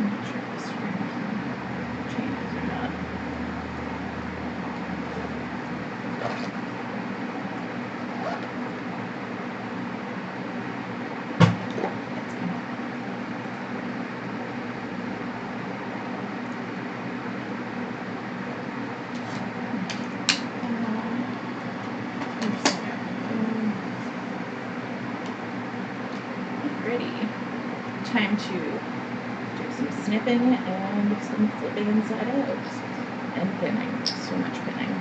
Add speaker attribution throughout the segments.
Speaker 1: not sure if this changes or not. Time to do some snipping and some flipping inside out and pinning. So much pinning.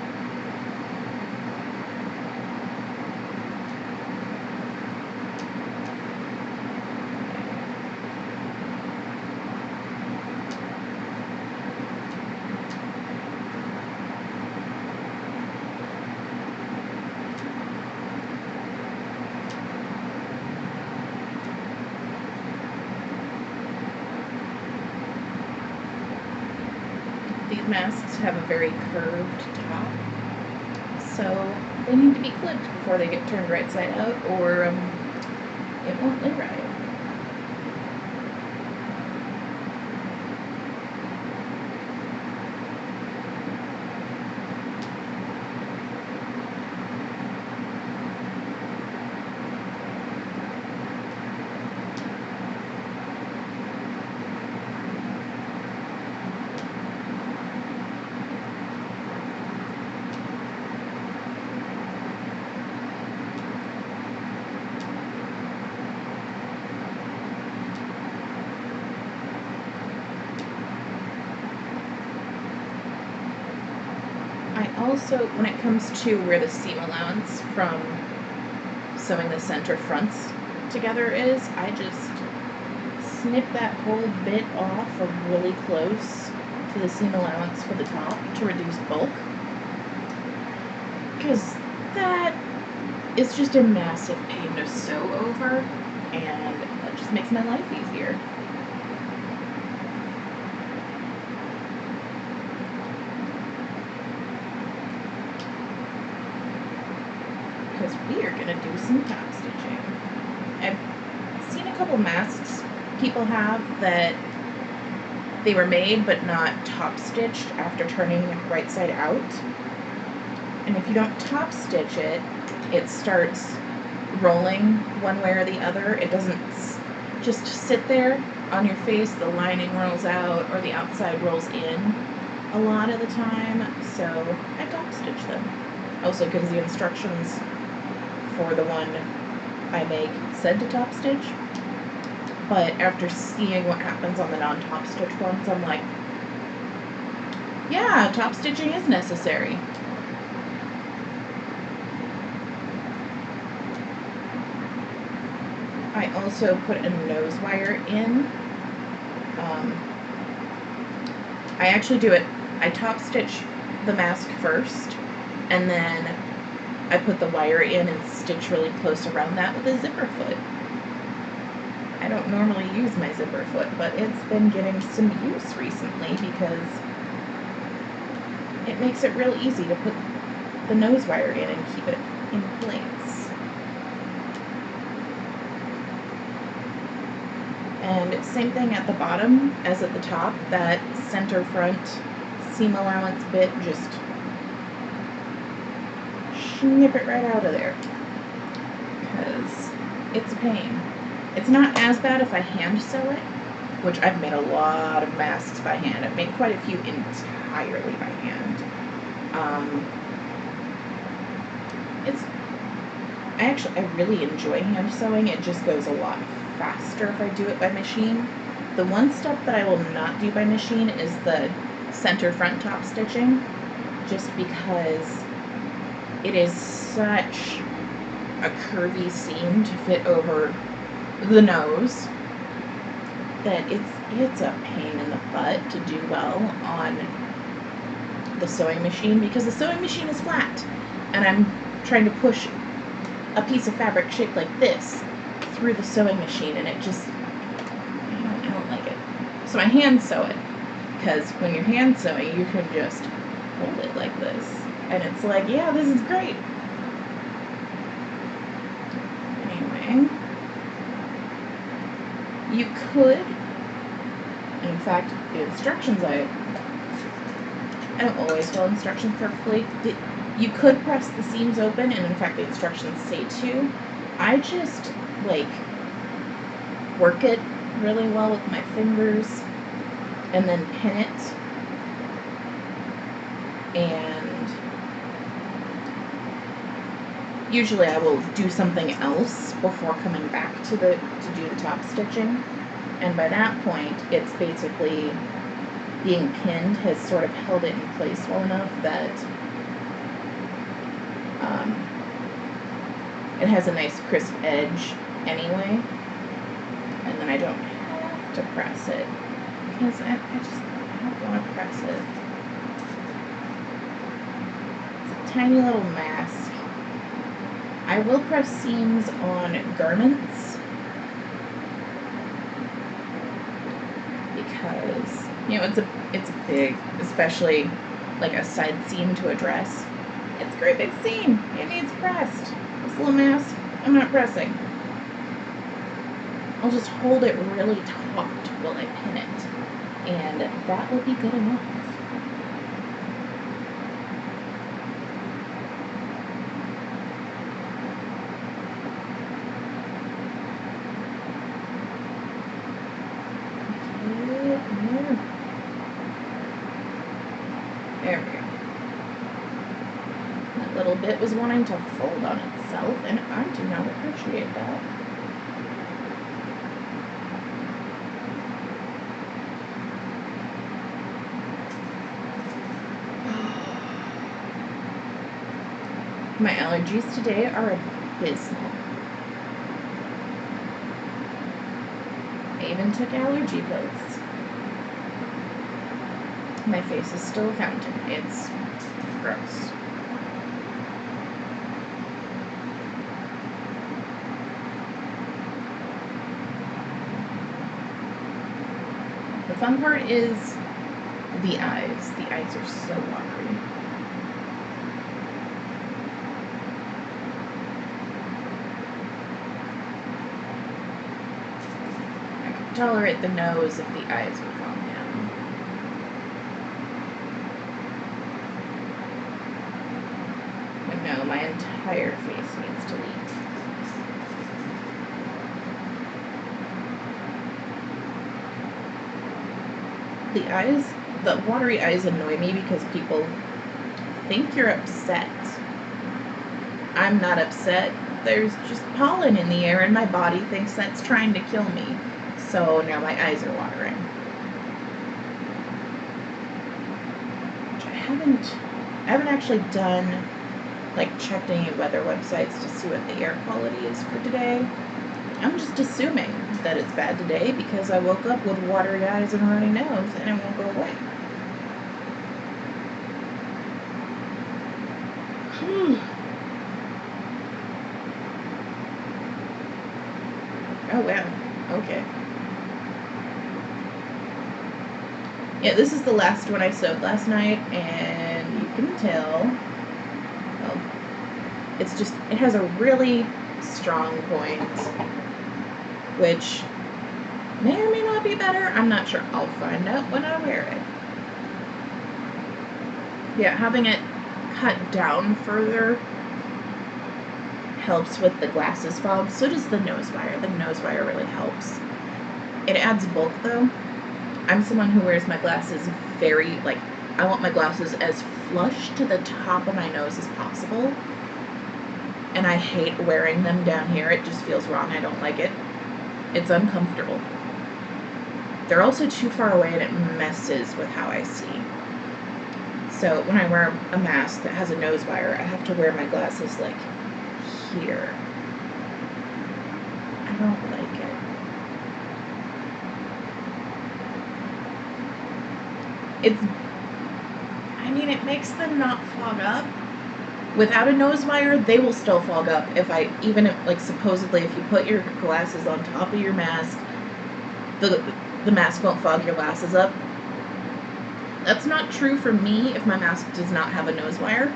Speaker 1: These masks have a very curved top, so they need to be clipped before they get turned right side out, or it won't lay right. Also, when it comes to where the seam allowance from sewing the center fronts together is, I just snip that whole bit off of really close to the seam allowance for the top to reduce bulk, because that is just a massive pain to sew over, and it just makes my life easier. Because we are going to do some top stitching. I've seen a couple masks people have that they were made but not top stitched after turning right side out. And if you don't top stitch it, it starts rolling one way or the other. It doesn't just sit there on your face. The lining rolls out or the outside rolls in a lot of the time. So I top stitch them. Also because the instructions for the one I make said to top stitch, but after seeing what happens on the non-top stitch ones, I'm like, yeah, top stitching is necessary. I also put a nose wire in. I actually do it, I top stitch the mask first, and then I put the wire in and stitch really close around that with a zipper foot. I don't normally use my zipper foot, but it's been getting some use recently because it makes it real easy to put the nose wire in and keep it in place. And same thing at the bottom as at the top, that center front seam allowance bit, just snip it right out of there, because it's a pain. It's not as bad if I hand sew it, which I've made a lot of masks by hand. I've made quite a few entirely by hand. I really enjoy hand sewing. It just goes a lot faster if I do it by machine. The one step that I will not do by machine is the center front top stitching, just because it is such a curvy seam to fit over the nose that it's a pain in the butt to do well on the sewing machine, because the sewing machine is flat and I'm trying to push a piece of fabric shaped like this through the sewing machine, and it just, I don't like it. So I hand sew it, because when you're hand sewing you can just hold it like this and it's like, yeah, this is great. Anyway, you could, and fact, the instructions I don't always follow instructions perfectly. You could press the seams open, and in fact the instructions say to. I just, like, work it really well with my fingers and then pin it. And usually I will do something else before coming back to do the top stitching. And by that point, it's basically being pinned has sort of held it in place well enough that it has a nice crisp edge anyway. And then I don't have to press it because I don't want to press it. It's a tiny little mask. I will press seams on garments because, you know, it's big, especially like a side seam to a dress. It's a great big seam. It needs pressed. This little mask, I'm not pressing. I'll just hold it really taut while I pin it, and that will be good enough. There we go. That little bit was wanting to fold on itself, and I do not appreciate that. My allergies today are abysmal. I even took allergy pills. My face is still a fountain. It's gross. The fun part is the eyes. The eyes are so watery. I could tolerate the nose if the eyes would calm down. But no, my entire face needs to leave. The eyes, the watery eyes annoy me because people think you're upset. I'm not upset. There's just pollen in the air and my body thinks that's trying to kill me. So now my eyes are watering. Which I haven't actually done, like, checked any weather websites to see what the air quality is for today. I'm just assuming that it's bad today because I woke up with watery eyes and a runny nose and it won't go away. Oh wow, okay. Yeah, this is the last one I sewed last night, and you can tell, well, it has a really strong point, which may or may not be better. I'm not sure. I'll find out when I wear it. Yeah, having it cut down further helps with the glasses fog. So does the nose wire. The nose wire really helps. It adds bulk though. I'm someone who wears my glasses very, like, I want my glasses as flush to the top of my nose as possible. And I hate wearing them down here. It just feels wrong. I don't like it. It's uncomfortable. They're also too far away and it messes with how I see. So when I wear a mask that has a nose wire, I have to wear my glasses like here. I don't like it. It makes them not fog up. Without a nose wire, they will still fog up. Supposedly if you put your glasses on top of your mask, the mask won't fog your glasses up. That's not true for me if my mask does not have a nose wire.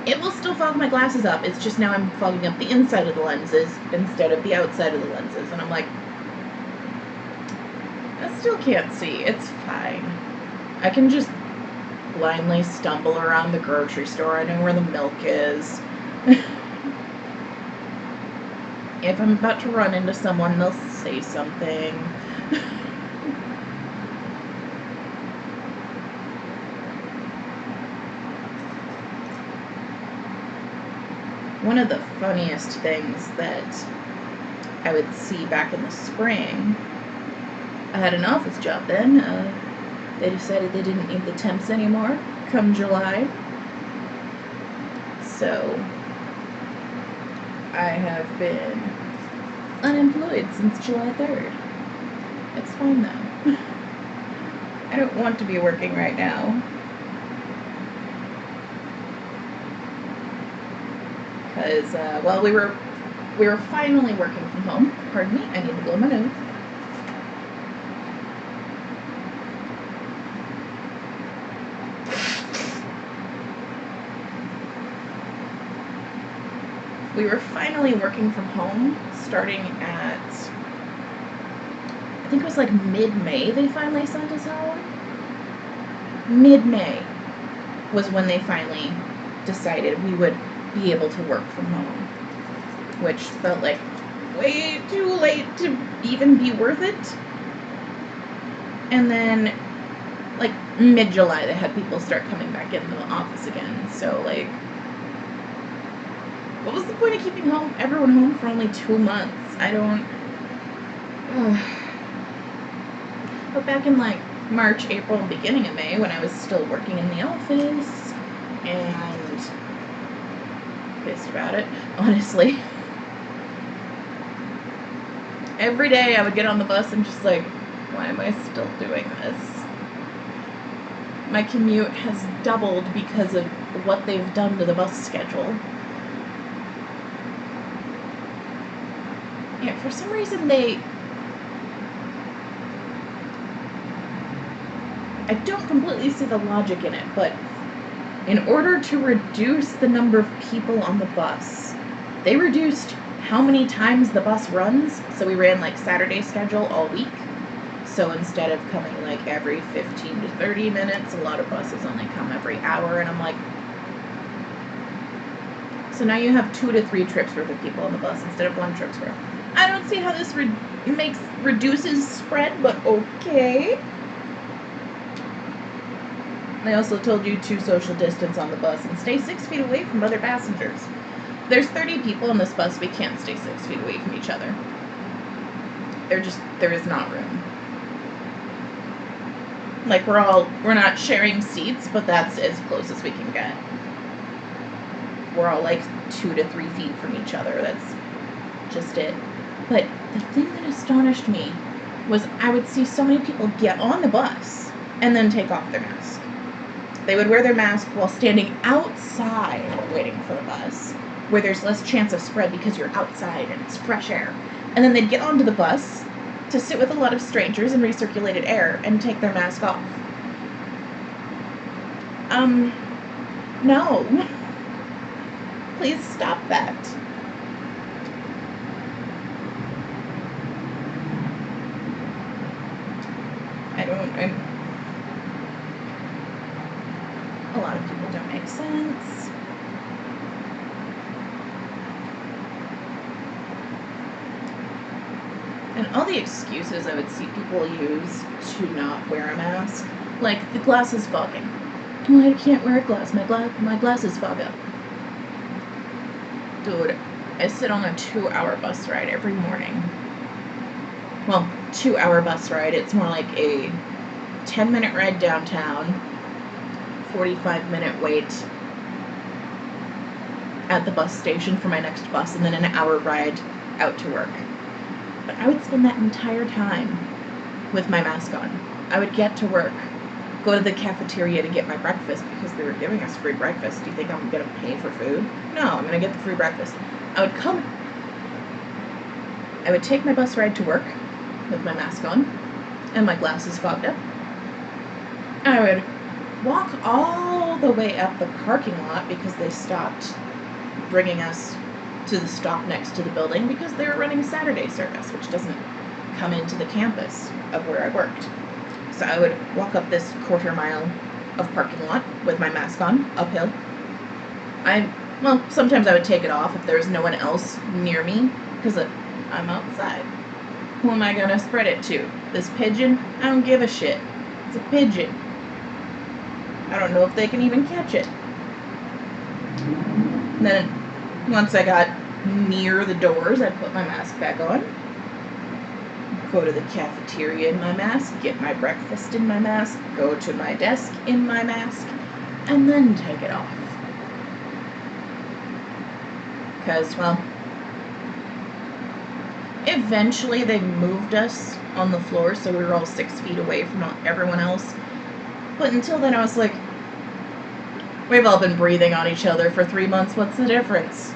Speaker 1: It will still fog my glasses up. It's just now I'm fogging up the inside of the lenses instead of the outside of the lenses. And I'm like, I still can't see. It's fine. I can just blindly stumble around the grocery store. I know where the milk is. If I'm about to run into someone, they'll say something. One of the funniest things that I would see back in the spring, I had an office job then. They decided they didn't need the temps anymore come July. So I have been unemployed since July 3rd. It's fine though. I don't want to be working right now. Because, well, we were finally working from home. Pardon me, I need to blow my nose. We were finally working from home starting at, I think it was like mid-May they finally sent us home. Mid-May was when they finally decided we would be able to work from home, which felt like way too late to even be worth it. And then, like, mid-July, they had people start coming back in the office again. So, like, what was the point of keeping everyone home for only 2 months? I don't... But back in, like, March, April, beginning of May, when I was still working in the office, and pissed about it, honestly. Every day I would get on the bus and just like, why am I still doing this? My commute has doubled because of what they've done to the bus schedule. Yeah, for some reason I don't completely see the logic in it, but in order to reduce the number of people on the bus, they reduced how many times the bus runs. So we ran like Saturday schedule all week. So instead of coming like every 15 to 30 minutes, a lot of buses only come every hour. And I'm like, so now you have 2 to 3 trips worth of people on the bus instead of 1 trip's worth. I don't see how this reduces spread, but okay. They also told you to social distance on the bus and stay 6 feet away from other passengers. There's 30 people on this bus. We can't stay 6 feet away from each other. There is not room. Like, we're not sharing seats, but that's as close as we can get. We're all like 2 to 3 feet from each other. That's just it. But the thing that astonished me was I would see so many people get on the bus and then take off their mask. They would wear their mask while standing outside waiting for the bus, where there's less chance of spread because you're outside and it's fresh air. And then they'd get onto the bus to sit with a lot of strangers in recirculated air and take their mask off. No. Please stop that. A lot of people don't make sense. And all the excuses I would see people use to not wear a mask, like the glass is fogging. Well, I can't wear a glass. My glasses fog up. Dude, I sit on a 2-hour bus ride every morning. Well, 2-hour bus ride. It's more like a 10-minute ride downtown, 45-minute wait at the bus station for my next bus, and then an hour ride out to work. But I would spend that entire time with my mask on. I would get to work, go to the cafeteria to get my breakfast because they were giving us free breakfast. Do you think I'm going to pay for food? No, I'm going to get the free breakfast. I would take my bus ride to work with my mask on and my glasses fogged up. I would walk all the way up the parking lot because they stopped bringing us to the stop next to the building because they were running Saturday service, which doesn't come into the campus of where I worked. So I would walk up this quarter mile of parking lot with my mask on, uphill. Well, sometimes I would take it off if there was no one else near me, because I'm outside. Who am I going to spread it to? This pigeon? I don't give a shit. It's a pigeon. I don't know if they can even catch it. And then, once I got near the doors, I'd put my mask back on. Go to the cafeteria in my mask, get my breakfast in my mask, go to my desk in my mask, and then take it off. Because, well, eventually they moved us on the floor so we were all 6 feet away from everyone else. But until then I was like, we've all been breathing on each other for 3 months, what's the difference?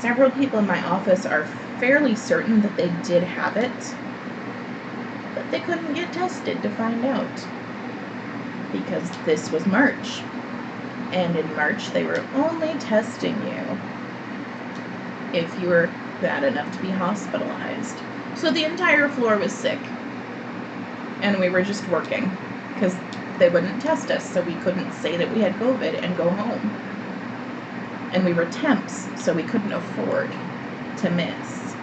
Speaker 1: Several people in my office are fairly certain that they did have it, but they couldn't get tested to find out. Because this was March. And in March, they were only testing you if you were bad enough to be hospitalized. So the entire floor was sick. And we were just working because they wouldn't test us, so we couldn't say that we had COVID and go home. And we were temps, so we couldn't afford to miss.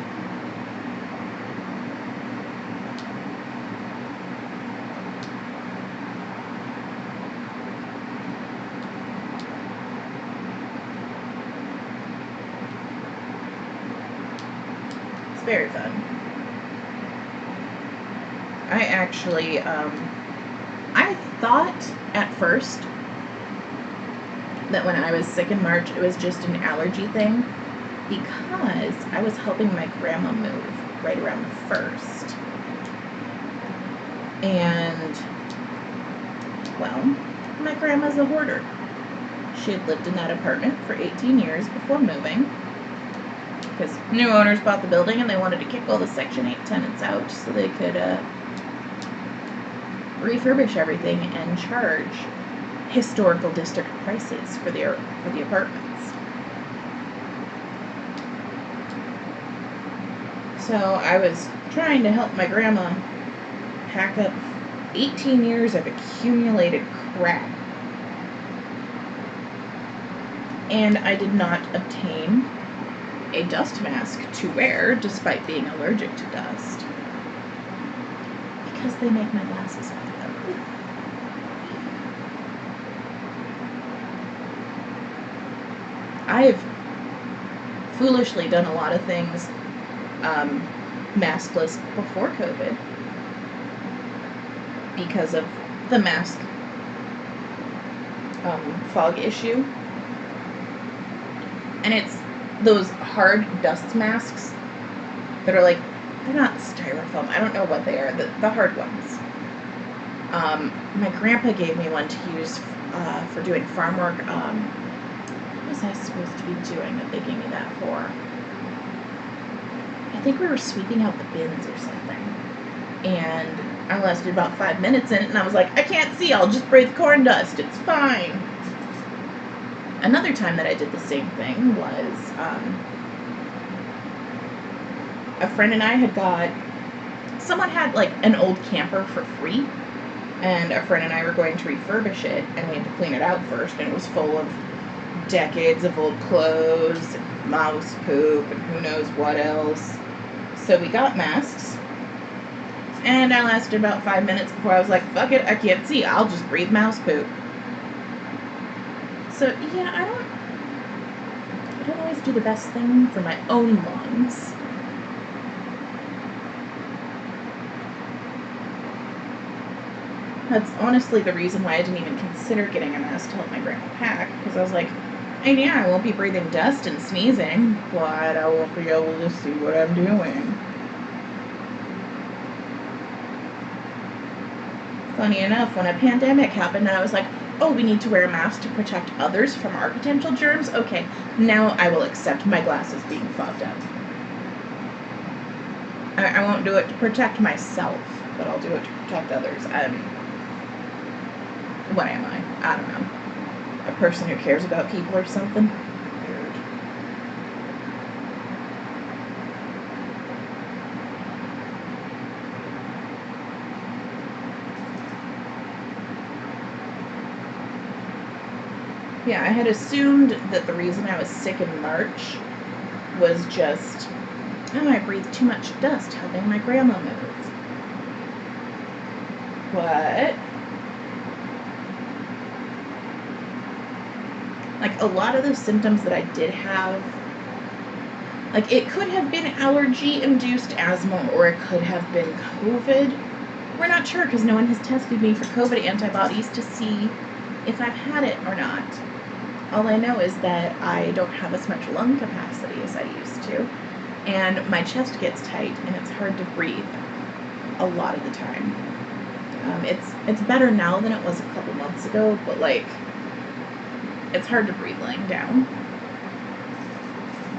Speaker 1: It's very fun. I actually, I thought at first that when I was sick in March, it was just an allergy thing because I was helping my grandma move right around the 1st. And, well, my grandma's a hoarder. She had lived in that apartment for 18 years before moving because new owners bought the building and they wanted to kick all the Section 8 tenants out so they could refurbish everything and charge historical district prices for the apartments. So I was trying to help my grandma pack up 18 years of accumulated crap. And I did not obtain a dust mask to wear despite being allergic to dust. Because they make my glasses like that. I've foolishly done a lot of things maskless before COVID because of the mask fog issue. And it's those hard dust masks that are like, they're not styrofoam. I don't know what they are. The hard ones. My grandpa gave me one to use for doing farm work. What was I supposed to be doing that they gave me that for? I think we were sweeping out the bins or something. And I lasted about 5 minutes in it, and I was like, I can't see. I'll just breathe corn dust. It's fine. Another time that I did the same thing was a friend and I had got, someone had like an old camper for free, and a friend and I were going to refurbish it, and we had to clean it out first, and it was full of decades of old clothes, and mouse poop, and who knows what else. So we got masks, and I lasted about 5 minutes before I was like, fuck it, I can't see, I'll just breathe mouse poop. So, yeah, I don't always do the best thing for my own lungs. That's honestly the reason why I didn't even consider getting a mask to help my grandma pack, because I was like, and yeah, I won't be breathing dust and sneezing, but I won't be able to see what I'm doing. Funny enough, when a pandemic happened, I was like, oh, we need to wear a mask to protect others from our potential germs? Okay, now I will accept my glasses being fogged up. I won't do it to protect myself, but I'll do it to protect others. What am I? I don't know. a person who cares about people or something.
Speaker 2: Weird.
Speaker 1: Yeah, I had assumed that the reason I was sick in March was just, oh, I breathed too much dust helping my grandma move. But, like, a lot of the symptoms that I did have, like, it could have been allergy-induced asthma or it could have been COVID. We're not sure because no one has tested me for COVID antibodies to see if I've had it or not. All I know is that I don't have as much lung capacity as I used to, and my chest gets tight and it's hard to breathe a lot of the time. It's better now than it was a couple months ago, but like, it's hard to breathe lying down,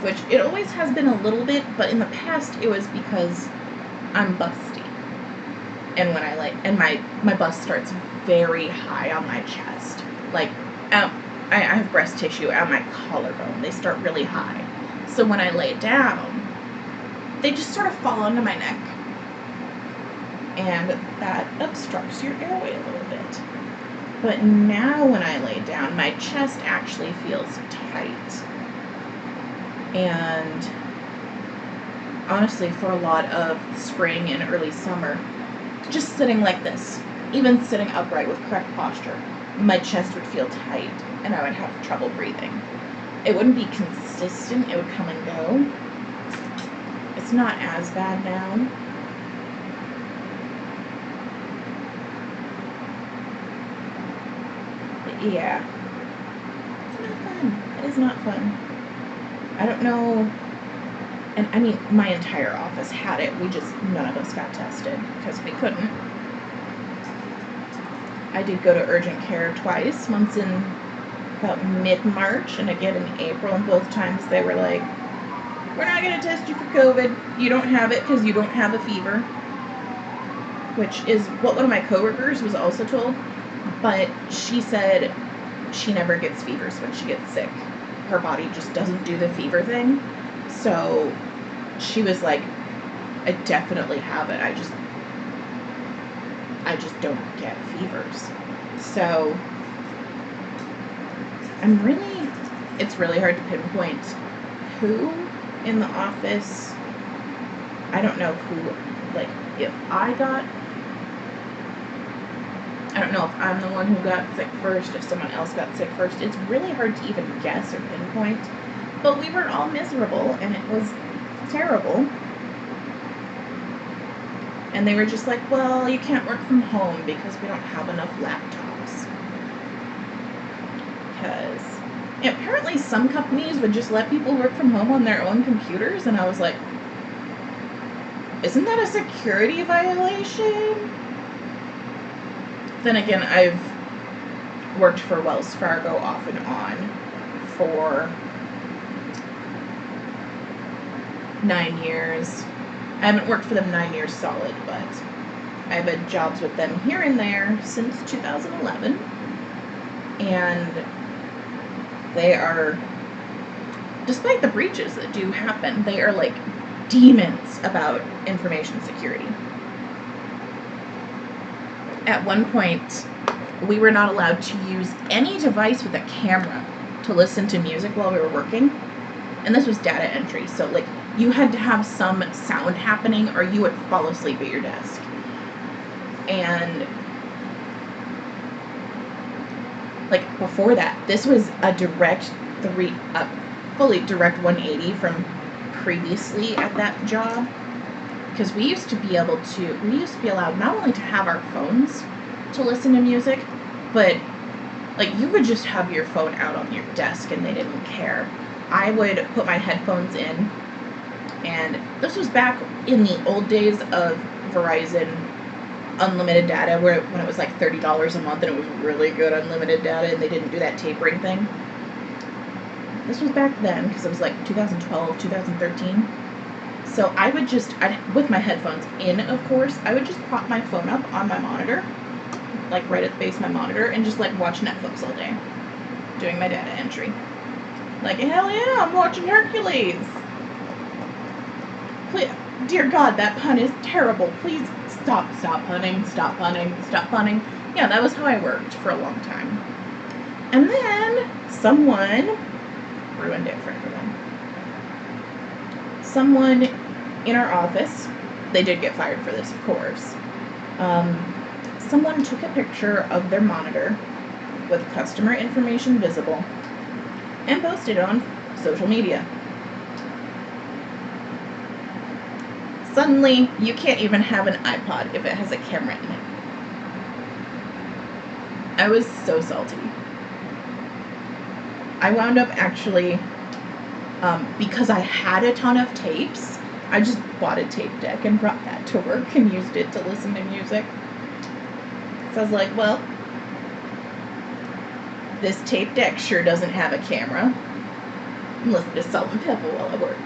Speaker 1: which it always has been a little bit, but in the past it was because I'm busty, and when I my bust starts very high on my chest, like I have breast tissue at my collarbone. They start really high. So when I lay down, they just sort of fall onto my neck. And that obstructs your airway a little bit. But now when I lay down, my chest actually feels tight. And honestly, for a lot of spring and early summer, just sitting like this, even sitting upright with correct posture, my chest would feel tight and I would have trouble breathing. It wouldn't be consistent, it would come and go. It's not as bad now. But yeah, it's not fun. It is not fun. I don't know, and I mean, my entire office had it. None of us got tested because we couldn't. I did go to urgent care twice, once in about mid-March and again in April, and both times they were like, we're not going to test you for COVID. You don't have it because you don't have a fever, which is what one of my coworkers was also told, but she said she never gets fevers when she gets sick. Her body just doesn't do the fever thing. So she was like, I definitely have it. I just don't get fevers. So it's really hard to pinpoint who in the office. I don't know who, like, I don't know if I'm the one who got sick first, if someone else got sick first. It's really hard to even guess or pinpoint. But we were all miserable, and it was terrible. And they were just like, well, you can't work from home because we don't have enough laptops. Because apparently some companies would just let people work from home on their own computers, and I was like, isn't that a security violation? Then again, I've worked for Wells Fargo off and on for 9 years. I haven't worked for them 9 years solid, but I've had jobs with them here and there since 2011. And they are, despite the breaches that do happen, they are like demons about information security. At one point, we were not allowed to use any device with a camera to listen to music while we were working. And this was data entry, so like you had to have some sound happening or you would fall asleep at your desk. And like before that, this was a fully direct 180 from previously at that job. Because we used to be allowed not only to have our phones to listen to music, but like you would just have your phone out on your desk and they didn't care. I would put my headphones in, and this was back in the old days of Verizon unlimited data, when it was like $30 a month and it was really good unlimited data and they didn't do that tapering thing. This was back then because it was like 2012, 2013. So I would with my headphones in, of course, I would just prop my phone up on my monitor, like right at the base of my monitor, and just like watch Netflix all day. doing my data entry. Like, hell yeah, I'm watching Hercules. Please, dear God, that pun is terrible. Please stop punning, stop punning, stop punning. Yeah, that was how I worked for a long time. And then someone ruined it for everyone. Someone in our office, they did get fired for this, of course. Someone took a picture of their monitor with customer information visible and posted it on social media. Suddenly, you can't even have an iPod if it has a camera in it. I was so salty. I wound up actually, because I had a ton of tapes, I just bought a tape deck and brought that to work and used it to listen to music. So I was like, well, this tape deck sure doesn't have a camera. I'm listening to Salt Pebble while I work.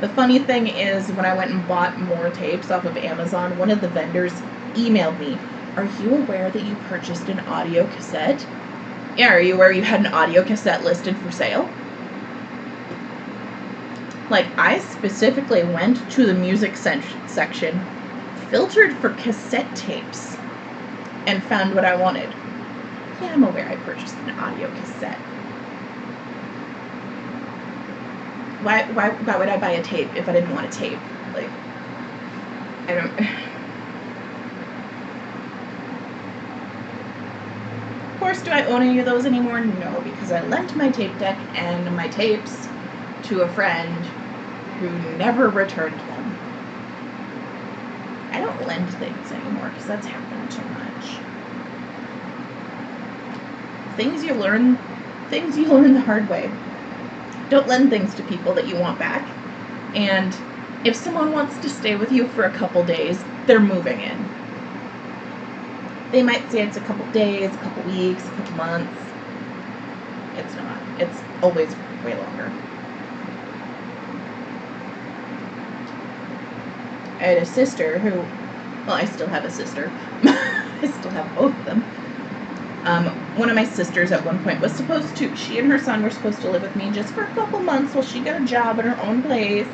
Speaker 1: The funny thing is, when I went and bought more tapes off of Amazon, one of the vendors emailed me, "Are you aware that you purchased an audio cassette?" Yeah, are you aware you had an audio cassette listed for sale? Like, I specifically went to the music section, filtered for cassette tapes, and found what I wanted. Yeah, I'm aware I purchased an audio cassette. Why would I buy a tape if I didn't want a tape? Like, I don't... Of course, do I own any of those anymore? No, because I lent my tape deck and my tapes to a friend who never returned them. I don't lend things anymore because that's happened too much. Things you learn the hard way. Don't lend things to people that you want back. And if someone wants to stay with you for a couple days, they're moving in. They might say it's a couple days, a couple weeks, a couple months. It's not. It's always way longer. I had a sister who, well, I still have a sister. I still have both of them. One of my sisters at one point was supposed to, she and her son were supposed to live with me just for a couple months while she got a job in her own place.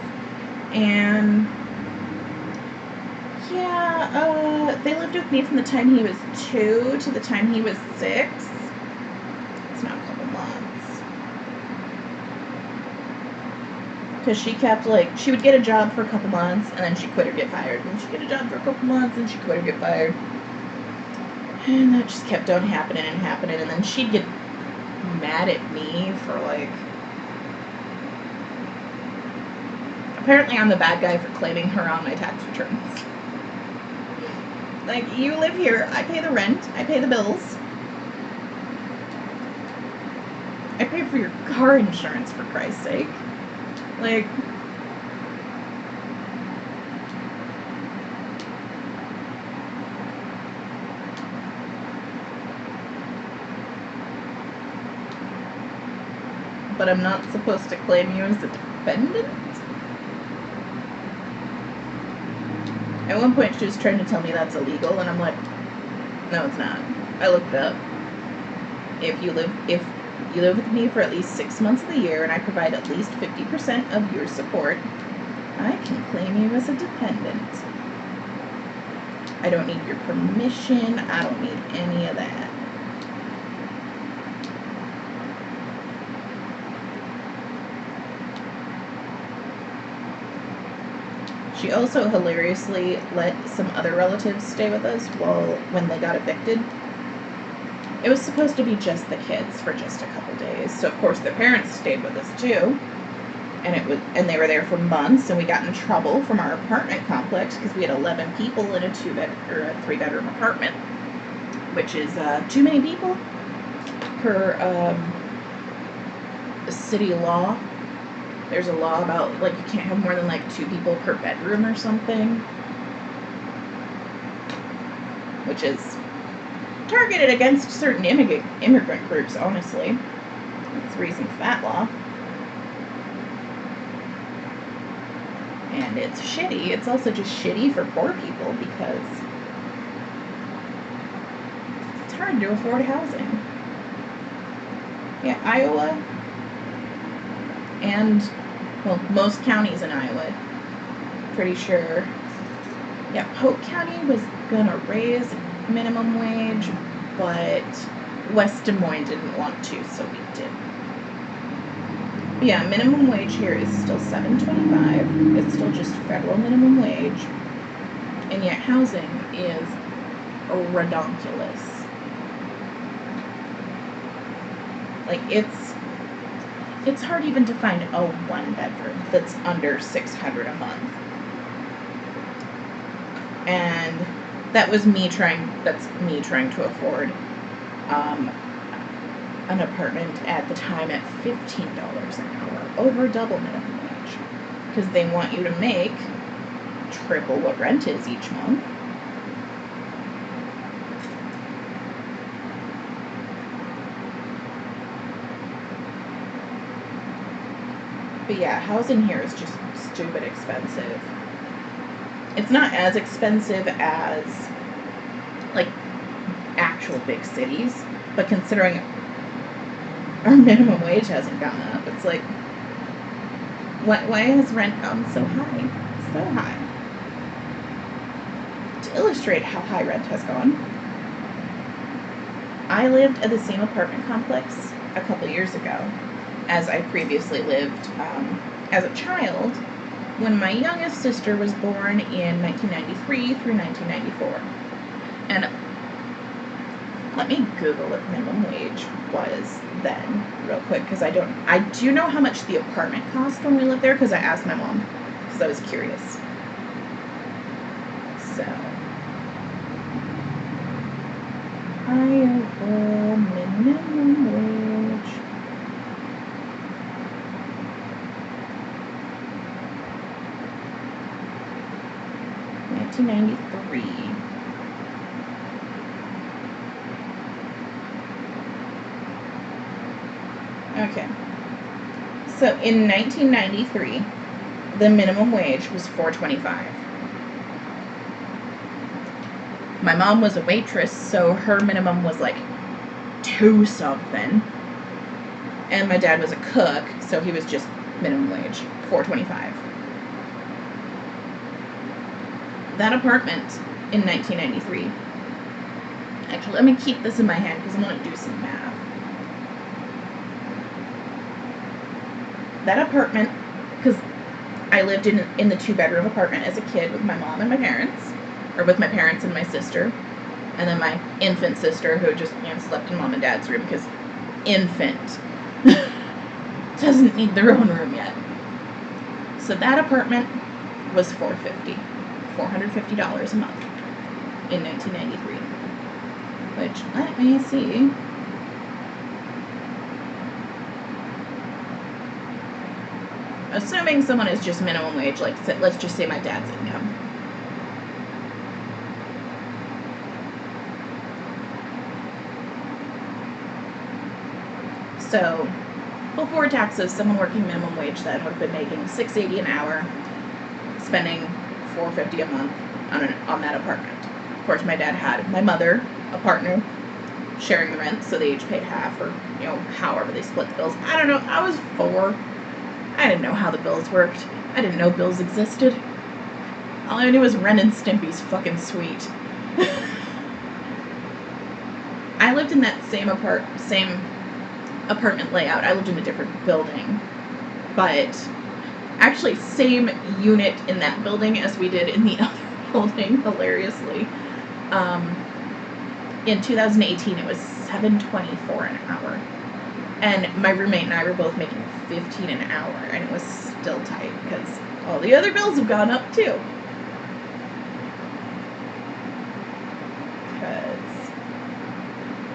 Speaker 1: And yeah, they lived with me from the time he was 2 to the time he was 6. It's not a couple months. Because she kept, like, she would get a job for a couple months and then she'd quit or get fired. And she'd get a job for a couple months and she'd quit or get fired. And that just kept on happening and happening. And then she'd get mad at me for, like... Apparently I'm the bad guy for claiming her on my tax returns. Like, you live here, I pay the rent, I pay the bills. I pay for your car insurance, for Christ's sake. Like... But I'm not supposed to claim you as a dependent? At one point she was trying to tell me that's illegal, and I'm like, no, it's not. I looked it up. If you live with me for at least 6 months of the year and I provide at least 50% of your support, I can claim you as a dependent. I don't need your permission. I don't need any of that. She also hilariously let some other relatives stay with us when they got evicted. It was supposed to be just the kids for just a couple days, so of course their parents stayed with us too. And they were there for months, and we got in trouble from our apartment complex because we had 11 people in a 3-bedroom apartment, which is too many people per city law. There's a law about, like, you can't have more than, like, 2 people per bedroom or something. Which is targeted against certain immigrant groups, honestly. That's the reason for that law. And it's shitty. It's also just shitty for poor people because it's hard to afford housing. Yeah, Iowa and, well, most counties in Iowa, pretty sure. Yeah, Polk County was gonna raise minimum wage, but West Des Moines didn't want to, so we did. Yeah, minimum wage here is still $7.25. It's still just federal minimum wage, and yet housing is redonkulous. Like, it's hard even to find a one bedroom that's under $600 a month. And that's me trying to afford an apartment at the time at $15 an hour, over double minimum wage, because they want you to make triple what rent is each month. But yeah, housing here is just stupid expensive. It's not as expensive as, like, actual big cities, but considering our minimum wage hasn't gone up, it's like, why has rent gone so high? So high. To illustrate how high rent has gone, I lived at the same apartment complex a couple years ago as I previously lived as a child when my youngest sister was born in 1993 through 1994. And let me Google what minimum wage was then real quick, because I do know how much the apartment cost when we lived there, because I asked my mom, because I was curious. So, Iowa minimum wage. $1993. Okay. So in 1993, the minimum wage was $4.25. My mom was a waitress, so her minimum was like $2 something. And my dad was a cook, so he was just minimum wage, $4.25. That apartment in 1993. Actually, let me keep this in my hand because I want to do some math. That apartment, because I lived in the 2-bedroom apartment as a kid with my mom and my parents, or with my parents and my sister, and then my infant sister who just slept in mom and dad's room because infant doesn't need their own room yet. So that apartment was $450 a month in 1993. Which, let me see. Assuming someone is just minimum wage, like, let's just say my dad's income. So, before taxes, someone working minimum wage then would have been making $6.80 an hour, spending $450 a month on that apartment. Of course, my dad had my mother, a partner, sharing the rent, so they each paid half, or however they split the bills. I don't know. I was 4. I didn't know how the bills worked. I didn't know bills existed. All I knew was Ren and Stimpy's fucking sweet. I lived in that same apartment layout. I lived in a different building, but actually same unit in that building as we did in the other building, hilariously. In 2018, it was $7.24 an hour. And my roommate and I were both making $15 an hour, and it was still tight because all the other bills have gone up too. Because,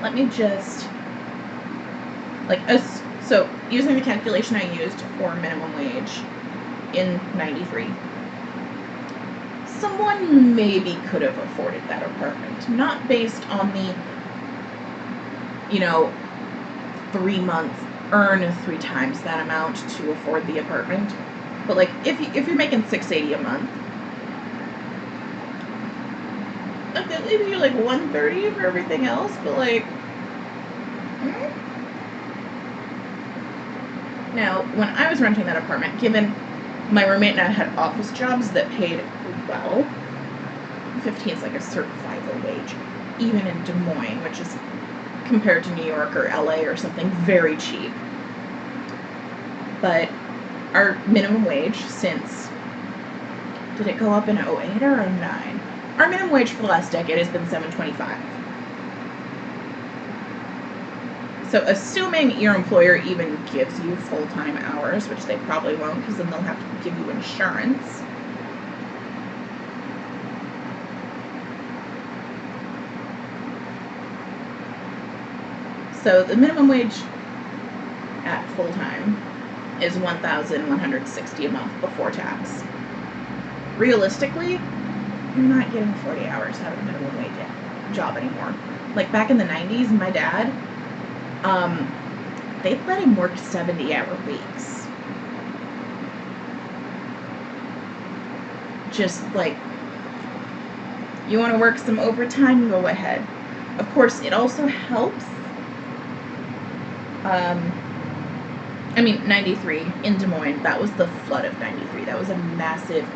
Speaker 1: let me just, so using the calculation I used for minimum wage in 93, someone maybe could have afforded that apartment, not based on the, 3 months, earn 3 times that amount to afford the apartment. But like, if you're making $6.80 a month, Like, that leaves you like $130 for everything else, but like. Now, when I was renting that apartment, given my roommate and I had office jobs that paid well, 15 is like a survival wage, even in Des Moines, which is, compared to New York or LA or something, very cheap. But our minimum wage since, did it go up in 08 or 09? Our minimum wage for the last decade has been $7.25. So assuming your employer even gives you full-time hours, which they probably won't because then they'll have to give you insurance. So the minimum wage at full-time is $1,160 a month before tax. Realistically, you're not getting 40 hours out of a minimum wage job anymore. Like back in the 90s, my dad, they let him work 70-hour weeks. Just like, you want to work some overtime, go ahead. Of course, it also helps. 93 in Des Moines, that was the flood of 93. That was a massive,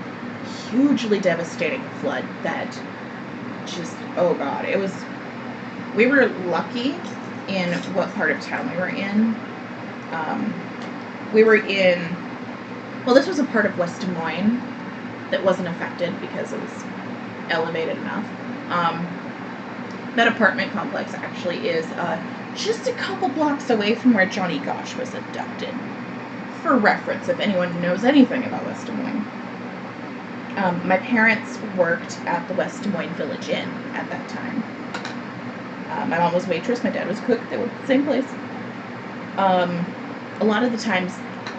Speaker 1: hugely devastating flood that just, oh God, it was, we were lucky in what part of town we were in. We were in, well, this was a part of West Des Moines that wasn't affected because it was elevated enough. That apartment complex actually is just a couple blocks away from where Johnny Gosch was abducted. For reference, if anyone knows anything about West Des Moines. My parents worked at the West Des Moines Village Inn at that time. My mom was waitress, my dad was cook. They worked at the same place. A lot of the times,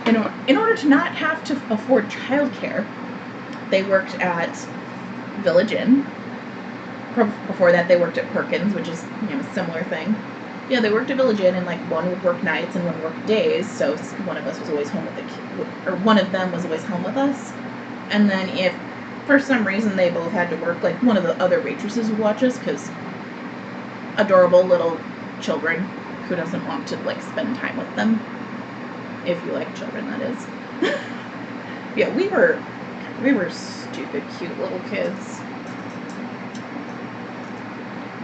Speaker 1: in order to not have to afford childcare, they worked at Village Inn. Before that, they worked at Perkins, which is, a similar thing. Yeah, they worked at Village Inn, and like one would work nights and one worked days. So one of us was always home with the kid, or one of them was always home with us. And then if for some reason they both had to work, like one of the other waitresses would watch us, because adorable little children, who doesn't want to like spend time with them? If you like children, that is. Yeah, we were stupid, cute little kids.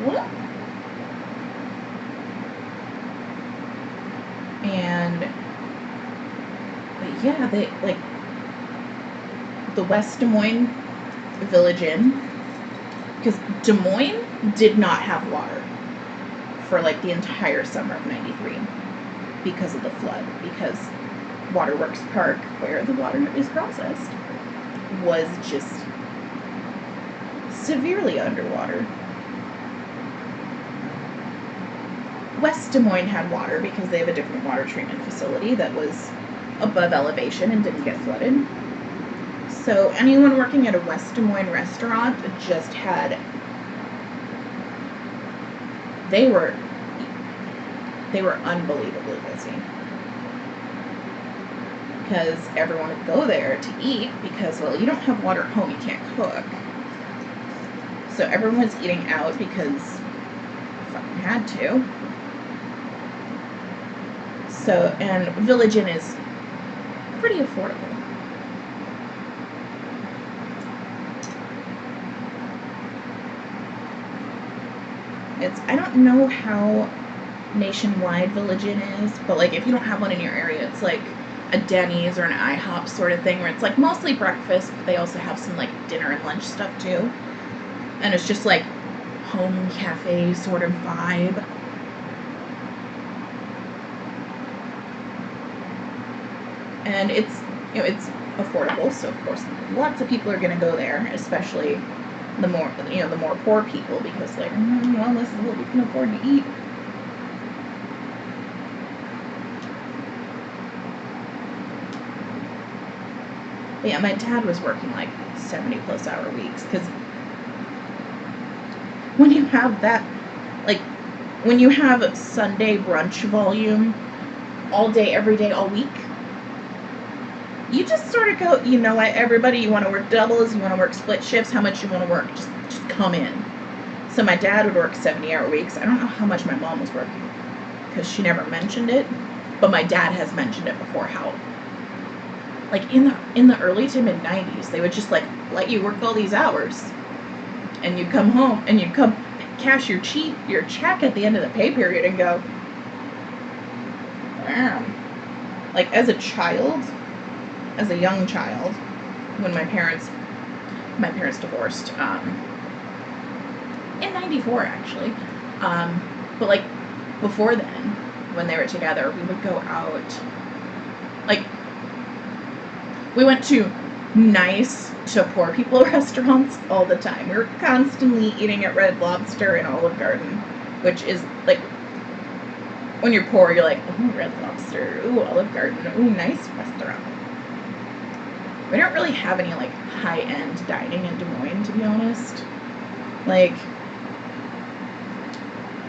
Speaker 1: What? And but yeah, they like the West Des Moines Village Inn, because Des Moines did not have water for like the entire summer of 93 because of the flood, because Waterworks Park, where the water is processed, was just severely underwater. West Des Moines had water because they have a different water treatment facility that was above elevation and didn't get flooded. So anyone working at a West Des Moines restaurant just had, they were unbelievably busy. Because everyone would go there to eat because, well, you don't have water at home, you can't cook. So everyone was eating out because fucking had to. So, and Village Inn is pretty affordable. I don't know how nationwide Village Inn is, but like if you don't have one in your area, it's like a Denny's or an IHOP sort of thing, where it's like mostly breakfast, but they also have some like dinner and lunch stuff too. And it's just like home cafe sort of vibe. And it's affordable, so of course lots of people are going to go there, especially the more poor people, because like, well, this is what we can afford to eat. But yeah, my dad was working like 70+ hour weeks, because when you have that, like when you have Sunday brunch volume all day, every day, all week, you just sort of go, you know what, everybody, you want to work doubles, you want to work split shifts, how much you want to work, just come in. So my dad would work 70-hour weeks. I don't know how much my mom was working because she never mentioned it, but my dad has mentioned it before, how like in the early to mid 90s, they would just like let you work all these hours, and you'd come home and you'd come cash your check at the end of the pay period and go, wow. Like as a child, as a young child, when my parents divorced in 94 actually, but like before then, when they were together, we would go out, like we went to nice to poor people restaurants all the time. We were constantly eating at Red Lobster and Olive Garden, which is like, when you're poor, you're like, oh, Red Lobster, ooh, Olive Garden, ooh, nice restaurant. We don't really have any like high-end dining in Des Moines, to be honest. Like,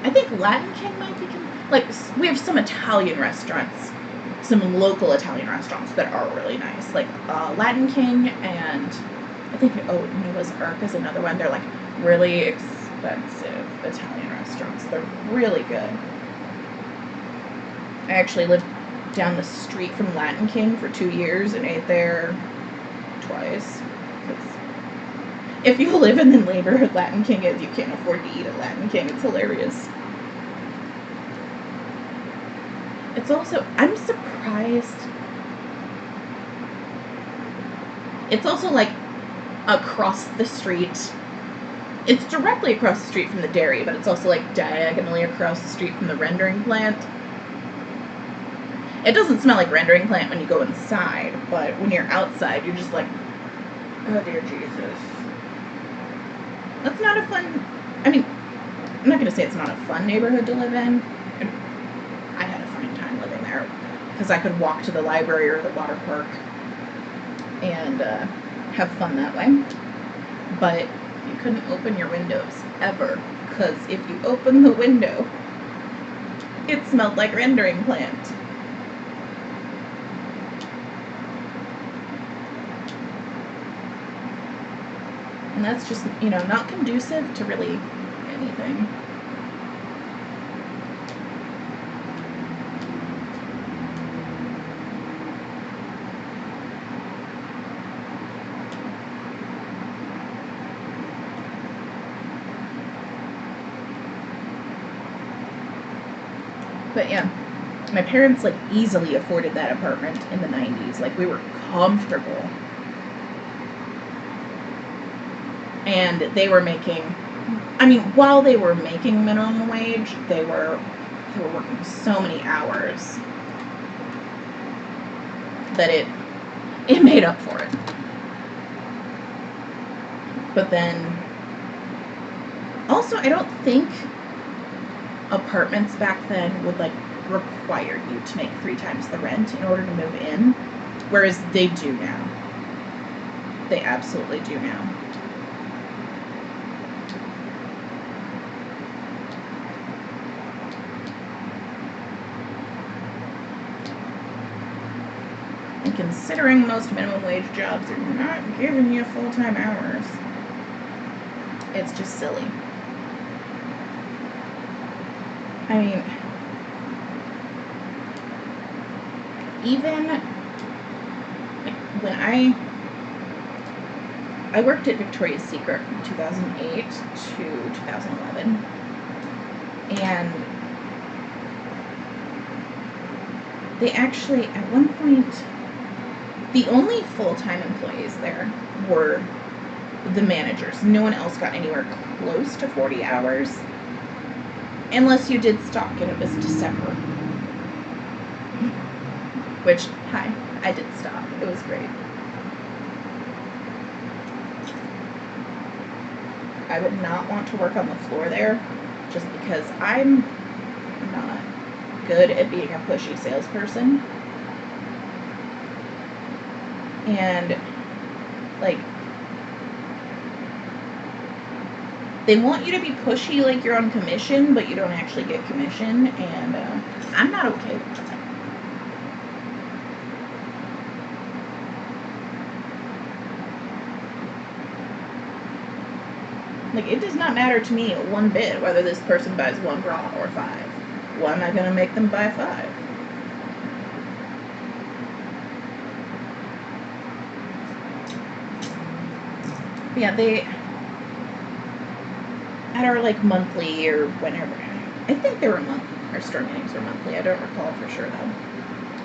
Speaker 1: I think Latin King might be, like, we have some Italian restaurants, some local Italian restaurants that are really nice, like Latin King, and I think Noah's Ark is another one. They're like really expensive Italian restaurants. They're really good. I actually lived down the street from Latin King for 2 years and ate there twice. If you live in the neighborhood Latin King is, you can't afford to eat at Latin King. It's hilarious. It's also, I'm surprised, it's also like across the street. It's directly across the street from the dairy, but it's also like diagonally across the street from the rendering plant. It doesn't smell like rendering plant when you go inside, but when you're outside, you're just like, oh dear Jesus. That's not a fun, I mean, I'm not going to say it's not a fun neighborhood to live in. I had a fun time living there because I could walk to the library or the water park and have fun that way. But you couldn't open your windows ever, because if you opened the window, it smelled like rendering plant. And that's just, not conducive to really anything. But yeah, my parents like easily afforded that apartment in the 90s. Like, we were comfortable. And they were making, while they were making minimum wage, they were working so many hours that it made up for it. But then, also, I don't think apartments back then would like require you to make 3 times the rent in order to move in, whereas they do now. They absolutely do now. And considering most minimum wage jobs are not giving you full-time hours, it's just silly. I mean, even like when I worked at Victoria's Secret from 2008 to 2011, and they actually, at one point, the only full-time employees there were the managers. No one else got anywhere close to 40 hours. Unless you did stock and it was December. Which, hi, I did stock. It was great. I would not want to work on the floor there just because I'm not good at being a pushy salesperson. And, like, they want you to be pushy like you're on commission, but you don't actually get commission, and I'm not okay with that. Like, it does not matter to me one bit whether this person buys 1 bra or 5. Why am I going to make them buy 5? But yeah, they, at our, like, monthly or whenever, I think they were monthly, our store meetings were monthly, I don't recall for sure though.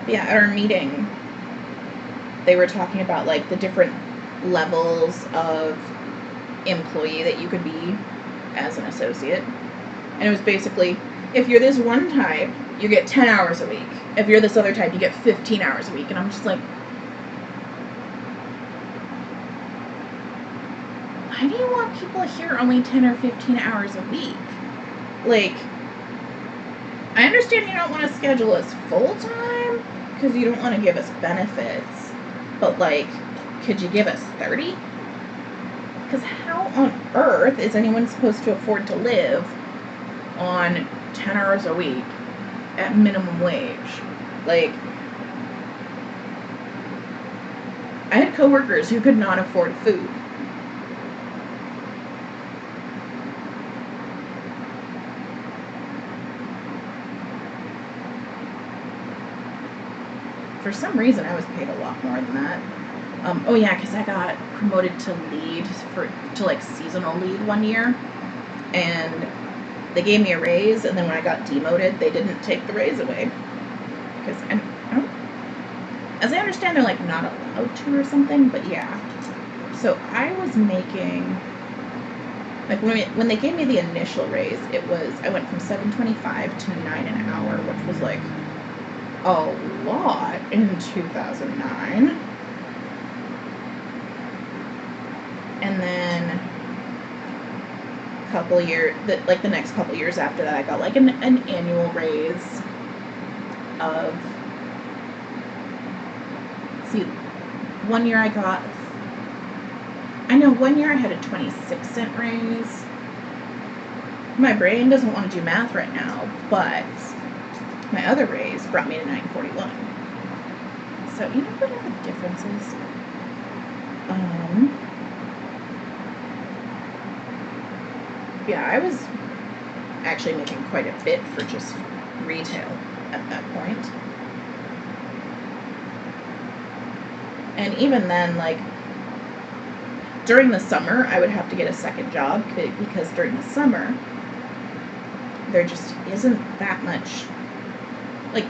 Speaker 1: But yeah, at our meeting, they were talking about, like, the different levels of employee that you could be as an associate. And it was basically, if you're this one type, you get 10 hours a week. If you're this other type, you get 15 hours a week. And I'm just like, why do you want people here only 10 or 15 hours a week? Like, I understand you don't want to schedule us full-time because you don't want to give us benefits. But, like, could you give us 30? Because how on earth is anyone supposed to afford to live on 10 hours a week at minimum wage? Like, I had coworkers who could not afford food. For some reason, I was paid a lot more than that. Oh yeah, because I got promoted to lead to like seasonal lead one year, and they gave me a raise, and then when I got demoted, they didn't take the raise away because as I understand, they're like not allowed to or something. But yeah, so I was making, like, when they gave me the initial raise, I went from $7.25 to $9 an hour, which was like a lot in 2009. And then the next couple years after that, I got like an annual raise of, one year I had a 26-cent raise. My brain doesn't want to do math right now, but my other raise brought me to $9.41. So you know what are the differences? Yeah, I was actually making quite a bit for just retail at that point. And even then, like, during the summer, I would have to get a second job because during the summer, there just isn't that much, like,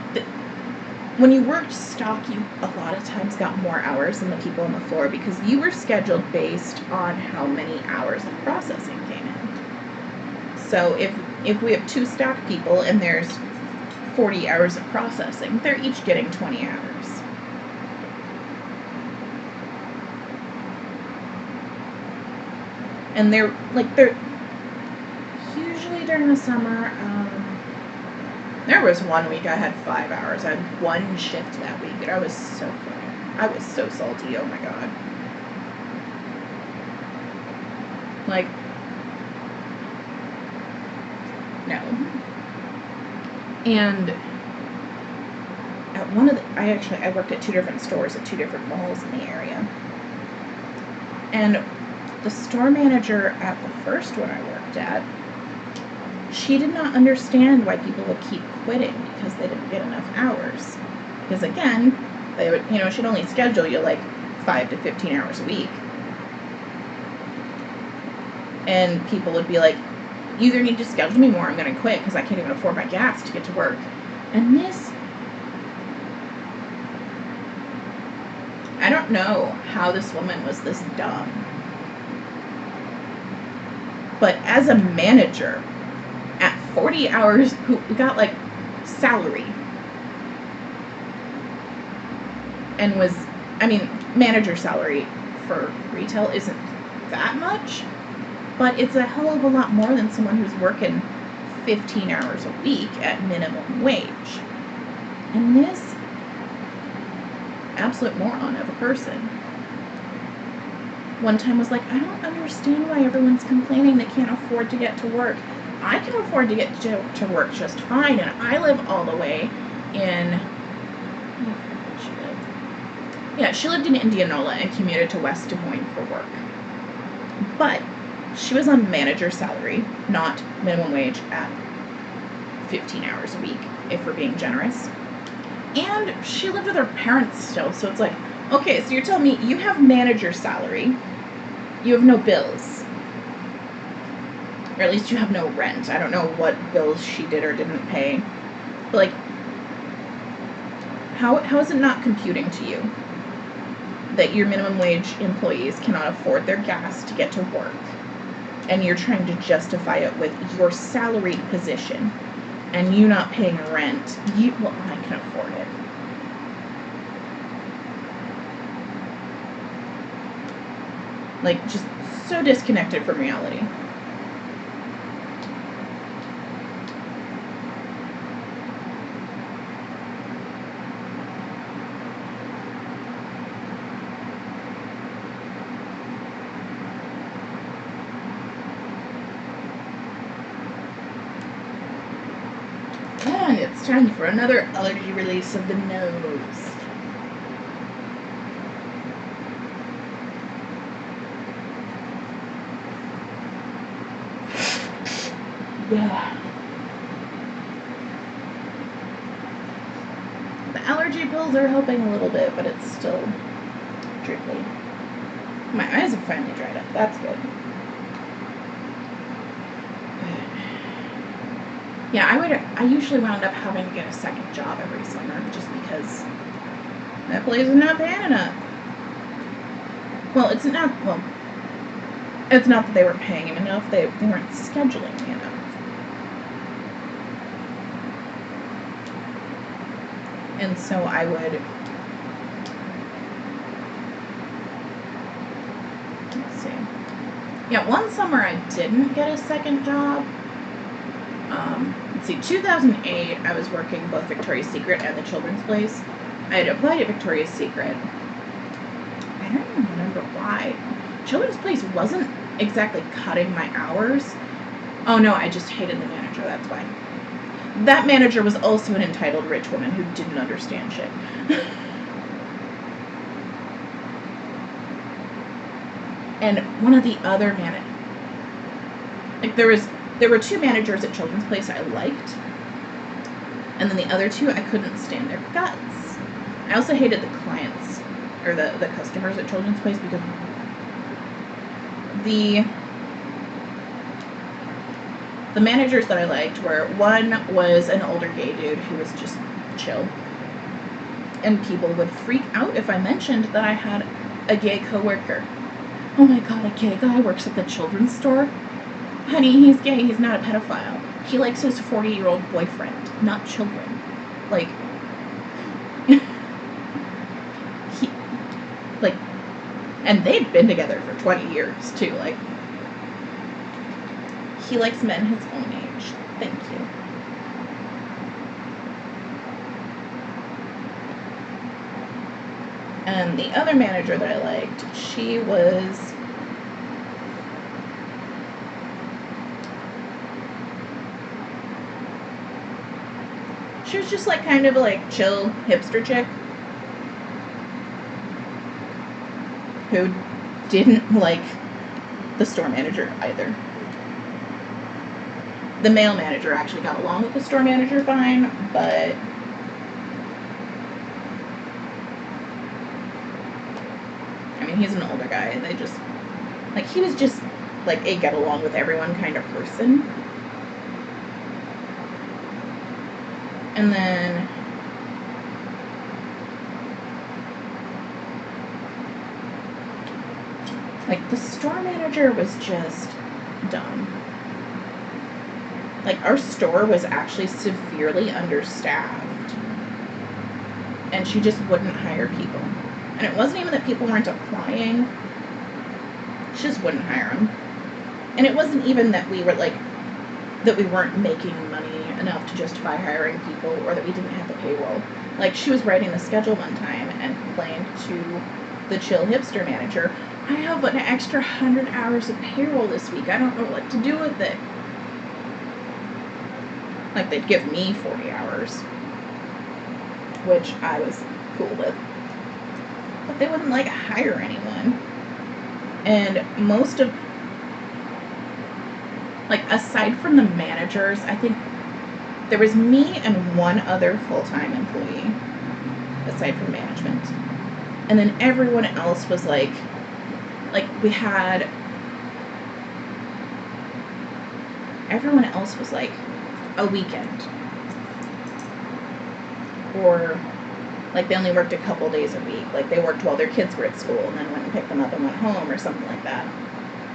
Speaker 1: when you worked stock, you a lot of times got more hours than the people on the floor because you were scheduled based on how many hours of processing came in. So if we have 2 stock people and there's 40 hours of processing, they're each getting 20 hours. And they're usually during the summer, there was one week I had 5 hours. I had 1 shift that week, and I was so salty. Oh my god. Like, no. And at I worked at 2 different stores at 2 different malls in the area. And the store manager at the first one I worked at, she did not understand why people would keep quitting because they didn't get enough hours. Because again, they would, she'd only schedule you like 5 to 15 hours a week. And people would be like, you either need to schedule me more, I'm going to quit because I can't even afford my gas to get to work. And I don't know how this woman was this dumb. But as a manager, at 40 hours, who got like salary, and manager salary for retail isn't that much, but it's a hell of a lot more than someone who's working 15 hours a week at minimum wage. And this absolute moron of a person one time was like, I don't understand why everyone's complaining they can't afford to get to work. I can afford to get to work just fine, and I live all the way in, she lived in Indianola and commuted to West Des Moines for work. But She was on manager salary, not minimum wage at 15 hours a week, if we're being generous. And she lived with her parents still, so it's like, okay, so you're telling me you have manager salary, you have no bills, or at least you have no rent. I don't know what bills she did or didn't pay, but like, how is it not computing to you that your minimum wage employees cannot afford their gas to get to work, and you're trying to justify it with your salaried position and you not paying rent? Well, I can afford it. Like, just so disconnected from reality. And it's time for another allergy release of the nose. Yeah. The allergy pills are helping a little bit, but it's still drippy. My eyes have finally dried up. That's good. Yeah, I usually wound up having to get a second job every summer just because that place is not paying enough. Well, it's not that they weren't paying him enough, they weren't scheduling me enough. And so I would, let's see. Yeah, one summer I didn't get a second job. Let's see, 2008, I was working both Victoria's Secret and the Children's Place. I had applied at Victoria's Secret. I don't even remember why. Children's Place wasn't exactly cutting my hours. Oh no, I just hated the manager, that's why. That manager was also an entitled rich woman who didn't understand shit. And one of the other there were two managers at Children's Place I liked, and then the other two I couldn't stand their guts. I also hated the clients, or the customers at Children's Place, because the managers that I liked were, one was an older gay dude who was just chill, and people would freak out if I mentioned that I had a gay coworker. Oh my god, a gay guy works at the children's store? Honey, he's gay, he's not a pedophile. He likes his 40-year-old boyfriend, not children. Like, and they'd been together for 20 years, too, like, he likes men his own age. Thank you. And the other manager that I liked, she was just like kind of like chill hipster chick who didn't like the store manager either. The male manager actually got along with the store manager fine, but I mean, he's an older guy, and they just, like, he was just like a get along with everyone kind of person. And then like the store manager was just dumb. Like, our store was actually severely understaffed, and she just wouldn't hire people. And it wasn't even that people weren't applying, she just wouldn't hire them. And it wasn't even that we were like, that we weren't making money enough to justify hiring people, or that we didn't have the payroll. Like, she was writing the schedule one time and complained to the chill hipster manager, I have an extra 100 hours of payroll this week, I don't know what to do with it. Like, they'd give me 40 hours, which I was cool with, but they wouldn't like hire anyone. And most of like, aside from the managers, I think there was me and one other full-time employee, aside from management. And then everyone else was like we had, everyone else was like a weekend. Or like they only worked a couple days a week. Like they worked while their kids were at school and then went and picked them up and went home or something like that.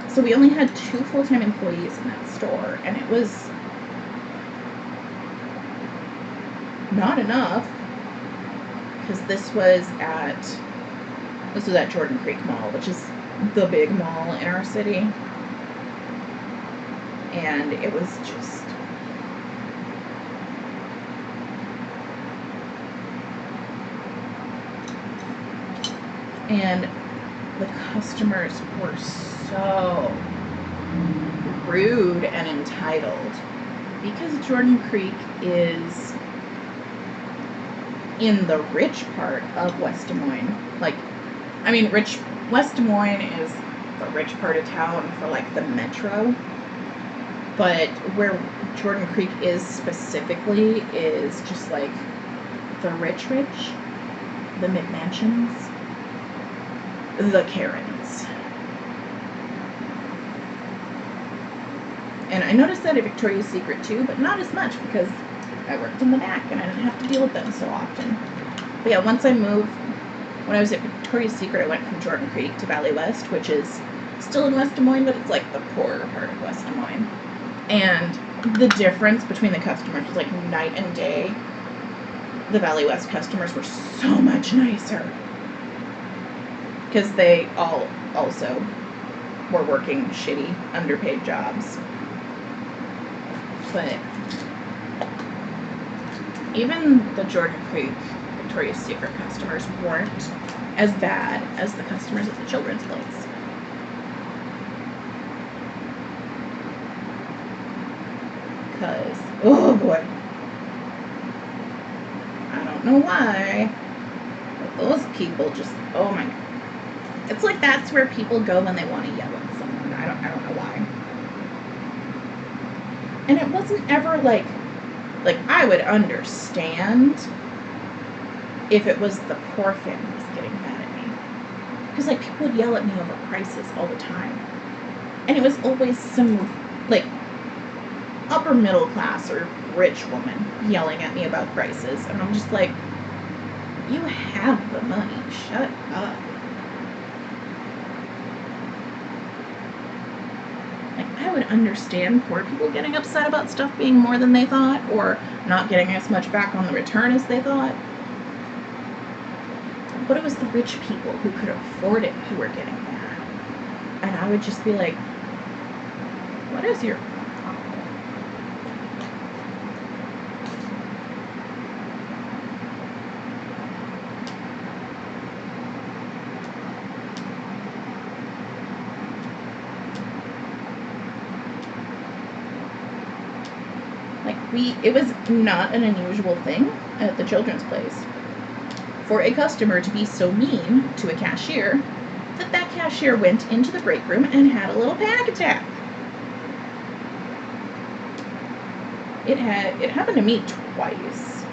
Speaker 1: So we only had 2 full-time employees in that store, and it was not enough, because this was at Jordan Creek Mall, which is the big mall in our city, and it was just, and the customers were so rude and entitled, because Jordan Creek is in the rich part of West Des Moines. Like, I mean, West Des Moines is the rich part of town for like the metro, but where Jordan Creek is specifically is just like the rich, the McMansions, the Karens. And I noticed that at Victoria's Secret too, but not as much because I worked in the back and I didn't have to deal with them so often. But yeah, once I moved, when I was at Victoria's Secret, I went from Jordan Creek to Valley West, which is still in West Des Moines, but it's like the poorer part of West Des Moines. And the difference between the customers was like night and day. The Valley West customers were so much nicer, because they all also were working shitty, underpaid jobs. But even the Jordan Creek Victoria's Secret customers weren't as bad as the customers at the children's place. Because, oh boy, I don't know why, but those people just, oh my god. It's like that's where people go when they want to yell at someone. I don't know why. And it wasn't ever like I would understand if it was the poor families getting mad at me. Because like people would yell at me over prices all the time. And it was always some like upper middle class or rich woman yelling at me about prices. And I'm just like, you have the money, shut up. I would understand poor people getting upset about stuff being more than they thought, or not getting as much back on the return as they thought. But it was the rich people who could afford it who were getting mad. And I would just be like, what is your problem? It was not an unusual thing at the children's place for a customer to be so mean to a cashier that cashier went into the break room and had a little panic attack. It happened to me twice,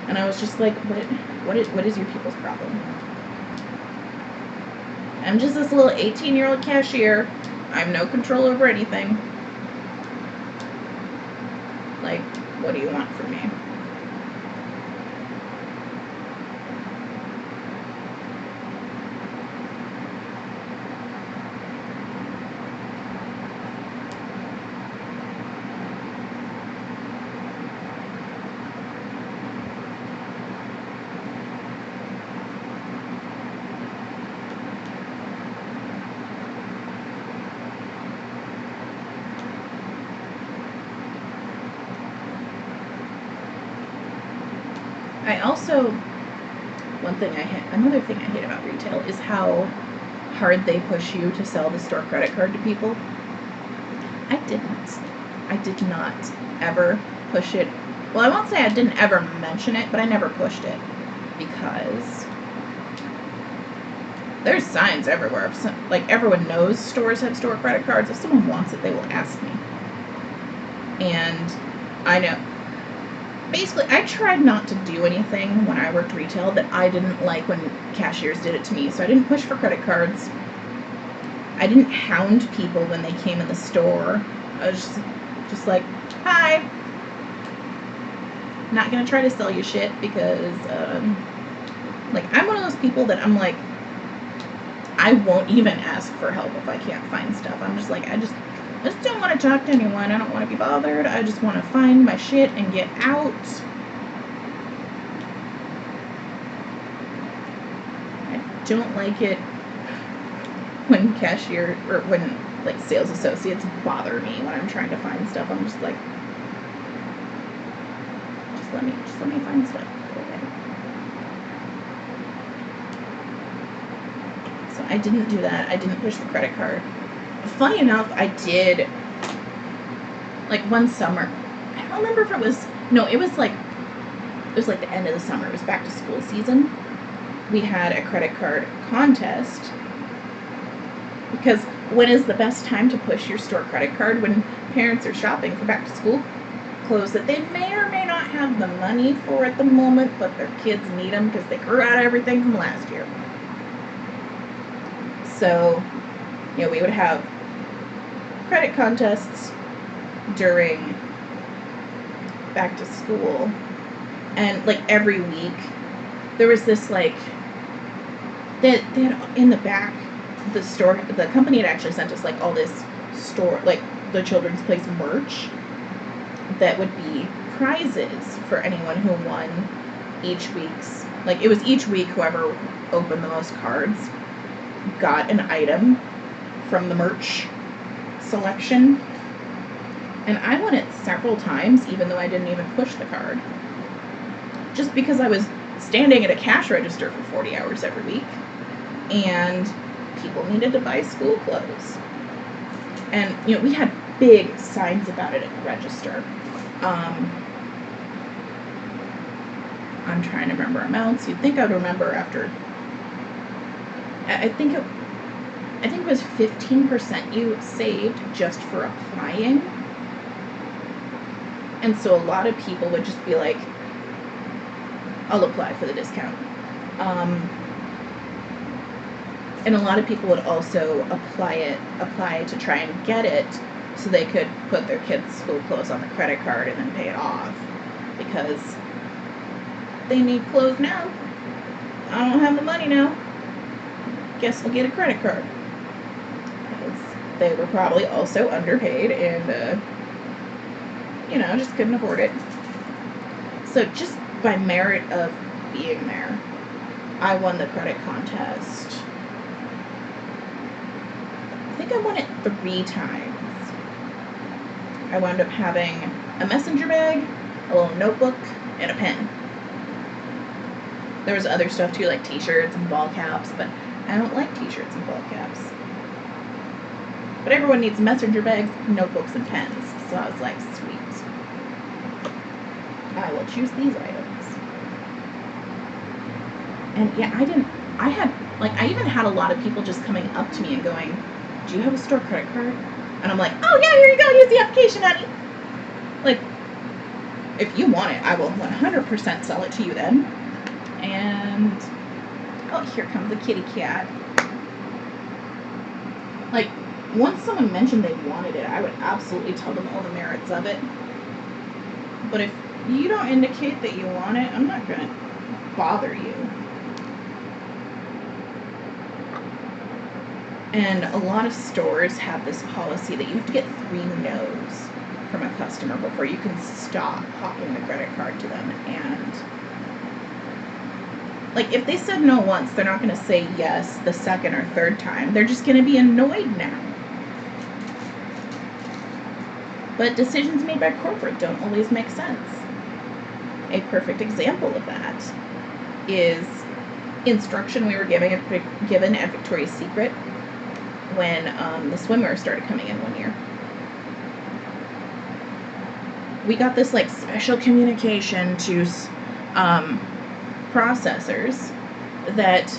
Speaker 1: and I was just like, what is your people's problem? I'm just this little 18-year-old cashier. I have no control over anything. Like, what do you want from me? Another thing I hate about retail is how hard they push you to sell the store credit card to people. I did not ever push it. Well, I won't say I didn't ever mention it, but I never pushed it, because there's signs everywhere. Like, everyone knows stores have store credit cards. If someone wants it, they will ask me. And I know, basically, I tried not to do anything when I worked retail that I didn't like when cashiers did it to me. So I didn't push for credit cards. I didn't hound people when they came in the store. I was just like, hi. Not gonna try to sell you shit because, like, I'm one of those people that I'm like, I won't even ask for help if I can't find stuff. I'm just like, I just don't want to talk to anyone. I don't want to be bothered. I just want to find my shit and get out. I don't like it when cashier or when like sales associates bother me when I'm trying to find stuff. I'm just like, just let me find stuff. Okay. So I didn't do that. I didn't push the credit card. Funny enough, I did, like, one summer. I don't remember if it was like the end of the summer. It was back to school season. We had a credit card contest. Because when is the best time to push your store credit card? When parents are shopping for back to school clothes that they may or may not have the money for at the moment, but their kids need them because they grew out of everything from last year. So, we would have credit contests during back to school, and like every week there was this, like, they had in the back, the company had actually sent us like all this store, like the Children's Place merch that would be prizes for anyone who won each week's, like, it was each week whoever opened the most cards got an item from the merch selection. And I won it several times, even though I didn't even push the card. Just because I was standing at a cash register for 40 hours every week, and people needed to buy school clothes. And, we had big signs about it at the register. I'm trying to remember amounts. You'd think I would remember after. I think it was 15% you saved just for applying. And so a lot of people would just be like, I'll apply for the discount. And a lot of people would also apply to try and get it so they could put their kids' school clothes on the credit card and then pay it off, because they need clothes now. I don't have the money now. Guess I'll get a credit card. Because they were probably also underpaid and, just couldn't afford it. So just by merit of being there, I won the credit contest. I think I won it 3 times. I wound up having a messenger bag, a little notebook, and a pen. There was other stuff too, like t-shirts and ball caps, but I don't like t-shirts and ball caps. But everyone needs messenger bags, notebooks, and pens. So I was like, sweet. I will choose these items. And yeah, I even had a lot of people just coming up to me and going, do you have a store credit card? And I'm like, oh yeah, here you go, here's the application, honey. Like, if you want it, I will 100% sell it to you then. And, oh, here comes the kitty cat. Like, once someone mentioned they wanted it, I would absolutely tell them all the merits of it. But if you don't indicate that you want it, I'm not going to bother you. And a lot of stores have this policy that you have to get 3 no's from a customer before you can stop hawking the credit card to them. And, like, if they said no once, they're not going to say yes the second or third time. They're just going to be annoyed now. But decisions made by corporate don't always make sense. A perfect example of that is instruction we were given at Victoria's Secret when the swimwear started coming in one year. We got this, like, special communication to processors that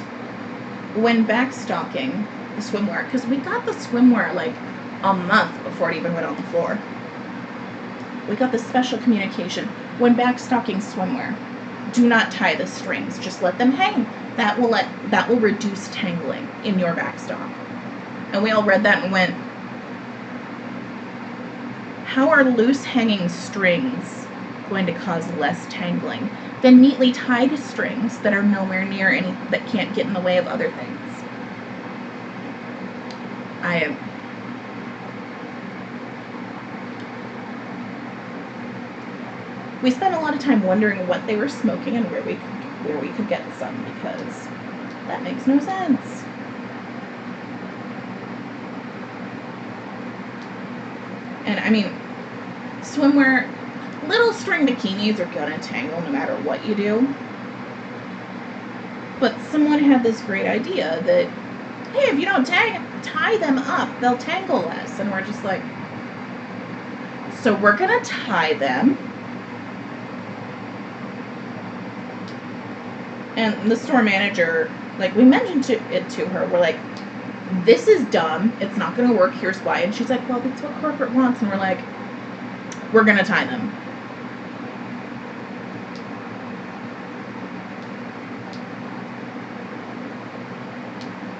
Speaker 1: when backstocking the swimwear, because we got the swimwear like a month before it even went on the floor. We got the special communication. When backstocking swimwear, do not tie the strings. Just let them hang. That will reduce tangling in your backstock. And we all read that and went, how are loose hanging strings going to cause less tangling than neatly tied strings that are nowhere near any, that can't get in the way of other things? We spent a lot of time wondering what they were smoking and where we could get some, because that makes no sense. And I mean, swimwear, little string bikinis are gonna tangle no matter what you do. But someone had this great idea that, hey, if you don't tie them up, they'll tangle less. And we're just like, so we're gonna tie them. And the store manager, like, we mentioned it to her, we're like, this is dumb, it's not going to work, here's why. And she's like, well, that's what corporate wants. And we're like, we're going to tie them.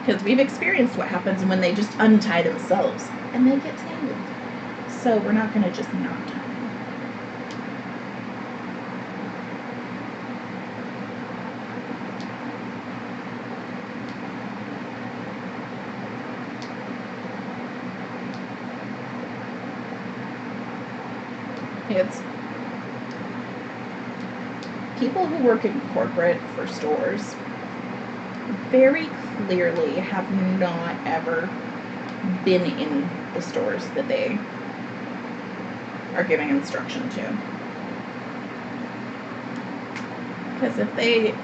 Speaker 1: Because we've experienced what happens when they just untie themselves and they get tangled. So we're not going to just not tie them. It's people who work in corporate for stores very clearly have not ever been in the stores that they are giving instruction to. Because if they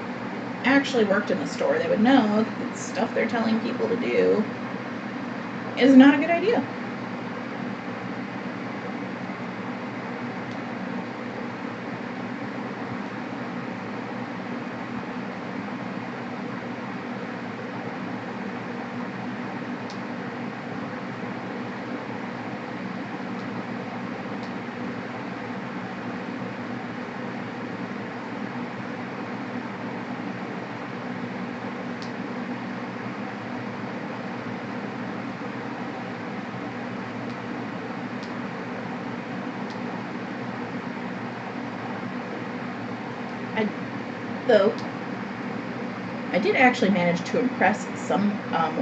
Speaker 1: actually worked in the store, they would know that the stuff they're telling people to do is not a good idea. Though I did actually manage to impress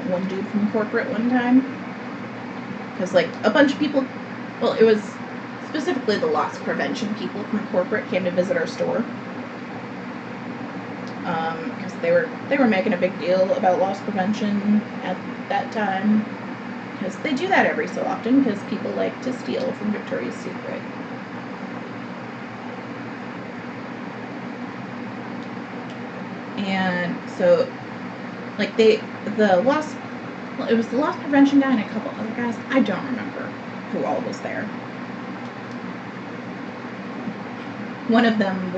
Speaker 1: one dude from corporate one time, because like a bunch of people, well, it was specifically the loss prevention people from corporate came to visit our store, because they were making a big deal about loss prevention at that time, because they do that every so often because people like to steal from Victoria's Secret. And so, like, it was the loss prevention guy and a couple other guys. I don't remember who all was there. One of them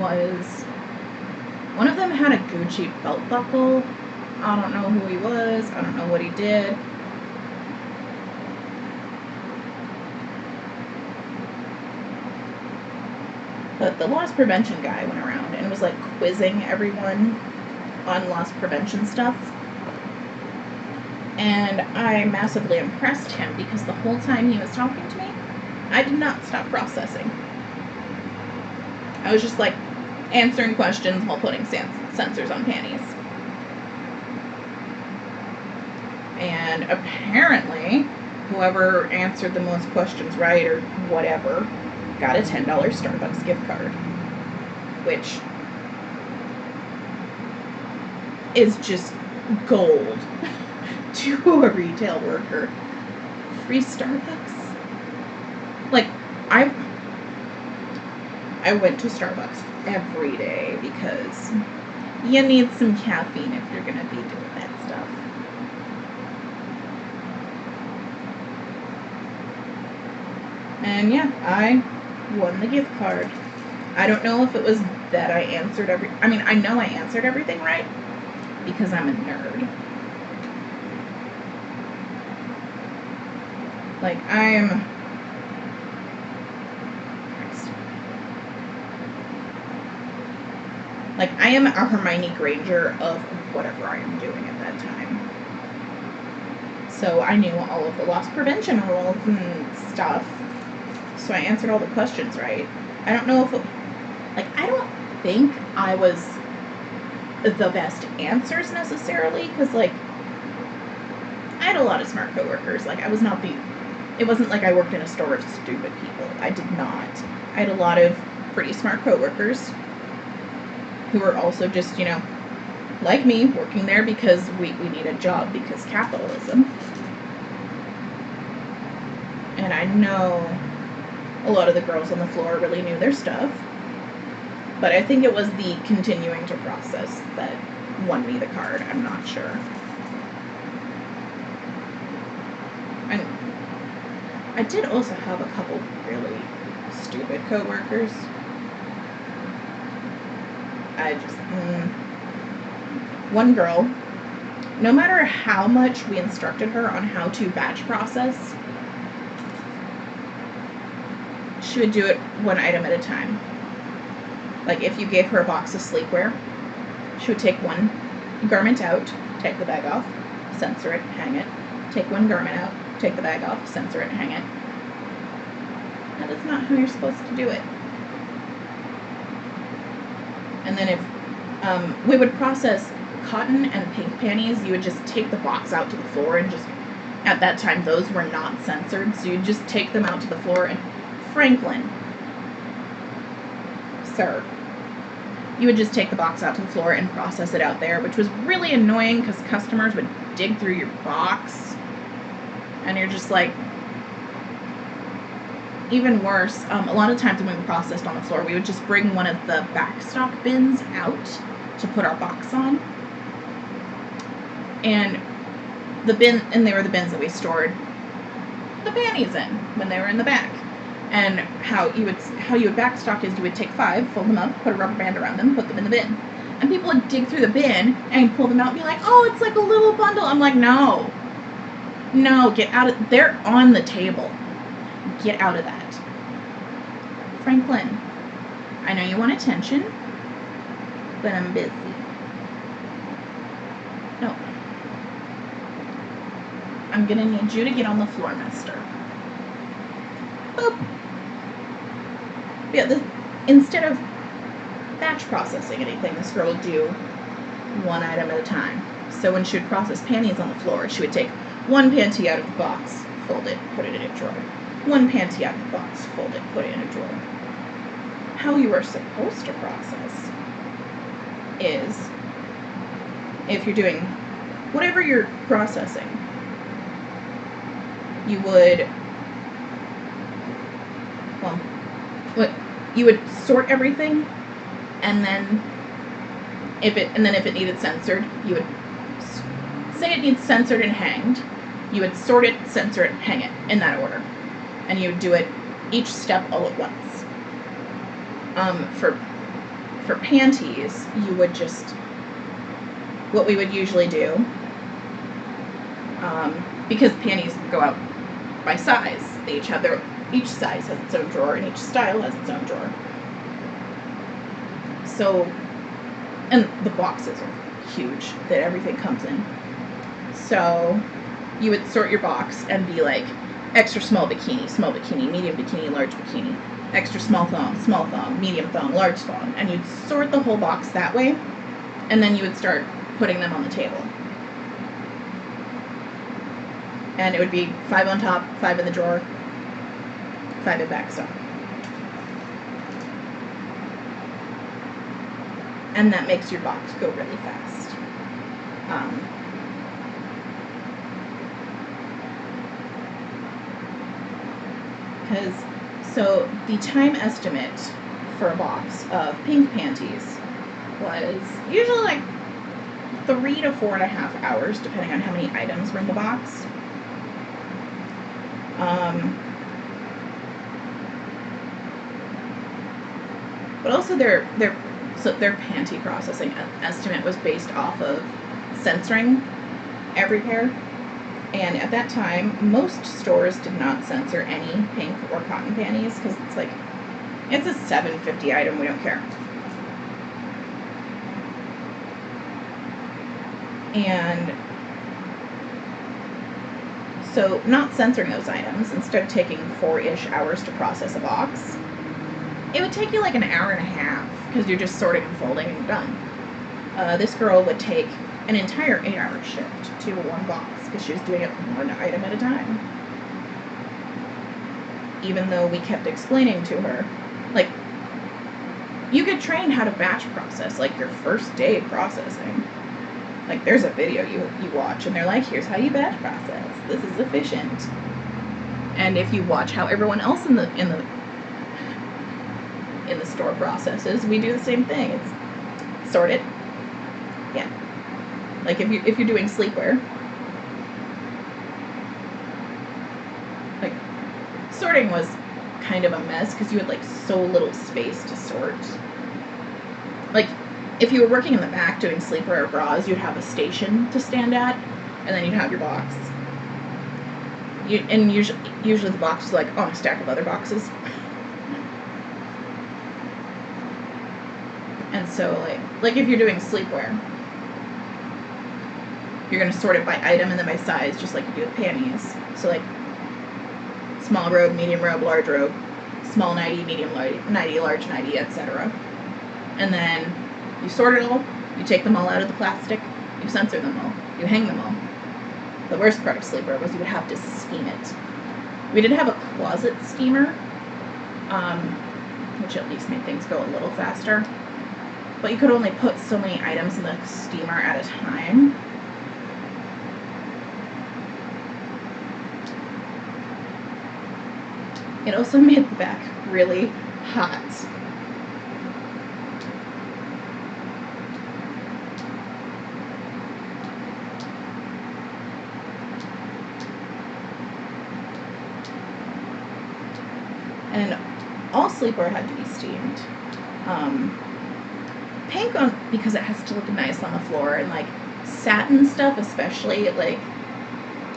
Speaker 1: had a Gucci belt buckle. I don't know who he was. I don't know what he did. But the loss prevention guy went around and was, like, quizzing everyone on loss prevention stuff, and I massively impressed him because the whole time he was talking to me, I did not stop processing. I was just like answering questions while putting sensors on panties. And apparently, whoever answered the most questions right or whatever got a $10 Starbucks gift card, which is just gold to a retail worker. Free Starbucks. Like, I went to Starbucks every day because you need some caffeine if you're gonna be doing that stuff. And yeah, I won the gift card. I don't know if it was that I answered I know I answered everything right, because I'm a nerd. Like, I am a Hermione Granger of whatever I am doing at that time. So I knew all of the loss prevention rules and stuff. So I answered all the questions right. I don't know if it, like, I don't think I was the best answers necessarily, because, like, I had a lot of smart coworkers. Like, I was not it wasn't like I worked in a store of stupid people. I did not. I had a lot of pretty smart coworkers who were also just, you know, like me, working there because we need a job because capitalism. And I know a lot of the girls on the floor really knew their stuff. But I think it was the continuing to process that won me the card. I'm not sure. And I did also have a couple really stupid coworkers. One girl, no matter how much we instructed her on how to batch process, she would do it one item at a time. Like, if you gave her a box of sleepwear, she would take one garment out, take the bag off, censor it, hang it. Take one garment out, take the bag off, censor it, hang it. That is not how you're supposed to do it. And then if we would process cotton and pink panties, you would just take the box out to the floor and just, at that time, those were not censored, so you'd just take them out to the floor and, Franklin, sir, you would just take the box out to the floor and process it out there, which was really annoying because customers would dig through your box, and you're just like, even worse, a lot of times when we processed on the floor, we would just bring one of the backstock bins out to put our box on. And they were the bins that we stored the panties in when they were in the back. And how you would backstock is you would take 5, fold them up, put a rubber band around them, put them in the bin. And people would dig through the bin and pull them out and be like, oh, it's like a little bundle. I'm like, no, get out of, they're on the table. Get out of that. Franklin, I know you want attention, but I'm busy. No. I'm gonna need you to get on the floor, mister. Boop. Yeah, instead of batch processing anything, this girl would do one item at a time. So when she would process panties on the floor, she would take one panty out of the box, fold it, put it in a drawer. One panty out of the box, fold it, put it in a drawer. How you are supposed to process is, if you're doing whatever you're processing, you would, you would sort everything, and then if it needed censored, you would say it needs censored and hanged. You would sort it, censor it, hang it in that order, and you would do it each step all at once. For panties, you would just, what we would usually do, because panties go out by size, they each have each size has its own drawer, and each style has its own drawer. So, and the boxes are huge that everything comes in. So, you would sort your box and be like, extra small bikini, medium bikini, large bikini, extra small thong, medium thong, large thong, and you'd sort the whole box that way, and then you would start putting them on the table. And it would be 5 on top, 5 in the drawer, 5 in backstock. And that makes your box go really fast. So the time estimate for a box of pink panties was usually like 3 to 4.5 hours, depending on how many items were in the box. But also their panty processing estimate was based off of censoring every pair. And at that time, most stores did not censor any pink or cotton panties because it's like, it's a $7.50 item, we don't care. And so not censoring those items, instead of taking 4-ish hours to process a box, it would take you like an hour and a half because you're just sorting and folding and you're done. This girl would take an entire 8-hour shift to one box because she was doing it one item at a time. Even though we kept explaining to her, like, you get trained how to batch process, like your first day processing. Like, there's a video you watch and they're like, here's how you batch process. This is efficient. And if you watch how everyone else in the store processes, we do the same thing. It's sort it. Yeah. Like if you're doing sleepwear, like sorting was kind of a mess because you had like so little space to sort. Like if you were working in the back doing sleepwear or bras, you'd have a station to stand at, and then you'd have your box. Usually the box is like on a stack of other boxes. And so like if you're doing sleepwear, you're going to sort it by item and then by size, just like you do with panties. So like small robe, medium robe, large robe, small nightie, medium nightie, large nightie, etc. And then you sort it all, you take them all out of the plastic, you censor them all, you hang them all. The worst part of sleepwear was you would have to steam it. We did have a closet steamer, which at least made things go a little faster. But you could only put so many items in the steamer at a time. It also made the back really hot. And all sleepwear had to be steamed. Pink because it has to look nice on the floor, and like satin stuff especially, like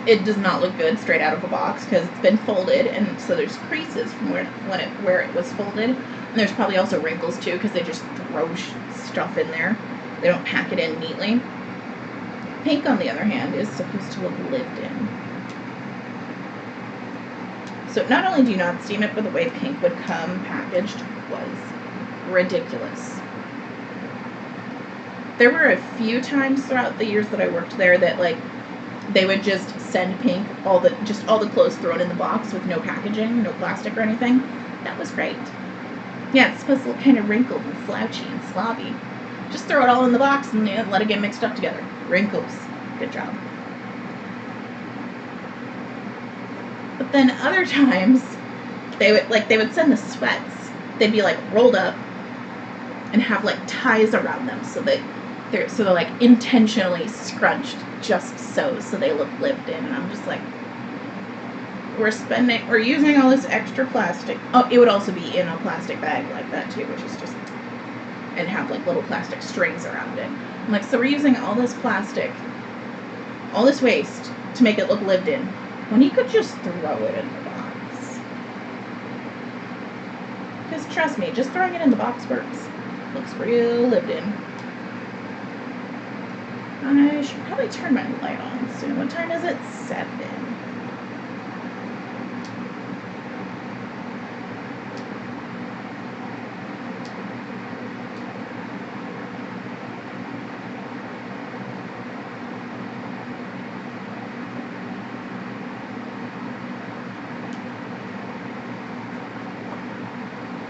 Speaker 1: it does not look good straight out of a box because it's been folded, and so there's creases from where it was folded, and there's probably also wrinkles too because they just throw stuff in there. They don't pack it in neatly. Pink, on the other hand, is supposed to look lived in. So not only do you not steam it, but the way pink would come packaged was ridiculous. There were a few times throughout the years that I worked there that like they would just send pink all the clothes thrown in the box with no packaging, no plastic or anything. That was great. Yeah, it's supposed to look kind of wrinkled and slouchy and slobby. Just throw it all in the box and let it get mixed up together. Wrinkles. Good job. But then other times they would send the sweats. They'd be like rolled up and have like ties around them so they're like intentionally scrunched just so they look lived in. And I'm just like, we're using all this extra plastic. Oh, it would also be in a plastic bag like that too, which is just, and have like little plastic strings around it. I'm like, so we're using all this plastic, all this waste to make it look lived in, when you could just throw it in the box. Because trust me, just throwing it in the box works. Looks real lived in. I should probably turn my light on soon. What time is it? 7.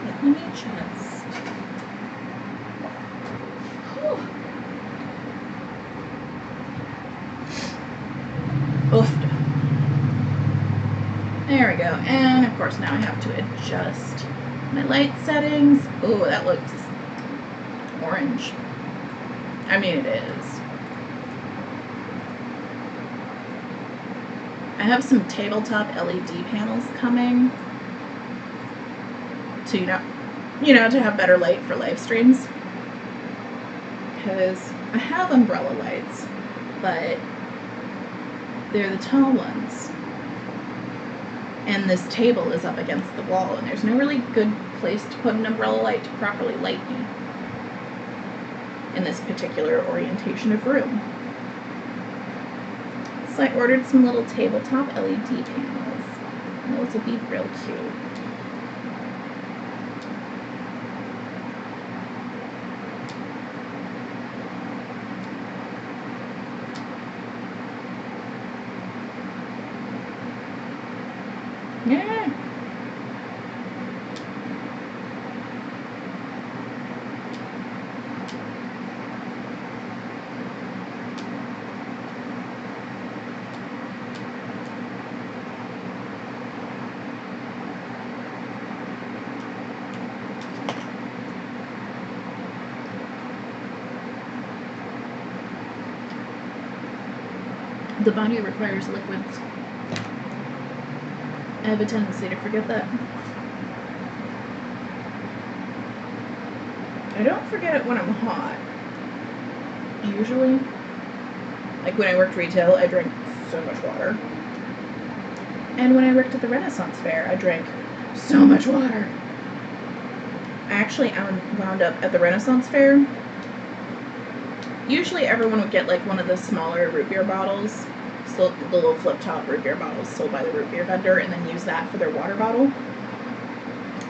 Speaker 1: Let me just... Whew. Oof. There we go. And of course now I have to adjust my light settings. Oh, that looks orange. I mean, it is. I have some tabletop LED panels coming to, to have better light for live streams. Because I have umbrella lights, but they're the tall ones. And this table is up against the wall, and there's no really good place to put an umbrella light to properly light me in this particular orientation of room. So I ordered some little tabletop LED panels. And those will be real cute. Yeah. The body requires liquids. I have a tendency to forget that. I don't forget it when I'm hot. Usually. Like when I worked retail, I drank so much water. And when I worked at the Renaissance Fair, I drank so much water. I actually wound up at the Renaissance Fair. Usually everyone would get like one of the smaller root beer bottles, so the little flip top root beer bottles sold by the root beer vendor, and then use that for their water bottle.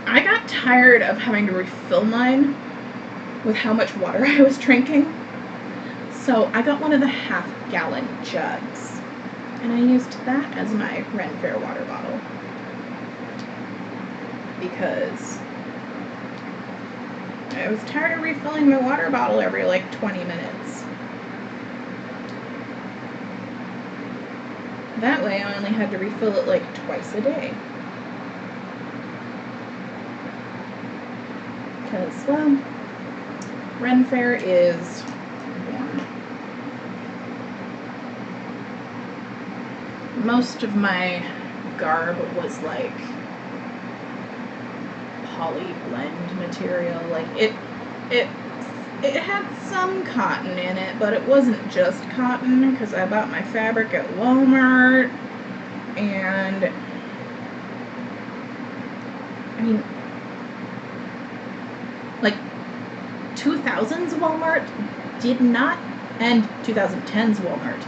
Speaker 1: I got tired of having to refill mine with how much water I was drinking. So I got one of the half-gallon jugs, and I used that as my Ren Fair water bottle. Because I was tired of refilling my water bottle every like 20 minutes. That way I only had to refill it like twice a day. Because, well, Ren Fair is warm. Most of my garb was like poly blend material. Like it had some cotton in it, but it wasn't just cotton, because I bought my fabric at Walmart, and I mean, like 2000s Walmart did not, and 2010s Walmart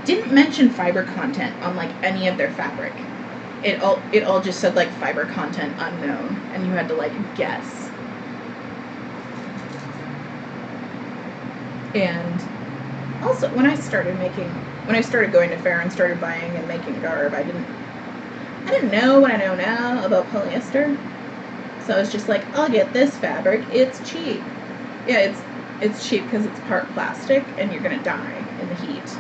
Speaker 1: didn't mention fiber content on like any of their fabric. It all just said like fiber content unknown, and you had to like guess. And also, when I started going to fair and started buying and making garb, I didn't know what I know now about polyester. So I was just like, I'll get this fabric. It's cheap. Yeah, it's cheap because it's part plastic, and you're gonna die in the heat.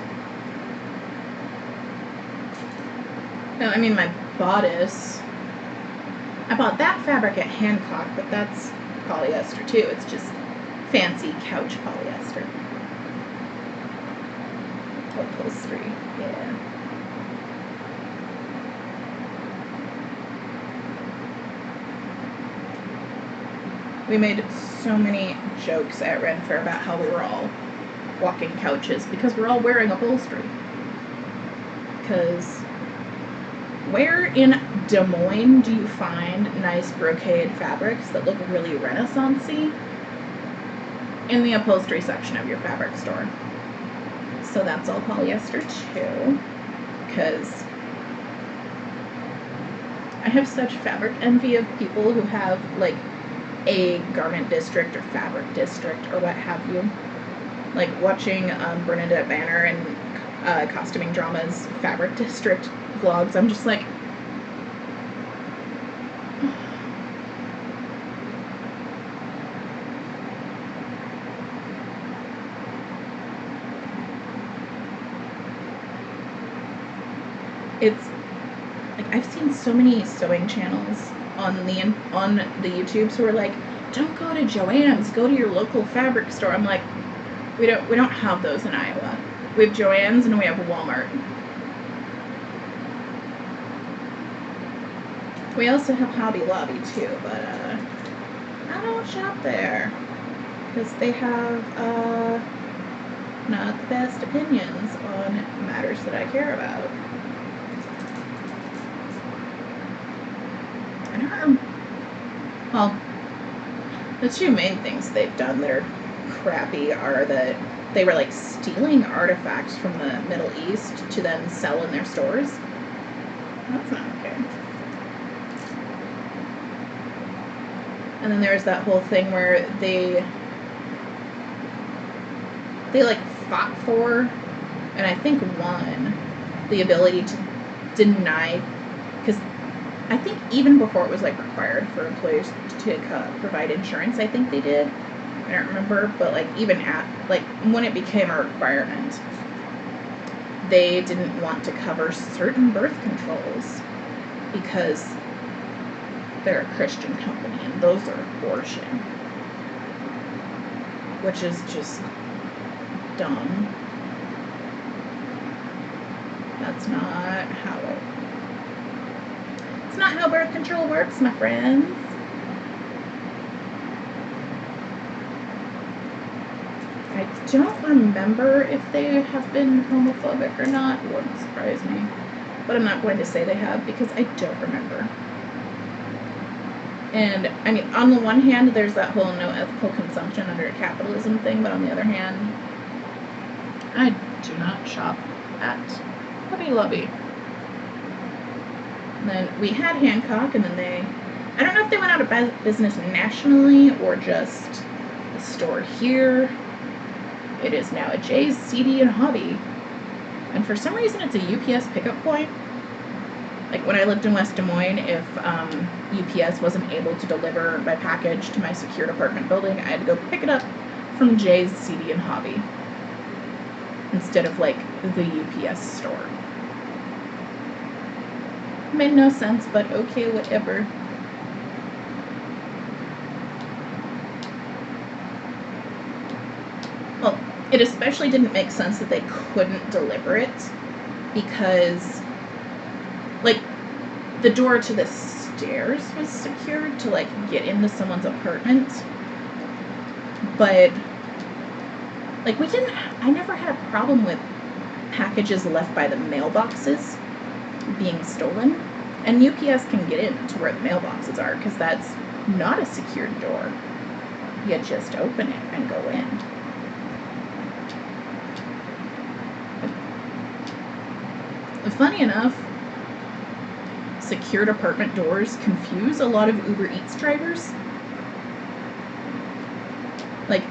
Speaker 1: No, I mean my bodice. I bought that fabric at Hancock, but that's polyester too. It's just fancy couch polyester. Upholstery, yeah. We made so many jokes at Ren Fair about how we were all walking couches because we're all wearing upholstery. Because where in Des Moines do you find nice brocade fabrics that look really Renaissance-y? In the upholstery section of your fabric store. So that's all polyester too, because I have such fabric envy of people who have like a garment district or fabric district or what have you. Like watching Bernadette Banner and Costuming Drama's fabric district vlogs, I'm just like, it's like I've seen so many sewing channels on the YouTubes who are like, don't go to Joann's, go to your local fabric store. I'm like, we don't have those in Iowa. We have Joann's and we have Walmart. We also have Hobby Lobby too, but I don't shop there because they have not the best opinions on matters that I care about. Well, the two main things they've done that are crappy are that they were like stealing artifacts from the Middle East to then sell in their stores. That's not okay. And then there's that whole thing where they like fought for, and I think won, the ability to deny, because I think even before it was like required for employers to provide insurance, I think they did. I don't remember, but like even at like when it became a requirement, they didn't want to cover certain birth controls because they're a Christian company and those are abortion, which is just dumb. That's not how it's not how birth control works, my friends. I don't remember if they have been homophobic or not. It wouldn't surprise me. But I'm not going to say they have because I don't remember. And, I mean, on the one hand, there's that whole no ethical consumption under capitalism thing, but on the other hand, I do not shop at Hobby Lobby. And then we had Hancock, and then I don't know if they went out of business nationally or just the store here. It is now a Jay's CD and Hobby. And for some reason, it's a UPS pickup point. Like when I lived in West Des Moines, if UPS wasn't able to deliver my package to my secured apartment building, I had to go pick it up from Jay's CD and Hobby instead of like the UPS store. Made no sense, but okay, whatever. Well, it especially didn't make sense that they couldn't deliver it because, like, the door to the stairs was secured to, like, get into someone's apartment. But, like, I never had a problem with packages left by the mailboxes being stolen. And UPS can get in to where the mailboxes are because that's not a secured door. You just open it and go in. Funny enough, secured apartment doors confuse a lot of Uber Eats drivers. Like,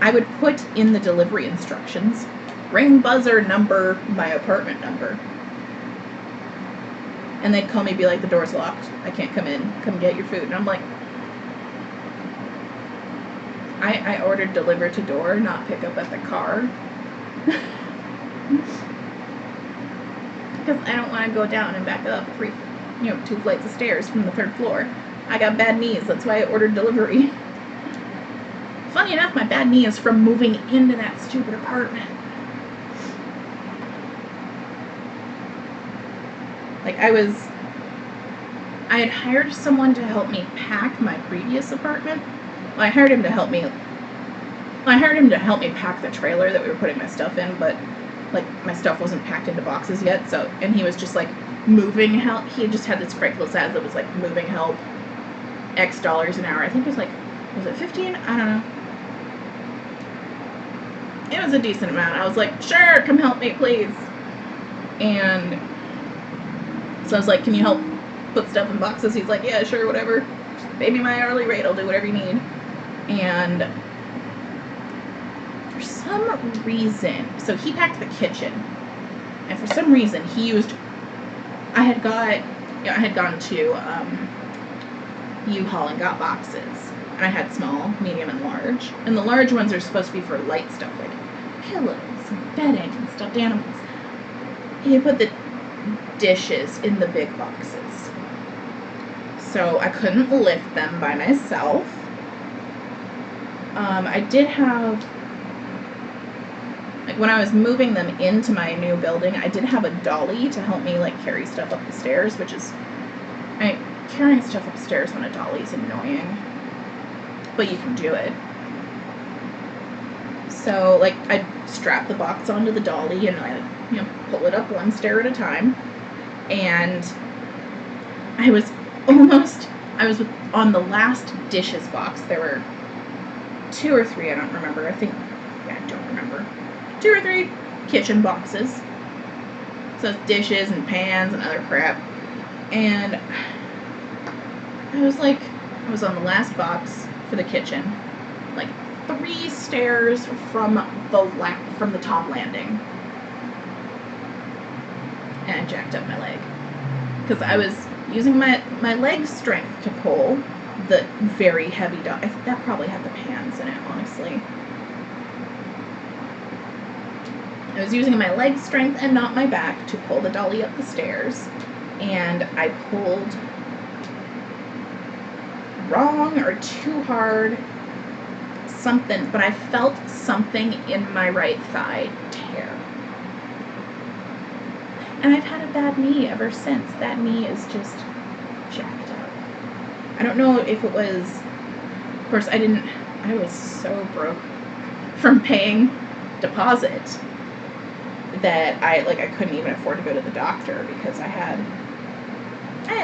Speaker 1: I would put in the delivery instructions, ring buzzer number, my apartment number. And they'd call me, be like, the door's locked. I can't come in. Come get your food. And I'm like, I ordered deliver to door, not pick up at the car. Because I don't want to go down and back up 2 flights of stairs from the 3rd floor. I got bad knees. That's why I ordered delivery. Funny enough, my bad knee is from moving into that stupid apartment. Like, I had hired someone to help me pack my previous apartment. Well, I hired him to help me pack the trailer that we were putting my stuff in, but, like, my stuff wasn't packed into boxes yet, so, and he was just, like, moving help. He just had this Craigslist ad that was, like, moving help, X dollars an hour. I think it was, like, was it 15? I don't know. It was a decent amount. I was like, sure, come help me, please. And so I was like, can you help put stuff in boxes? He's like, yeah, sure, whatever. Pay me my hourly rate. I'll do whatever you need. And for some reason, so he packed the kitchen. And for some reason, I had gone to U-Haul and got boxes. And I had small, medium, and large. And the large ones are supposed to be for light stuff, like pillows and bedding and stuffed animals. He put the dishes in the big boxes. So I couldn't lift them by myself. I did have, like, when I was moving them into my new building, I did have a dolly to help me, like, carry stuff up the stairs, which is, carrying stuff upstairs on a dolly is annoying. But you can do it. So, like, I'd strap the box onto the dolly and I'd, pull it up one stair at a time. And I was on the last dishes box. There were 2 or 3, I don't remember. I don't remember. 2 or 3 kitchen boxes. So it's dishes and pans and other crap. And I was on the last box for the kitchen, like 3 stairs from the top landing. And I jacked up my leg. Because I was using my leg strength to pull the very heavy dolly. That probably had the pans in it, honestly. I was using my leg strength and not my back to pull the dolly up the stairs, and I pulled wrong or too hard, something, but I felt something in my right thigh tear. And I've had a bad knee ever since. That knee is just jacked up. I don't know if it was, of course I was so broke from paying deposit that I couldn't even afford to go to the doctor because I had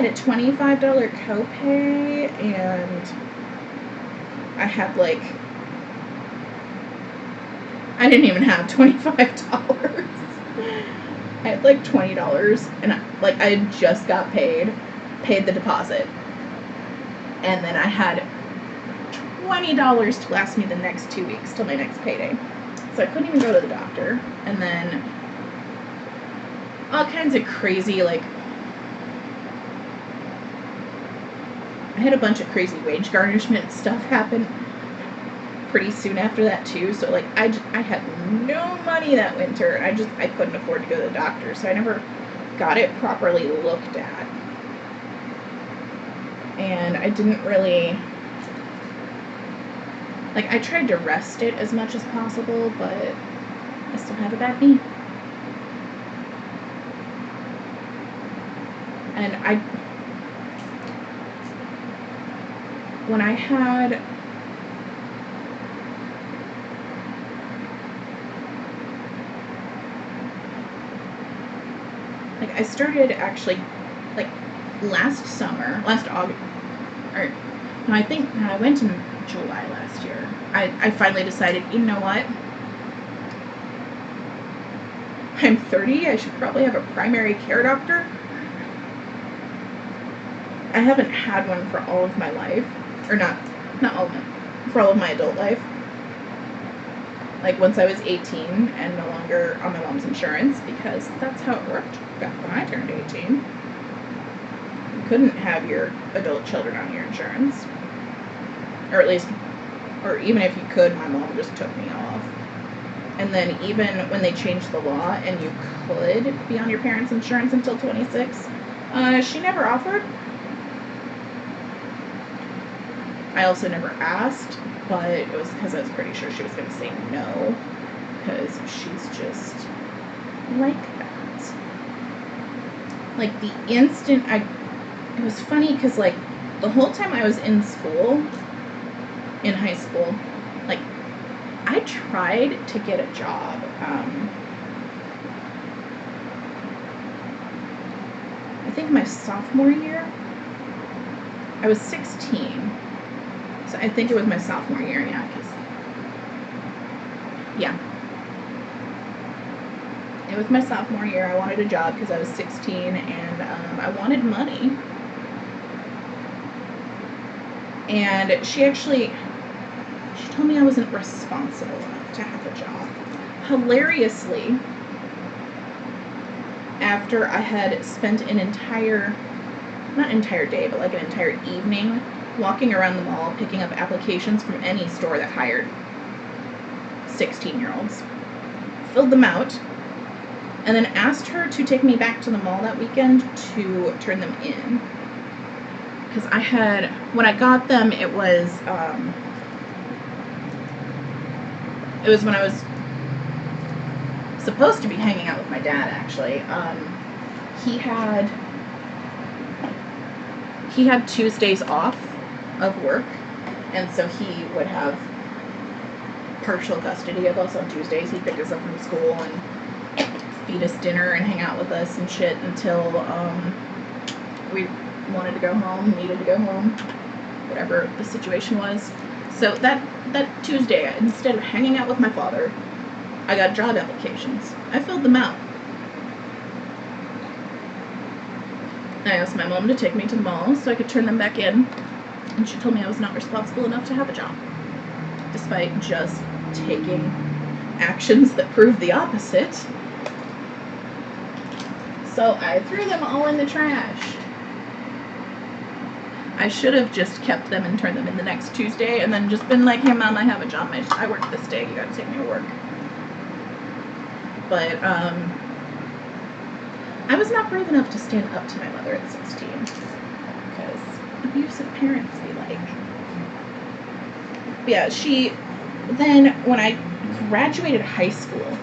Speaker 1: a $25 copay, and I had I didn't even have $25. I had $20, and I had just got paid the deposit, and then I had $20 to last me the next 2 weeks till my next payday. So I couldn't even go to the doctor, and then all kinds of crazy, I had a bunch of crazy wage garnishment stuff happen pretty soon after that too. So I had no money that winter. I couldn't afford to go to the doctor, so I never got it properly looked at. And I didn't really, I tried to rest it as much as possible, but I still have a bad knee. And when I had I started actually last August, or no, I think I went in July last year. I finally decided, you know what? I'm 30, I should probably have a primary care doctor. I haven't had one for all of my life, or not all of my, for all of my adult life. Once I was 18 and no longer on my mom's insurance, because that's how it worked back when I turned 18. You couldn't have your adult children on your insurance. Or even if you could, my mom just took me off. And then even when they changed the law and you could be on your parents' insurance until 26, she never offered. I also never asked, but it was because I was pretty sure she was going to say no, because she's just like that. The instant it was funny because the whole time I was in high school, I tried to get a job. I think my sophomore year, I was 16. So I think it was my sophomore year, yeah. It was my sophomore year. I wanted a job because I was 16, and I wanted money. And she told me I wasn't responsible enough to have a job. Hilariously, after I had spent an entire day, but an entire evening walking around the mall picking up applications from any store that hired 16-year-olds, filled them out, and then asked her to take me back to the mall that weekend to turn them in. Because when I got them, it was when I was supposed to be hanging out with my dad, actually. He had Tuesdays off of work, and so he would have partial custody of us on Tuesdays. He'd pick us up from school and feed us dinner and hang out with us and shit until we wanted to go home, needed to go home, whatever the situation was. So that Tuesday, instead of hanging out with my father, I got job applications. I filled them out. I asked my mom to take me to the mall so I could turn them back in, and she told me I was not responsible enough to have a job, despite just taking actions that proved the opposite. So I threw them all in the trash. I should have just kept them and turned them in the next Tuesday and then just been like, hey mom, I have a job. I work this day. You gotta take me to work. But I was not brave enough to stand up to my mother at 16 because abusive parents be like. But yeah, then when I graduated high school,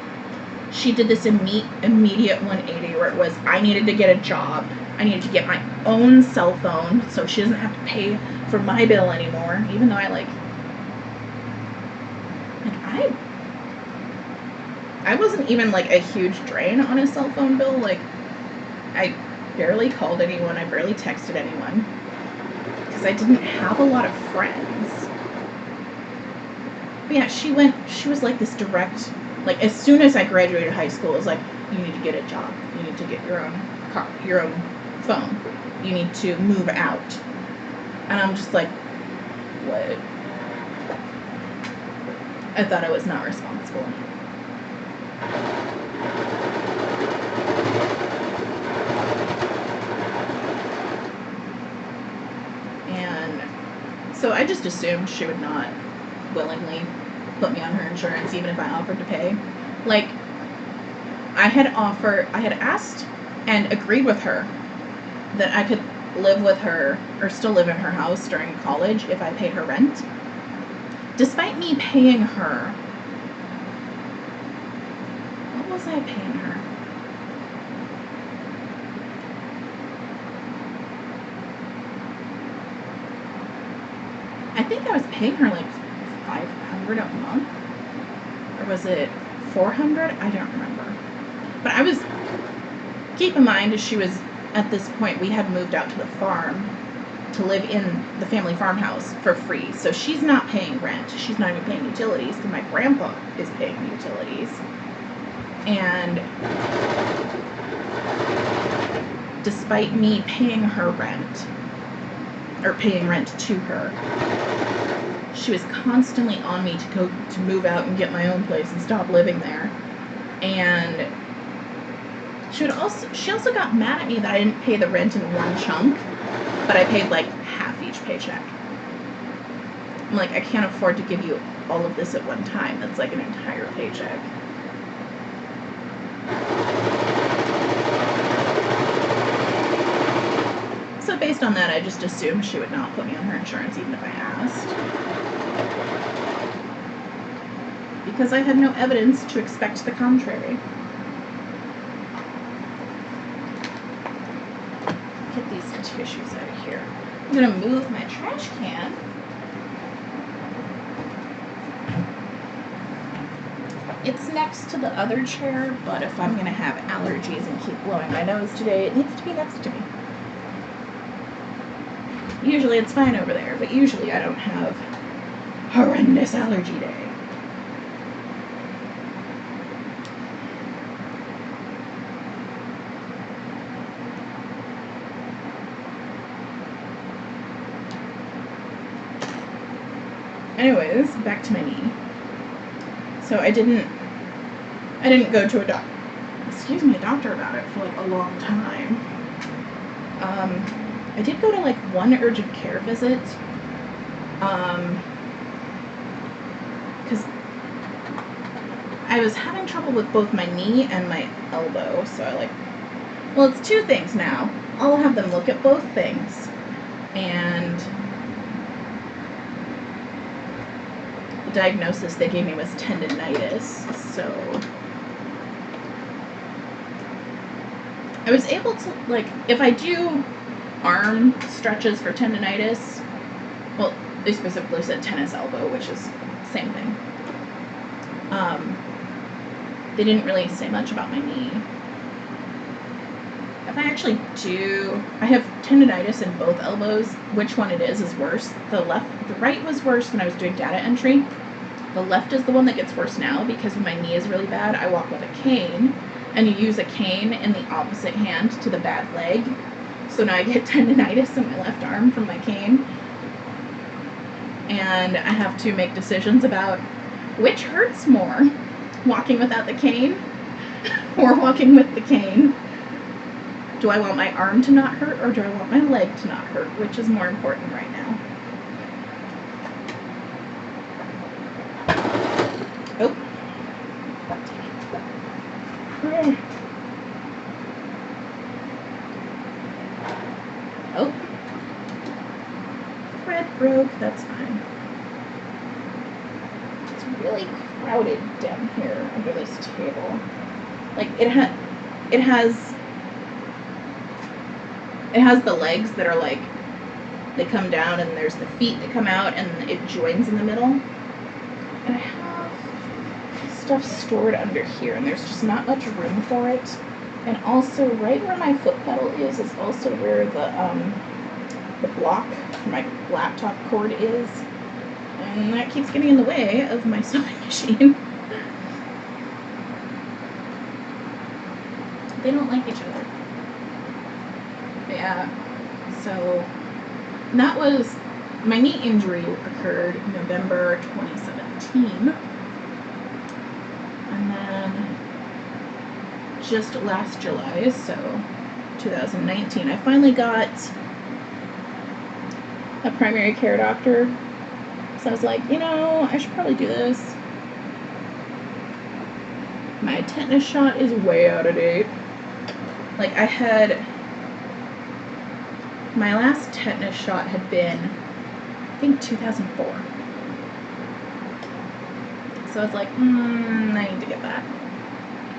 Speaker 1: she did this immediate 180 where it was, I needed to get a job. I needed to get my own cell phone so she doesn't have to pay for my bill anymore, even though I wasn't even like a huge drain on a cell phone bill. Like, I barely called anyone, I barely texted anyone because I didn't have a lot of friends. But yeah, she was like this direct, like as soon as I graduated high school, it was like, you need to get a job, you need to get your own car, your own phone, you need to move out. And I'm just like, what? I thought I was not responsible. And so I just assumed she would not willingly put me on her insurance even if I offered to pay. Like, I had asked and agreed with her that I could live with her or still live in her house during college if I paid her rent. Despite me paying her, what was I paying her? I think I was paying her like $500 a month, or was it $400? I don't remember. But keep in mind, she was, at this point, we had moved out to the farm to live in the family farmhouse for free. So she's not paying rent. She's not even paying utilities because my grandpa is paying the utilities. And despite me paying her rent, or paying rent to her, she was constantly on me to move out and get my own place and stop living there. And she also got mad at me that I didn't pay the rent in one chunk, but I paid like half each paycheck. I'm like, I can't afford to give you all of this at one time. That's like an entire paycheck. So based on that, I just assumed she would not put me on her insurance even if I asked. Because I had no evidence to expect the contrary. Get these tissues out of here. I'm gonna move my trash can. It's next to the other chair, but if I'm gonna have allergies and keep blowing my nose today, it needs to be next to me. Usually it's fine over there, but usually I don't have horrendous allergy day. Anyways, back to my knee. So I didn't go to a doctor about it for like a long time. I did go to like one urgent care visit, because I was having trouble with both my knee and my elbow, so well, it's two things now. I'll have them look at both things, and the diagnosis they gave me was tendinitis, so I was able to, if I do arm stretches for tendinitis, well, they specifically said tennis elbow, which is the same thing. They didn't really say much about my knee. If I actually I have tendinitis in both elbows. Which one it is worse. The right was worse when I was doing data entry. The left is the one that gets worse now because when my knee is really bad, I walk with a cane, and you use a cane in the opposite hand to the bad leg. So now I get tendinitis in my left arm from my cane. And I have to make decisions about which hurts more, walking without the cane or walking with the cane. Do I want my arm to not hurt, or do I want my leg to not hurt? Which is more important right now? Oh. Oh. Thread broke, that's fine. It's really crowded down here under this table. Like, it has the legs that are like, they come down, and there's the feet that come out, and it joins in the middle. And I have stuff stored under here, and there's just not much room for it. And also, right where my foot pedal is also where the block for my laptop cord is. And that keeps getting in the way of my sewing machine. They don't like each other. Yeah, so that was, my knee injury occurred in November 2017. And then just last July, so 2019, I finally got a primary care doctor. So I was like, I should probably do this. My tetanus shot is way out of date. Like, my last tetanus shot had been, I think, 2004. So I was like, I need to get that.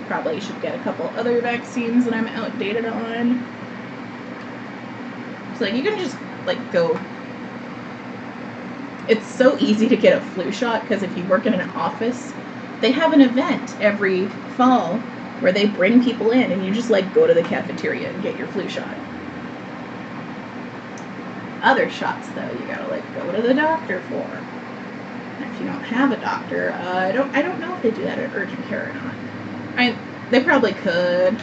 Speaker 1: Probably should get a couple other vaccines that I'm outdated on. So, like, you can just, like, go. It's so easy to get a flu shot, because if you work in an office, they have an event every fall where they bring people in, and you just, like, go to the cafeteria and get your flu shot. Other shots, though, you gotta, like, go to the doctor for. And if you don't have a doctor, I don't know if they do that at urgent care or not. They probably could,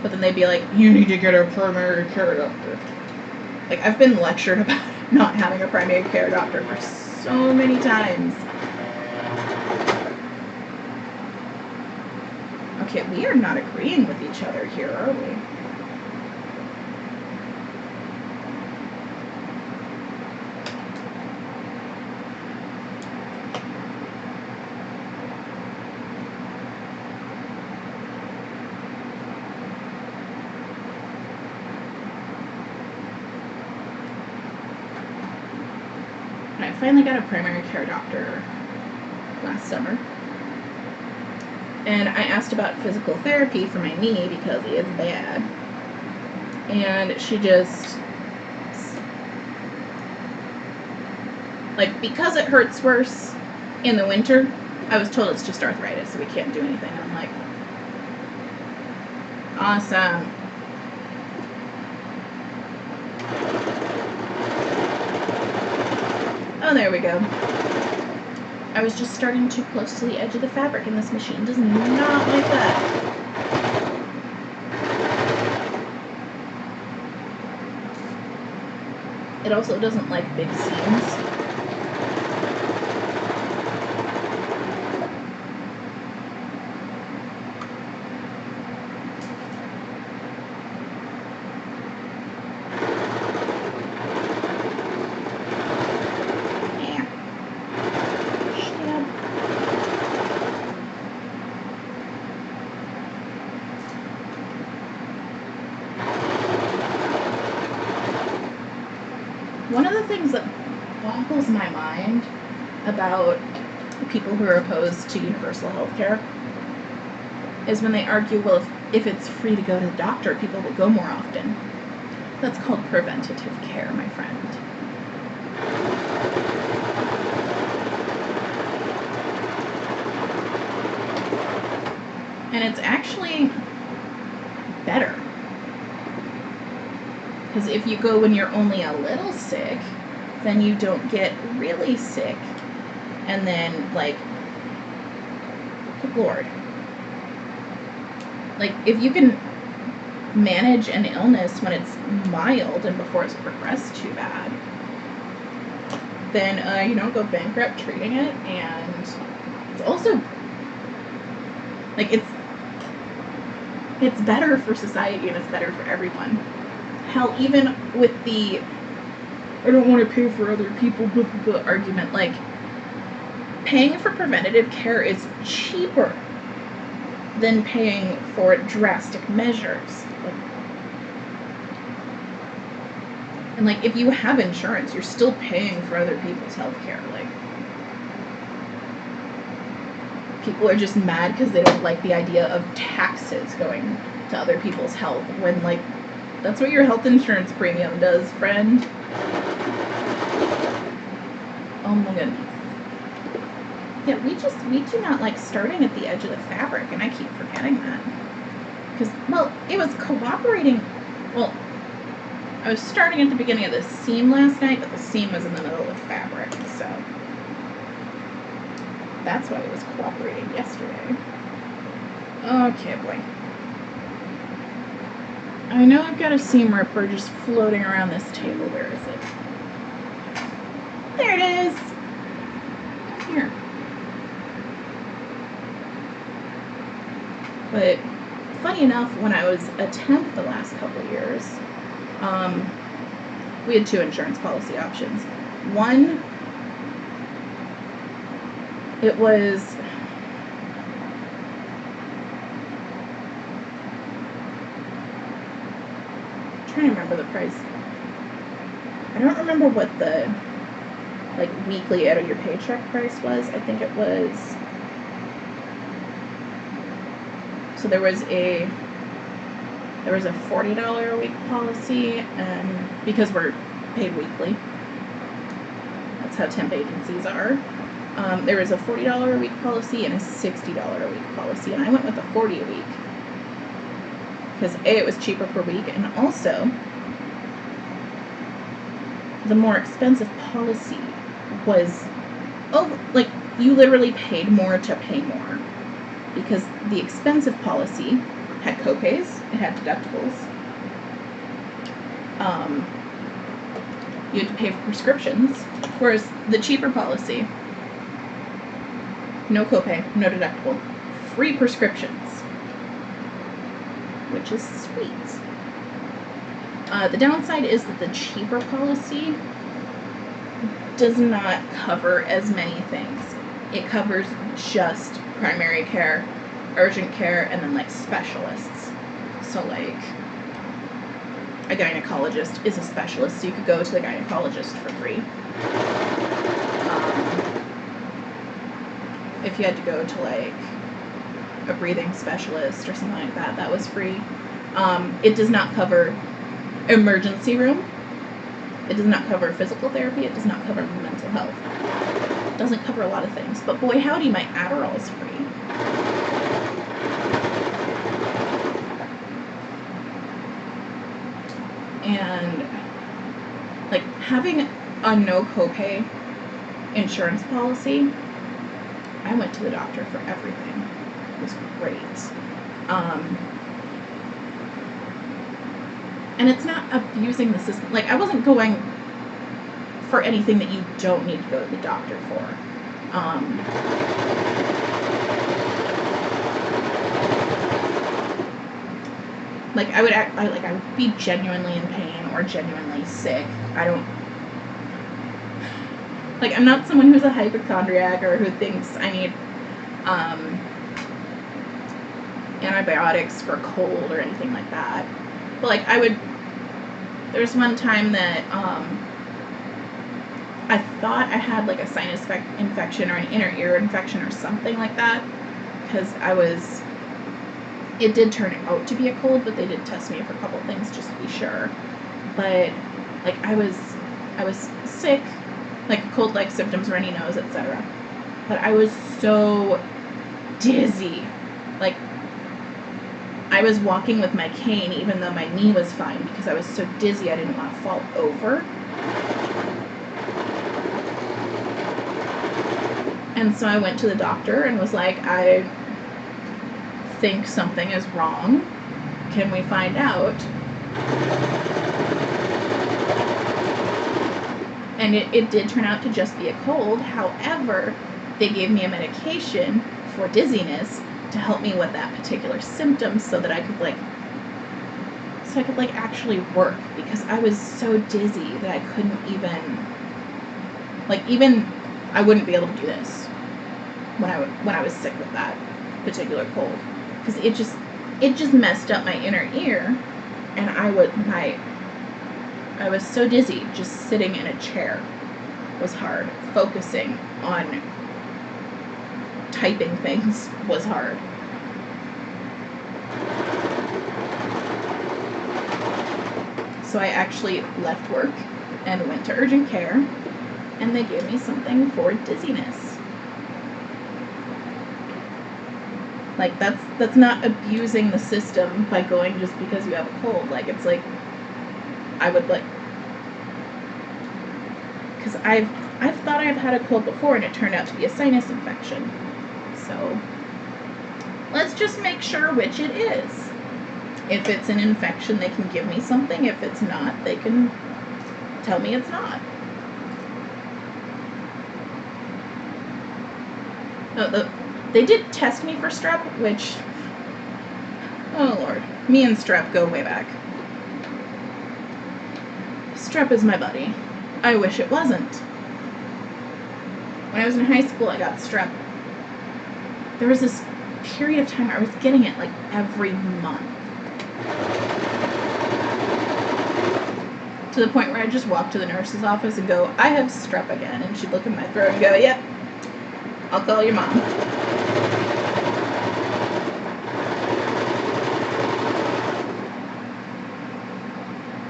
Speaker 1: but then they'd be like, you need to get a primary care doctor. Like, I've been lectured about not having a primary care doctor for so many times. Okay, we are not agreeing with each other here, are we? I finally got a primary care doctor last summer. And I asked about physical therapy for my knee because it's bad. And she just, like, because it hurts worse in the winter, I was told it's just arthritis, so we can't do anything. And I'm like, awesome. Oh, there we go. I was just starting too close to the edge of the fabric, and this machine does not like that. It also doesn't like big seams. One of the things that boggles my mind about people who are opposed to universal health care is when they argue, well, if it's free to go to the doctor, people will go more often. That's called preventative care, my friend. And it's actually better. Because if you go when you're only a little sick, then you don't get really sick. And then, like, good Lord. Like, if you can, manage an illness when it's mild and before it's progressed too bad, then you don't go bankrupt treating it. And it's also like it's better for society and it's better for everyone. Hell, even with the I don't want to pay for other people argument, like paying for preventative care is cheaper than paying for drastic measures. And like if you have insurance, you're still paying for other people's health care. Like people are just mad because they don't like the idea of taxes going to other people's health, when like that's what your health insurance premium does, friend. Oh my goodness. Yeah, we do not like starting at the edge of the fabric, and I keep forgetting that. Because, well, it was cooperating. Well, I was starting at the beginning of the seam last night, but the seam was in the middle of the fabric, so that's why it was cooperating yesterday. Okay, boy. I know I've got a seam ripper just floating around this table. Where is it? There it is. Here. But funny enough, when I was a temp the last couple of years, we had 2 insurance policy options. One, it was I'm trying to remember the price. I don't remember what the like weekly out of your paycheck price was. I think it was, so there was a $40 a week policy, and because we're paid weekly, that's how temp agencies are. There was a $40 a week policy and a $60 a week policy, and I went with the 40 a week because A, it was cheaper per week, and also the more expensive policy was like you literally paid more to pay more, because the expensive policy had copays, it had deductibles, you had to pay for prescriptions, whereas the cheaper policy, no copay, no deductible, free prescriptions, which is sweet. The downside is that the cheaper policy does not cover as many things. It covers just primary care, urgent care, and then like specialists. So like a gynecologist is a specialist, so you could go to the gynecologist for free. If you had to go to like a breathing specialist or something like that, that was free. It does not cover emergency room. It does not cover physical therapy. It does not cover mental health. It doesn't cover a lot of things. But boy, howdy, my Adderall is free. And like having a no copay insurance policy, I went to the doctor for everything. It was great. And it's not abusing the system. Like, I wasn't going for anything that you don't need to go to the doctor for. Like, I would be genuinely in pain or genuinely sick. I'm not someone who's a hypochondriac or who thinks I need antibiotics for a cold or anything like that. But like there's one time that I thought I had like a sinus infection or an inner ear infection or something like that, because it did turn out to be a cold, but they did test me for a couple things just to be sure. But like I was sick, like cold-like symptoms, runny nose, etc. But I was so dizzy. Like I was walking with my cane even though my knee was fine, because I was so dizzy I didn't want to fall over. And so I went to the doctor and was like, I think something is wrong. can we find out? And it did turn out to just be a cold. However, they gave me a medication for dizziness to help me with that particular symptom so that I could actually work, because I was so dizzy that I couldn't even I wouldn't be able to do this when I was sick with that particular cold, because it just messed up my inner ear, and I was so dizzy. Just sitting in a chair was hard. Focusing on typing things was hard. So I actually left work and went to urgent care, and they gave me something for dizziness. Like, that's not abusing the system by going just because you have a cold. Like, it's like, I would like, because I've thought I've had a cold before and it turned out to be a sinus infection. So let's just make sure which it is. If it's an infection, they can give me something. If it's not, they can tell me it's not. No, they did test me for strep, which, oh Lord, me and strep go way back. Strep is my buddy. I wish it wasn't. When I was in high school, I got strep. There was this period of time where I was getting it like every month. To the point where I'd just walk to the nurse's office and go, I have strep again. And she'd look at my throat and go, yep, I'll call your mom.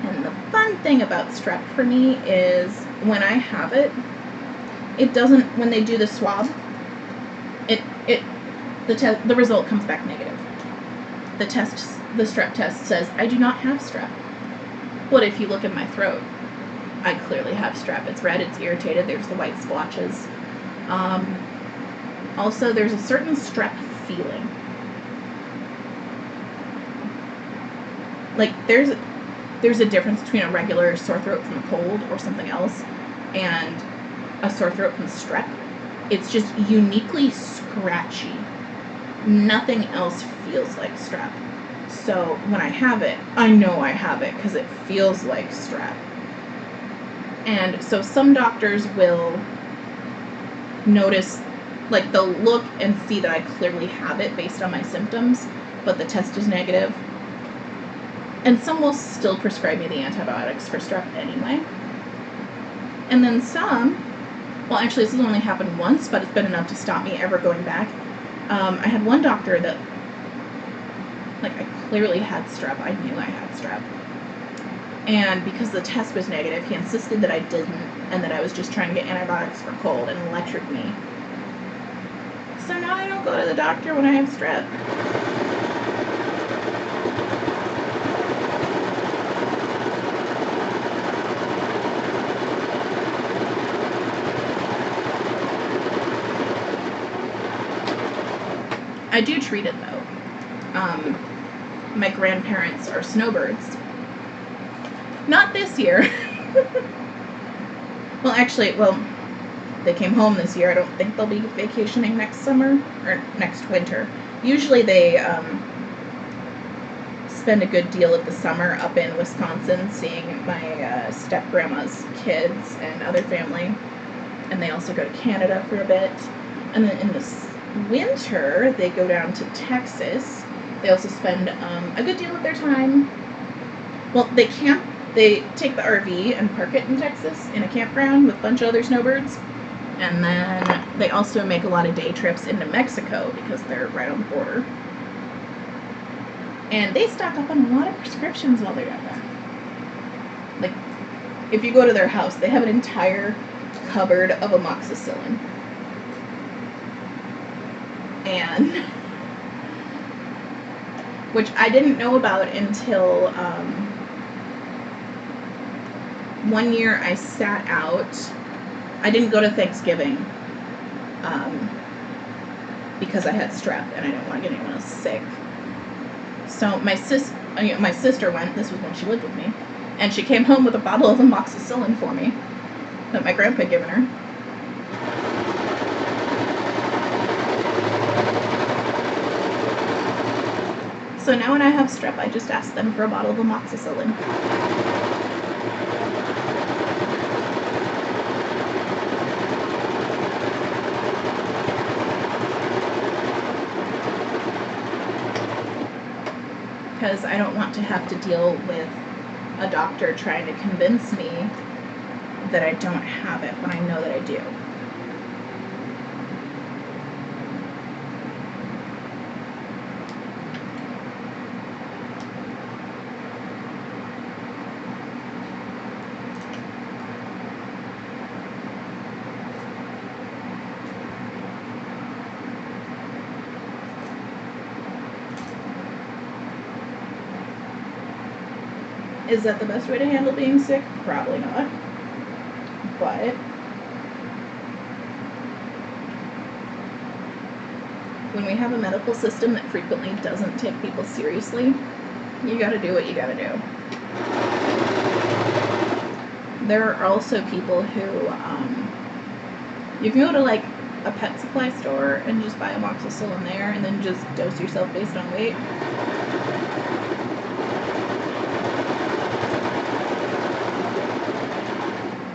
Speaker 1: And the fun thing about strep for me is when I have it, it doesn't, when they do the swab, the result comes back negative. The strep test says, I do not have strep. But if you look at my throat, I clearly have strep. It's red, it's irritated, there's the white splotches. Also, there's a certain strep feeling. Like, there's a difference between a regular sore throat from a cold or something else and a sore throat from strep. It's just uniquely scratchy. Nothing else feels like strep. So when I have it, I know I have it because it feels like strep. And so some doctors will notice, like, they'll look and see that I clearly have it based on my symptoms, but the test is negative. And some will still prescribe me the antibiotics for strep anyway. And then some, well, actually, this has only happened once, but it's been enough to stop me ever going back. I had one doctor that, like, I clearly had strep. I knew I had strep. And because the test was negative, he insisted that I didn't, and that I was just trying to get antibiotics for cold, and lectured me. So now I don't go to the doctor when I have strep. I do treat it, though. My grandparents are snowbirds. Not this year. Well, actually, they came home this year. I don't think they'll be vacationing next summer or next winter. Usually they spend a good deal of the summer up in Wisconsin seeing my step-grandma's kids and other family. And they also go to Canada for a bit. And then in the winter, they go down to Texas. They also spend a good deal of their time. Well, they camp. They take the RV and park it in Texas in a campground with a bunch of other snowbirds. And then they also make a lot of day trips into Mexico because they're right on the border. And they stock up on a lot of prescriptions while they're down there. Like, if you go to their house, they have an entire cupboard of amoxicillin. And which I didn't know about until one year I sat out. I didn't go to Thanksgiving because I had strep and I didn't want to get anyone else sick. So my sister went, this was when she lived with me, and she came home with a bottle of amoxicillin for me that my grandpa had given her. So now when I have strep, I just ask them for a bottle of amoxicillin. Because I don't want to have to deal with a doctor trying to convince me that I don't have it when I know that I do. Is that the best way to handle being sick? Probably not. But when we have a medical system that frequently doesn't take people seriously, you gotta do what you gotta do. There are also people who, you can go to like a pet supply store and just buy amoxicillin there and then just dose yourself based on weight.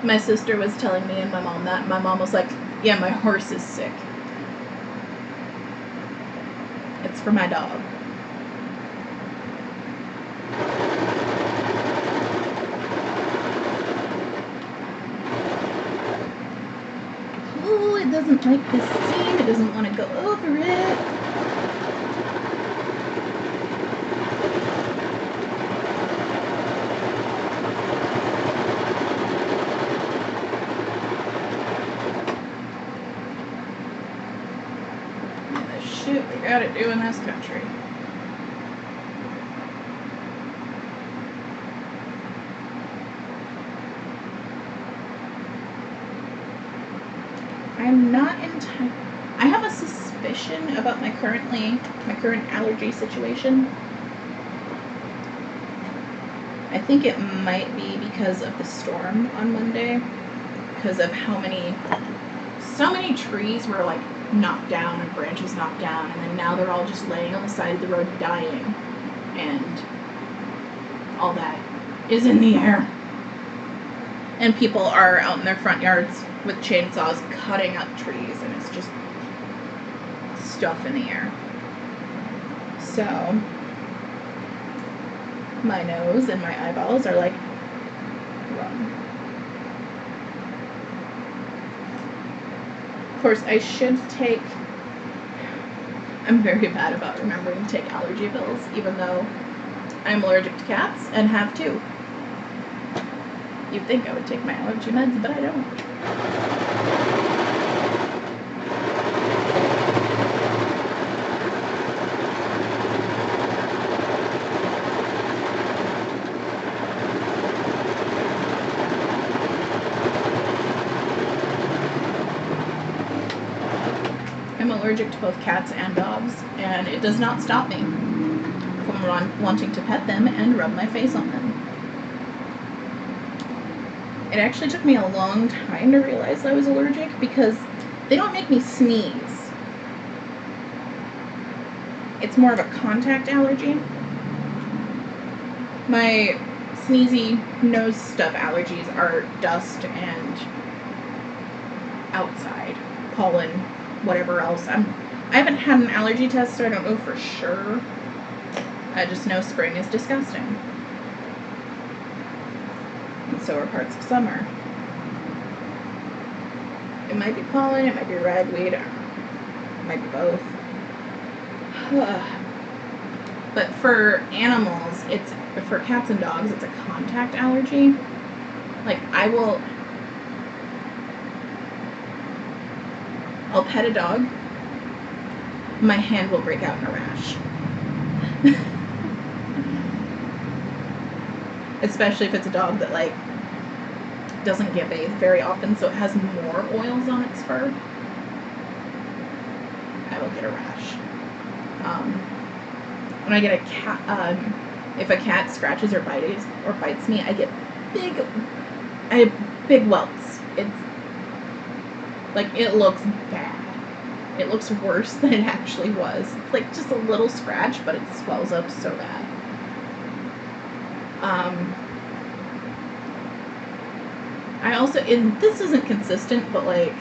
Speaker 1: My sister was telling me and my mom that. My mom was like, yeah, my horse is sick. It's for my dog. Ooh, it doesn't like this seam. It doesn't want to go over it. Shit, we gotta do in this country. I'm not entirely. I have a suspicion about my current allergy situation. I think it might be because of the storm on Monday, because of so many trees were like knocked down and branches knocked down, and then now they're all just laying on the side of the road dying, and all that is in the air. And people are out in their front yards with chainsaws cutting up trees, and it's just stuff in the air. So my nose and my eyeballs are like, run. Of course, I should take, I'm very bad about remembering to take allergy pills, even though I'm allergic to cats and have two. You'd think I would take my allergy meds, but I don't. I'm allergic to both cats and dogs, and it does not stop me from wanting to pet them and rub my face on them. It actually took me a long time to realize I was allergic because they don't make me sneeze. It's more of a contact allergy. My sneezy nose stuff allergies are dust and outside, pollen, whatever else. I haven't had an allergy test, so I don't know for sure. I just know spring is disgusting. And so are parts of summer. It might be pollen, it might be ragweed, it might be both. But for animals, for cats and dogs, it's a contact allergy. Like, I'll pet a dog, my hand will break out in a rash. Especially if it's a dog that, like, doesn't get bathed very often, so it has more oils on its fur. I will get a rash. When I get If a cat scratches or bites me, I get big welts. It's like, it looks bad. It looks worse than it actually was. It's like just a little scratch, but it swells up so bad. I also, this isn't consistent, but like,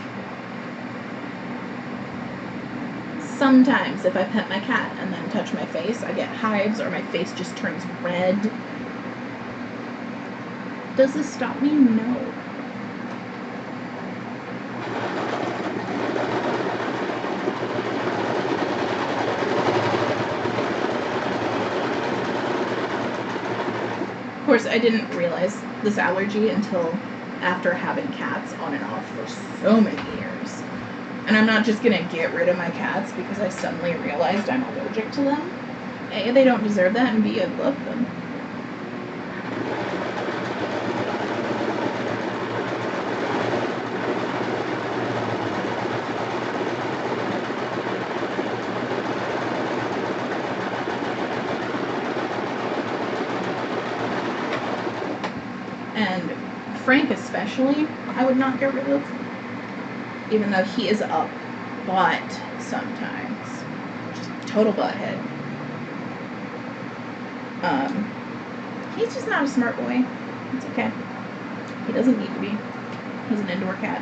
Speaker 1: sometimes if I pet my cat and then touch my face, I get hives or my face just turns red. Does this stop me? No. Of course, I didn't realize this allergy until after having cats on and off for so many years. And I'm not just gonna get rid of my cats because I suddenly realized I'm allergic to them. A, they don't deserve that, and B, I love them. And Frank especially, I would not get rid of, even though he is a butt sometimes. Just total butthead. He's just not a smart boy. It's okay. He doesn't need to be. He's an indoor cat.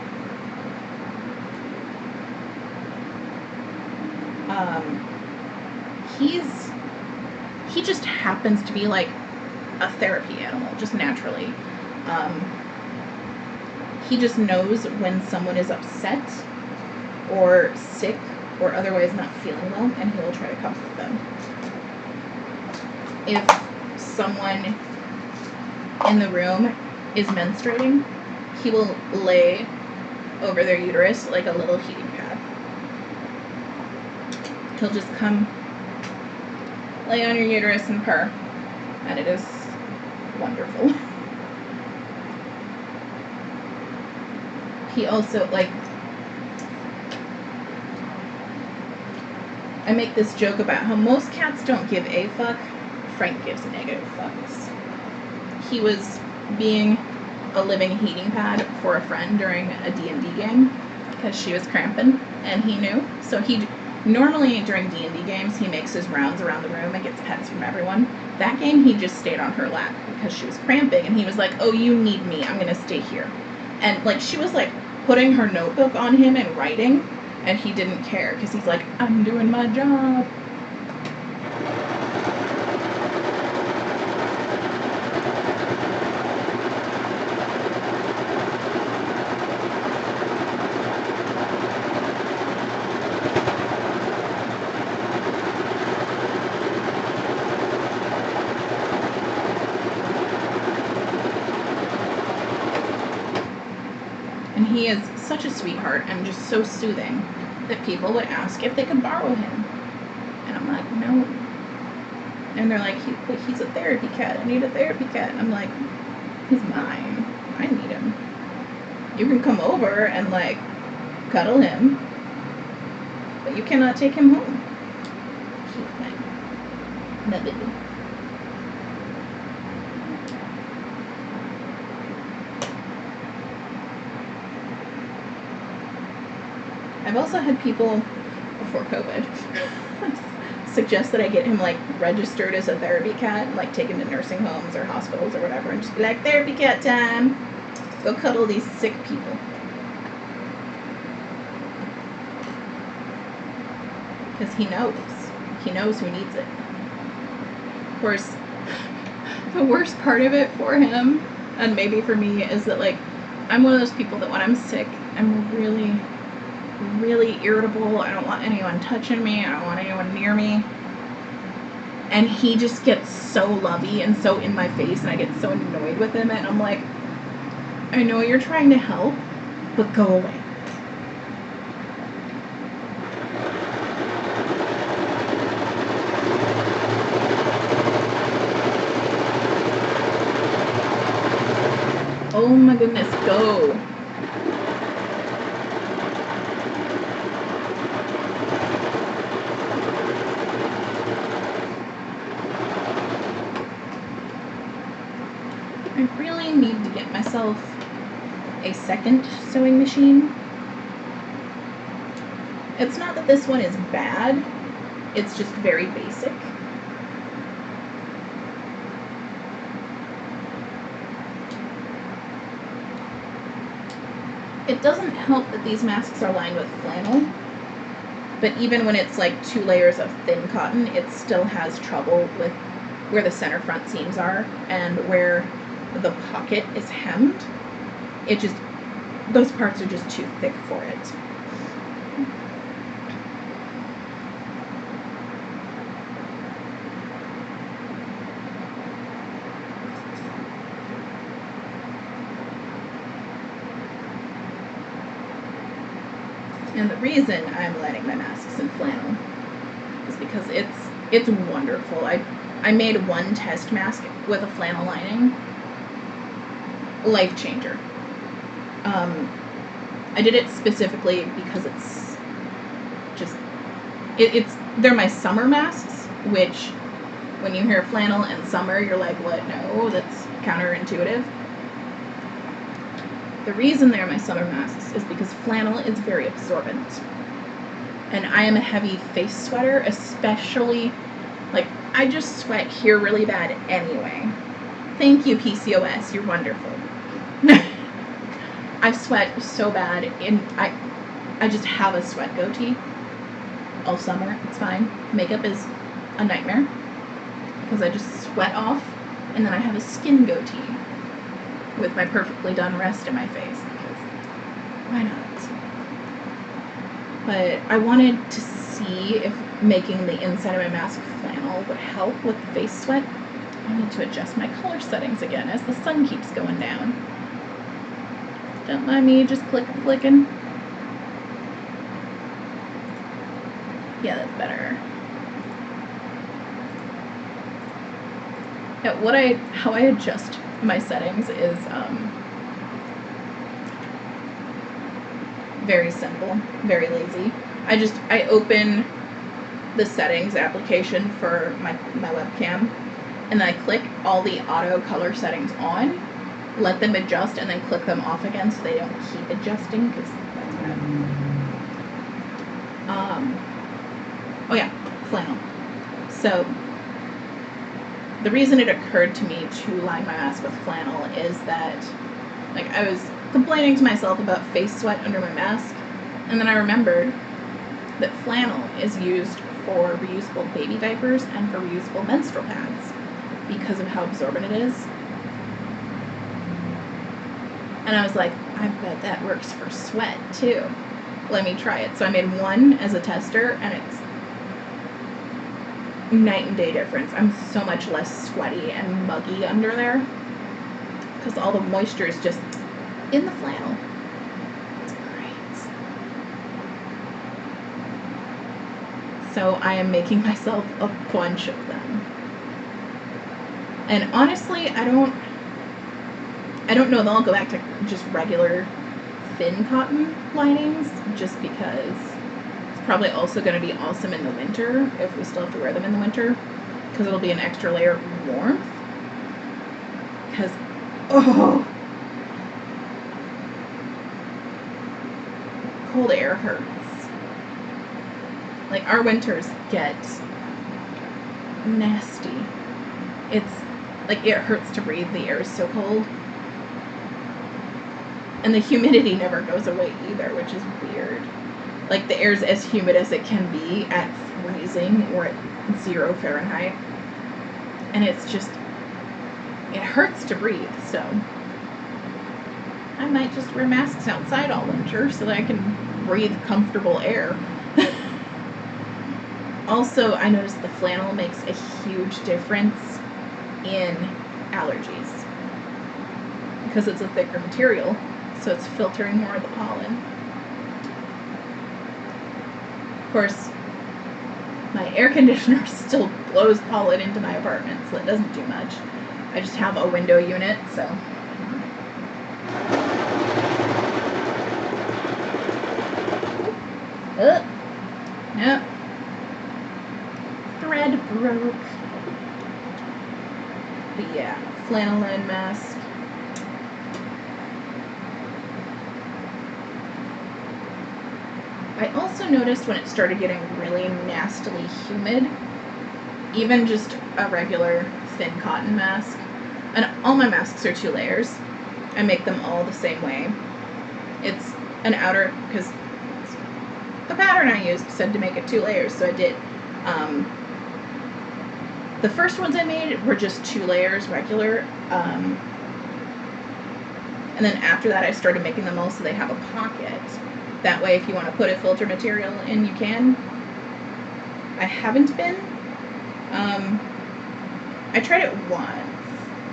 Speaker 1: He just happens to be like a therapy animal, just naturally. He just knows when someone is upset or sick or otherwise not feeling well, and he will try to comfort them. If someone in the room is menstruating, he will lay over their uterus like a little heating pad. He'll just come lay on your uterus and purr, and it is wonderful. He also, like, I make this joke about how most cats don't give a fuck. Frank gives negative fucks. He was being a living heating pad for a friend during a D&D game because she was cramping, and he knew. So he normally during D&D games he makes his rounds around the room and gets pets from everyone. That game he just stayed on her lap because she was cramping, and he was like, "Oh, you need me. I'm gonna stay here." And like she was like putting her notebook on him and writing, and he didn't care because he's like, "I'm doing my job." And he is such a sweetheart and just so soothing that people would ask if they could borrow him. And I'm like, no. And they're like, but he's a therapy cat. I need a therapy cat. And I'm like, he's mine. I need him. You can come over and like cuddle him, but you cannot take him home. He's mine. No baby. I've also had people, before COVID, suggest that I get him, like, registered as a therapy cat and, like, take him to nursing homes or hospitals or whatever and just be like, therapy cat time! Go cuddle these sick people. Because he knows. He knows who needs it. Of course, the worst part of it for him, and maybe for me, is that, like, I'm one of those people that when I'm sick, I'm really irritable. I don't want anyone touching me. I don't want anyone near me. And he just gets so lovey and so in my face, and I get so annoyed with him, and I'm like, I know you're trying to help, but go away. Oh my goodness, go. I really need to get myself a second sewing machine. It's not that this one is bad, it's just very basic. It doesn't help that these masks are lined with flannel, but even when it's like 2 layers of thin cotton, it still has trouble with where the center front seams are and where the pocket is hemmed. It just, those parts are just too thick for it. And the reason I'm lining my masks in flannel is because it's wonderful. I made one test mask with a flannel lining. Life changer. I did it specifically because it's just they're my summer masks, which when you hear flannel and summer, you're like, what? No, that's counterintuitive. The reason they're my summer masks is because flannel is very absorbent. And I am a heavy face sweater, especially, like, I just sweat here really bad anyway. Thank you, PCOS, you're wonderful. I sweat so bad, and I just have a sweat goatee all summer. It's fine. Makeup is a nightmare because I just sweat off, and then I have a skin goatee with my perfectly done rest in my face, because why not? But I wanted to see if making the inside of my mask flannel would help with the face sweat. I need to adjust my color settings again as the sun keeps going down. Don't mind me just clicking. Yeah, that's better. Yeah, how I adjust my settings is very simple, very lazy. I open the settings application for my webcam, and then I click all the auto color settings on, let them adjust, and then click them off again so they don't keep adjusting, because that's bad. Oh yeah, flannel. So the reason it occurred to me to line my mask with flannel is that, like, I was complaining to myself about face sweat under my mask, and then I remembered that flannel is used for reusable baby diapers and for reusable menstrual pads because of how absorbent it is. And I was like, I bet that works for sweat too. Let me try it. So I made one as a tester, and it's night and day difference. I'm so much less sweaty and muggy under there because all the moisture is just in the flannel. It's great. So I am making myself a bunch of them. And honestly, I don't know that I'll go back to just regular thin cotton linings, just because it's probably also going to be awesome in the winter if we still have to wear them in the winter, because it'll be an extra layer of warmth. Because, oh, cold air hurts. Like, our winters get nasty. It's like, it hurts to breathe. The air is so cold. And the humidity never goes away either, which is weird. Like, the air's as humid as it can be at freezing or at 0 Fahrenheit. And it's just, it hurts to breathe, so I might just wear masks outside all winter so that I can breathe comfortable air. Also, I noticed the flannel makes a huge difference in allergies because it's a thicker material, so it's filtering more of the pollen. Of course, my air conditioner still blows pollen into my apartment, so it doesn't do much. I just have a window unit, so. Yep. Thread broke. But yeah, flannel mask. I also noticed when it started getting really nastily humid, even just a regular thin cotton mask, and all my masks are 2 layers. I make them all the same way. It's an outer, because the pattern I used said to make it 2 layers, so I did. The first ones I made were just 2 layers regular, and then after that I started making them all so they have a pocket. That way if you want to put a filter material in, you can. I haven't been. I tried it once,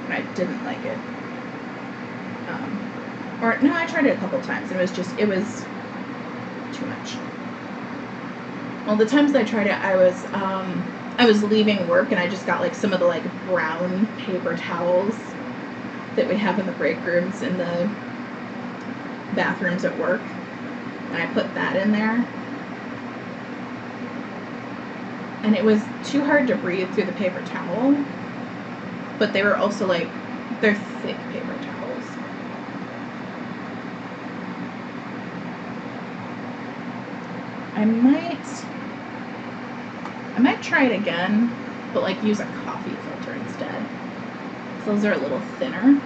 Speaker 1: and I didn't like it. Or, no, I tried it a couple times, and it was too much. Well, the times that I tried it, I was leaving work, and I just got, like, some of the, like, brown paper towels that we have in the break rooms in the bathrooms at work, and I put that in there. And it was too hard to breathe through the paper towel, but they were also, like, they're thick paper towels. I might try it again, but, like, use a coffee filter instead. So those are a little thinner.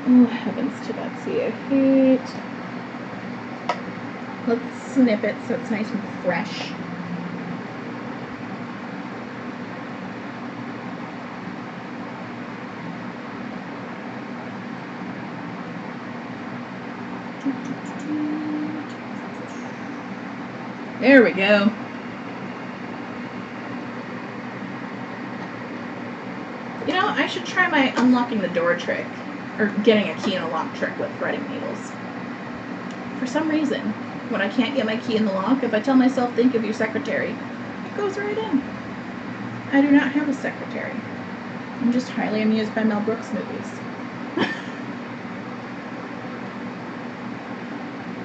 Speaker 1: Oh, heavens to Betsy, I hate. Let's snip it so it's nice and fresh. There we go. You know, I should try my unlocking the door trick, or getting a key in a lock trick with threading needles. For some reason, when I can't get my key in the lock, if I tell myself, think of your secretary, it goes right in. I do not have a secretary. I'm just highly amused by Mel Brooks movies.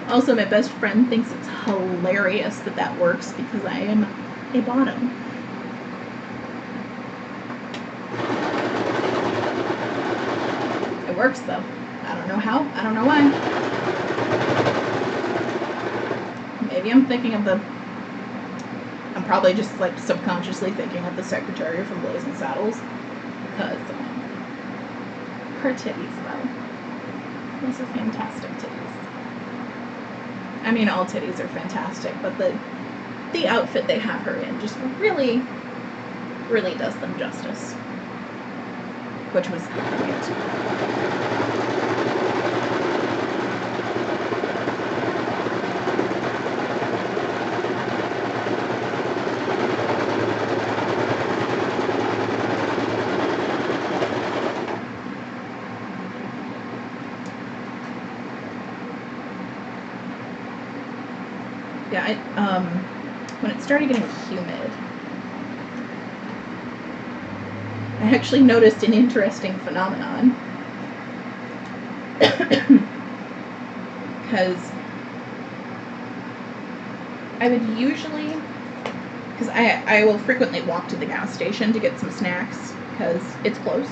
Speaker 1: Also, my best friend thinks it's hilarious that that works because I am a bottom. It works though. I don't know how. I don't know why. Maybe I'm thinking of I'm probably just like subconsciously thinking of the secretary from Blazing Saddles because her titties though. Those are fantastic titties. I mean, all titties are fantastic, but the outfit they have her in just really, really does them justice. Which was brilliant. Yeah, when it started getting humid, I actually noticed an interesting phenomenon. Because I would usually, because I will frequently walk to the gas station to get some snacks because it's close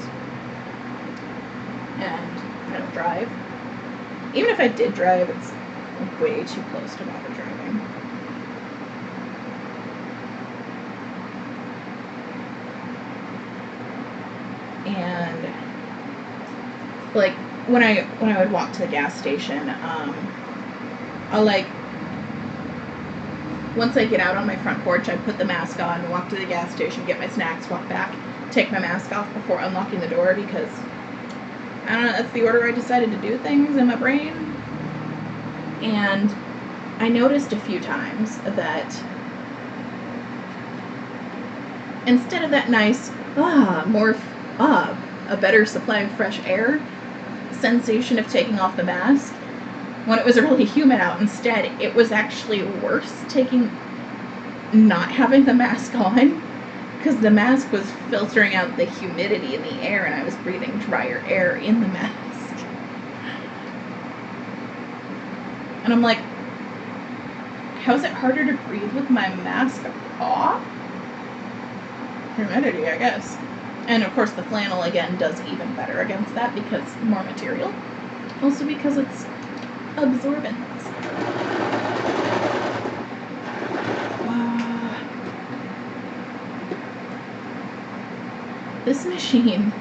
Speaker 1: and I don't drive. Even if I did drive, it's way too close to bother driving. And like when I would walk to the gas station, I'll like, once I get out on my front porch, I put the mask on, walk to the gas station, get my snacks, walk back, take my mask off before unlocking the door because I don't know, that's the order I decided to do things in my brain. And I noticed a few times that instead of that nice, a better supply of fresh air sensation of taking off the mask, when it was really humid out, instead it was actually worse not having the mask on, because the mask was filtering out the humidity in the air and I was breathing drier air in the mask. And I'm like, how is it harder to breathe with my mask off? humidity, I guess. And of course the flannel again does even better against that because more material. Also because it's absorbent. This machine,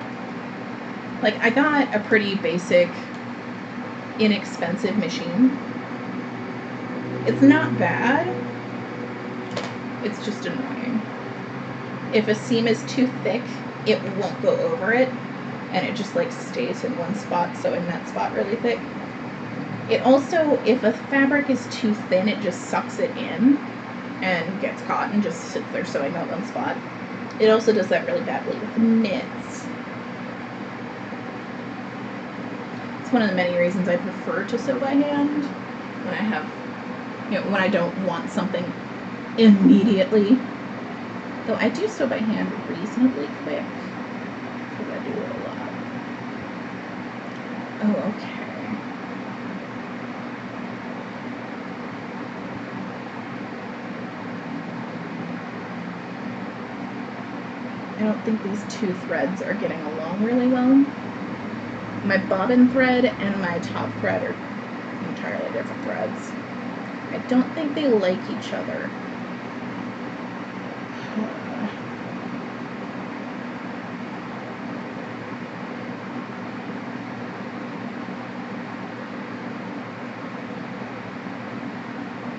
Speaker 1: like, I got a pretty basic, inexpensive machine. It's not bad. It's just annoying. If a seam is too thick, it won't go over it, and it just like stays in one spot, sewing that spot really thick. It also, if a fabric is too thin, it just sucks it in and gets caught and just sits there sewing that one spot. It also does that really badly with knits. It's one of the many reasons I prefer to sew by hand when I have, when I don't want something immediately. Though I do sew by hand reasonably quick, because I do it a lot. Oh, okay. I don't think these two threads are getting along really well. My bobbin thread and my top thread are entirely different threads. I don't think they like each other.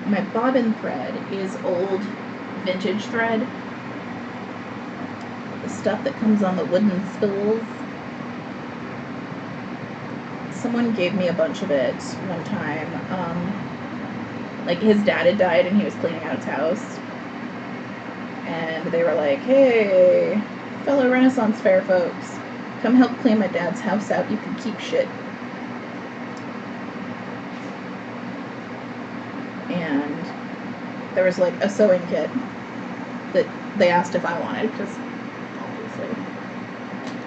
Speaker 1: My bobbin thread is old vintage thread. The stuff that comes on the wooden spools. Someone gave me a bunch of it one time. Like, his dad had died and he was cleaning out his house. And they were like, hey, fellow Renaissance Fair folks, come help clean my dad's house out. You can keep shit. And there was like a sewing kit that they asked if I wanted, because obviously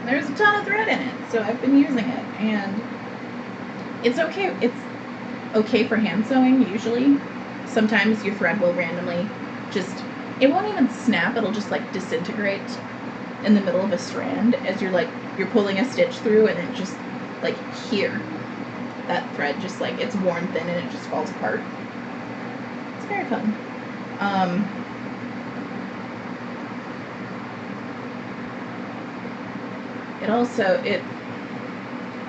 Speaker 1: there's a ton of thread in it, so I've been using it, and it's okay. It's okay for hand sewing usually. Sometimes your thread will randomly just, it won't even snap, it'll just like disintegrate in the middle of a strand as you're pulling a stitch through, and it just like here, that thread just like, it's worn thin and it just falls apart. It's very fun. It also,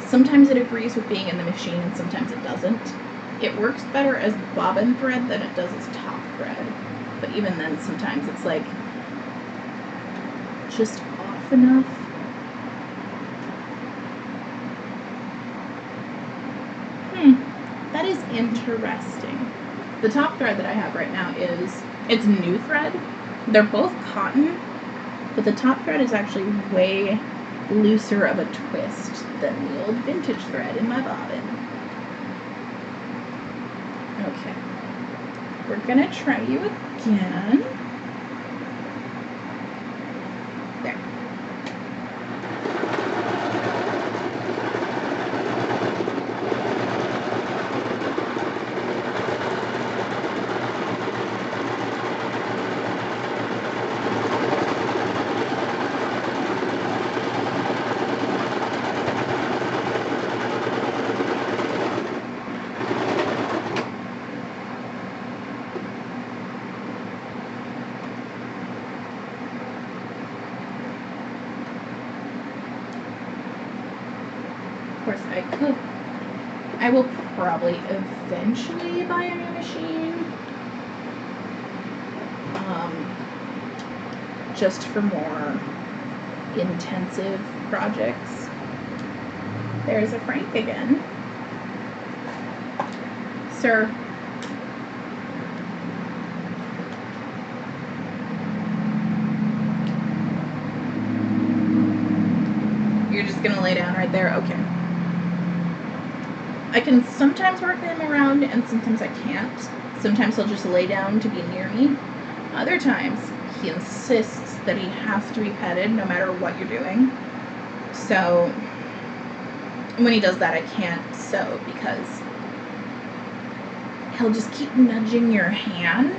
Speaker 1: sometimes it agrees with being in the machine and sometimes it doesn't. It works better as bobbin thread than it does as top thread. But even then, sometimes it's like just off enough. That is interesting. The top thread that I have right now it's new thread. They're both cotton, but the top thread is actually way looser of a twist than the old vintage thread in my bobbin. Okay. We're gonna try you again. There. I will probably eventually buy a new machine, just for more intensive projects. There's a Frank again. Sir. You're just gonna lay down right there? Okay. I can sometimes work him around and sometimes I can't. Sometimes he'll just lay down to be near me. Other times he insists that he has to be petted no matter what you're doing. So when he does that, I can't sew because he'll just keep nudging your hand.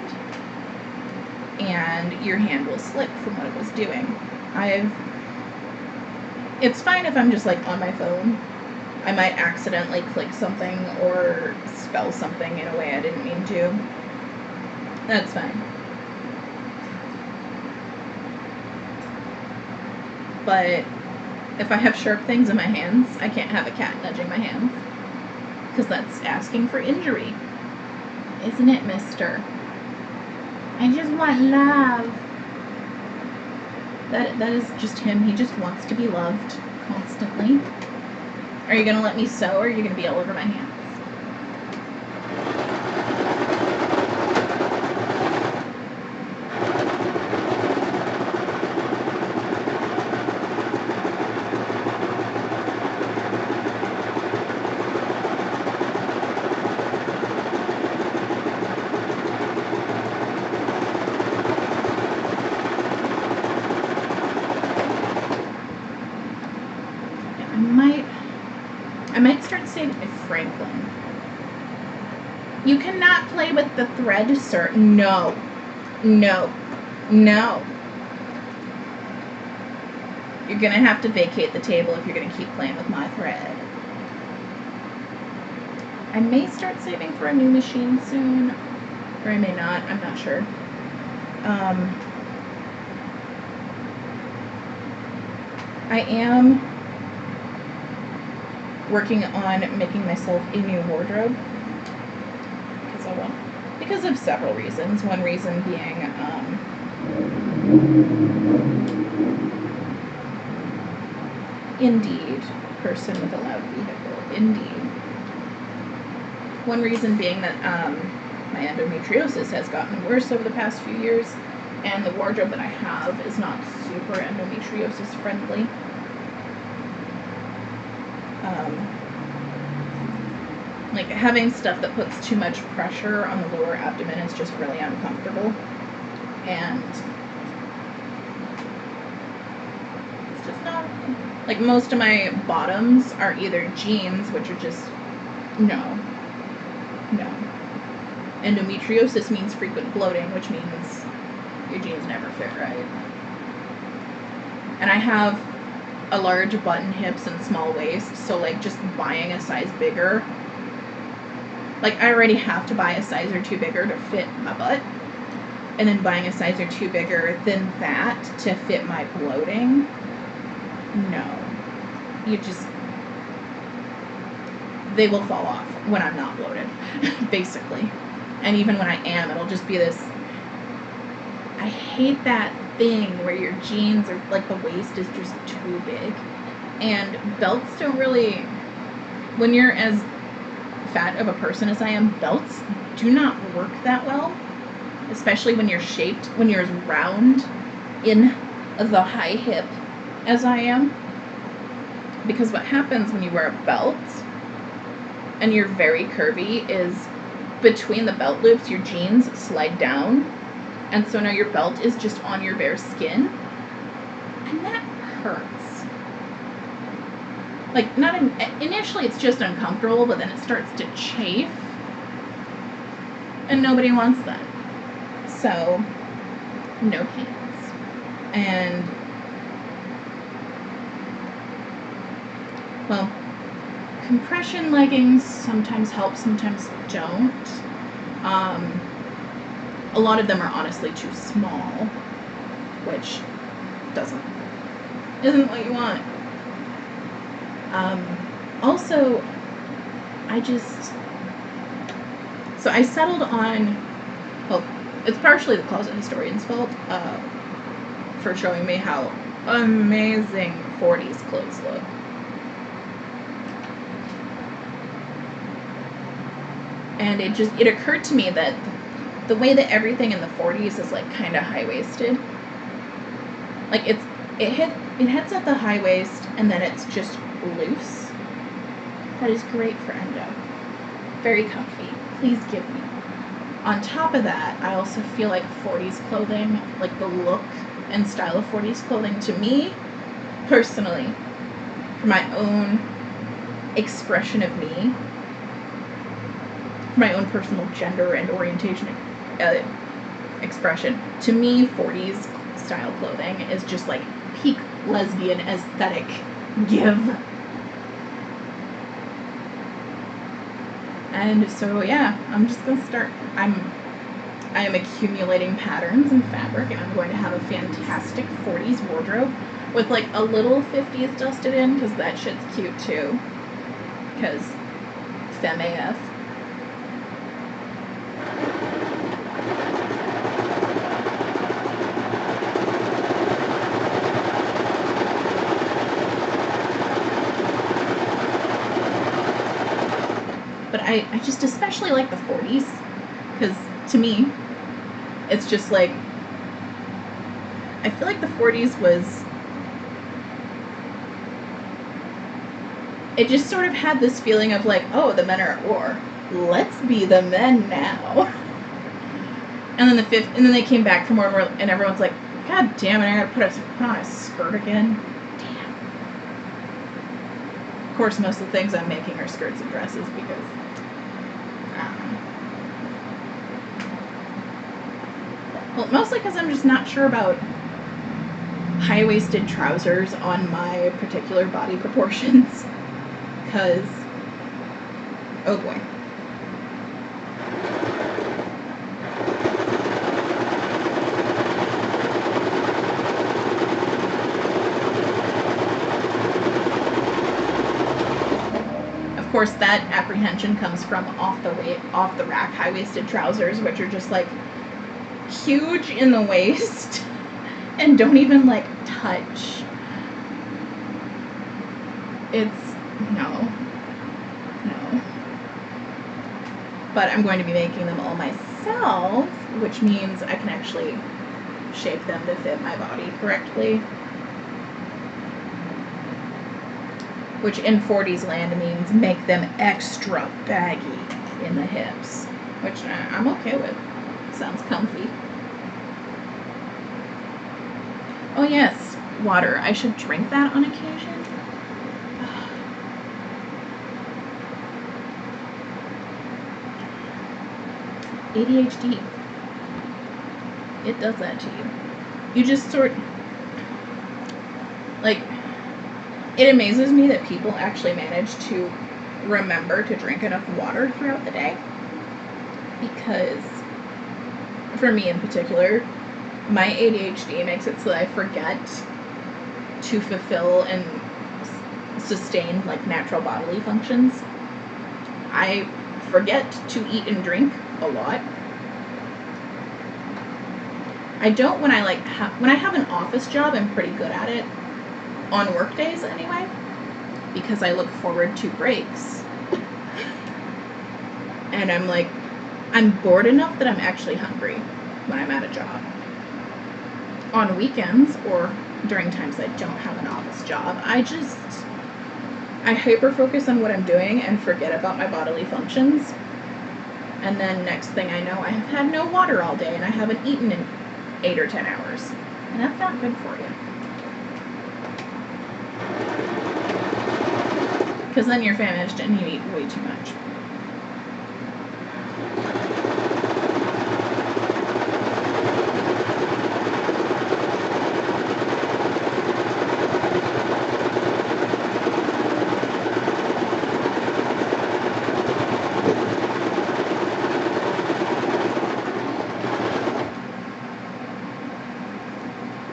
Speaker 1: and your hand will slip from what it was doing. It's fine if I'm just like on my phone. I might accidentally click something or spell something in a way I didn't mean to. That's fine. But if I have sharp things in my hands, I can't have a cat nudging my hands, because that's asking for injury. Isn't it, mister? I just want love. That is just him. He just wants to be loved constantly. Are you going to let me sew, or are you going to be all over my hands? I might start saying Franklin. You cannot play with the thread, sir. No. No. No. You're going to have to vacate the table if you're going to keep playing with my thread. I may start saving for a new machine soon, or I may not. I'm not sure. I am working on making myself a new wardrobe because I want, because of several reasons. One reason being indeed, person with a loud vehicle, indeed. One reason being that my endometriosis has gotten worse over the past few years, and the wardrobe that I have is not super endometriosis friendly. Like, having stuff that puts too much pressure on the lower abdomen is just really uncomfortable, and it's just not, like, most of my bottoms are either jeans, which are just, no. Endometriosis means frequent bloating, which means your jeans never fit right. And I have a large button hips and small waist, so like just buying a size bigger, like I already have to buy a size or two bigger to fit my butt, and then buying a size or two bigger than that to fit my bloating, no. They will fall off when I'm not bloated, basically. And even when I am, it'll just be this, I hate that thing where your jeans are, like, the waist is just too big. And belts don't really, when you're as fat of a person as I am, belts do not work that well, especially when you're shaped, when you're as round in the high hip as I am. Because what happens when you wear a belt and you're very curvy is between the belt loops, your jeans slide down, and so now your belt is just on your bare skin, and that hurts. Like, not initially it's just uncomfortable, but then it starts to chafe, and nobody wants that. So, no pants. And, well, compression leggings sometimes help, sometimes don't. A lot of them are honestly too small, which isn't what you want. Also, so I settled on, well, it's partially the Closet Historian's fault, for showing me how amazing 40s clothes look. And it occurred to me that the way that everything in the 40s is, like, kind of high-waisted, like, it hits at the high waist and then it's just loose. That is great for endo. Very comfy. Please give me. On top of that, I also feel like 40s clothing, like the look and style of 40s clothing, to me, personally, for my own expression of me, for my own personal gender and orientation, expression. To me, 40s style clothing is just like peak lesbian aesthetic give. And so yeah, I'm just gonna start. I am accumulating patterns and fabric, and I'm going to have a fantastic 40s wardrobe with like a little 50s dusted in, because that shit's cute too. Because femme AF. But I just especially like the 40s, because to me, it's just like, I feel like the 40s was, it just sort of had this feeling of like, oh, the men are at war. Let's be the men now. And then they came back from war, and everyone's like, God damn it, I gotta put on a skirt again. Damn. Of course, most of the things I'm making are skirts and dresses because well, mostly because I'm just not sure about high-waisted trousers on my particular body proportions. Because, oh boy. Of course, that apprehension comes from off the rack high-waisted trousers, which are just like huge in the waist and don't even like touch. It's no. But I'm going to be making them all myself, which means I can actually shape them to fit my body correctly. Which in 40s land means make them extra baggy in the hips, which I'm okay with. Sounds comfy. Oh yes, water. I should drink that on occasion. ADHD. It does that to you. You just like, it amazes me that people actually manage to remember to drink enough water throughout the day. Because, for me in particular, my ADHD makes it so that I forget to fulfill and sustain like natural bodily functions. I forget to eat and drink a lot. I don't when I have an office job. I'm pretty good at it on work days anyway, because I look forward to breaks. And I'm bored enough that I'm actually hungry when I'm at a job. On weekends or during times I don't have an office job, I hyper focus on what I'm doing and forget about my bodily functions. And then next thing I know, I have had no water all day and I haven't eaten in 8 or 10 hours. And that's not good for you. Because then you're famished and you eat way too much.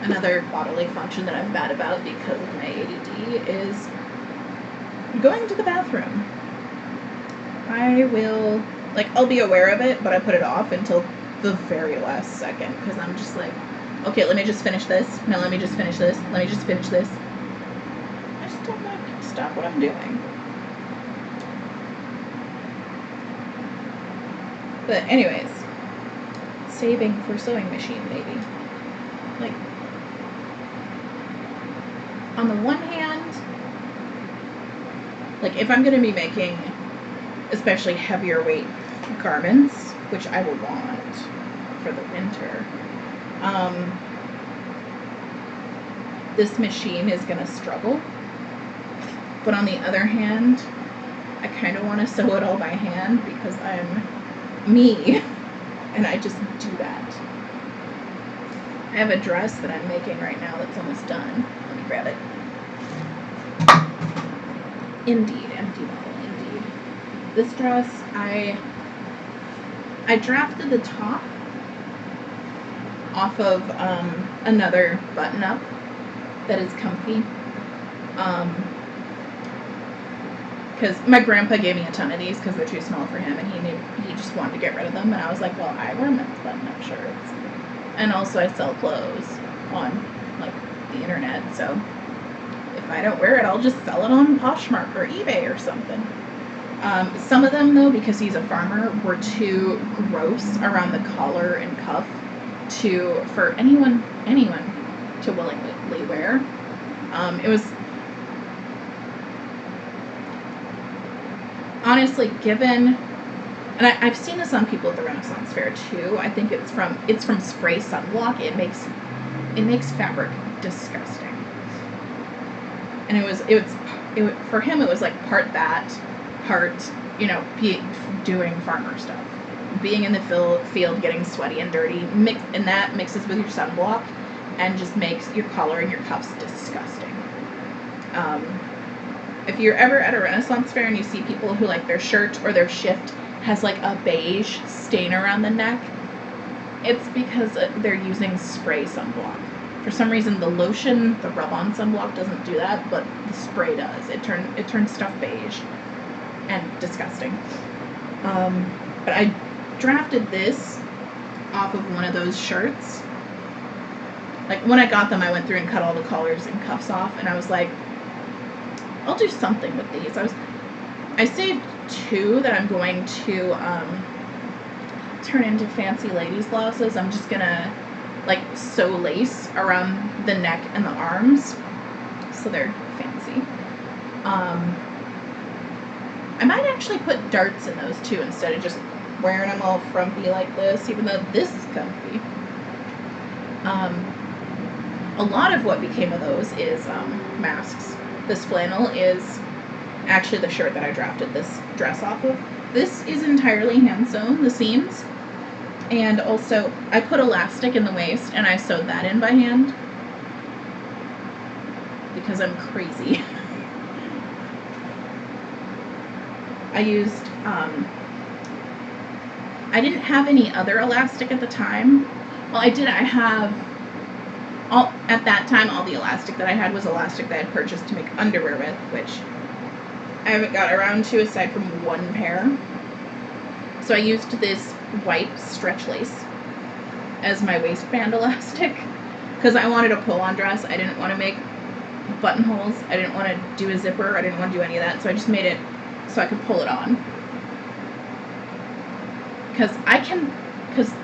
Speaker 1: Another bodily function that I'm bad about because of my ADD is going to the bathroom. I'll be aware of it, but I put it off until the very last second because I'm just like, okay, let me just finish this. No, let me just finish this. Let me just finish this. I just don't like to stop what I'm doing. But anyways, saving for sewing machine, maybe. Like, on the one hand, like if I'm going to be making especially heavier weight garments, which I will want for the winter, this machine is going to struggle. But on the other hand, I kind of want to sew it all by hand because I'm me and I just do that. I have a dress that I'm making right now that's almost done. Let me grab it. Indeed, empty bottle, indeed. This dress, I drafted the top off of another button-up that is comfy. Because my grandpa gave me a ton of these because they're too small for him, and he just wanted to get rid of them. And I was like, well, I wear men's button-up shirts, and also I sell clothes on like the internet. So if I don't wear it, I'll just sell it on Poshmark or eBay or something. Some of them, though, because he's a farmer, were too gross around the collar and cuff for anyone to willingly wear. It was honestly given, and I've seen this on people at the Renaissance Fair too. I think it's from spray sunblock. It makes fabric disgusting. And it was for him, it was like part that, part, doing farmer stuff, being in the field, getting sweaty and dirty, and that mixes with your sunblock and just makes your collar and your cuffs disgusting. If you're ever at a Renaissance Fair and you see people who like their shirt or their shift has like a beige stain around the neck, it's because they're using spray sunblock. For some reason, the lotion, the rub-on sunblock doesn't do that, but the spray does. It turns stuff beige and disgusting. But I drafted this off of one of those shirts. Like when I got them, I went through and cut all the collars and cuffs off, and I was like, I'll do something with these. I saved two that I'm going to turn into fancy ladies' blouses. I'm just gonna like sew lace around the neck and the arms, so they're fancy. I might actually put darts in those too instead of just wearing them all frumpy like this, even though this is comfy. A lot of what became of those is masks. This flannel is actually the shirt that I drafted this dress off of. This is entirely hand sewn, the seams. And also, I put elastic in the waist and I sewed that in by hand because I'm crazy. I used, I didn't have any other elastic at the time. Well, I did. At that time, all the elastic that I had was elastic that I had purchased to make underwear with, which I haven't got around to aside from one pair. So I used this white stretch lace as my waistband elastic because I wanted a pull-on dress. I didn't want to make buttonholes. I didn't want to do a zipper. I didn't want to do any of that. So I just made it so I could pull it on. Because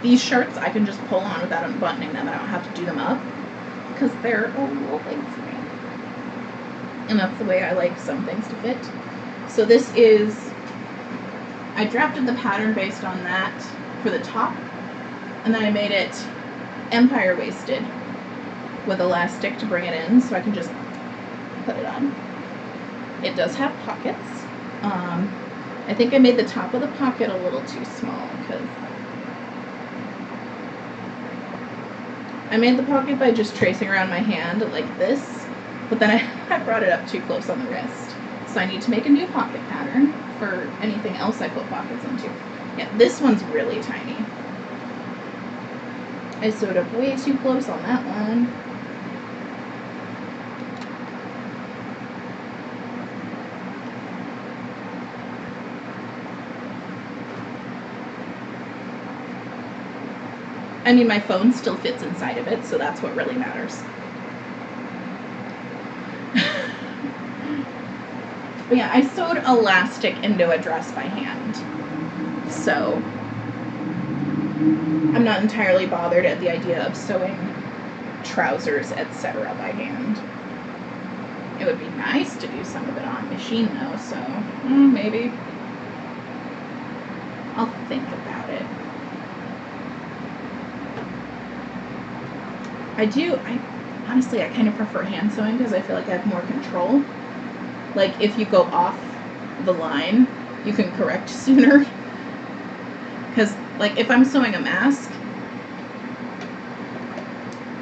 Speaker 1: these shirts I can just pull on without unbuttoning them. I don't have to do them up because they're a little big for me. And that's the way I like some things to fit. So this is, I drafted the pattern based on that for the top, and then I made it empire waisted with elastic to bring it in so I can just put it on. It does have pockets. I think I made the top of the pocket a little too small because I made the pocket by just tracing around my hand like this, but then I brought it up too close on the wrist. So I need to make a new pocket pattern for anything else I put pockets into. Yeah, this one's really tiny. I sewed up way too close on that one. I mean, my phone still fits inside of it, so that's what really matters. But yeah, I sewed elastic into a dress by hand. So I'm not entirely bothered at the idea of sewing trousers, etc. by hand. It would be nice to do some of it on machine though, so maybe. I'll think about it. Honestly, I kind of prefer hand sewing because I feel like I have more control. Like, if you go off the line, you can correct sooner. Because, like, if I'm sewing a mask,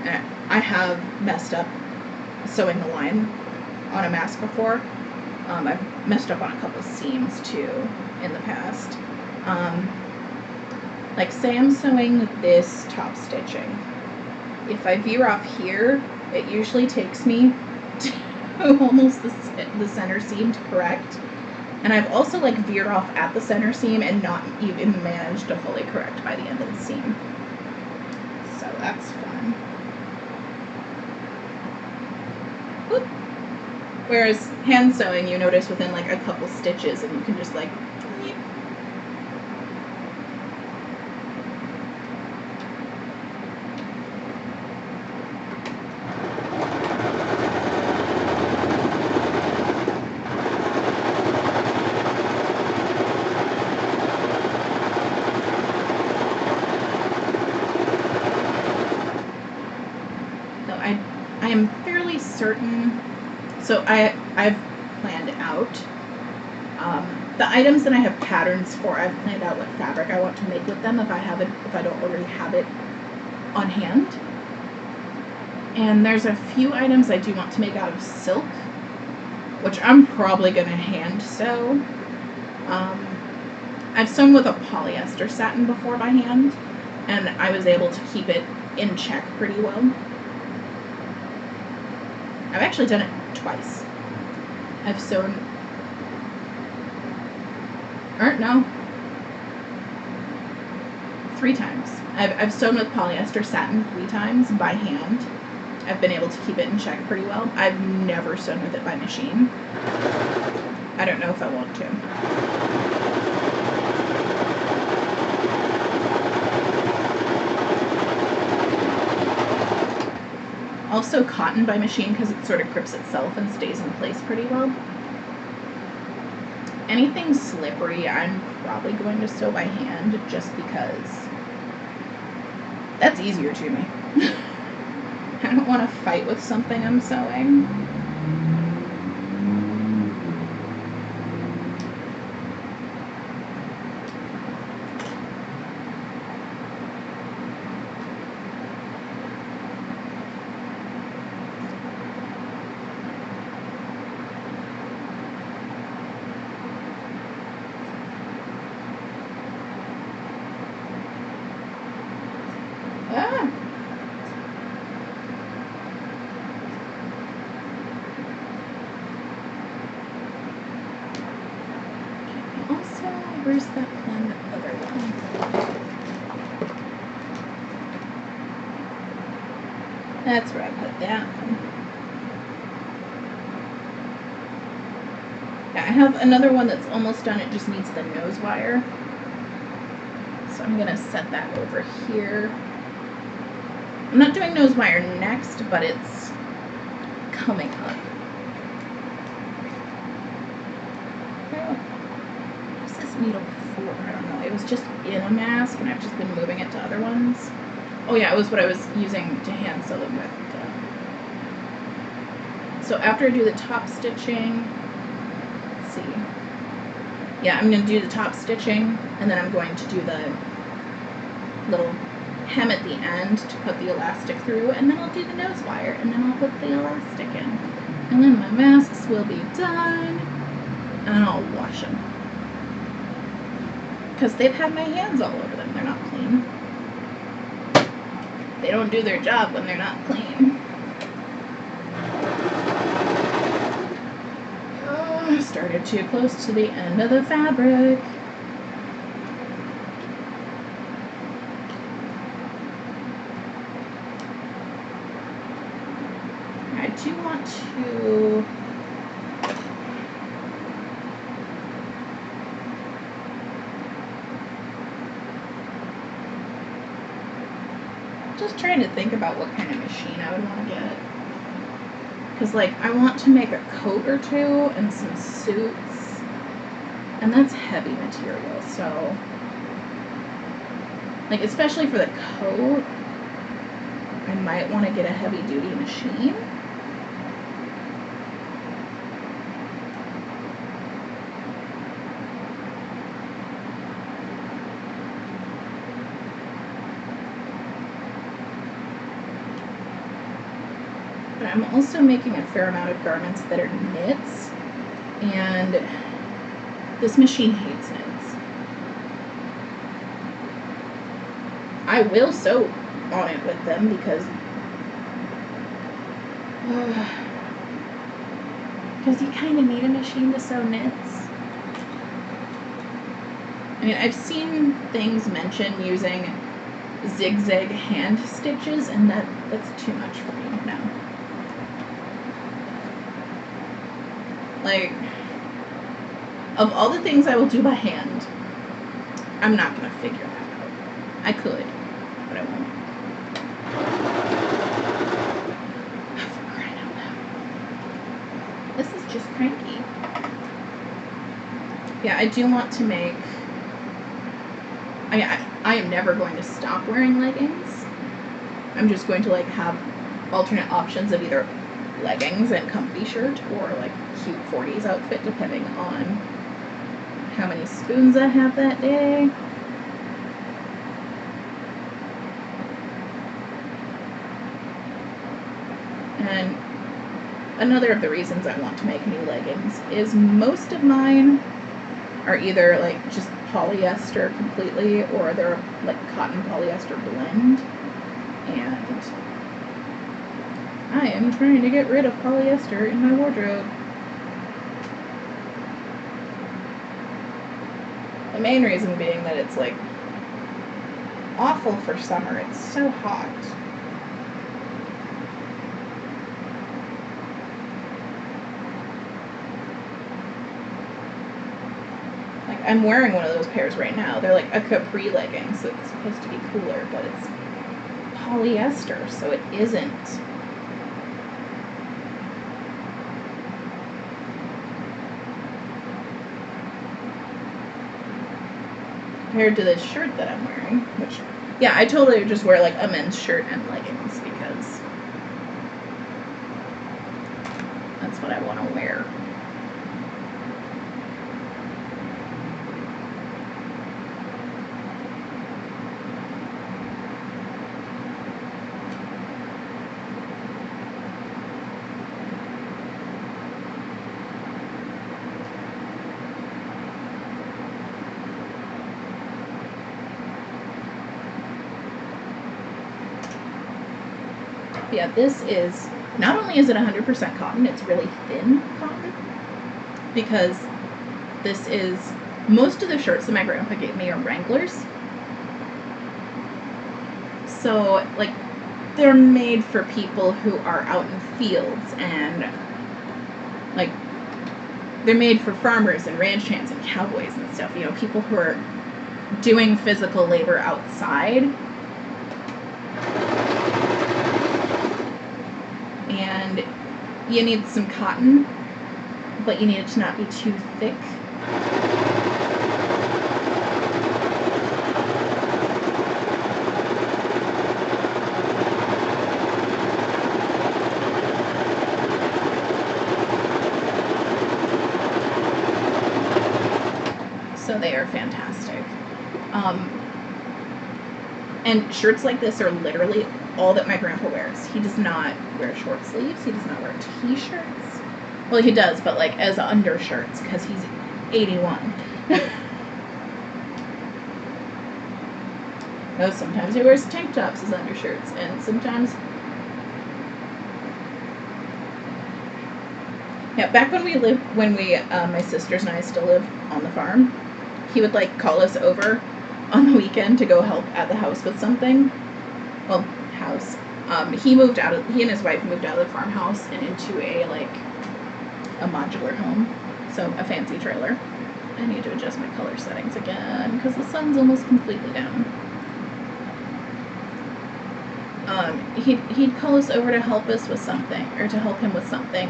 Speaker 1: I have messed up sewing the line on a mask before. I've messed up on a couple seams too in the past. Like say I'm sewing this top stitching. If I veer off here, it usually takes me to almost the center seam to correct. And I've also like veered off at the center seam and not even managed to fully correct by the end of the seam. So that's fun. Whoop. Whereas hand sewing, you notice within like a couple stitches and you can just like I am fairly certain, so I've planned out the items that I have patterns for. I've planned out what fabric I want to make with them if I don't already have it on hand. And there's a few items I do want to make out of silk, which I'm probably going to hand sew. I've sewn with a polyester satin before by hand, and I was able to keep it in check pretty well. I've actually done it twice. I've sewn, or no, 3 times. I've sewn with polyester satin 3 times by hand. I've been able to keep it in check pretty well. I've never sewn with it by machine. I don't know if I want to. Also cotton by machine because it sort of grips itself and stays in place pretty well. Anything slippery I'm probably going to sew by hand just because that's easier to me. I don't want to fight with something I'm sewing. Where's that one other one? That's where I put that one. Yeah, I have another one that's almost done. It just needs the nose wire. So I'm gonna set that over here. I'm not doing nose wire next, but it's coming up. Needle before, I don't know, it was just in a mask and I've just been moving it to other ones. Oh yeah, it was what I was using to hand sew them with. So after I do the top stitching, let's see, yeah, I'm going to do the top stitching and then I'm going to do the little hem at the end to put the elastic through, and then I'll do the nose wire and then I'll put the elastic in, and then my masks will be done and then I'll wash them. Because they've had my hands all over them. They're not clean. They don't do their job when they're not clean. Oh, I started too close to the end of the fabric. I do want to just trying to think about what kind of machine I would want to get. Because, like, I want to make a coat or two and some suits. And that's heavy material, so... like, especially for the coat, I might want to get a heavy-duty machine. I'm also making a fair amount of garments that are knits, and this machine hates knits. I will sew on it with them because you kind of need a machine to sew knits. I mean, I've seen things mention using zigzag hand stitches, and that's too much for me now. Like, of all the things I will do by hand, I'm not gonna figure that out. I could, but I won't. For crying out loud. This is just cranky. Yeah, I do want to make, I mean, I am never going to stop wearing leggings. I'm just going to like have alternate options of either leggings and comfy shirt or like cute 40s outfit depending on how many spoons I have that day. And another of the reasons I want to make new leggings is most of mine are either like just polyester completely, or they're like cotton polyester blend, and I am trying to get rid of polyester in my wardrobe. The main reason being that it's like awful for summer. It's so hot. Like, I'm wearing one of those pairs right now. They're like a capri legging, so it's supposed to be cooler, but it's polyester, so it isn't. Compared to this shirt that I'm wearing, which, yeah, I totally would just wear like a men's shirt and leggings because that's what I want to wear. Yeah, this is, not only is it 100% cotton, it's really thin cotton, because this is, most of the shirts that my grandpa gave me are Wranglers. So, like, they're made for people who are out in fields, and, like, they're made for farmers and ranch hands and cowboys and stuff, you know, people who are doing physical labor outside. And you need some cotton, but you need it to not be too thick. So they are fantastic. And shirts like this are literally all that my grandpa wears. He does not wear short sleeves. He does not wear t-shirts. Well, he does, but like as undershirts, because he's 81. No, sometimes he wears tank tops as undershirts, and sometimes... Yeah, back when my sisters and I still lived on the farm, he would like call us over on the weekend to go help at the house with something. Well, house. He and his wife moved out of the farmhouse and into a modular home. So a fancy trailer. I need to adjust my color settings again because the sun's almost completely down. He'd call us over to help us with something, or to help him with something.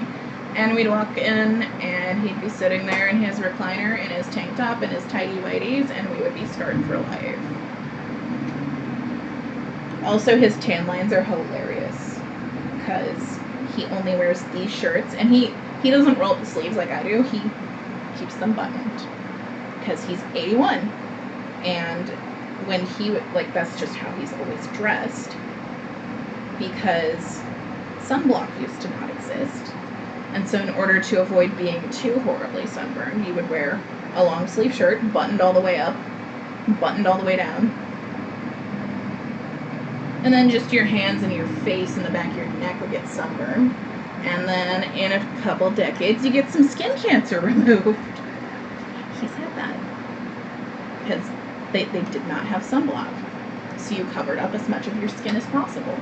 Speaker 1: And we'd walk in, and he'd be sitting there in his recliner, in his tank top, and his tidy whities, and we would be starting for life. Also, his tan lines are hilarious, because he only wears these shirts, and he doesn't roll up the sleeves like I do. He keeps them buttoned, because he's 81. And when that's just how he's always dressed, because sunblock used to not exist. And so in order to avoid being too horribly sunburned, you would wear a long sleeve shirt, buttoned all the way up, buttoned all the way down. And then just your hands and your face and the back of your neck would get sunburned. And then in a couple decades, you get some skin cancer removed. He's had that. Because they did not have sunblock. So you covered up as much of your skin as possible.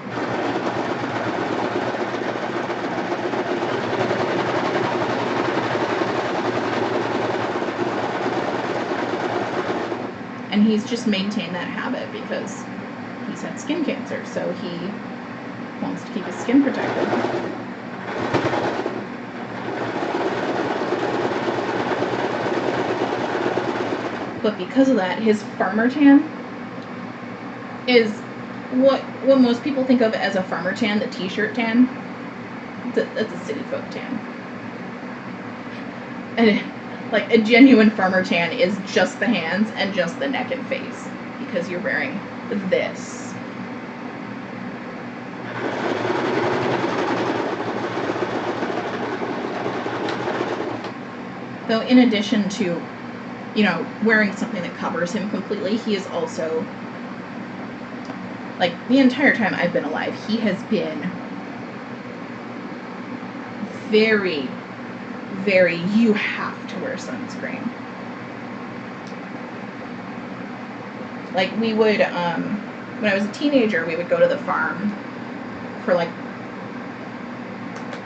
Speaker 1: And he's just maintained that habit because he's had skin cancer, so he wants to keep his skin protected. But because of that, his farmer tan is what most people think of as a farmer tan, the t-shirt tan. That's a city folk tan. And like a genuine farmer tan is just the hands and just the neck and face, because you're wearing this. So in addition to, you know, wearing something that covers him completely, he is also, like, the entire time I've been alive, he has been very, very, you have to wear sunscreen. Like, we would, when I was a teenager, we would go to the farm for, like,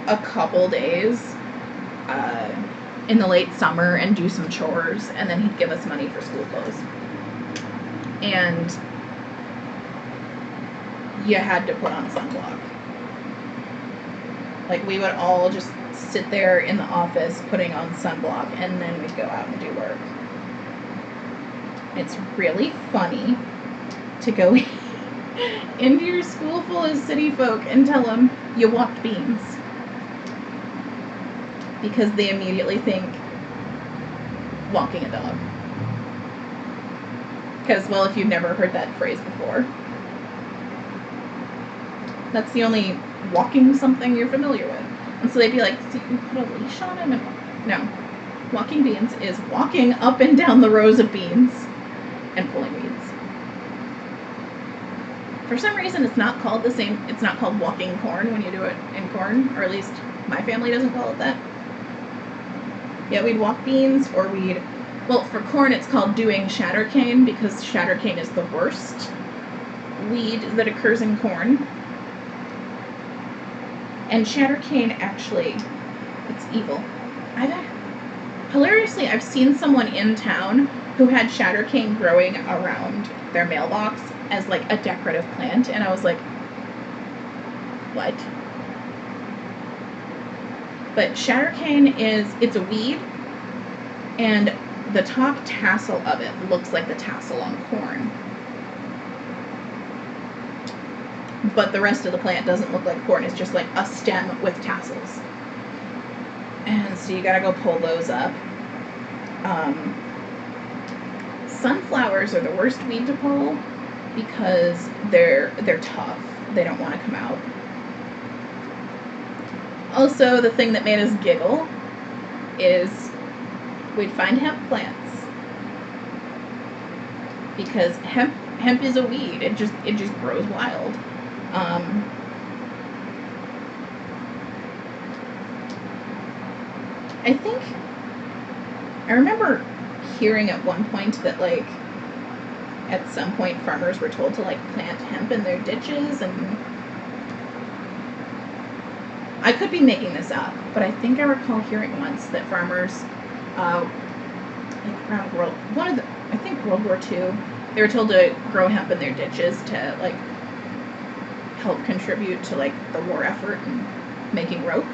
Speaker 1: a couple days, in the late summer and do some chores, and then he'd give us money for school clothes. And you had to put on sunblock. Like, we would all just sit there in the office putting on sunblock, and then we'd go out and do work. It's really funny to go into your school full of city folk and tell them you walked beans, because they immediately think walking a dog. Because, well, if you've never heard that phrase before, that's the only walking something you're familiar with. And so they'd be like, so you put a leash on him? And no. Walking beans is walking up and down the rows of beans and pulling weeds. For some reason, it's not called the same, it's not called walking corn when you do it in corn, or at least my family doesn't call it that. Yeah, we'd walk beans, or we'd, well, for corn it's called doing shatter cane, because shatter cane is the worst weed that occurs in corn. And shatter cane, actually, it's evil. Hilariously, I've seen someone in town who had shatter cane growing around their mailbox as like a decorative plant, and I was like, what? But shatter cane it's a weed, and the top tassel of it looks like the tassel on corn. But the rest of the plant doesn't look like corn, it's just like a stem with tassels. And so you gotta go pull those up. Sunflowers are the worst weed to pull because they're tough. They don't want to come out. Also, the thing that made us giggle is we'd find hemp plants, because hemp is a weed. It just grows wild. I remember hearing at one point that, like, at some point farmers were told to, like, plant hemp in their ditches, and I could be making this up, but I think I recall hearing once that farmers, like around World War II, they were told to grow hemp in their ditches to, like, help contribute to, like, the war effort and making rope.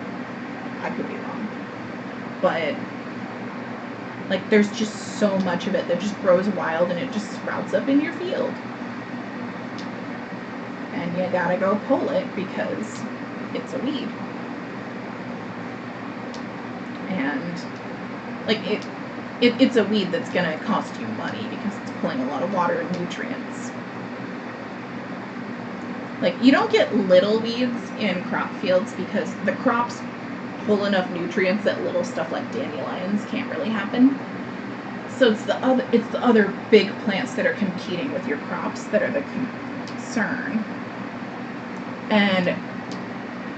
Speaker 1: I could be wrong, but, like, there's just so much of it that just grows wild, and it just sprouts up in your field, and you gotta go pull it because it's a weed. And, like, it's a weed that's gonna cost you money because it's pulling a lot of water and nutrients. Like, you don't get little weeds in crop fields because the crops pull enough nutrients that little stuff like dandelions can't really happen. So it's the other big plants that are competing with your crops that are the concern. And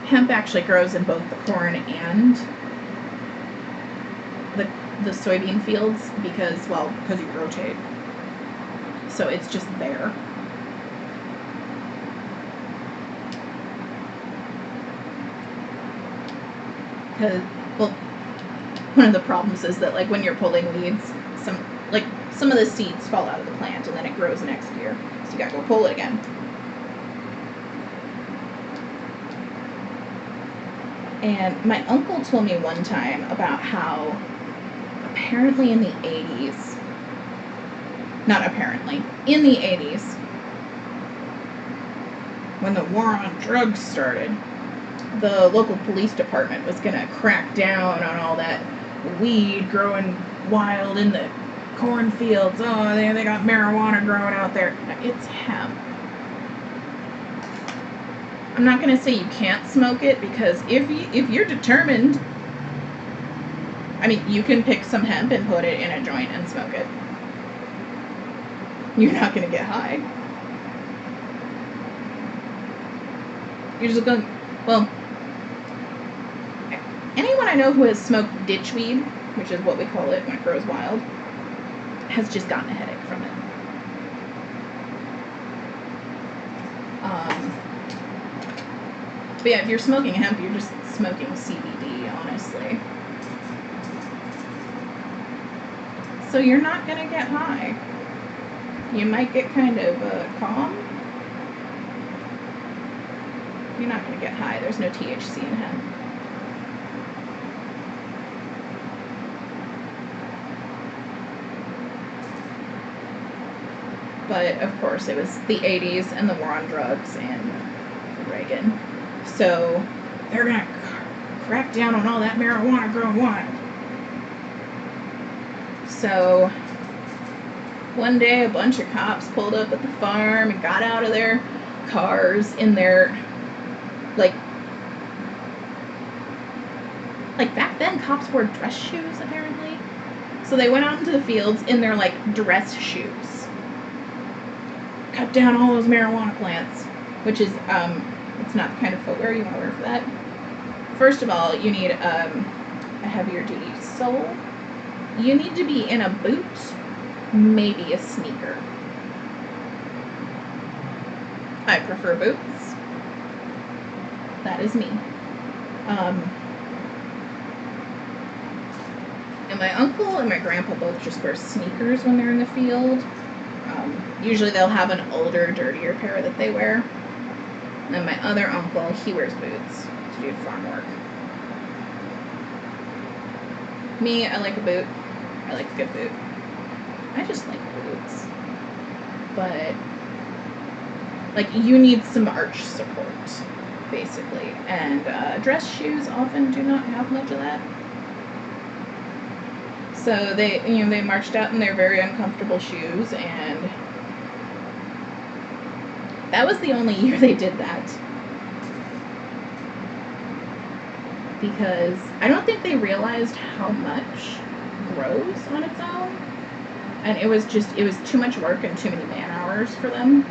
Speaker 1: hemp actually grows in both the corn and the soybean fields because you rotate. So it's just there. Because, well, one of the problems is that, like, when you're pulling weeds, some of the seeds fall out of the plant and then it grows next year. So you gotta go pull it again. And my uncle told me one time about how apparently in the 80s, not apparently, in the 80s, when the war on drugs started, the local police department was going to crack down on all that weed growing wild in the cornfields. Oh, they got marijuana growing out there. It's hemp. I'm not going to say you can't smoke it because if you're determined, I mean, you can pick some hemp and put it in a joint and smoke it. You're not going to get high. You're just going, well, anyone I know who has smoked ditchweed, which is what we call it when it grows wild, has just gotten a headache from it. But yeah, if you're smoking hemp, you're just smoking CBD, honestly. So you're not going to get high. You might get kind of calm. You're not going to get high. There's no THC in hemp. But, of course, it was the 80s and the war on drugs and Reagan. So they're going to crack down on all that marijuana growing wild. So one day a bunch of cops pulled up at the farm and got out of their cars in their, like back then cops wore dress shoes apparently. So they went out into the fields in their like dress shoes. Cut down all those marijuana plants, which is it's not the kind of footwear you want to wear for that. First of all, you need a heavier duty sole. You need to be in a boot, maybe a sneaker. I prefer boots. That is me. And my uncle and my grandpa both just wear sneakers when they're in the field. Usually they'll have an older, dirtier pair that they wear. And my other uncle, he wears boots to do farm work. Me, I like a boot. I like a good boot. I just like boots. But, like, you need some arch support, basically. And dress shoes often do not have much of that. So they marched out in their very uncomfortable shoes, and that was the only year they did that. Because I don't think they realized how much grows on its own. And it was too much work and too many man hours for them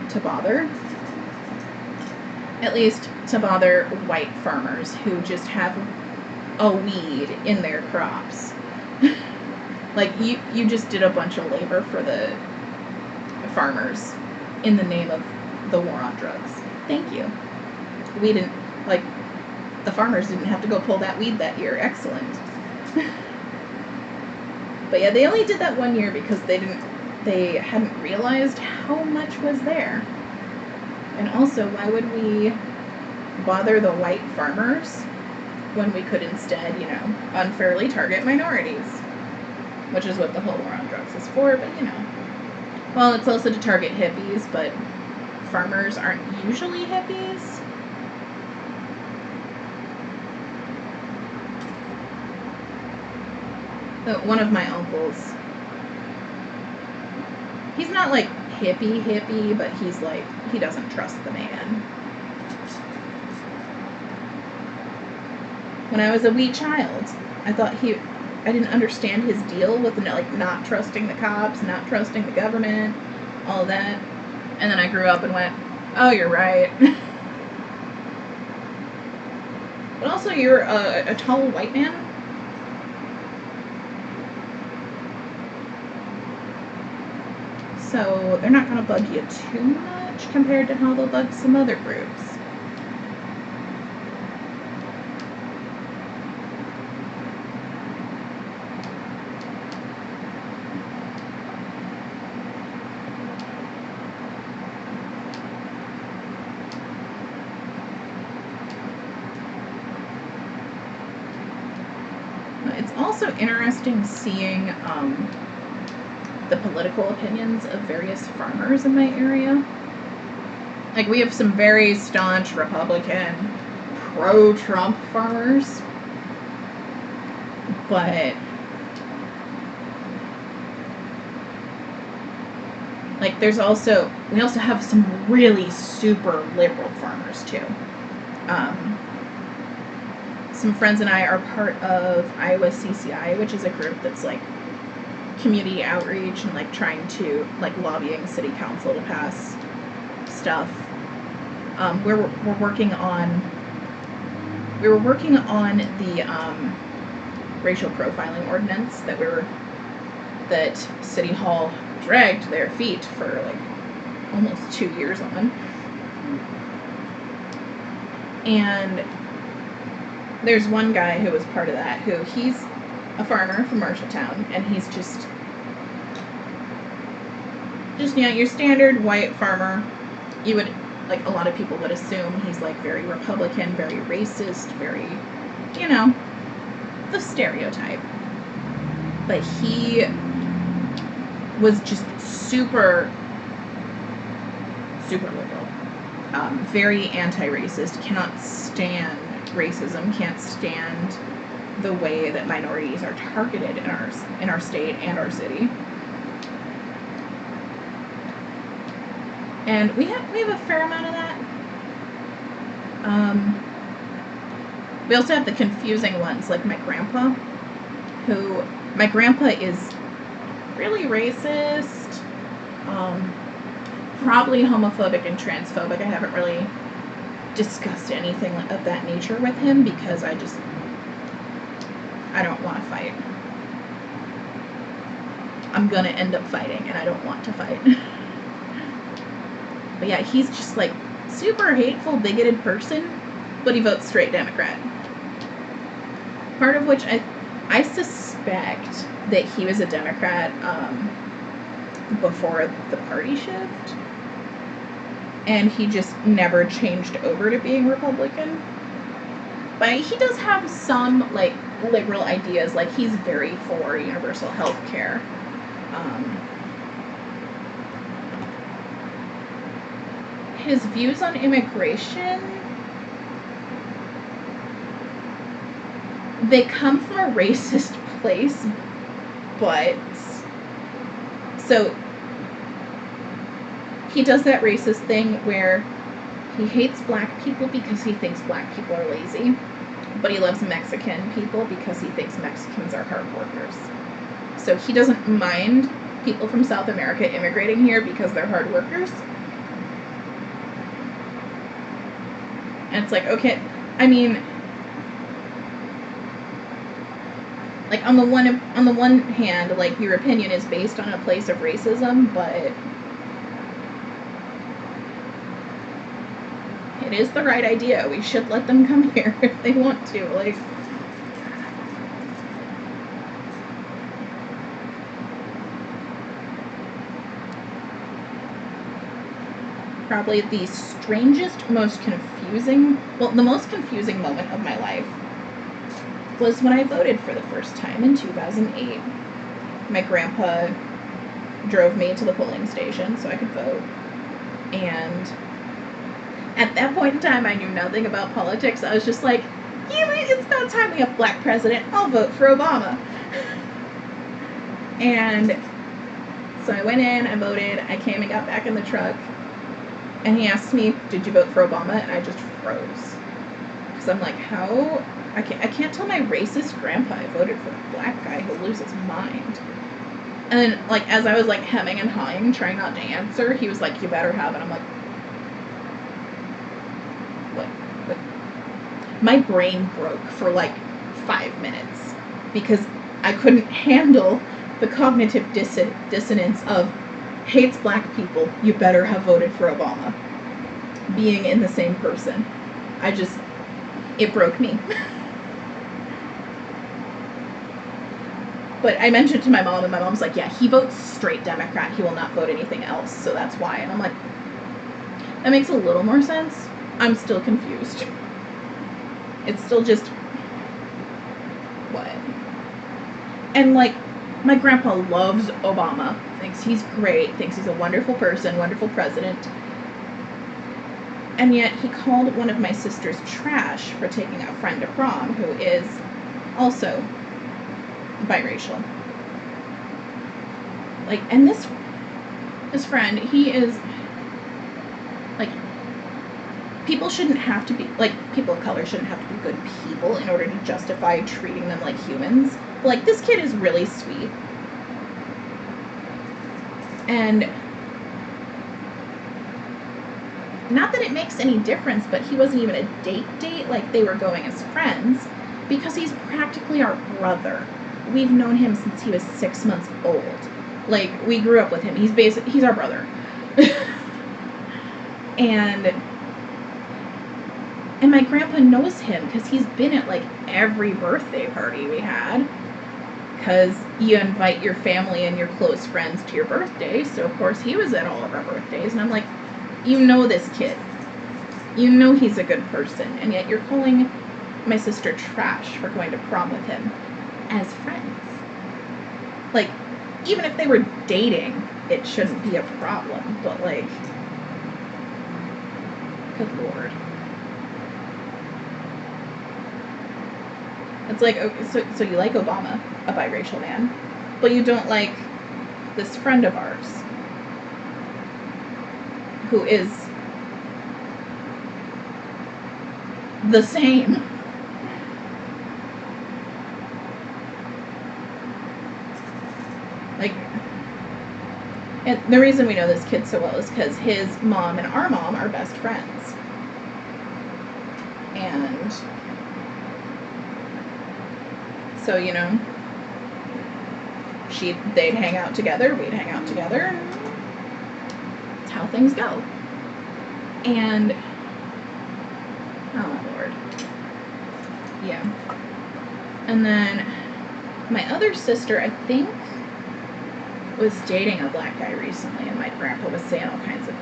Speaker 1: to bother. At least to bother white farmers who just have a weed in their crops. Like, you just did a bunch of labor for the farmers in the name of the war on drugs. Thank you. We didn't, like, the farmers didn't have to go pull that weed that year. Excellent. But yeah, they only did that one year because they hadn't realized how much was there. And also, why would we bother the white farmers when we could instead, unfairly target minorities? Which is what the whole war on drugs is for, but well, it's also to target hippies, but farmers aren't usually hippies. One of my uncles, he's not like hippie, but he's like, he doesn't trust the man. When I was a wee child, I didn't understand his deal with like not trusting the cops, not trusting the government, all that. And then I grew up and went, oh, you're right. But also, you're a tall white man. So they're not going to bug you too much compared to how they'll bug some other groups. It's also interesting seeing the political opinions of various farmers in my area. Like, we have some very staunch Republican, pro-Trump farmers, but like we also have some really super liberal farmers too. Some friends and I are part of Iowa CCI, which is a group that's like community outreach and like trying to like lobbying city council to pass stuff. We were working on the racial profiling ordinance that City Hall dragged their feet for like almost 2 years on. And there's one guy who was part of that, who he's a farmer from Marshalltown, and he's just your standard white farmer. You would, like, a lot of people would assume he's like very Republican, very racist, very, the stereotype. But he was just super liberal, very anti-racist, cannot stand racism, can't stand the way that minorities are targeted in our state and our city. And we have a fair amount of that. We also have the confusing ones, like my grandpa is really racist, probably homophobic and transphobic. I haven't really discussed anything of that nature with him because I don't want to fight. I'm gonna end up fighting, and I don't want to fight. But yeah, he's just like super hateful, bigoted person, but he votes straight Democrat. Part of which I suspect that he was a Democrat before the party shift, and he just never changed over to being Republican. But he does have some like liberal ideas, like he's very for universal health care. His views on immigration, they come from a racist place, but so he does that racist thing where he hates black people because he thinks black people are lazy, but he loves Mexican people because he thinks Mexicans are hard workers. So he doesn't mind people from South America immigrating here because they're hard workers. And it's like, okay, I mean, like on the one hand, like your opinion is based on a place of racism, but it is the right idea. We should let them come here if they want to. Like, probably the strangest, the most confusing moment of my life was when I voted for the first time in 2008. My grandpa drove me to the polling station so I could vote. And at that point in time, I knew nothing about politics. I was just like, it's about time we have a black president. I'll vote for Obama. And So I went in, I voted, I came and got back in the truck, and he asked me, did you vote for Obama? And I just froze. Because I'm like, how? I can't tell my racist grandpa I voted for the black guy who'll lose his mind. And then, like, as I was, like, hemming and hawing, trying not to answer, he was like, you better have it. I'm like, what? My brain broke for, like, 5 minutes. Because I couldn't handle the cognitive dissonance of hates black people, you better have voted for Obama, being in the same person. It broke me. But I mentioned it to my mom, and my mom's like, yeah, he votes straight Democrat. He will not vote anything else, so that's why. And I'm like, that makes a little more sense. I'm still confused. It's still just, what? And, like, my grandpa loves Obama, thinks he's great, thinks he's a wonderful person, wonderful president. And yet he called one of my sisters trash for taking a friend to prom who is also biracial. Like, and this friend, he is, like, people shouldn't have to be, like, people of color shouldn't have to be good people in order to justify treating them like humans. But, like, this kid is really sweet. And not that it makes any difference, but he wasn't even a date, like, they were going as friends, because he's practically our brother. We've known him since he was 6 months old. Like, we grew up with him. He's our brother. And my grandpa knows him because he's been at, like, every birthday party we had. Because you invite your family and your close friends to your birthday, so of course he was at all of our birthdays. And I'm like, you know this kid. You know he's a good person, and yet you're calling my sister trash for going to prom with him as friends. Like, even if they were dating, it shouldn't be a problem, but, like, good Lord. It's like, okay, so you like Obama, a biracial man, but you don't like this friend of ours who is the same. Like, and the reason we know this kid so well is because his mom and our mom are best friends. And so, you know, they'd hang out together, we'd hang out together. That's how things go. And, oh my Lord. Yeah. And then my other sister, I think, was dating a black guy recently, and my grandpa was saying all kinds of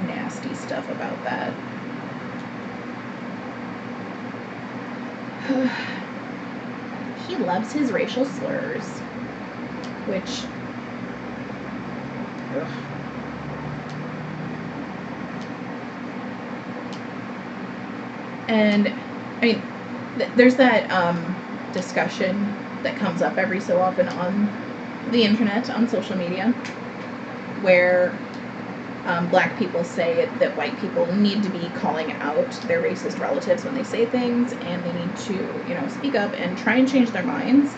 Speaker 1: nasty stuff about that. He loves his racial slurs, which, ugh. And I mean, there's that discussion that comes up every so often on the internet, on social media, where black people say that white people need to be calling out their racist relatives when they say things, and they need to, you know, speak up and try and change their minds.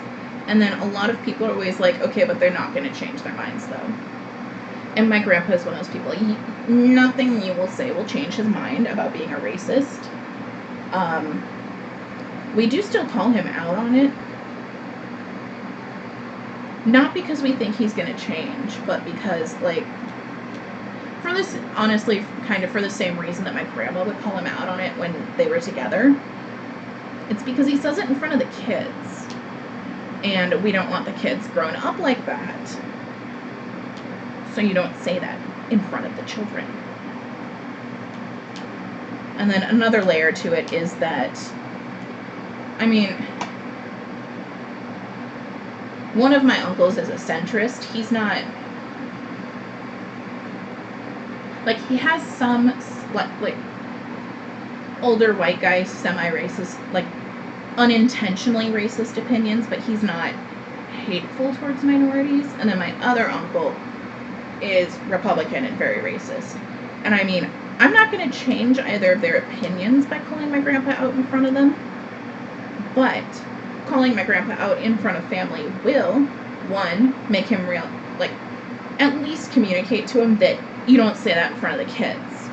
Speaker 1: And then a lot of people are always like, okay, but they're not going to change their minds, though. And my grandpa is one of those people. Nothing you will say will change his mind about being a racist. We do still call him out on it. Not because we think he's going to change, but because, like, for this, honestly, kind of for the same reason that my grandma would call him out on it when they were together. It's because he says it in front of the kids. And we don't want the kids growing up like that. So you don't say that in front of the children. And then another layer to it is that, I mean, one of my uncles is a centrist. He's not, like, he has some, like, older white guy, semi-racist, like, unintentionally racist opinions, but he's not hateful towards minorities. And then my other uncle is Republican and very racist. And I mean, I'm not going to change either of their opinions by calling my grandpa out in front of them, but calling my grandpa out in front of family will, one, make him at least communicate to him that you don't say that in front of the kids.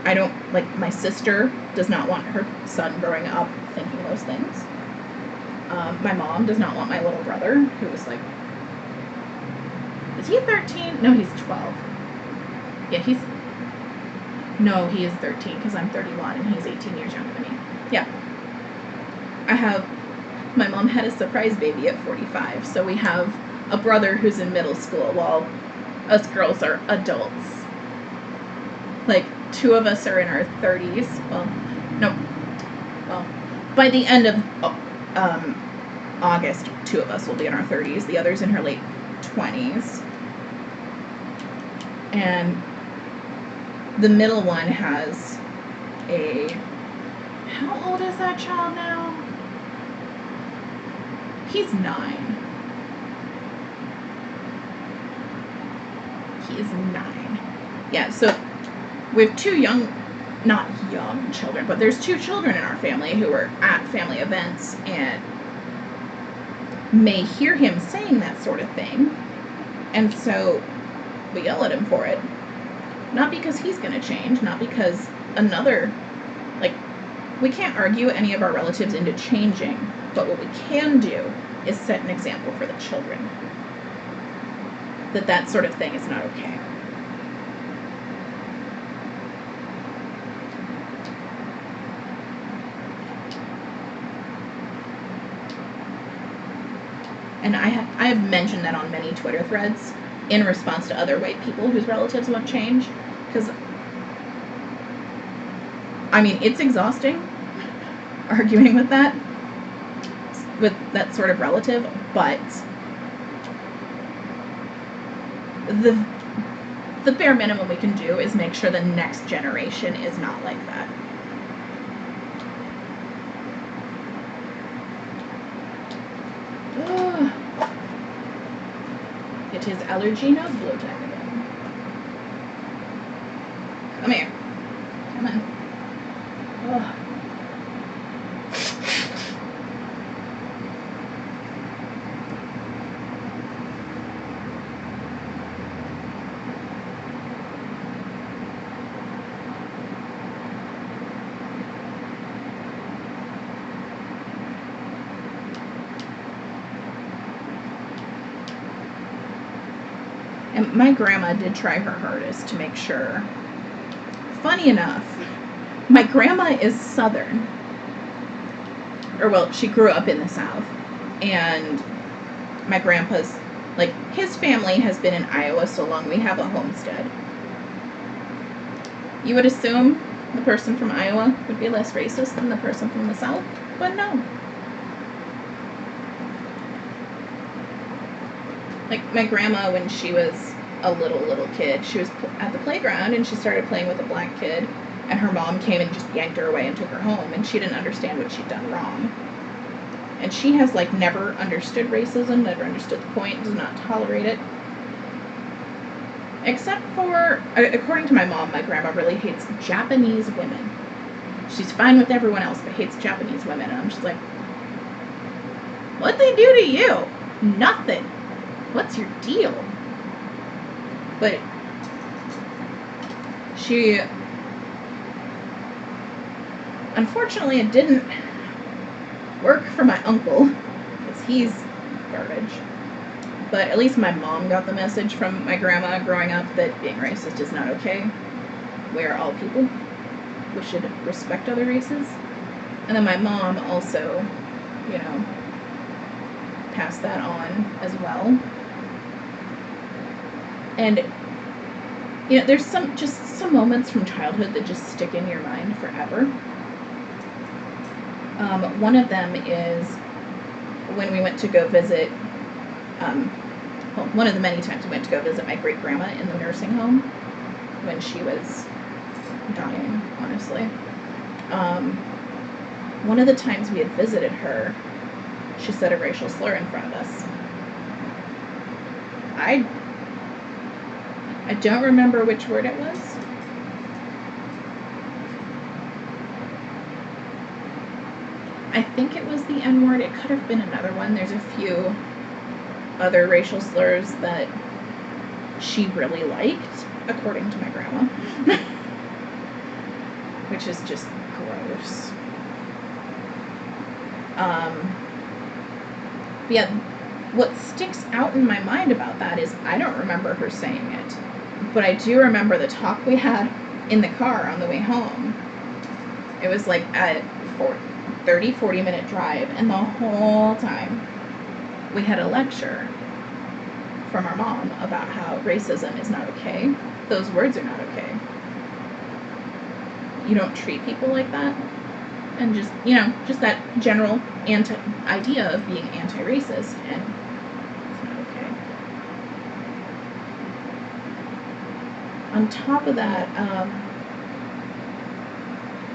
Speaker 1: I don't, my sister does not want her son growing up thinking those things. My mom does not want my little brother, who is is he 13? No, he's 12. Yeah, he is 13, because I'm 31 and he's 18 years younger than me. Yeah. My mom had a surprise baby at 45, so we have a brother who's in middle school while us girls are adults. 2 of us are in our 30s. By the end of August, 2 of us will be in our 30s. The other's in her late 20s. And the middle one has how old is that child now? He's 9. He is 9. Yeah, so we have 2 not young children, but there's 2 children in our family who are at family events and may hear him saying that sort of thing. And so we yell at him for it. Not because he's going to change, not because we can't argue any of our relatives into changing, but what we can do is set an example for the children. That sort of thing is not okay. And I have mentioned that on many Twitter threads in response to other white people whose relatives won't change, because I mean, it's exhausting arguing with that sort of relative, but the bare minimum we can do is make sure the next generation is not like that. It is allergy nose blow time again. Come here. Come on. Ugh. And my grandma did try her hardest to make sure. Funny enough, my grandma is Southern. She grew up in the South. And my grandpa's, his family has been in Iowa so long we have a homestead. You would assume the person from Iowa would be less racist than the person from the South, but no. My grandma, when she was a little kid, she was at the playground and she started playing with a black kid, and her mom came and just yanked her away and took her home, and she didn't understand what she'd done wrong. And she has never understood racism, never understood the point, does not tolerate it. Except for, according to my mom, my grandma really hates Japanese women. She's fine with everyone else, but hates Japanese women. And I'm just like, what'd they do to you? Nothing. What's your deal? But unfortunately, it didn't work for my uncle, because he's garbage. But at least my mom got the message from my grandma growing up that being racist is not okay. We are all people. We should respect other races. And then my mom also, passed that on as well. And there's some moments from childhood that just stick in your mind forever. One of them is when we went to go visit, one of the many times we went to go visit my great-grandma in the nursing home when she was dying, honestly. One of the times we had visited her, she said a racial slur in front of us. I don't remember which word it was. I think it was the N-word. It could have been another one. There's a few other racial slurs that she really liked, according to my grandma. Which is just gross. Yeah, what sticks out in my mind about that is I don't remember her saying it, but I do remember the talk we had in the car on the way home. It was like a 40-minute drive, and the whole time we had a lecture from our mom about how racism is not okay. Those words are not okay. You don't treat people like that. And just, you know, just that general idea of being anti-racist, and it's not okay. On top of that,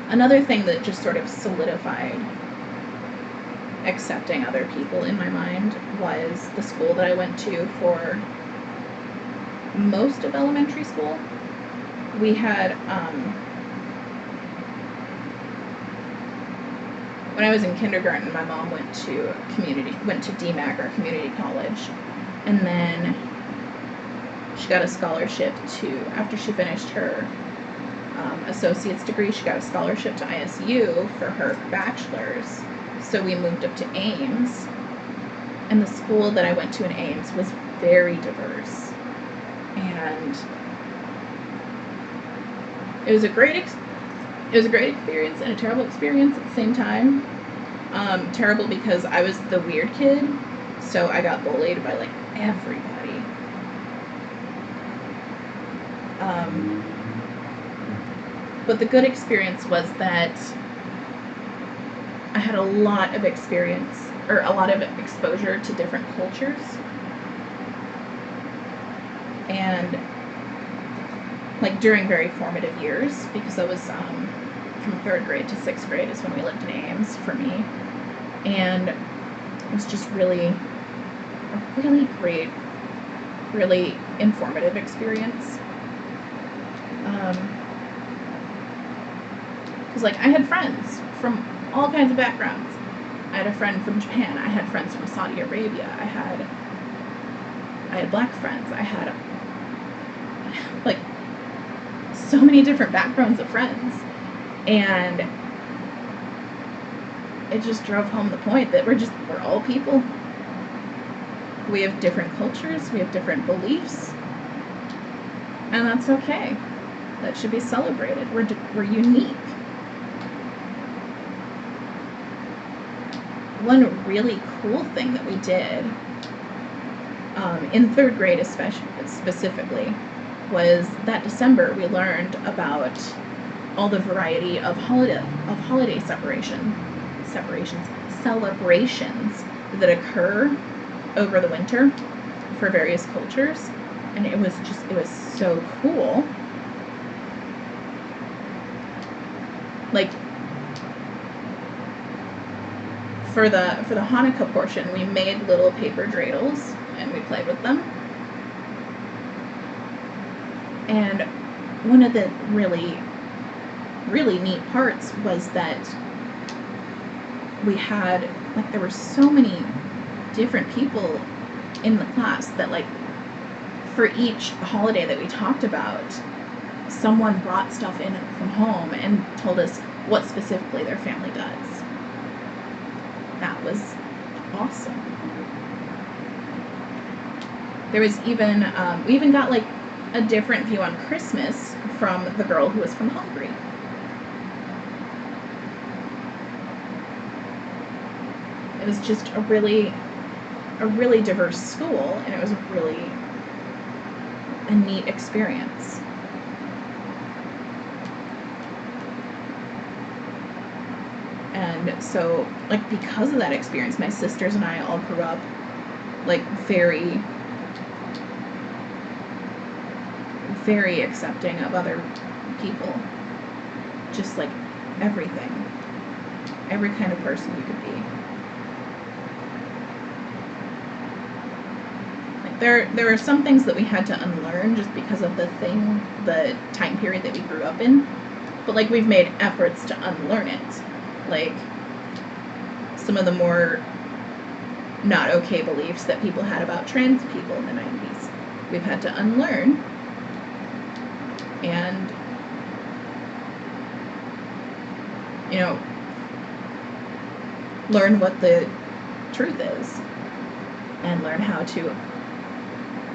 Speaker 1: another thing that just sort of solidified accepting other people in my mind was the school that I went to for most of elementary school. We had, when I was in kindergarten, my mom went to DMAC, or community college, and then she got a scholarship after she finished her associate's degree, she got a scholarship to ISU for her bachelor's. So we moved up to Ames, and the school that I went to in Ames was very diverse, and it was a great experience and a terrible experience at the same time. Terrible because I was the weird kid, so I got bullied by like everybody. But the good experience was that I had a lot of experience, or a lot of exposure to different cultures. And like during very formative years, because I was from 3rd grade to 6th grade is when we lived in Ames for me. And it was just really a really great, really informative experience. Because like I had friends from all kinds of backgrounds. I had a friend from Japan. I had friends from Saudi Arabia. I had black friends. I had like so many different backgrounds of friends. And it just drove home the point that we're all people. We have different cultures, we have different beliefs, and that's okay. That should be celebrated. We're unique. One really cool thing that we did in 3rd grade specifically was that December we learned about all the variety of holiday celebrations that occur over the winter for various cultures, and it was so cool. Like for the Hanukkah portion, we made little paper dreidels and we played with them. And one of the really neat parts was that we had, like, there were so many different people in the class that, like, for each holiday that we talked about, someone brought stuff in from home and told us what specifically their family does. That was awesome. There was even, we even got, like, a different view on Christmas from the girl who was from Hungary. It was just a really diverse school, and it was a neat experience. And so, like, because of that experience, my sisters and I all grew up, like, very accepting of other people. Just, like, everything. Every kind of person you could be. Like, there are some things that we had to unlearn just because of the time period that we grew up in. But like we've made efforts to unlearn it. Like some of the more not okay beliefs that people had about trans people in the 90s. We've had to unlearn and, you know, learn what the truth is and learn how to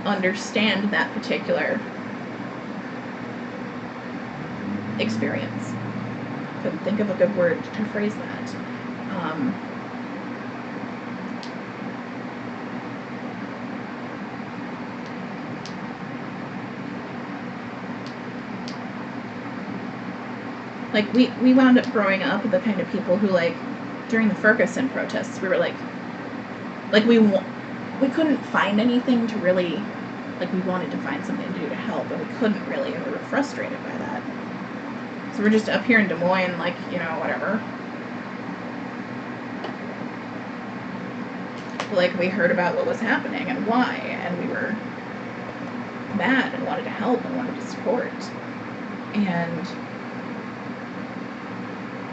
Speaker 1: understand that particular experience. Couldn't think of a good word to phrase that. Like we wound up growing up with the kind of people who, like, during the Ferguson protests, we were like we couldn't find anything to really, like, we wanted to find something to do to help, and we couldn't really, and we were frustrated by that. So we're just up here in Des Moines, like, you know, whatever. Like, we heard about what was happening and why, and we were mad and wanted to help and wanted to support. And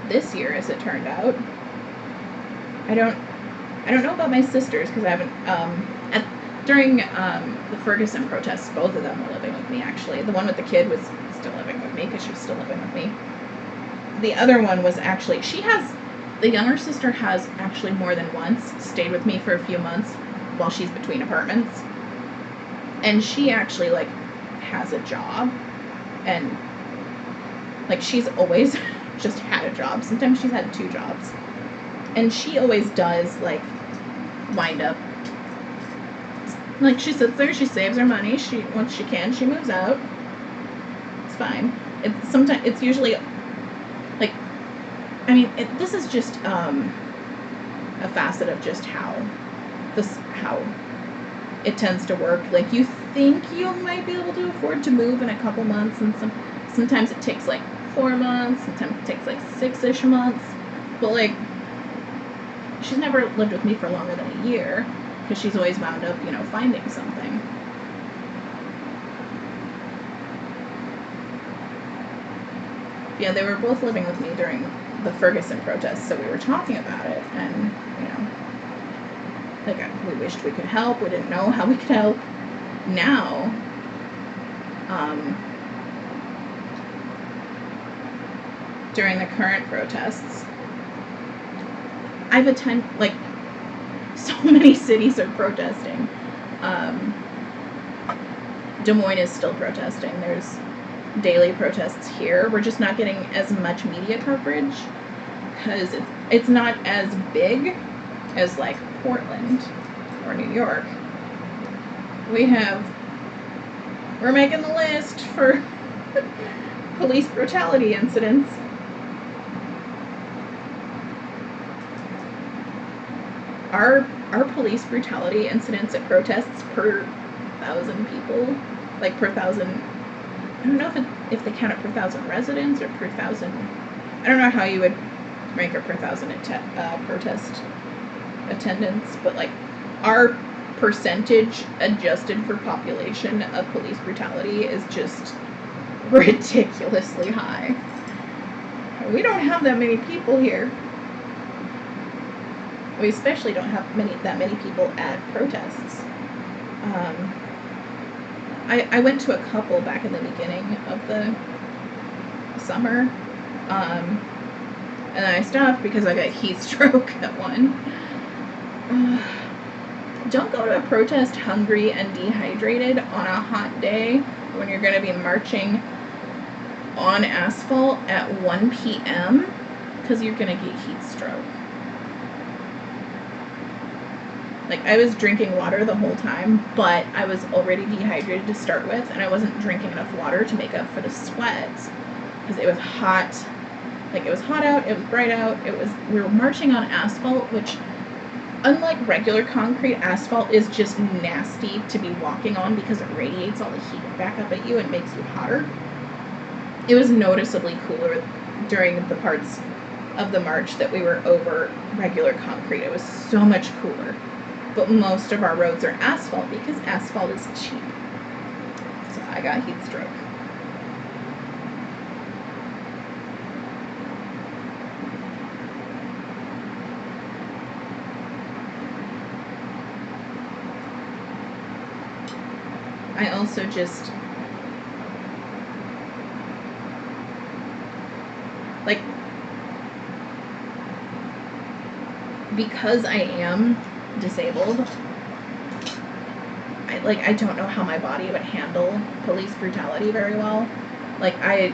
Speaker 1: this year, as it turned out, I don't know about my sisters, because I haven't, during the Ferguson protests, both of them were living with me, actually. The one with the kid was still living with me, because she was still living with me. The other one was actually, the younger sister has actually more than once stayed with me for a few months while she's between apartments. And she actually, like, has a job, and, like, she's always just had a job. Sometimes she's had 2 jobs. And she always does, like, wind up, like, she sits there, she saves her money, once she can, she moves out. It's fine. It's usually, like, I mean, this is just a facet of just how it tends to work. Like, you think you might be able to afford to move in a couple months, and sometimes it takes like 4 months, sometimes it takes like 6-ish months, but, like, she's never lived with me for longer than a year, because she's always wound up, you know, finding something. Yeah, they were both living with me during the Ferguson protests, so we were talking about it, and, you know, like, we wished we could help. We didn't know how we could help. Now, during the current protests, I've attended, like, so many cities are protesting. Des Moines is still protesting. There's daily protests here. We're just not getting as much media coverage because it's not as big as, like, Portland or New York. We're making the list for police brutality incidents. Our police brutality incidents at protests per 1,000 people, like, per 1,000, I don't know if they count it per 1,000 residents or per 1,000, I don't know how you would rank it per 1,000 protest attendance, but, like, our percentage adjusted for population of police brutality is just ridiculously high. We don't have that many people here. We especially don't have that many people at protests. I went to a couple back in the beginning of the summer, and then I stopped because I got heat stroke at one. Don't go to a protest hungry and dehydrated on a hot day when you're going to be marching on asphalt at 1 p.m. because you're going to get heat stroke. Like, I was drinking water the whole time, but I was already dehydrated to start with, and I wasn't drinking enough water to make up for the sweat because it was hot. Like, it was hot out, it was bright out, we were marching on asphalt, which, unlike regular concrete, asphalt is just nasty to be walking on because it radiates all the heat back up at you and makes you hotter. It was noticeably cooler during the parts of the march that we were over regular concrete. It was so much cooler. But most of our roads are asphalt because asphalt is cheap. So I got heat stroke. I also just, like, because I am disabled, I don't know how my body would handle police brutality very well. Like, I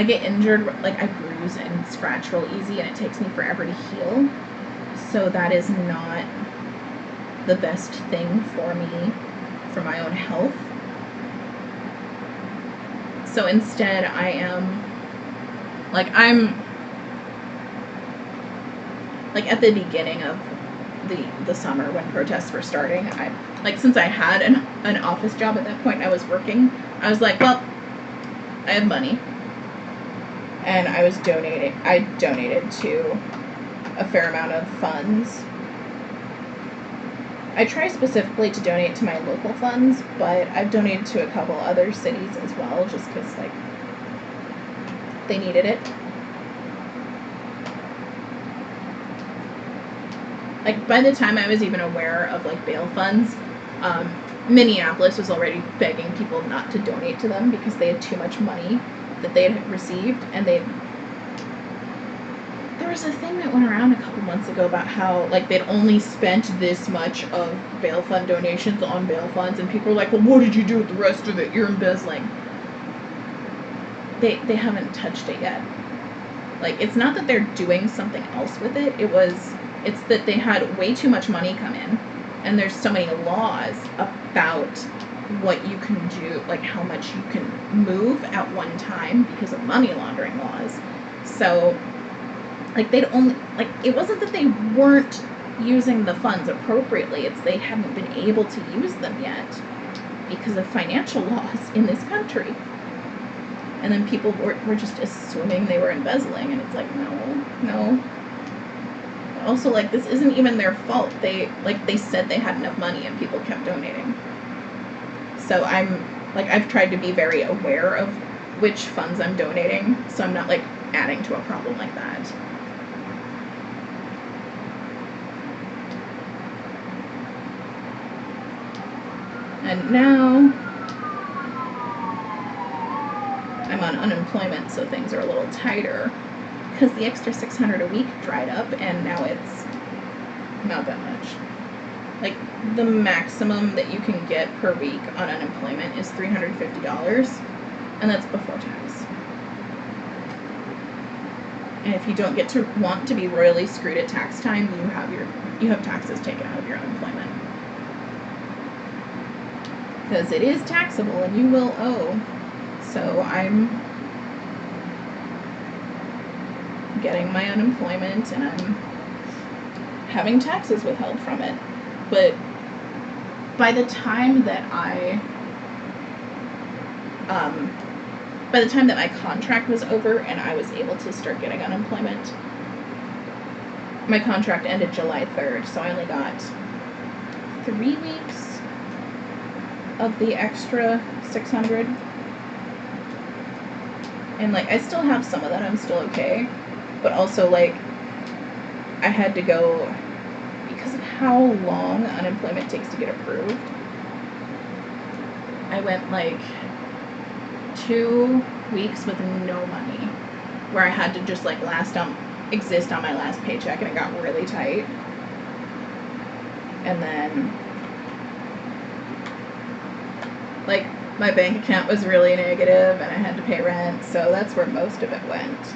Speaker 1: get injured, like, I bruise and scratch real easy, and it takes me forever to heal. So that is not the best thing for me, for my own health. So instead, I am, like, at the beginning of the summer when protests were starting, since I had an office job at that point, I was working, I was like, well, I have money, and I donated to a fair amount of funds. I try specifically to donate to my local funds, but I've donated to a couple other cities as well, just because, like, they needed it. Like, by the time I was even aware of, like, bail funds, Minneapolis was already begging people not to donate to them because they had too much money that they had received, and there was a thing that went around a couple months ago about how, like, they'd only spent this much of bail fund donations on bail funds, and people were like, well, what did you do with the rest of it? You're embezzling. They haven't touched it yet. Like, it's not that they're doing something else with it, it's that they had way too much money come in, and there's so many laws about what you can do, like how much you can move at one time because of money laundering laws. So, like, they'd only, like, it wasn't that they weren't using the funds appropriately, it's they hadn't been able to use them yet because of financial laws in this country. And then people were just assuming they were embezzling, and it's like, no. Also, like, this isn't even their fault. They said they had enough money and people kept donating. So I've tried to be very aware of which funds I'm donating, so I'm not, like, adding to a problem like that. And now I'm on unemployment, so things are a little tighter because the extra $600 a week dried up, and now it's not that much. Like, the maximum that you can get per week on unemployment is $350, and that's before tax. And if you don't get to want to be royally screwed at tax time, you have taxes taken out of your unemployment. Because it is taxable and you will owe. So I'm getting my unemployment and I'm having taxes withheld from it. But by the time that my contract was over and I was able to start getting unemployment, my contract ended July 3rd, so I only got 3 weeks of the extra $600. And, like, I still have some of that, I'm still okay. But also, like, I had to go, because of how long unemployment takes to get approved, I went, like, 2 weeks with no money, where I had to just, like, exist on my last paycheck, and it got really tight. And then, like, my bank account was really negative, and I had to pay rent, so that's where most of it went.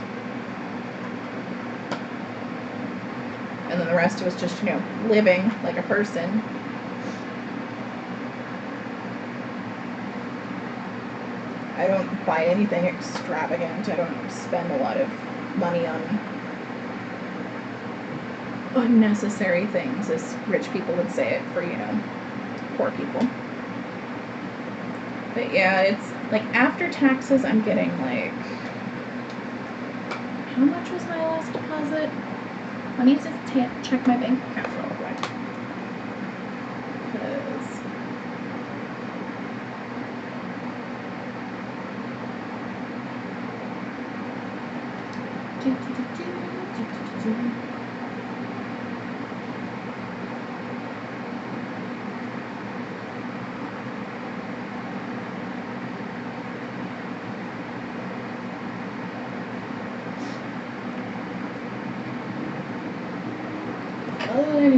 Speaker 1: And then the rest was just, living like a person. I don't buy anything extravagant. I don't spend a lot of money on unnecessary things, as rich people would say it for, poor people. But yeah, it's, like, after taxes, I'm getting, like, how much was my last deposit? Let me just check my bank account real quick.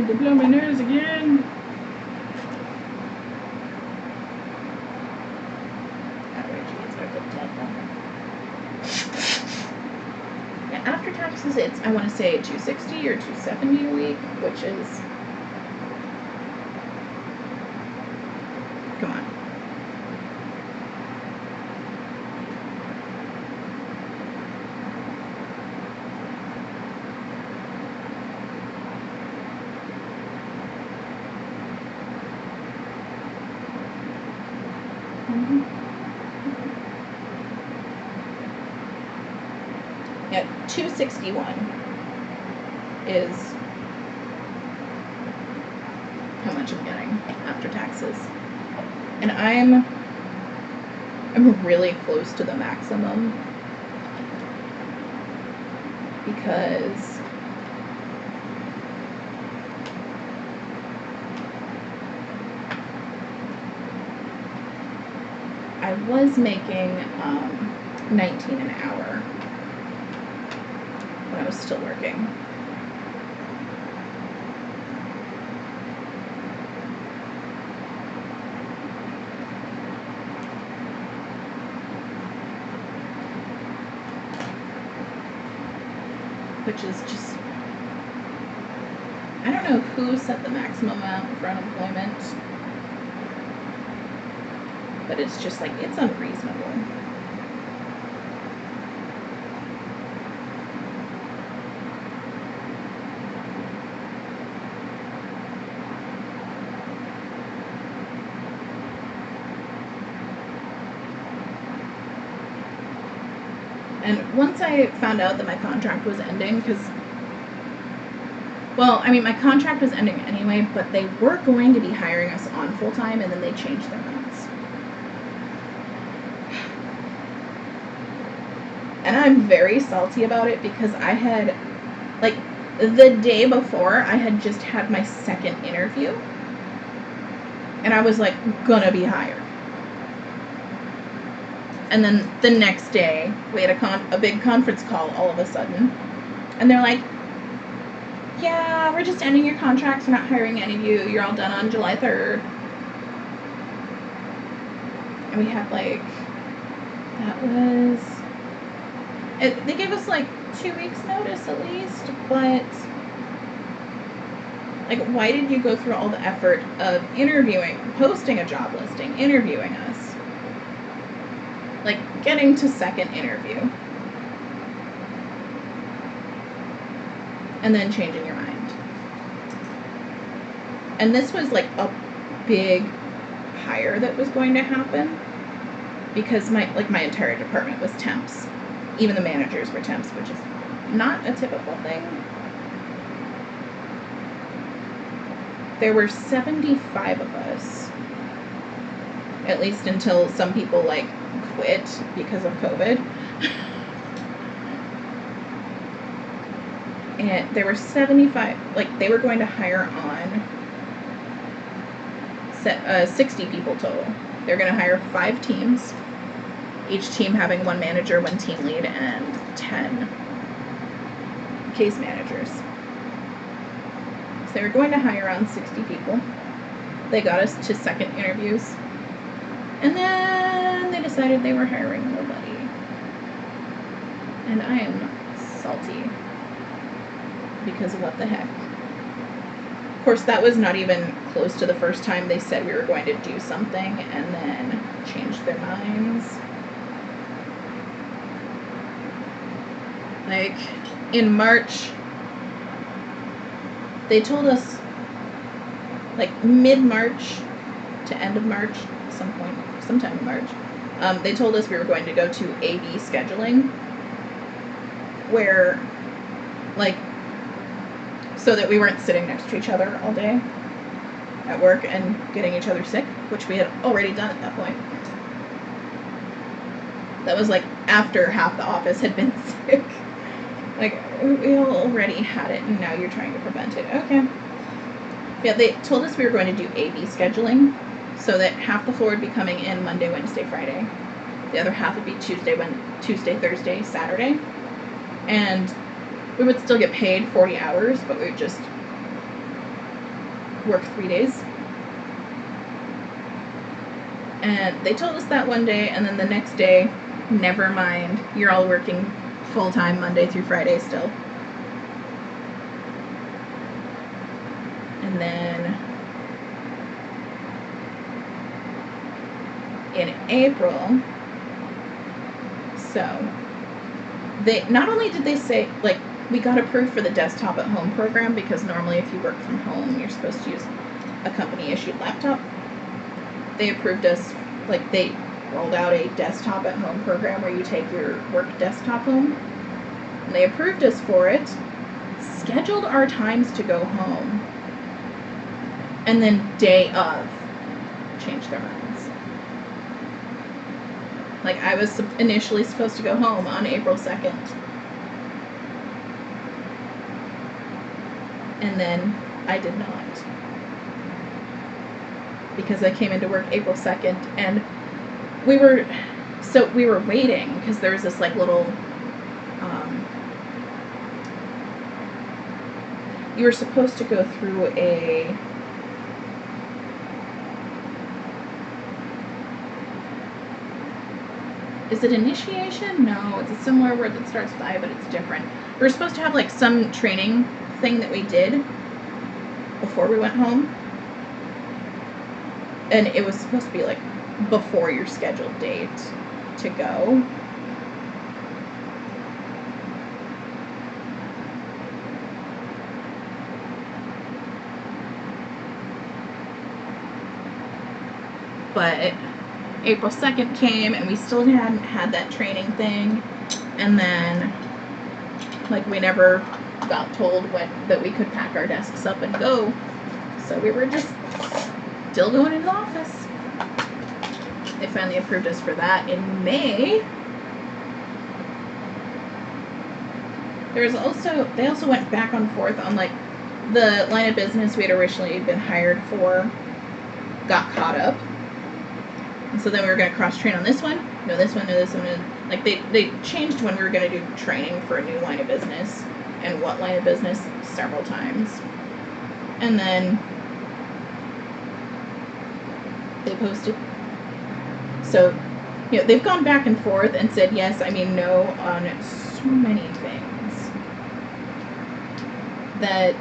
Speaker 2: need to blow my nose again.
Speaker 1: Yeah, after taxes, it's, I want to say, $260 or $270 a week, which is, come on. Yeah, 261 is how much I'm getting after taxes. And I'm really close to the maximum because I was making 19 an hour when I was still working. Which is just, I don't know who set the maximum amount for unemployment, but it's just like, it's unreasonable. And once I found out that my contract was ending, because, well, I mean, my contract was ending anyway, but they were going to be hiring us on full-time, and then they changed their minds. And I'm very salty about it because I had, like, the day before, I had just had my second interview, and I was, like, gonna be hired. And then the next day, we had a big conference call all of a sudden. And they're like, yeah, we're just ending your contracts. We're not hiring any of you. You're all done on July 3rd. And we had, like, they gave us, like, 2 weeks notice at least. But, like, why did you go through all the effort of interviewing, posting a job listing, interviewing us? Like, getting to second interview. And then changing your mind. And this was, like, a big hire that was going to happen. Because my entire department was temps. Even the managers were temps, which is not a typical thing. There were 75 of us. At least until some people, like, quit because of COVID. And there were 75, like, they were going to hire on 60 people total. They're going to hire 5 teams, each team having 1 manager, 1 team lead, and 10 case managers. So they were going to hire on 60 people. They got us to second interviews. And then they decided they were hiring nobody. And I am salty. Because what the heck. Of course, that was not even close to the first time they said we were going to do something and then changed their minds. Like, in March, they told us, like, mid-March to end of March, sometime in March, they told us we were going to go to A/B scheduling, where, like, so that we weren't sitting next to each other all day at work and getting each other sick, which we had already done at that point. That was, like, after half the office had been sick. Like, we already had it, and now you're trying to prevent it. Okay. Yeah, they told us we were going to do A/B scheduling, so that half the floor would be coming in Monday, Wednesday, Friday. The other half would be Tuesday, Thursday, Saturday. And we would still get paid 40 hours, but we would just work 3 days. And they told us that one day, and then the next day, never mind, you're all working full-time Monday through Friday still. And then in April, so they not only did they say, like, we got approved for the desktop at home program, because normally if you work from home you're supposed to use a company issued laptop. They approved us, like, they rolled out a desktop at home program where you take your work desktop home, and they approved us for it, scheduled our times to go home, and then day of changed their minds. Like, I was initially supposed to go home on April 2nd. And then I did not. Because I came into work April 2nd, and we were waiting, because there was this, like, little, you were supposed to go through a, is it initiation? No, it's a similar word that starts with I, but it's different. We were supposed to have, like, some training thing that we did before we went home. And it was supposed to be, like, before your scheduled date to go. But April 2nd came, and we still hadn't had that training thing. And then, like, we never got told that we could pack our desks up and go. So we were just still going into the office. They finally approved us for that in May. They also went back and forth on, like, the line of business we had originally been hired for got caught up. And so then we were going to cross-train on this one. No, this one, no, this one. Like, they changed when we were going to do training for a new line of business and what line of business several times. And then they posted. So, you know, they've gone back and forth and said yes, I mean no on so many things that,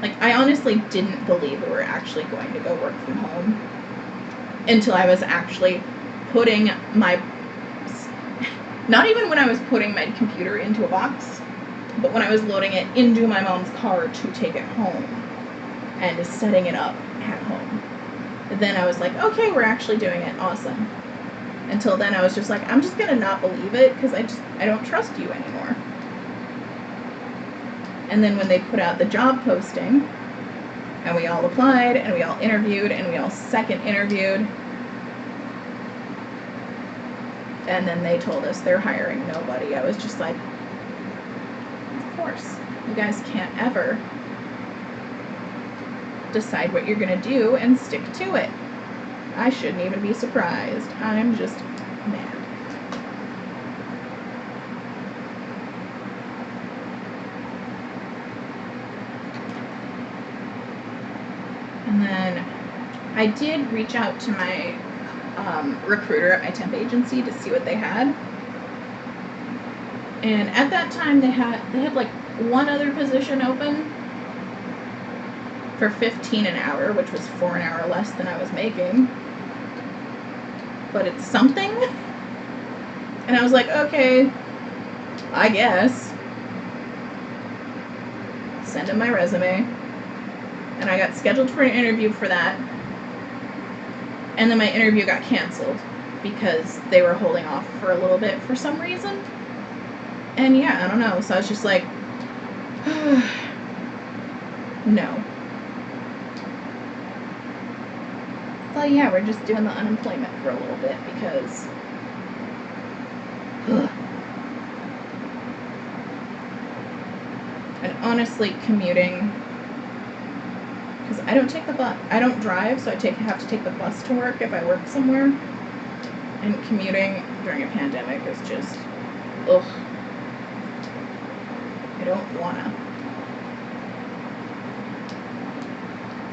Speaker 1: like, I honestly didn't believe we were actually going to go work from home until I was actually putting my, not even when I was putting my computer into a box, but when I was loading it into my mom's car to take it home and setting it up at home. Then I was like, okay, we're actually doing it. Awesome. Until then, I was just like, I'm just going to not believe it, because I don't trust you anymore. And then when they put out the job posting, and we all applied, and we all interviewed, and we all second interviewed, and then they told us they're hiring nobody, I was just like, of course, you guys can't ever decide what you're going to do and stick to it. I shouldn't even be surprised. I'm just mad. And then I did reach out to my recruiter at my temp agency to see what they had. And at that time they had like one other position open for $15 an hour, which was $4 an hour less than I was making. But it's something. And I was like, okay, I guess. Send in my resume. And I got scheduled for an interview for that. And then my interview got canceled because they were holding off for a little bit for some reason. And yeah, I don't know. So I was just like, no. So yeah, we're just doing the unemployment for a little bit because and honestly, commuting, because I don't take the bus, I don't drive, so I have to take the bus to work if I work somewhere, and commuting during a pandemic is just, ugh, I don't wanna.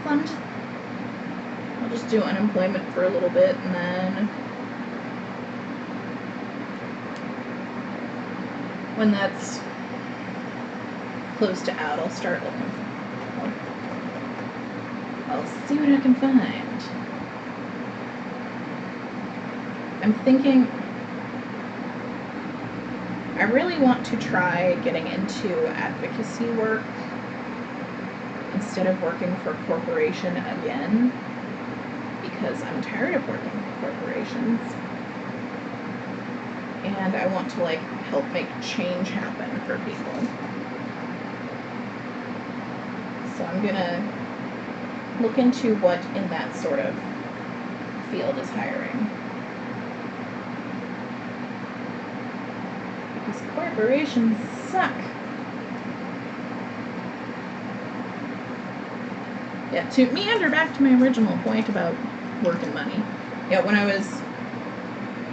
Speaker 1: I'll just do unemployment for a little bit, and then when that's close to out, I'll start looking. I'll see what I can find. I'm thinking I really want to try getting into advocacy work instead of working for a corporation again, because I'm tired of working for corporations. And I want to like help make change happen for people. So I'm gonna look into what in that sort of field is hiring. Because corporations suck. Yeah, to meander back to my original point about work and money. Yeah, when I was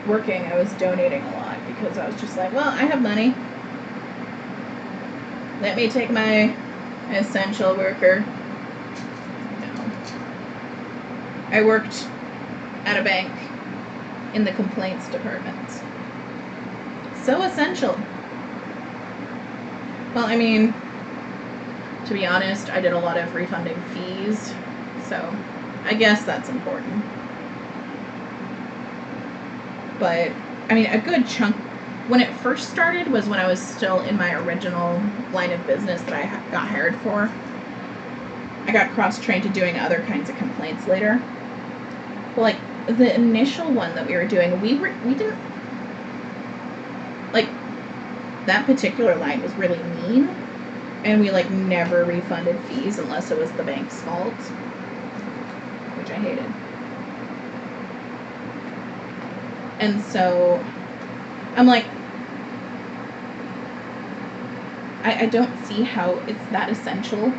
Speaker 1: working, I was donating a lot because I was just like, well, I have money. Let me take my essential worker. No. I worked at a bank in the complaints department. So essential. Well, I mean, to be honest, I did a lot of refunding fees, so I guess that's important. But, I mean, a good chunk, when it first started was when I was still in my original line of business that I got hired for. I got cross-trained to doing other kinds of complaints later. But, like, the initial one that we were doing, we didn't, like, that particular line was really mean, and we, like, never refunded fees unless it was the bank's fault, which I hated. And so I'm like, I don't see how it's that essential.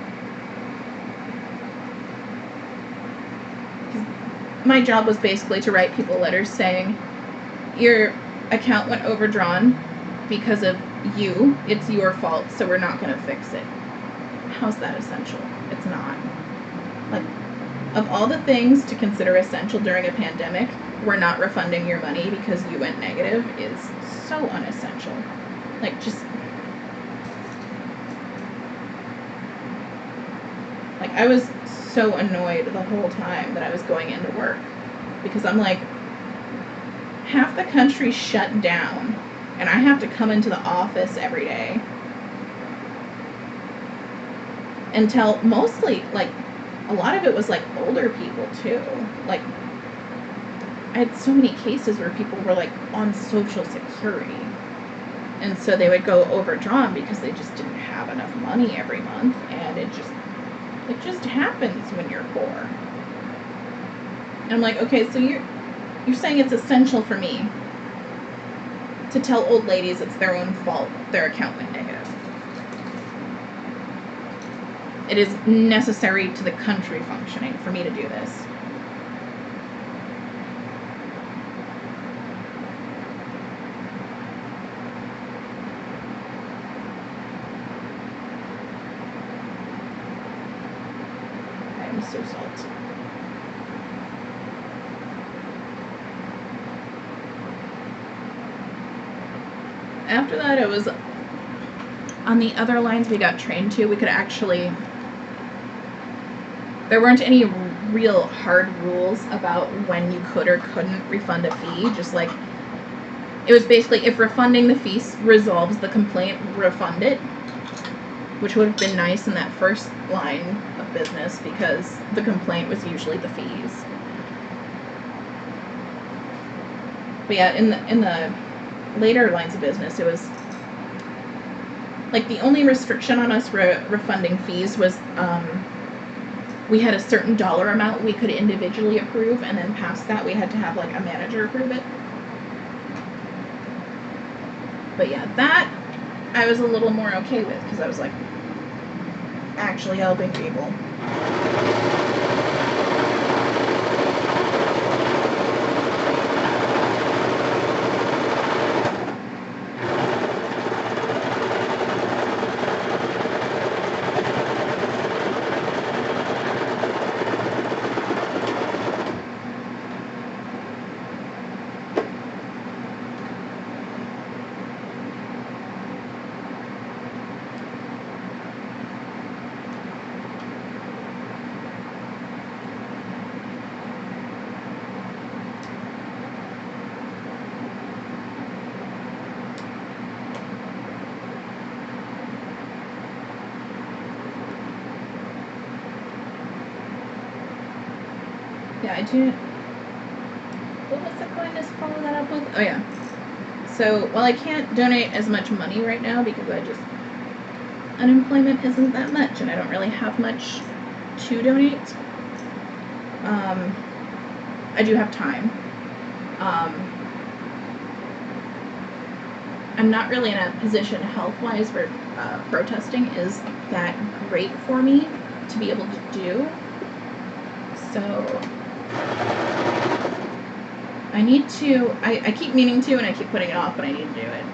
Speaker 1: My job was basically to write people letters saying, your account went overdrawn because of you. It's your fault, so we're not going to fix it. How's that essential? It's not. Like, of all the things to consider essential during a pandemic, we're not refunding your money because you went negative is so unessential. Like, just, like, I was so annoyed the whole time that I was going into work because I'm like, half the country shut down and I have to come into the office every day and tell, mostly, like, a lot of it was like older people too. Like, I had so many cases where people were like on Social Security, and so they would go overdrawn because they just didn't have enough money every month, and it just happens when you're poor. And I'm like, okay, so you're saying it's essential for me to tell old ladies it's their own fault their account went negative. It is necessary to the country functioning for me to do this. I am so salty. After that, it was on the other lines we got trained to. We could actually, there weren't any real hard rules about when you could or couldn't refund a fee. Just like, it was basically, if refunding the fees resolves the complaint, refund it, which would have been nice in that first line of business because the complaint was usually the fees. But yeah, in the later lines of business, it was like the only restriction on us refunding fees was we had a certain dollar amount we could individually approve, and then past that we had to have like a manager approve it. But yeah, that I was a little more okay with because I was like actually helping people. Yeah, I do. What was I going to follow that up with? Oh yeah. So while I can't donate as much money right now because unemployment isn't that much and I don't really have much to donate, I do have time. I'm not really in a position health-wise where protesting is that great for me to be able to do. So I need to, I keep meaning to and I keep putting it off, but I need to do it.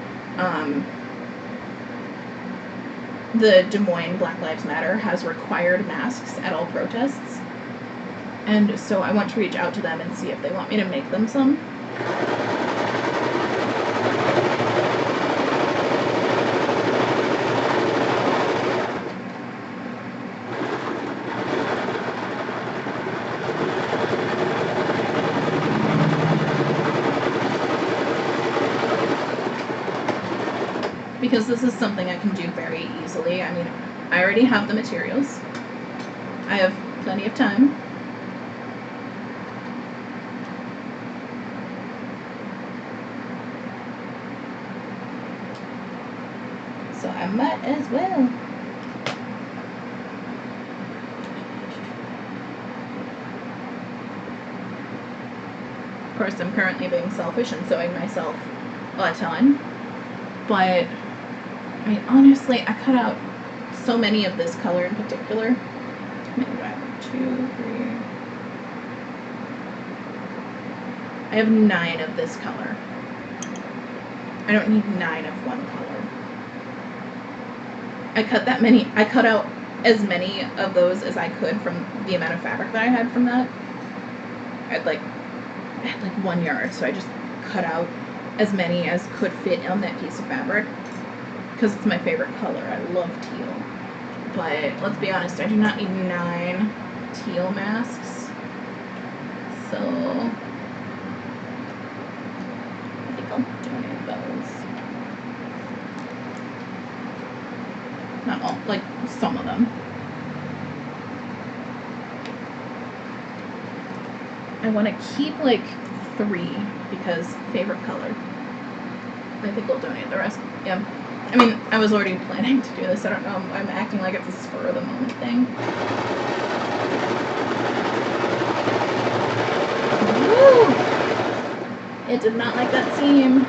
Speaker 1: The Des Moines Black Lives Matter has required masks at all protests. And so I want to reach out to them and see if they want me to make them some. Because this is something I can do very easily. I mean, I already have the materials. I have plenty of time. So I might as well. Of course, I'm currently being selfish and sewing myself a ton. But I mean, honestly, I cut out so many of this color in particular. Maybe 1, 2, 3. I have 9 of this color. I don't need 9 of one color. I cut out as many of those as I could from the amount of fabric that I had from that. I had like 1 yard, so I just cut out as many as could fit on that piece of fabric. Because it's my favorite color. I love teal. But let's be honest, I do not need 9 teal masks. So I think I'll donate those. Not all, like some of them. I want to keep like 3 because favorite color. I think I'll donate the rest. Yeah. I mean, I was already planning to do this. I don't know. I'm acting like it's a spur of the moment thing. Woo! It did not like that seam.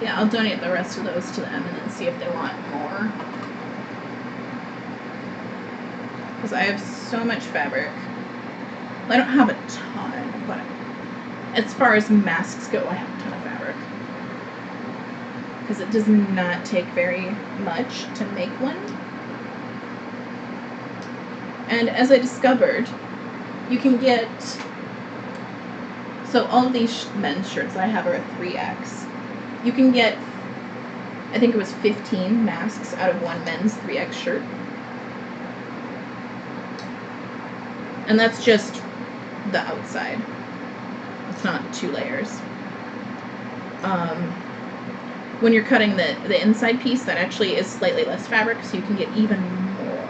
Speaker 1: Yeah, I'll donate the rest of those to them and then see if they want more. Because I have so much fabric. Well, I don't have a ton, but as far as masks go, I have a ton of fabric. Because it does not take very much to make one. And as I discovered, you can get, so all of these men's shirts that I have are a 3X. You can get, I think it was 15 masks out of one men's 3X shirt. And that's just the outside. It's not 2 layers. When you're cutting the inside piece, that actually is slightly less fabric, so you can get even more.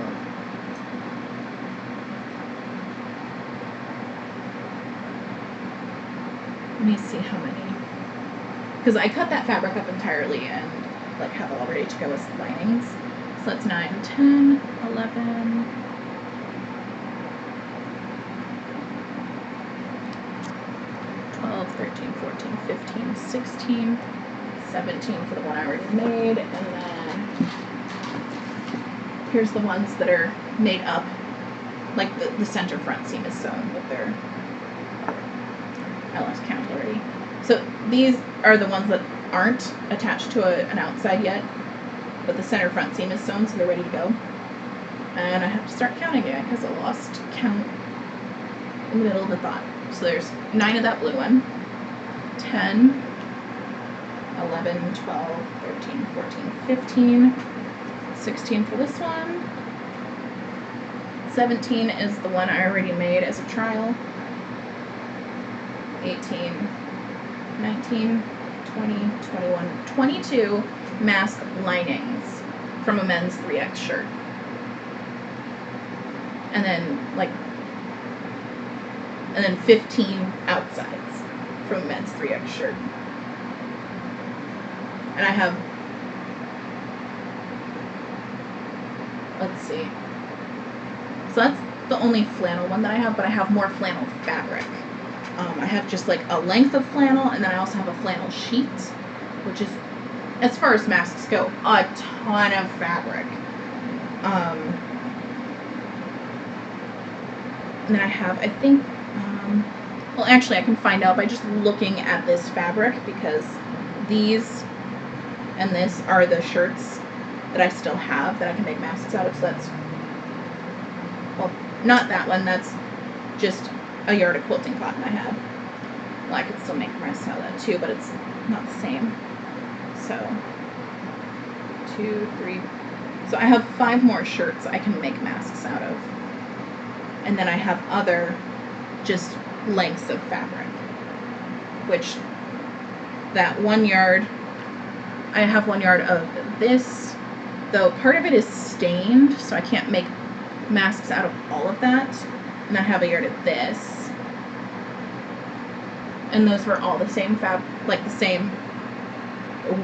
Speaker 1: Let me see how many. Because I cut that fabric up entirely and like have it all ready to go as linings. So that's 9, 10, 11, 12, 13, 14, 15, 16, 17 for the one I already made, and then here's the ones that are made up, like the center front seam is sewn with their, I lost count already. So these are the ones that aren't attached to an outside yet, but the center front seam is sewn, so they're ready to go. And I have to start counting again because I lost count in the middle of the thought. So there's 9 of that blue one, 10, 11, 12, 13, 14, 15, 16 for this one, 17 is the one I already made as a trial, 18, 19, 20, 21, 22 mask linings from a men's 3X shirt. And then 15 outsides from a men's 3X shirt. And I have, let's see. So that's the only flannel one that I have, but I have more flannel fabric. I have just like a length of flannel, and then I also have a flannel sheet, which is, as far as masks go, a ton of fabric. And then I have, I think, well, actually I can find out by just looking at this fabric, because these and this are the shirts that I still have that I can make masks out of. So that's, well, not that one, that's just a yard of quilting cotton I had. Well, I could still make masks out of that too, but it's not the same. So 2, 3, so I have 5 more shirts I can make masks out of. And then I have other just lengths of fabric, which that 1 yard, I have 1 yard of this, though part of it is stained, so I can't make masks out of all of that. And I have a yard of this, and those were all the same like the same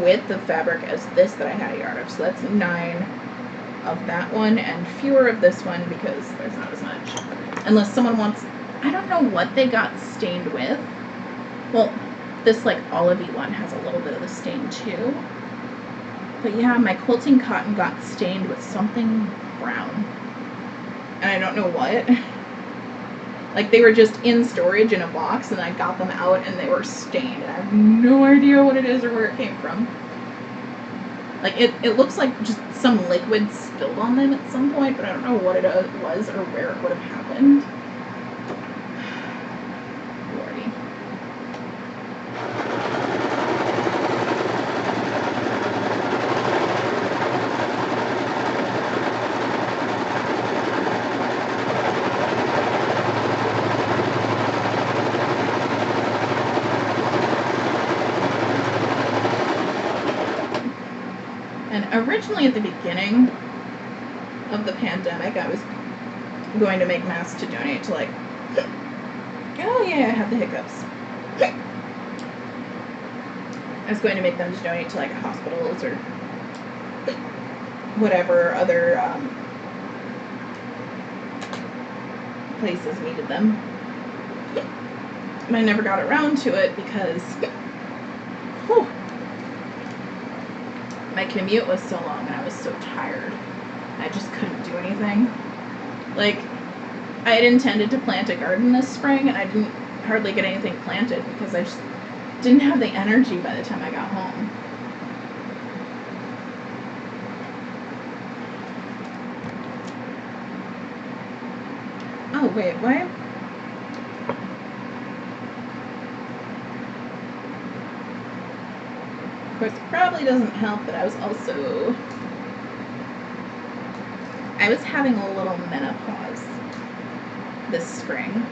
Speaker 1: width of fabric as this that I had a yard of. So that's 9 of that one, and fewer of this one because there's not as much. Unless someone wants, I don't know what they got stained with. Well, this like olivey one has a little bit of the stain too. But yeah, my quilting cotton got stained with something brown. And I don't know what. Like, they were just in storage in a box, and I got them out and they were stained. And I have no idea what it is or where it came from. Like, it looks like just some liquid spilled on them at some point, but I don't know what it was or where it would have happened. Lordy. Originally, at the beginning of the pandemic, I was going to make masks to donate to, like, oh yeah, I have the hiccups. I was going to make them to donate to, like, hospitals or whatever other places needed them. And I never got around to it because my commute was so long and I was so tired. I just couldn't do anything. Like, I had intended to plant a garden this spring and I didn't hardly get anything planted because I just didn't have the energy by the time I got home. Oh, wait, what? Of course, it probably doesn't help that I was having a little menopause this spring.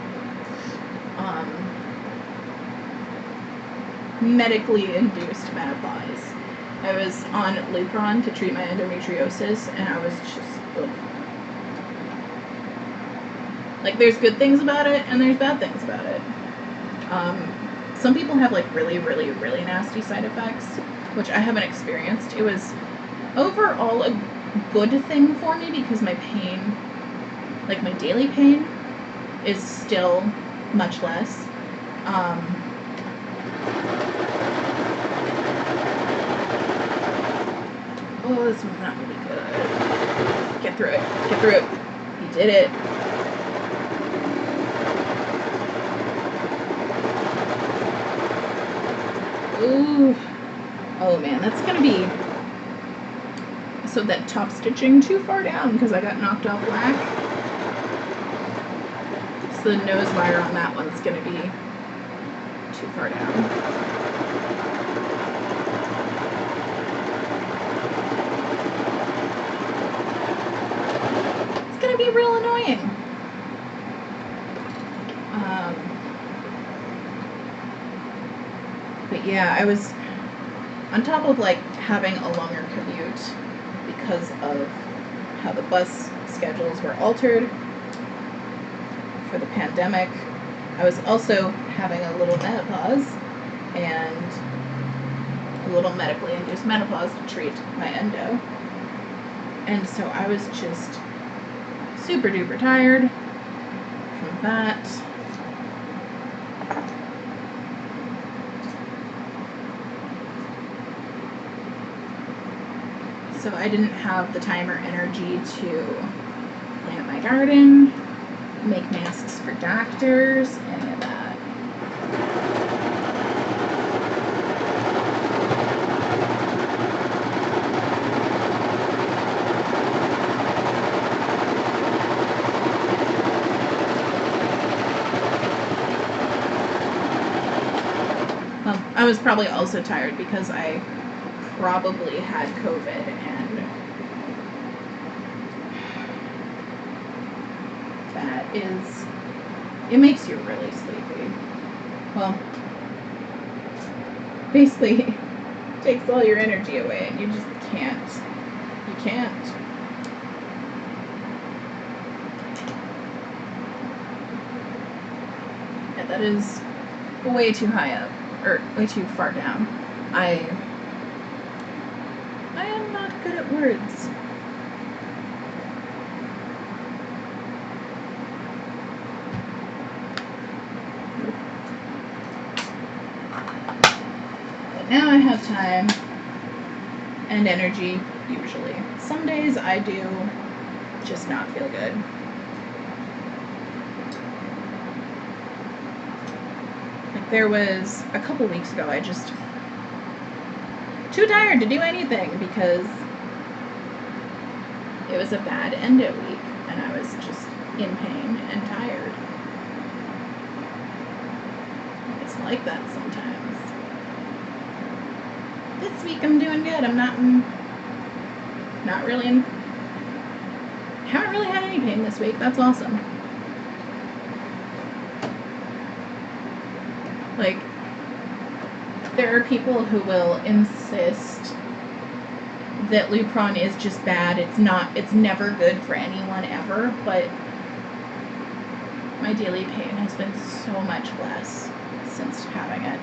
Speaker 1: Medically induced menopause. I was on Lupron to treat my endometriosis, and I was just, ugh. Like, there's good things about it, and there's bad things about it. Some people have, like, really, really, really nasty side effects, which I haven't experienced. It was overall a good thing for me because my pain, like my daily pain, is still much less. Oh, this one's not really good. Get through it. Get through it. You did it. Ooh. Oh man, that's gonna be, so that top stitching too far down because I got knocked off black. So the nose wire on that one's gonna be too far down. It's gonna be real annoying. But yeah, I was on top of like having a longer commute because of how the bus schedules were altered for the pandemic, I was also having a little menopause and a little medically induced menopause to treat my endo. And so I was just super duper tired from that. So I didn't have the time or energy to plant my garden, make masks for doctors, any of that. I was probably also tired because I probably had COVID, and that is, it makes you really sleepy. Well, basically takes all your energy away and you just can't. You can't. Yeah, that is way too high up, or way too far down. I am not good at words. But now I have time and energy, usually. Some days I do just not feel good. Like there was a couple weeks ago, I just too tired to do anything because it was a bad endo week and I was just in pain and tired. It's like that sometimes. This week I'm doing good. I'm not really in, haven't really had any pain this week. That's awesome. Like, there are people who will insist that Lupron is just bad. It's never good for anyone ever, but my daily pain has been so much less since having it.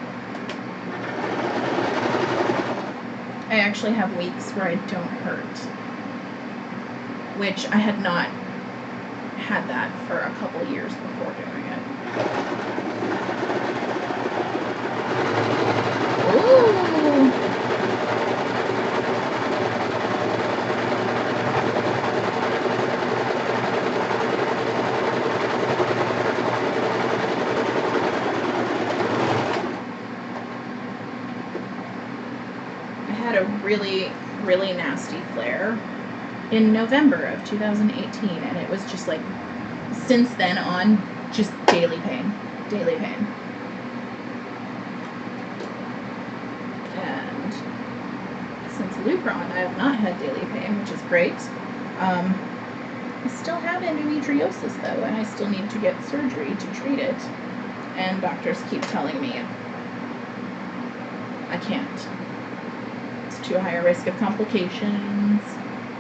Speaker 1: I actually have weeks where I don't hurt, which I had not had that for a couple years before doing it. Ooh! Really, really nasty flare in November of 2018, and it was just like, since then on, just daily pain. And since Lupron, I have not had daily pain, which is great. I still have endometriosis though, and I still need to get surgery to treat it, and doctors keep telling me I can't. Too high a risk of complications,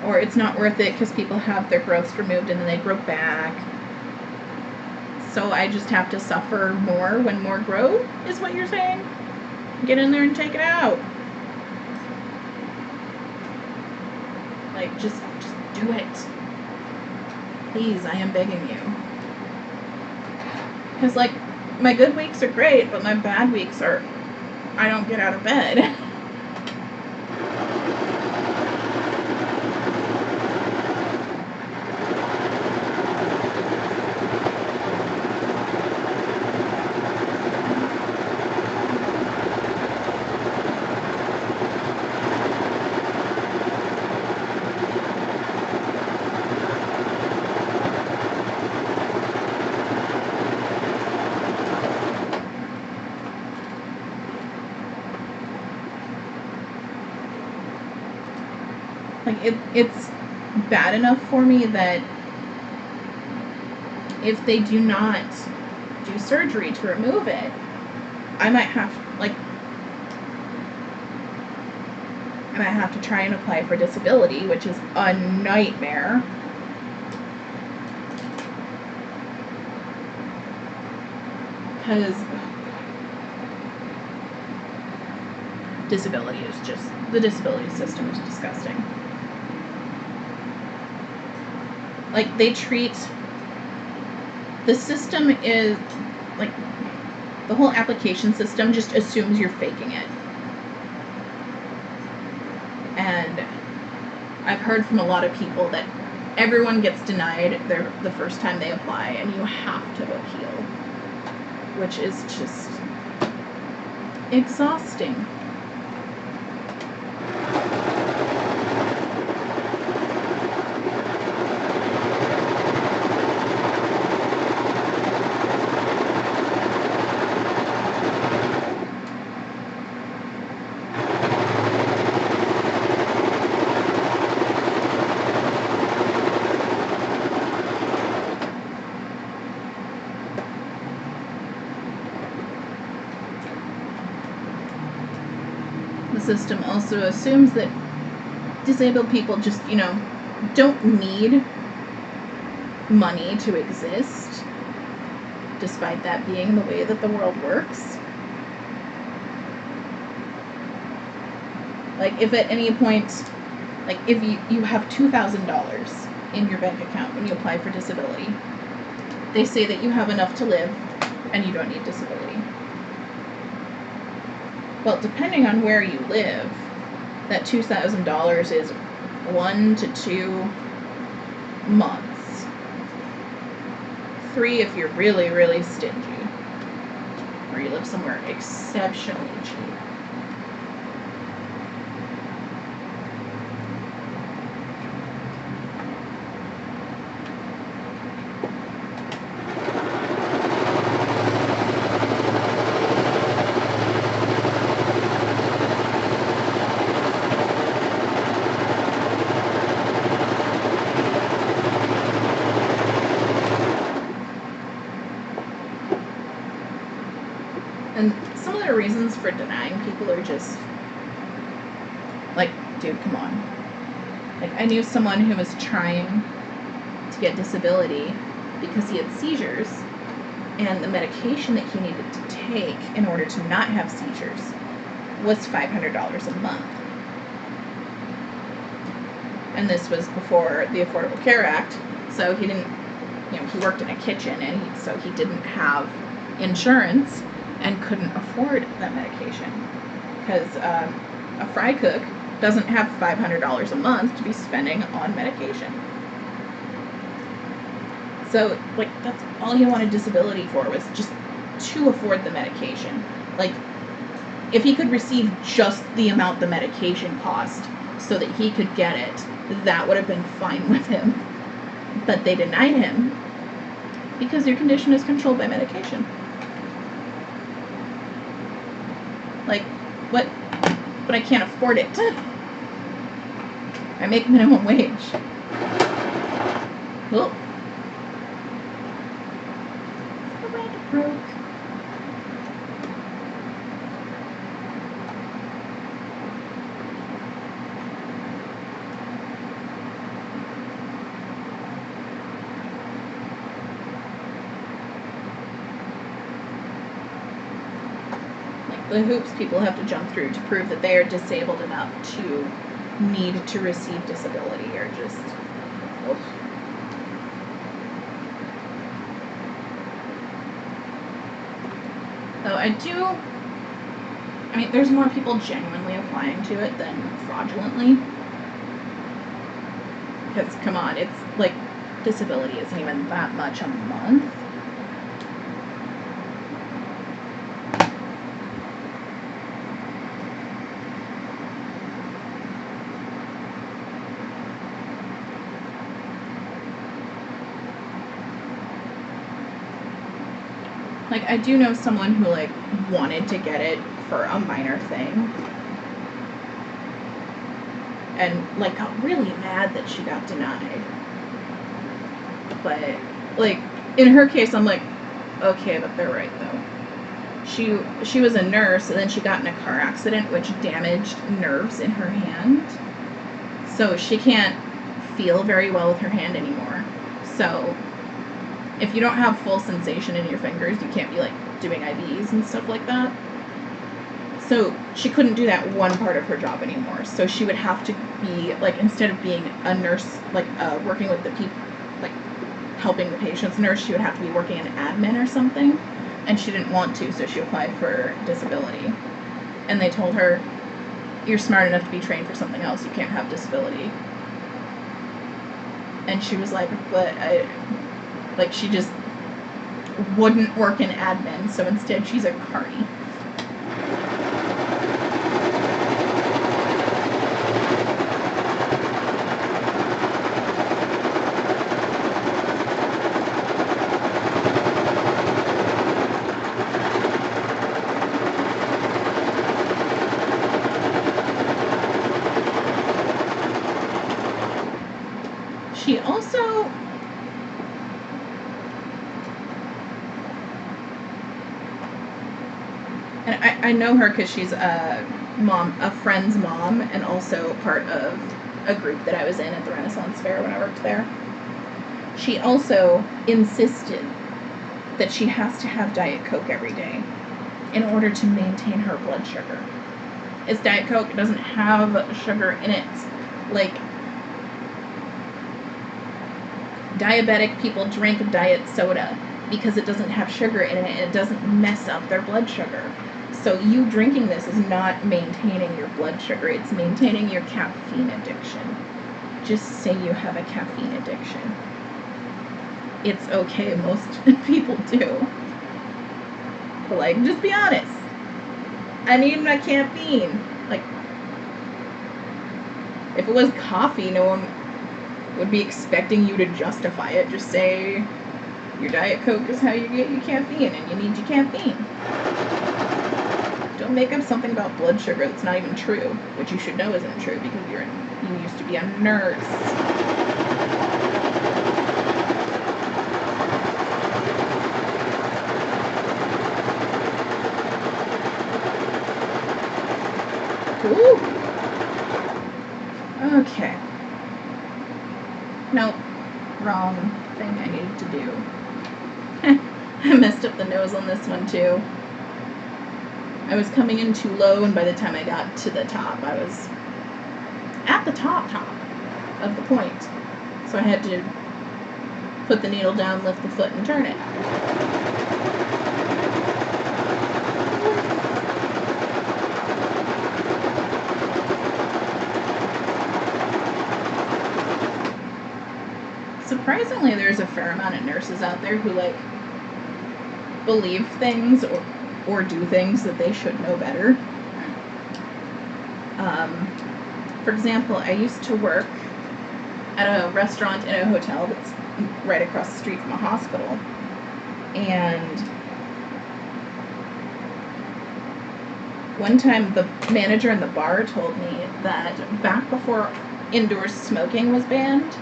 Speaker 1: or it's not worth it because people have their growths removed and then they grow back. So I just have to suffer more when more grow, is what you're saying? Get in there and take it out. Like, just do it. Please, I am begging you. Because, like, my good weeks are great, but my bad weeks are, I don't get out of bed. Like, it's bad enough for me that if they do not do surgery to remove it, I might have, like, and I have to try and apply for disability, which is a nightmare. Because disability is just, the disability system is disgusting. Like, they treat, the system is, like, the whole application system just assumes you're faking it. And I've heard from a lot of people that everyone gets denied the first time they apply, and you have to appeal, which is just exhausting. The system also assumes that disabled people just, you know, don't need money to exist, despite that being the way that the world works. Like, if at any point, like, if you have $2,000 in your bank account when you apply for disability, they say that you have enough to live and you don't need disability. Well, depending on where you live, that $2,000 is 1 to 2 months. 3 if you're really, really stingy, or you live somewhere exceptionally cheap. And some of the reasons for denying people are just, like, dude, come on. Like, I knew someone who was trying to get disability because he had seizures, and the medication that he needed to take in order to not have seizures was $500 a month. And this was before the Affordable Care Act, so he didn't, you know, he worked in a kitchen, and so he didn't have insurance and couldn't afford that medication, because a fry cook doesn't have $500 a month to be spending on medication. So, like, that's all he wanted disability for, was just to afford the medication. Like, if he could receive just the amount the medication cost so that he could get it, that would have been fine with him. But they denied him because your condition is controlled by medication. Like, what? But I can't afford it. I make minimum wage. Oh. The red broke. The hoops people have to jump through to prove that they are disabled enough to need to receive disability are just, oof. So I mean, there's more people genuinely applying to it than fraudulently. Because, come on, it's like, disability isn't even that much a month. Like, I do know someone who, like, wanted to get it for a minor thing. And, like, got really mad that she got denied. But, like, in her case, I'm like, okay, but they're right, though. she was a nurse, and then she got in a car accident which damaged nerves in her hand. So she can't feel very well with her hand anymore. So if you don't have full sensation in your fingers, you can't be like doing IVs and stuff like that. So she couldn't do that one part of her job anymore. So she would have to be like, instead of being a nurse, like working with the people, like helping the patients nurse, she would have to be working in admin or something. And she didn't want to, so she applied for disability. And they told her, you're smart enough to be trained for something else, you can't have disability. And she was like, but she just wouldn't work in admin, so instead she's a carny. She also, and I know her because she's a friend's mom, and also part of a group that I was in at the Renaissance Fair when I worked there. She also insisted that she has to have Diet Coke every day in order to maintain her blood sugar. It's Diet Coke, it doesn't have sugar in it. Like, diabetic people drink diet soda because it doesn't have sugar in it and it doesn't mess up their blood sugar. So you drinking this is not maintaining your blood sugar, it's maintaining your caffeine addiction. Just say you have a caffeine addiction. It's okay, most people do. But like, just be honest. I need my caffeine. Like, if it was coffee, no one would be expecting you to justify it. Just say your Diet Coke is how you get your caffeine and you need your caffeine. Don't make up something about blood sugar that's not even true, which you should know isn't true because you used to be a nurse. Ooh. Okay. Nope. Wrong thing I needed to do. I messed up the nose on this one too. I was coming in too low, and by the time I got to the top, I was at the top of the point. So I had to put the needle down, lift the foot, and turn it. Surprisingly, there's a fair amount of nurses out there who like believe things or do things that they should know better. For example, I used to work at a restaurant in a hotel that's right across the street from a hospital, and one time the manager in the bar told me that back before indoor smoking was banned,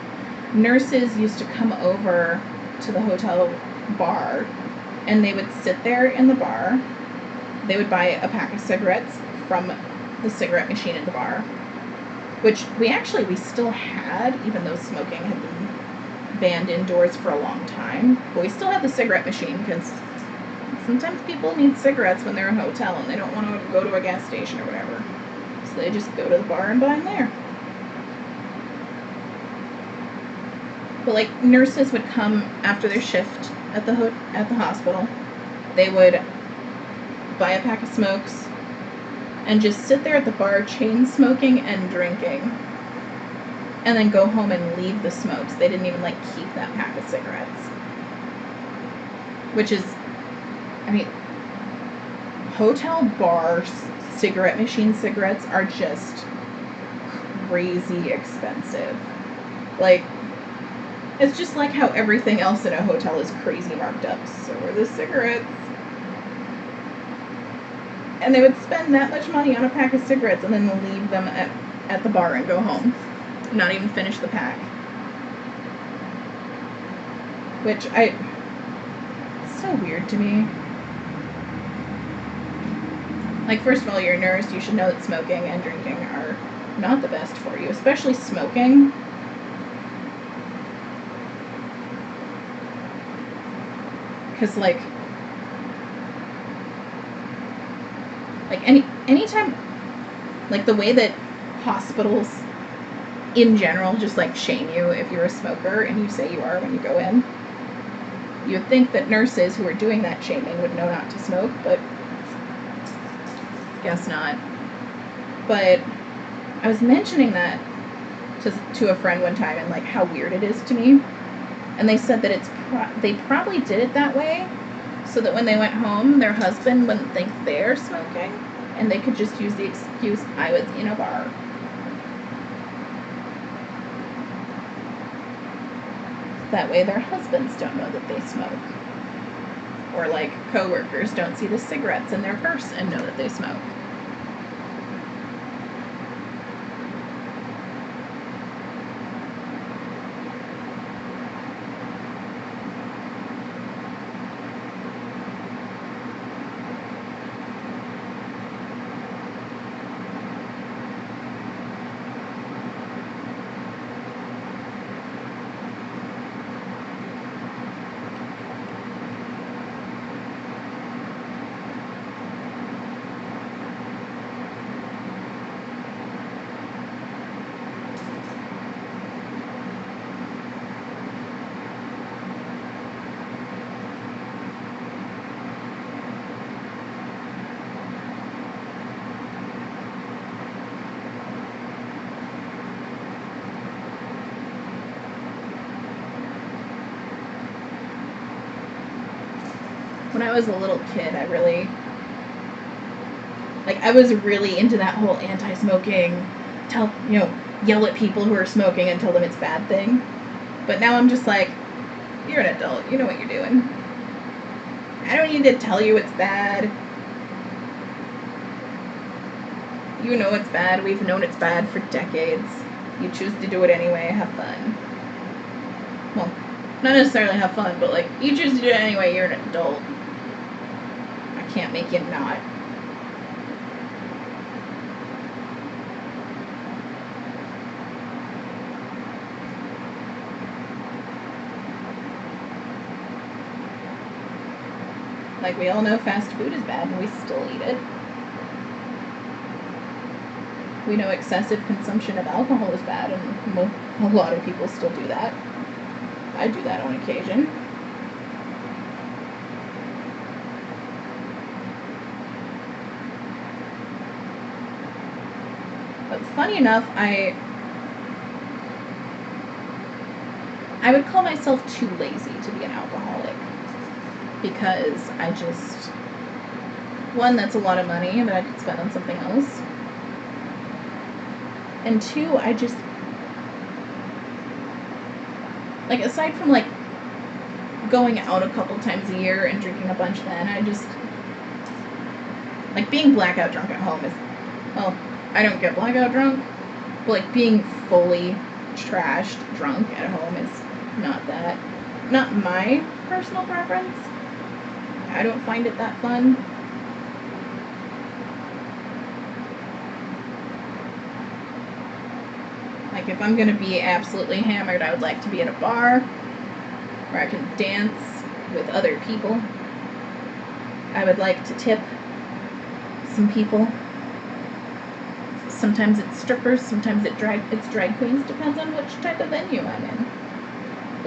Speaker 1: nurses used to come over to the hotel bar and they would sit there in the bar. They would buy a pack of cigarettes from the cigarette machine at the bar, which we still had, even though smoking had been banned indoors for a long time. But we still had the cigarette machine because sometimes people need cigarettes when they're in a hotel and they don't want to go to a gas station or whatever. So they just go to the bar and buy them there. But like, nurses would come after their shift at the hospital. They would buy a pack of smokes and just sit there at the bar chain smoking and drinking, and then go home and leave the smokes. They didn't even like keep that pack of cigarettes, which is, I mean, hotel bar cigarette machine cigarettes are just crazy expensive. Like, it's just like how everything else in a hotel is crazy marked up. So are the cigarettes. And they would spend that much money on a pack of cigarettes and then leave them at the bar and go home. Not even finish the pack. Which it's so weird to me. Like, first of all, you're a nurse, you should know that smoking and drinking are not the best for you, especially smoking. Because, like anytime, like, the way that hospitals in general just, like, shame you if you're a smoker, and you say you are when you go in. You'd think that nurses who are doing that shaming would know not to smoke, but guess not. But I was mentioning that to a friend one time, and, like, how weird it is to me. And they said that they probably did it that way so that when they went home, their husband wouldn't think they're smoking, and they could just use the excuse, I was in a bar. That way their husbands don't know that they smoke. Or, like, coworkers don't see the cigarettes in their purse and know that they smoke. When I was a little kid, I was really into that whole anti-smoking, yell at people who are smoking and tell them it's a bad thing. But now I'm just like, you're an adult, you know what you're doing. I don't need to tell you it's bad. You know it's bad, we've known it's bad for decades. You choose to do it anyway, have fun. Well, not necessarily have fun, but, like, you choose to do it anyway, you're an adult. I can't make you not. Like, we all know fast food is bad, and we still eat it. We know excessive consumption of alcohol is bad, and a lot of people still do that. I do that on occasion. But funny enough, I would call myself too lazy to be an alcoholic. Because I just, one, that's a lot of money that I could spend on something else. And two, I just, like, aside from, like, going out a couple times a year and drinking a bunch then, I just, like, being blackout drunk at home is, well, I don't get blackout drunk, but, like, being fully trashed drunk at home is not my personal preference. I don't find it that fun. Like, if I'm gonna be absolutely hammered, I would like to be at a bar where I can dance with other people. I would like to tip some people. Sometimes it's strippers, sometimes it's drag queens, depends on which type of venue I'm in.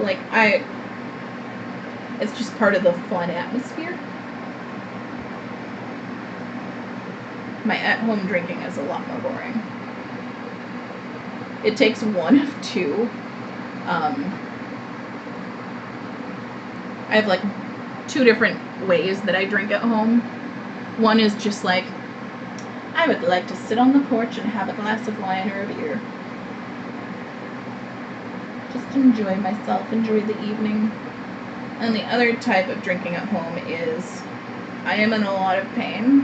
Speaker 1: Like, it's just part of the fun atmosphere. My at-home drinking is a lot more boring. It takes one of two. I have, like, two different ways that I drink at home. One is just like, I would like to sit on the porch and have a glass of wine or a beer. Just enjoy myself, enjoy the evening. And the other type of drinking at home is, I am in a lot of pain.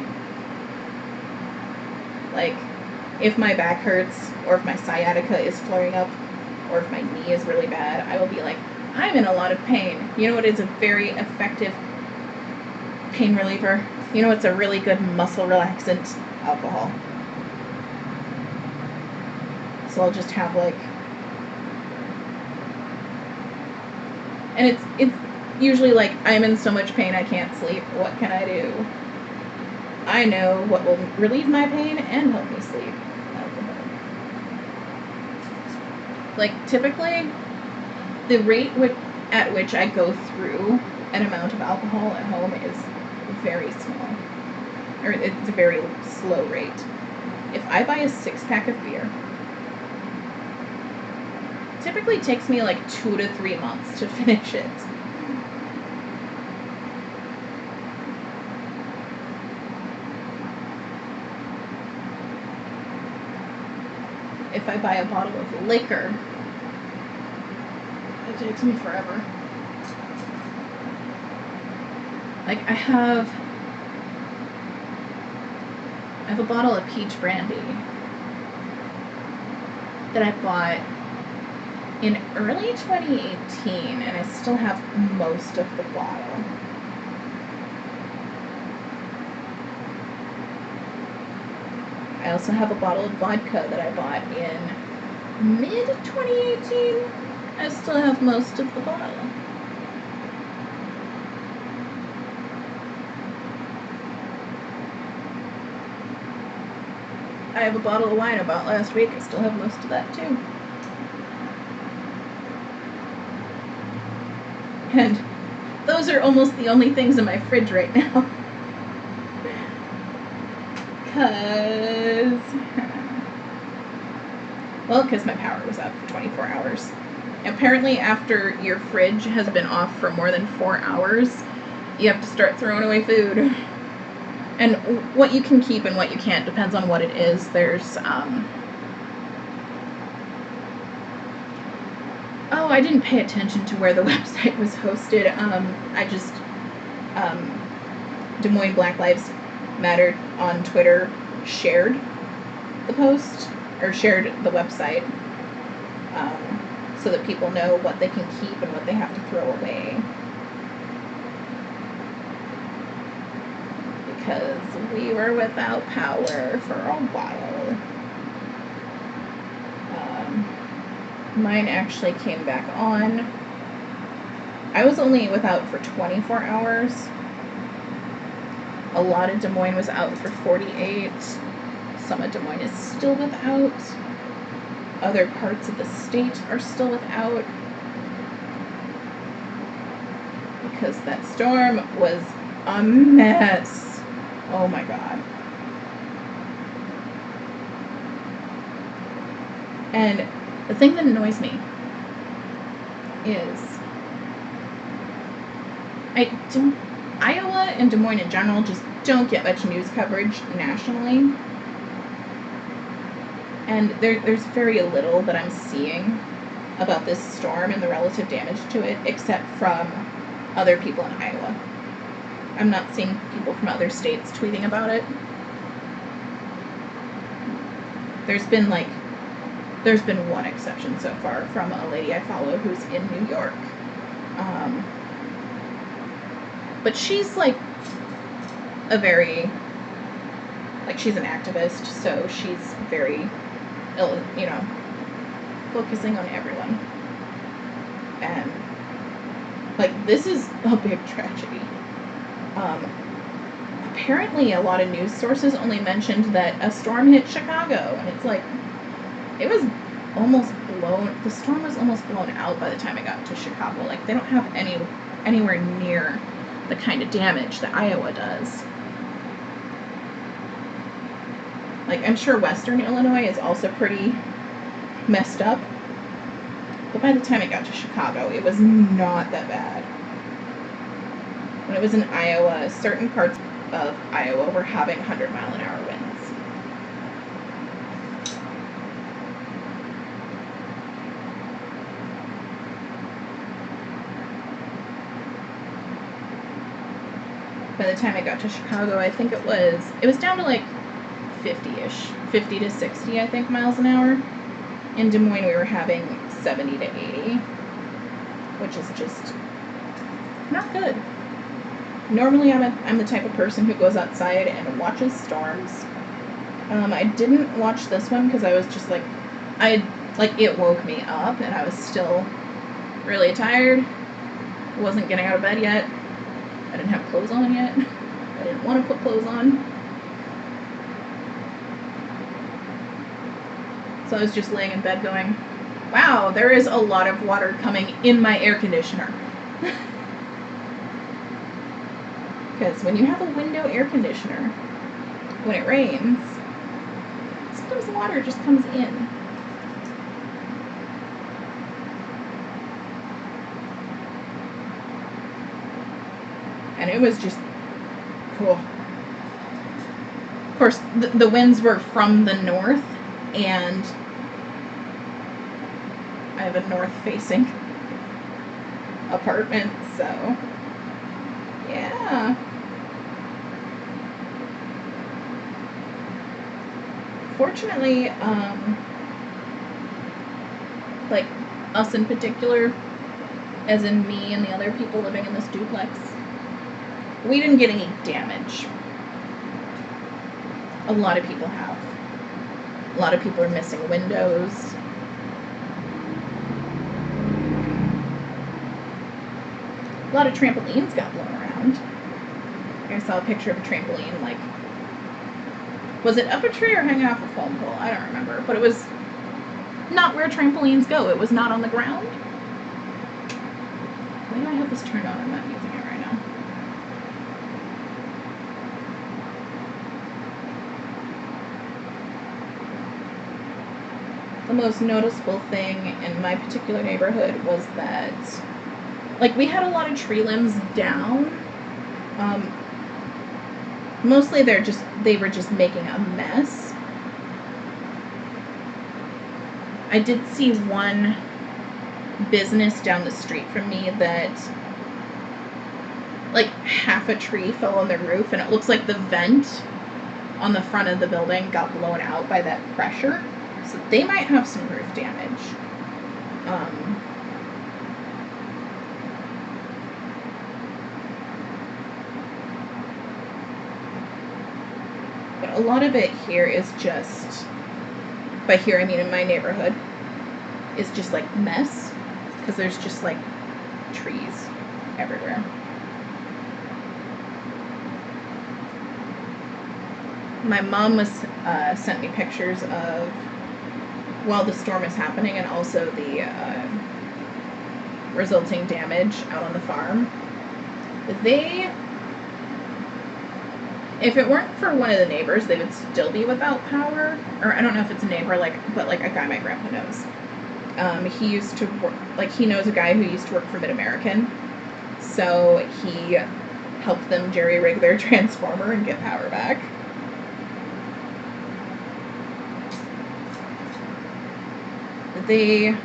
Speaker 1: Like, if my back hurts, or if my sciatica is flaring up, or if my knee is really bad, I will be like, I'm in a lot of pain. You know what is a very effective pain reliever. You know what's a really good muscle relaxant? Alcohol. So I'll just have like, and it's usually like, I'm in so much pain I can't sleep. What can I do? I know what will relieve my pain and help me sleep. Alcohol. Like typically, the rate at which I go through an amount of alcohol at home is very small, or it's a very slow rate. If I buy a 6-pack of beer, typically takes me like 2 to 3 months to finish it. If I buy a bottle of liquor, it takes me forever. Like I have a bottle of peach brandy that I bought in early 2018, and I still have most of the bottle. I also have a bottle of vodka that I bought in mid-2018. I still have most of the bottle. I have a bottle of wine I bought last week. I still have most of that too. And those are almost the only things in my fridge right now. Because my power was out for 24 hours. Apparently after your fridge has been off for more than 4 hours, you have to start throwing away food. And what you can keep and what you can't depends on what it is. There's, oh, I didn't pay attention to where the website was hosted. Des Moines Black Lives Matter on Twitter shared the post, or shared the website, so that people know what they can keep and what they have to throw away. Because we were without power for a while. Mine actually came back on. I was only without for 24 hours. A lot of Des Moines was out for 48. Some of Des Moines is still without. Other parts of the state are still without. Because that storm was a mess. Oh my God. And the thing that annoys me is Iowa and Des Moines in general just don't get much news coverage nationally. And there's very little that I'm seeing about this storm and the relative damage to it, except from other people in Iowa. I'm not seeing people from other states tweeting about it. There's been one exception so far from a lady I follow who's in New York. But she's like she's an activist, so she's very, focusing on everyone. And this is a big tragedy. Apparently a lot of news sources only mentioned that a storm hit Chicago, and it's like, the storm was almost blown out by the time it got to Chicago. Like, they don't have anywhere near the kind of damage that Iowa does. Like, I'm sure Western Illinois is also pretty messed up, but by the time it got to Chicago, it was not that bad. When it was in Iowa, certain parts of Iowa were having 100-mile-an-hour winds. By the time it got to Chicago, I think it was down to like 50-ish, 50 to 60, I think, miles an hour. In Des Moines, we were having 70 to 80, which is just not good. Normally I'm the type of person who goes outside and watches storms. I didn't watch this one because I was just like, it woke me up and I was still really tired. I wasn't getting out of bed yet. I didn't have clothes on yet. I didn't want to put clothes on. So I was just laying in bed going, wow, there is a lot of water coming in my air conditioner. Because when you have a window air conditioner, when it rains, sometimes the water just comes in. And it was just cool. Of course, the winds were from the north, and I have a north-facing apartment, so yeah. Fortunately, like us in particular, as in me and the other people living in this duplex, we didn't get any damage. A lot of people have. A lot of people are missing windows. A lot of trampolines got blown around. I saw a picture of a trampoline, like, was it up a tree or hanging off a phone pole? I don't remember, but it was not where trampolines go. It was not on the ground. Why do I have this turned on? I'm not using it right now. The most noticeable thing in my particular neighborhood was that, like, we had a lot of tree limbs down. Mostly they were just making a mess. I did see one business down the street from me that, like, half a tree fell on the roof, and it looks like the vent on the front of the building got blown out by that pressure. So they might have some roof damage. But a lot of it here is just, by here I mean in my neighborhood, is just like mess, because there's just like trees everywhere. My mom was sent me pictures of while the storm is happening, and also the resulting damage out on the farm. If it weren't for one of the neighbors, they would still be without power. Or I don't know if it's a neighbor, but like a guy my grandpa knows. He used to work, like, he knows a guy who used to work for Mid-American, so he helped them jerry-rig their transformer and get power back. They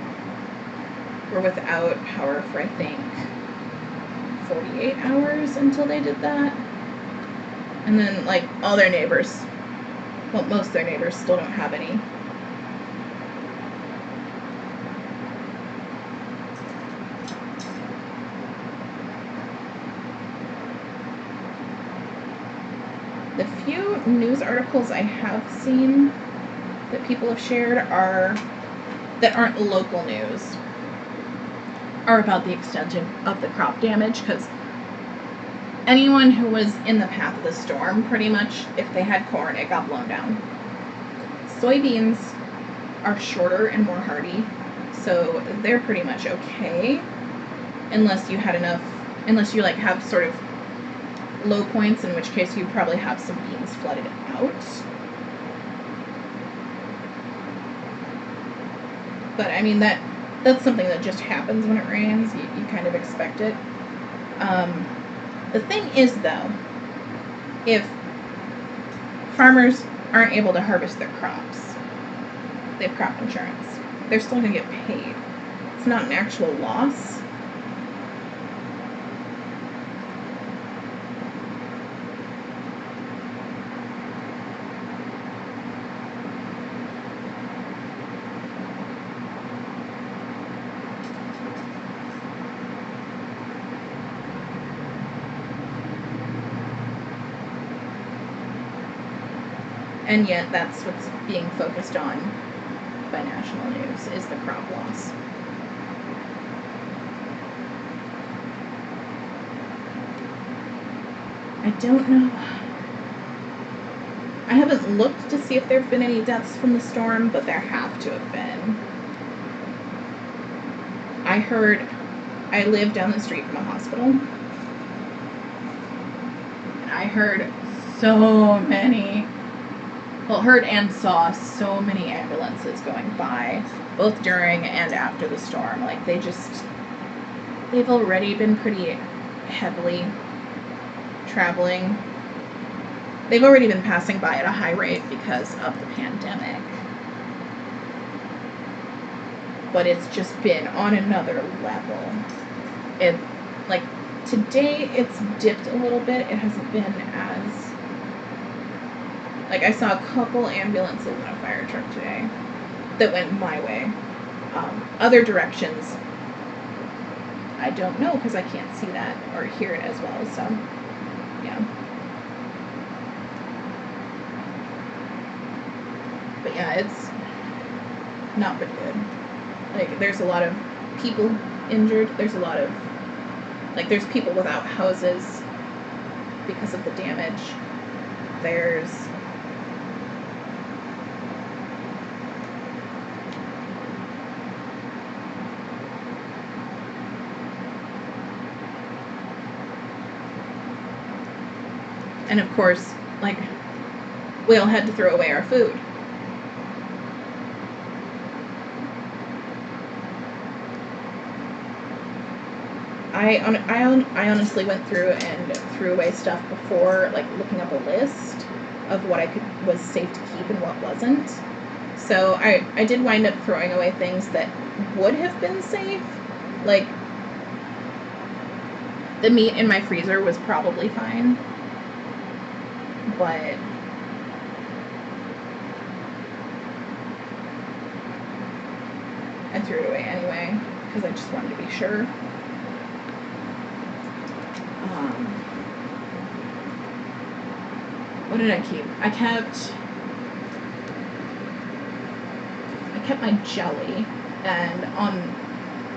Speaker 1: were without power for, I think, 48 hours until they did that. And then, like, all their neighbors, well, most of their neighbors still don't have any. The few news articles I have seen that people have shared that aren't local news are about the extent of the crop damage, because anyone who was in the path of the storm, pretty much, if they had corn, it got blown down. Soybeans are shorter and more hardy, so they're pretty much okay, unless you like have sort of low points, in which case you probably have some beans flooded out. But I mean, that's something that just happens when it rains. You kind of expect it. The thing is, though, if farmers aren't able to harvest their crops, they have crop insurance. They're still going to get paid. It's not an actual loss. And yet that's what's being focused on by national news, is the crop loss. I don't know. I haven't looked to see if there have been any deaths from the storm, but there have to have been. I live down the street from a hospital, and I heard and saw so many ambulances going by, both during and after the storm. Like, they've already been pretty heavily traveling. They've already been passing by at a high rate because of the pandemic. But it's just been on another level. Today it's dipped a little bit. It hasn't been as... I saw a couple ambulances and a fire truck today that went my way. Other directions, I don't know, because I can't see that or hear it as well, so, yeah. But yeah, it's not been good. There's a lot of people injured. There's a lot of, there's people without houses because of the damage. And of course, we all had to throw away our food. I honestly went through and threw away stuff before, looking up a list of what was safe to keep and what wasn't. So I did wind up throwing away things that would have been safe. The meat in my freezer was probably fine, but I threw it away anyway because I just wanted to be sure. What did I keep? I kept my jelly, and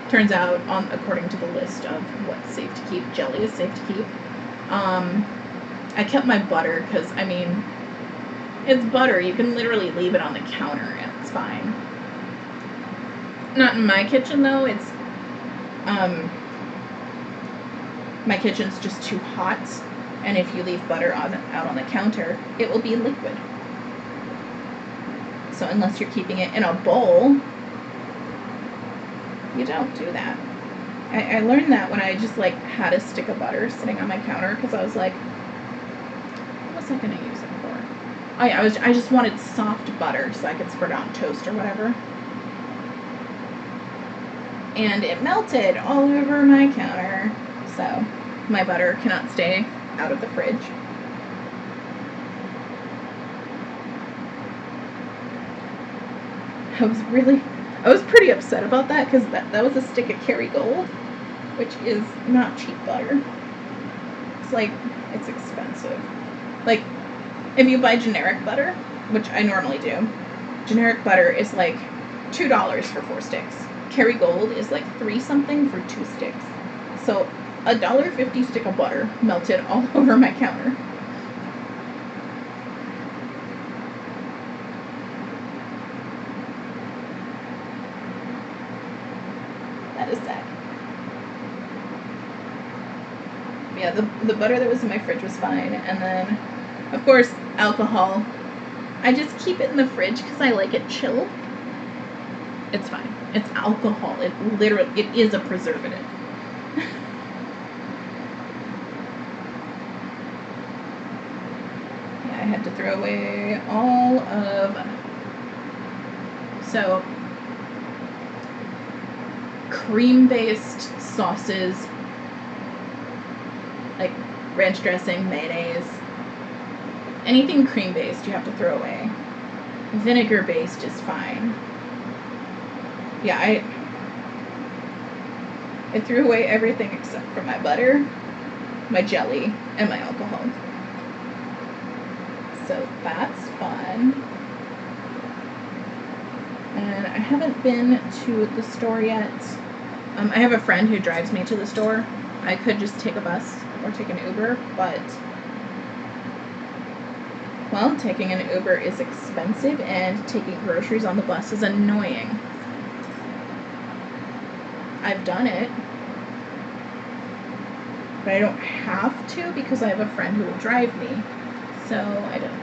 Speaker 1: turns out, according to the list of what's safe to keep, jelly is safe to keep. I kept my butter because, it's butter. You can literally leave it on the counter and it's fine. Not in my kitchen, though. It's, my kitchen's just too hot, and if you leave butter out on the counter, it will be liquid. So unless you're keeping it in a bowl, you don't do that. I learned that when I just had a stick of butter sitting on my counter, because I was like, what's I gonna use it for? I just wanted soft butter so I could spread it on toast or whatever. And it melted all over my counter. So my butter cannot stay out of the fridge. I was pretty upset about that, because that was a stick of Kerrygold, which is not cheap butter. It's expensive. If you buy generic butter, which I normally do, generic butter is $2 for 4 sticks. Kerrygold is $3 something for 2 sticks. So $1.50 stick of butter melted all over my counter. That is sad. Yeah, the butter that was in my fridge was fine. And then, of course, alcohol. I just keep it in the fridge because I like it chilled. It's fine. It's alcohol. It is a preservative. Yeah, I had to throw away all of... So, cream-based sauces, ranch dressing, mayonnaise, anything cream-based you have to throw away. Vinegar-based is fine. Yeah, I threw away everything except for my butter, my jelly, and my alcohol. So that's fun. And I haven't been to the store yet. I have a friend who drives me to the store. I could just take a bus or take an Uber, but, well, taking an Uber is expensive and taking groceries on the bus is annoying. I've done it, but I don't have to because I have a friend who will drive me, so I don't.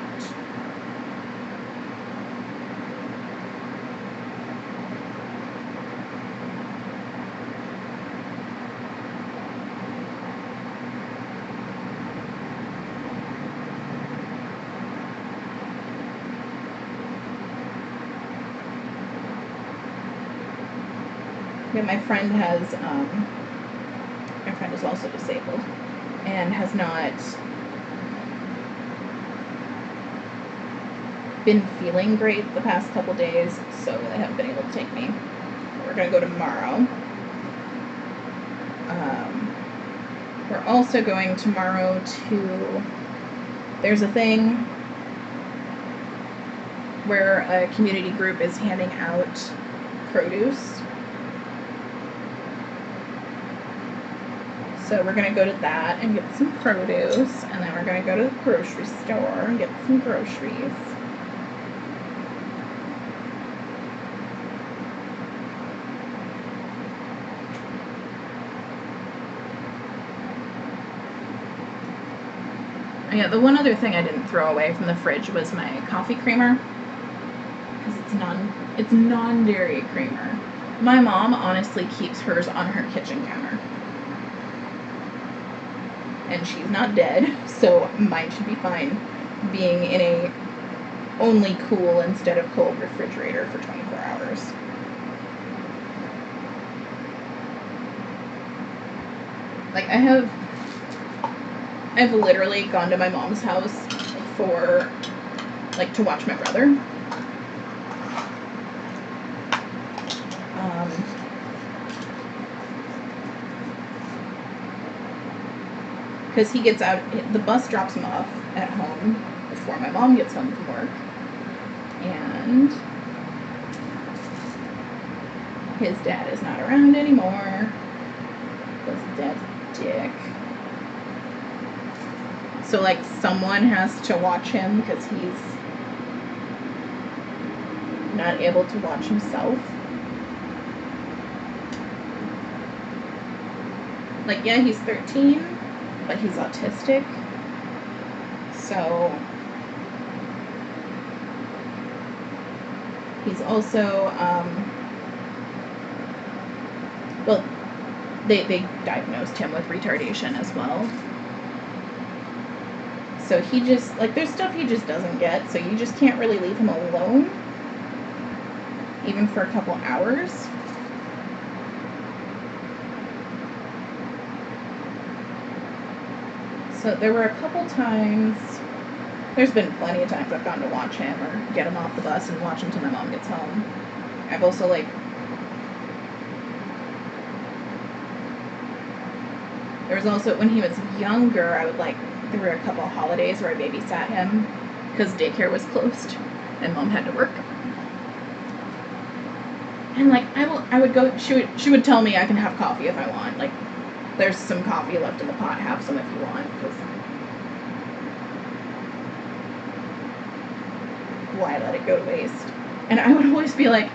Speaker 1: Yeah, my friend is also disabled and has not been feeling great the past couple days, so they haven't been able to take me. We're gonna go tomorrow. We're also going tomorrow to, there's a thing where a community group is handing out produce. So we're going to go to that and get some produce, and then we're going to go to the grocery store and get some groceries. Yeah, the one other thing I didn't throw away from the fridge was my coffee creamer, because it's non-dairy creamer. My mom honestly keeps hers on her kitchen counter. And she's not dead, so mine should be fine being in a only cool instead of cold refrigerator for 24 hours. Like, I've literally gone to my mom's house for, like, to watch my brother. Because he gets out, the bus drops him off at home before my mom gets home from work, and his dad is not around anymore, because dad's a dick. So, like, someone has to watch him because he's not able to watch himself. Like, yeah, he's 13, but he's autistic, so he's also, well, they diagnosed him with retardation as well. So he just, like, there's stuff he just doesn't get, so you just can't really leave him alone, even for a couple hours. So there were a couple times, there's been plenty of times I've gone to watch him or get him off the bus and watch him till my mom gets home. I've also, like, there was also, when he was younger, I would, like, there were a couple of holidays where I babysat him because daycare was closed and mom had to work. And, like, I would go, she would tell me I can have coffee if I want. Like, there's some coffee left in the pot, have some if you want, because why let it go to waste? And I would always be like,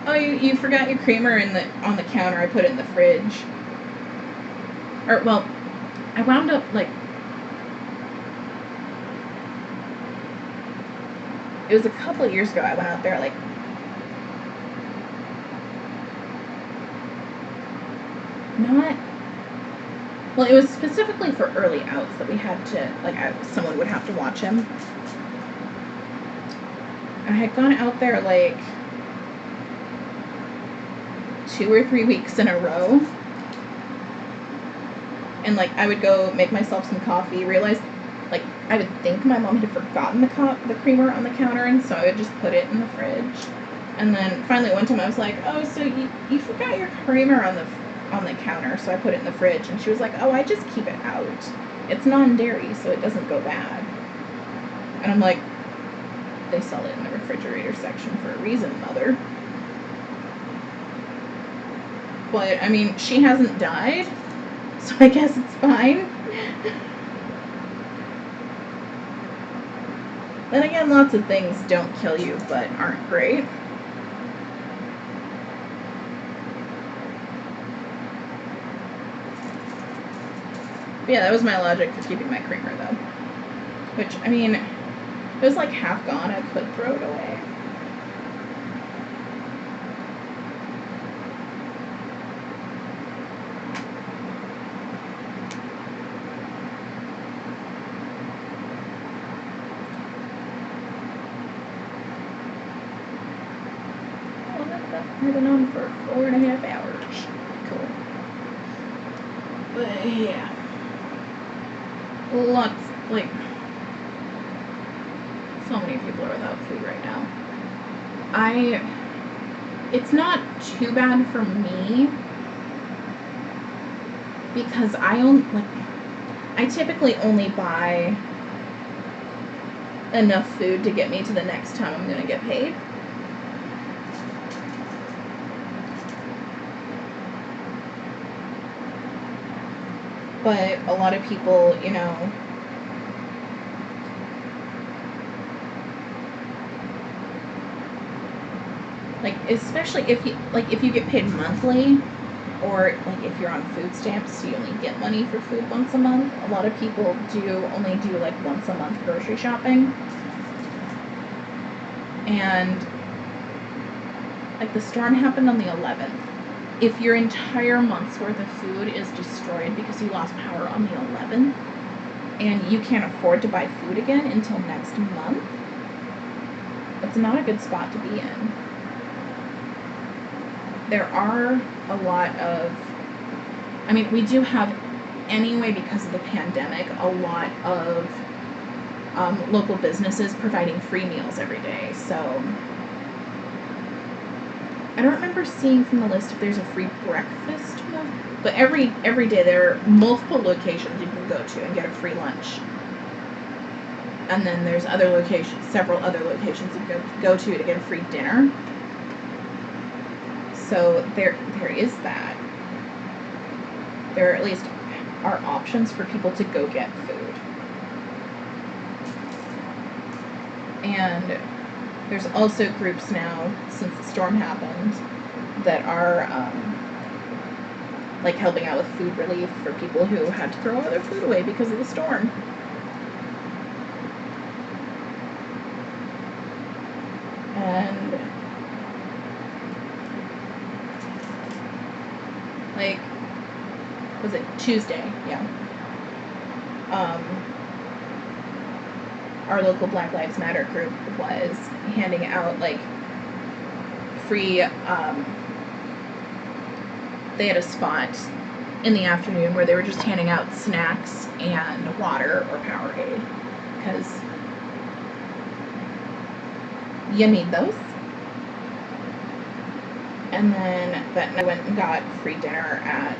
Speaker 1: oh, you forgot your creamer on the counter, I put it in the fridge. Or, well, I wound up, like, it was a couple of years ago, I went out there, like, well, it was specifically for early outs that we had to, like, someone would have to watch him. I had gone out there, like, 2 or 3 weeks in a row. And, like, I would go make myself some coffee, realize, like, I would think my mom had forgotten the creamer on the counter, and so I would just put it in the fridge. And then finally one time I was like, oh, so you forgot your creamer on the counter, so I put it in the fridge. And she was like, oh, I just keep it out. It's non-dairy, so it doesn't go bad. And I'm like, They sell it in the refrigerator section for a reason, Mother. But, I mean, she hasn't died, so I guess it's fine. Then again, lots of things don't kill you, but aren't great. But yeah, that was my logic for keeping my creamer, though. Which, I mean, it was like half gone. I could throw it away. I've been on for 4.5 hours. Cool. But yeah. Lots, like, so many people are without food right now. It's not too bad for me because I typically only buy enough food to get me to the next time I'm gonna get paid. But a lot of people, you know, like, especially if you get paid monthly, or like if you're on food stamps, so you only get money for food once a month. A lot of people only do like once a month grocery shopping. And like the storm happened on the 11th. If your entire month's worth of food is destroyed because you lost power on the 11th and you can't afford to buy food again until next month, it's not a good spot to be in. There are a lot of, I mean, we do have, anyway, because of the pandemic, a lot of local businesses providing free meals every day. So I don't remember seeing from the list if there's a free breakfast meal, but every day there are multiple locations you can go to and get a free lunch. And then there's several other locations you can go to get a free dinner. So there is that. There at least are options for people to go get food. And there's also groups now, since the storm happened, that are like helping out with food relief for people who had to throw all their food away because of the storm. And like, was it Tuesday? Yeah. Our local Black Lives Matter group was handing out like free, they had a spot in the afternoon where they were just handing out snacks and water or Powerade, because you need those. And then that night I went and got free dinner at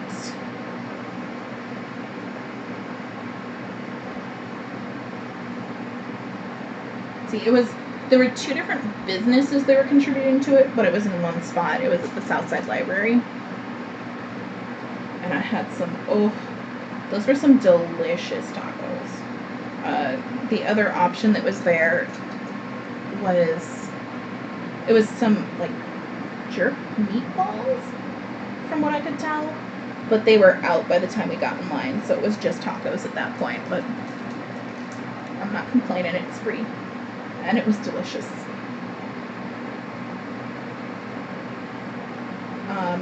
Speaker 1: there were two different businesses that were contributing to it, but it was in one spot. It was at the Southside Library. And I had those were some delicious tacos. The other option that was there was some like jerk meatballs, from what I could tell, but they were out by the time we got in line, so it was just tacos at that point. But I'm not complaining, it's free. And it was delicious.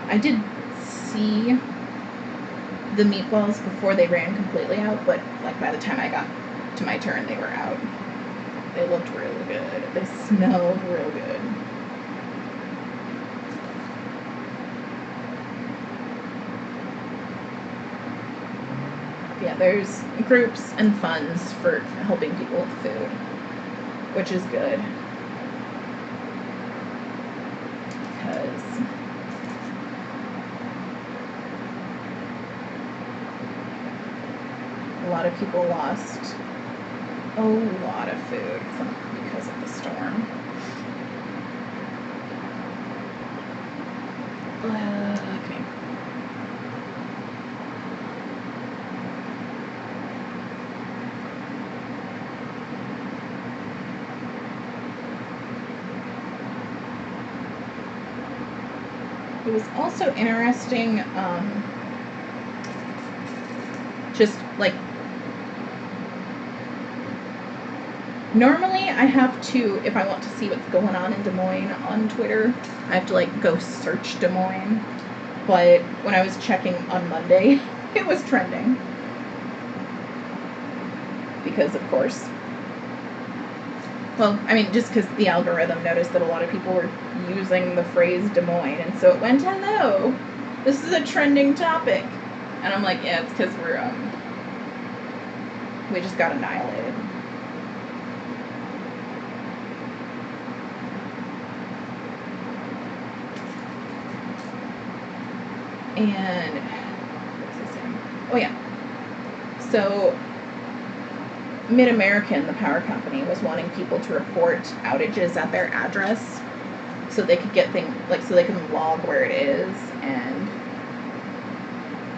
Speaker 1: I did see the meatballs before they ran completely out, but like by the time I got to my turn, they were out. They looked really good. They smelled real good. Yeah, there's groups and funds for helping people with food, which is good. Because a lot of people lost a lot of food because of the storm. It was also interesting, just like, normally I have to, if I want to see what's going on in Des Moines on Twitter, I have to like go search Des Moines, but when I was checking on Monday, it was trending. Because of course, well, I mean, just because the algorithm noticed that a lot of people were using the phrase Des Moines, and so it went, hello, this is a trending topic. And I'm like, yeah, it's because we just got annihilated. And, what was I saying? Oh yeah. So, Mid-American, the power company, was wanting people to report outages at their address so they could get things, like, so they can log where it is and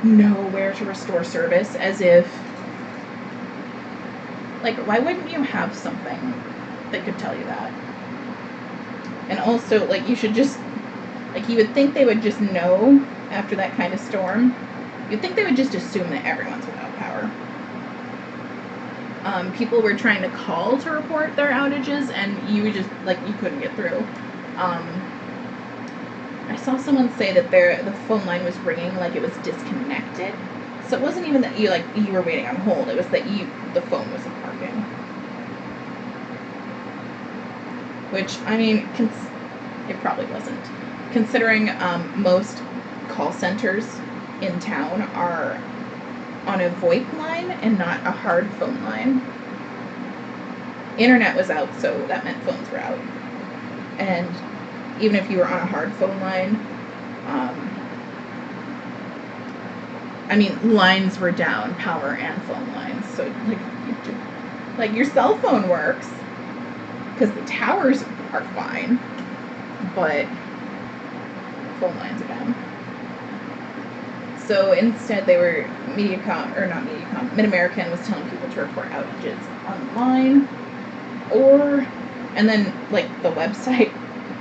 Speaker 1: know where to restore service, as if, like, why wouldn't you have something that could tell you that? And also, like, you should just, like, you would think they would just know after that kind of storm. You'd think they would just assume that everyone's without power. People were trying to call to report their outages, and you would just, like, you couldn't get through. I saw someone say that the phone line was ringing like it was disconnected. So it wasn't even that you were waiting on hold. It was that the phone wasn't working. Which, I mean, it probably wasn't. Considering most call centers in town are on a VoIP line and not a hard phone line. Internet was out, so that meant phones were out. And even if you were on a hard phone line, I mean, lines were down, power and phone lines. So, like your cell phone works, because the towers are fine, but phone lines are down. So instead they were Mid-American was telling people to report outages online, and then, like, the website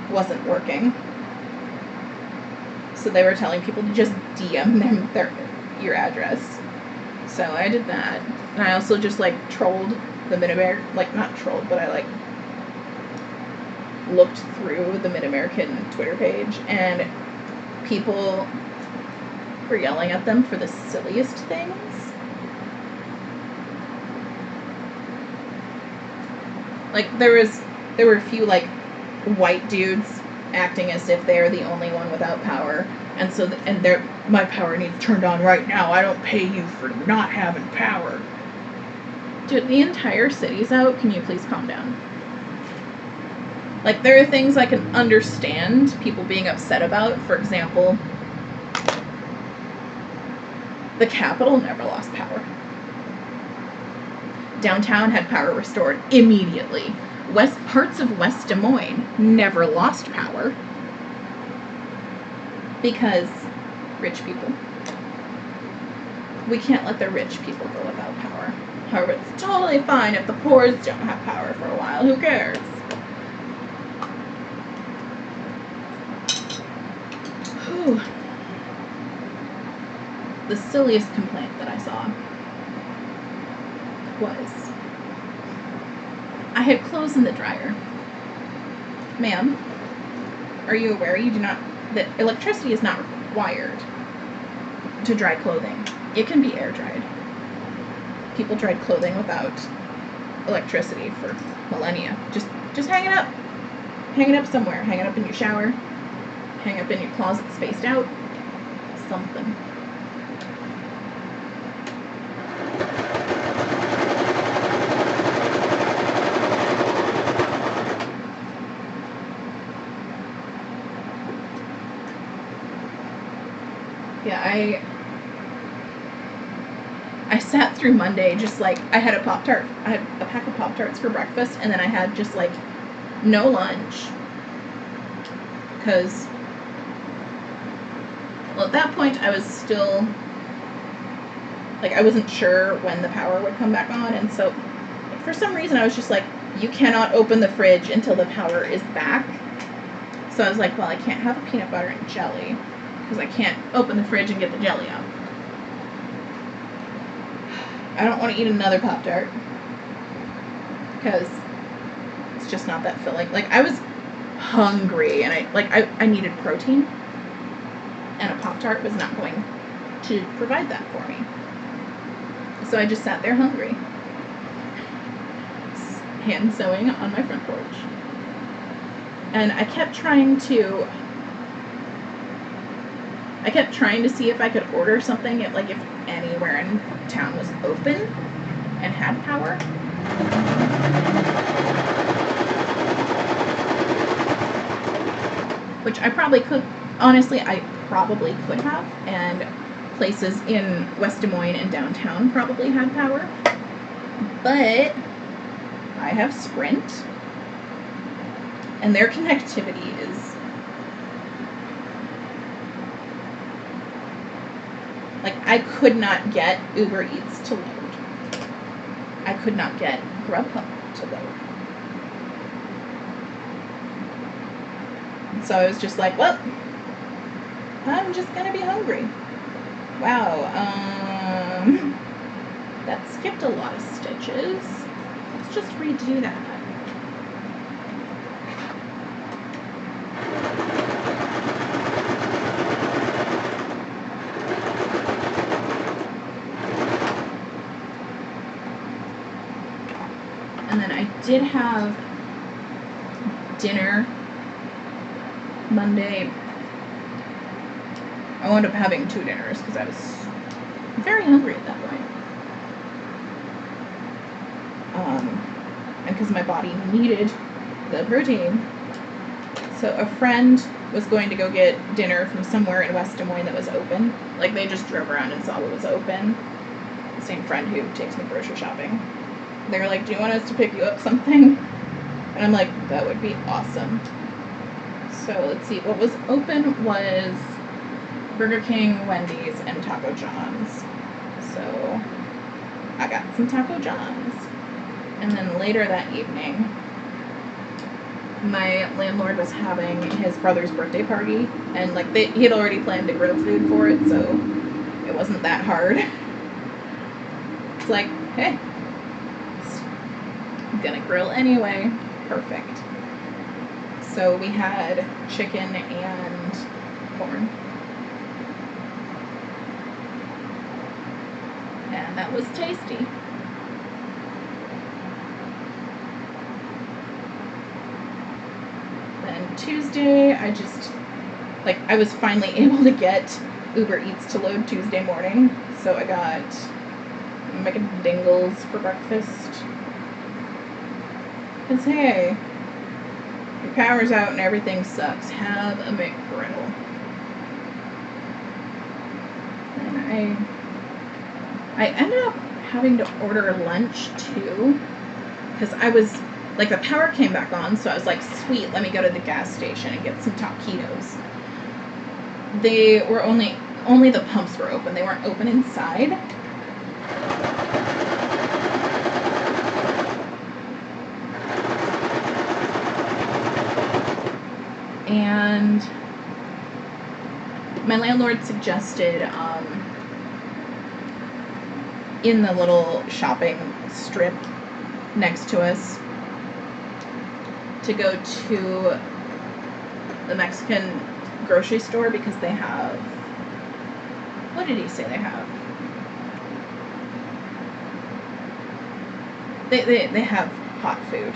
Speaker 1: wasn't working. So they were telling people to just DM them your address. So I did that. And I also just, like, trolled the Mid-American, like, not trolled, but I, like, looked through the Mid-American Twitter page, and people were yelling at them for the silliest things. Like, there were a few, like, white dudes acting as if they're the only one without power, and so my power needs turned on right now. I don't pay you for not having power. Dude, the entire city's out. Can you please calm down? Like, there are things I can understand people being upset about. For example, the Capitol never lost power. Downtown had power restored immediately. Parts of West Des Moines never lost power because rich people. We can't let the rich people go without power. However, it's totally fine if the poor don't have power for a while. Who cares? Whew. The silliest complaint that I saw was, I had clothes in the dryer. Ma'am, are you aware that electricity is not required to dry clothing? It can be air dried. People dried clothing without electricity for millennia. Just hang it up. Hang it up somewhere. Hang it up in your shower. Hang up in your closet spaced out. Something. Yeah, I sat through Monday just like, I had a Pop-Tart. I had a pack of Pop-Tarts for breakfast, and then I had just, like, no lunch. Because, well, at that point I was still, like, I wasn't sure when the power would come back on, and so for some reason I was just like, you cannot open the fridge until the power is back. So I was like, well, I can't have a peanut butter and jelly. because I can't open the fridge and get the jelly out. I don't want to eat another Pop-Tart because it's just not that filling. Like, I was hungry and I needed protein, and a Pop-Tart was not going to provide that for me. So I just sat there hungry, hand sewing on my front porch. And I kept trying to see if I could order something if anywhere in town was open and had power. Which I probably could, honestly, I probably could have, and places in West Des Moines and downtown probably had power. But I have Sprint, and their connectivity is like, I could not get Uber Eats to load. I could not get Grubhub to load. And so I was just like, well, I'm just gonna be hungry. Wow, that skipped a lot of stitches. Let's just redo that. And then I did have dinner Monday. I wound up having 2 dinners because I was very hungry at that point. And because my body needed the protein. So a friend was going to go get dinner from somewhere in West Des Moines that was open. Like, they just drove around and saw what was open. The same friend who takes me grocery shopping. They were like, do you want us to pick you up something? And I'm like, that would be awesome. So let's see, what was open was Burger King, Wendy's, and Taco John's. So I got some Taco John's. And then later that evening, my landlord was having his brother's birthday party, and like he had already planned to grill food for it, so it wasn't that hard. It's like, hey, I'm gonna grill anyway. Perfect. So we had chicken and corn. And that was tasty. Then Tuesday, I was finally able to get Uber Eats to load Tuesday morning. So I got McDingles for breakfast. Because, hey, your power's out and everything sucks. Have a McGriddle. And I ended up having to order lunch too, because I was like, the power came back on, so I was like, sweet, let me go to the gas station and get some taquitos. They were only the pumps were open. They weren't open inside. And my landlord suggested in the little shopping strip next to us to go to the Mexican grocery store, because they have, what did he say they have? They have hot food.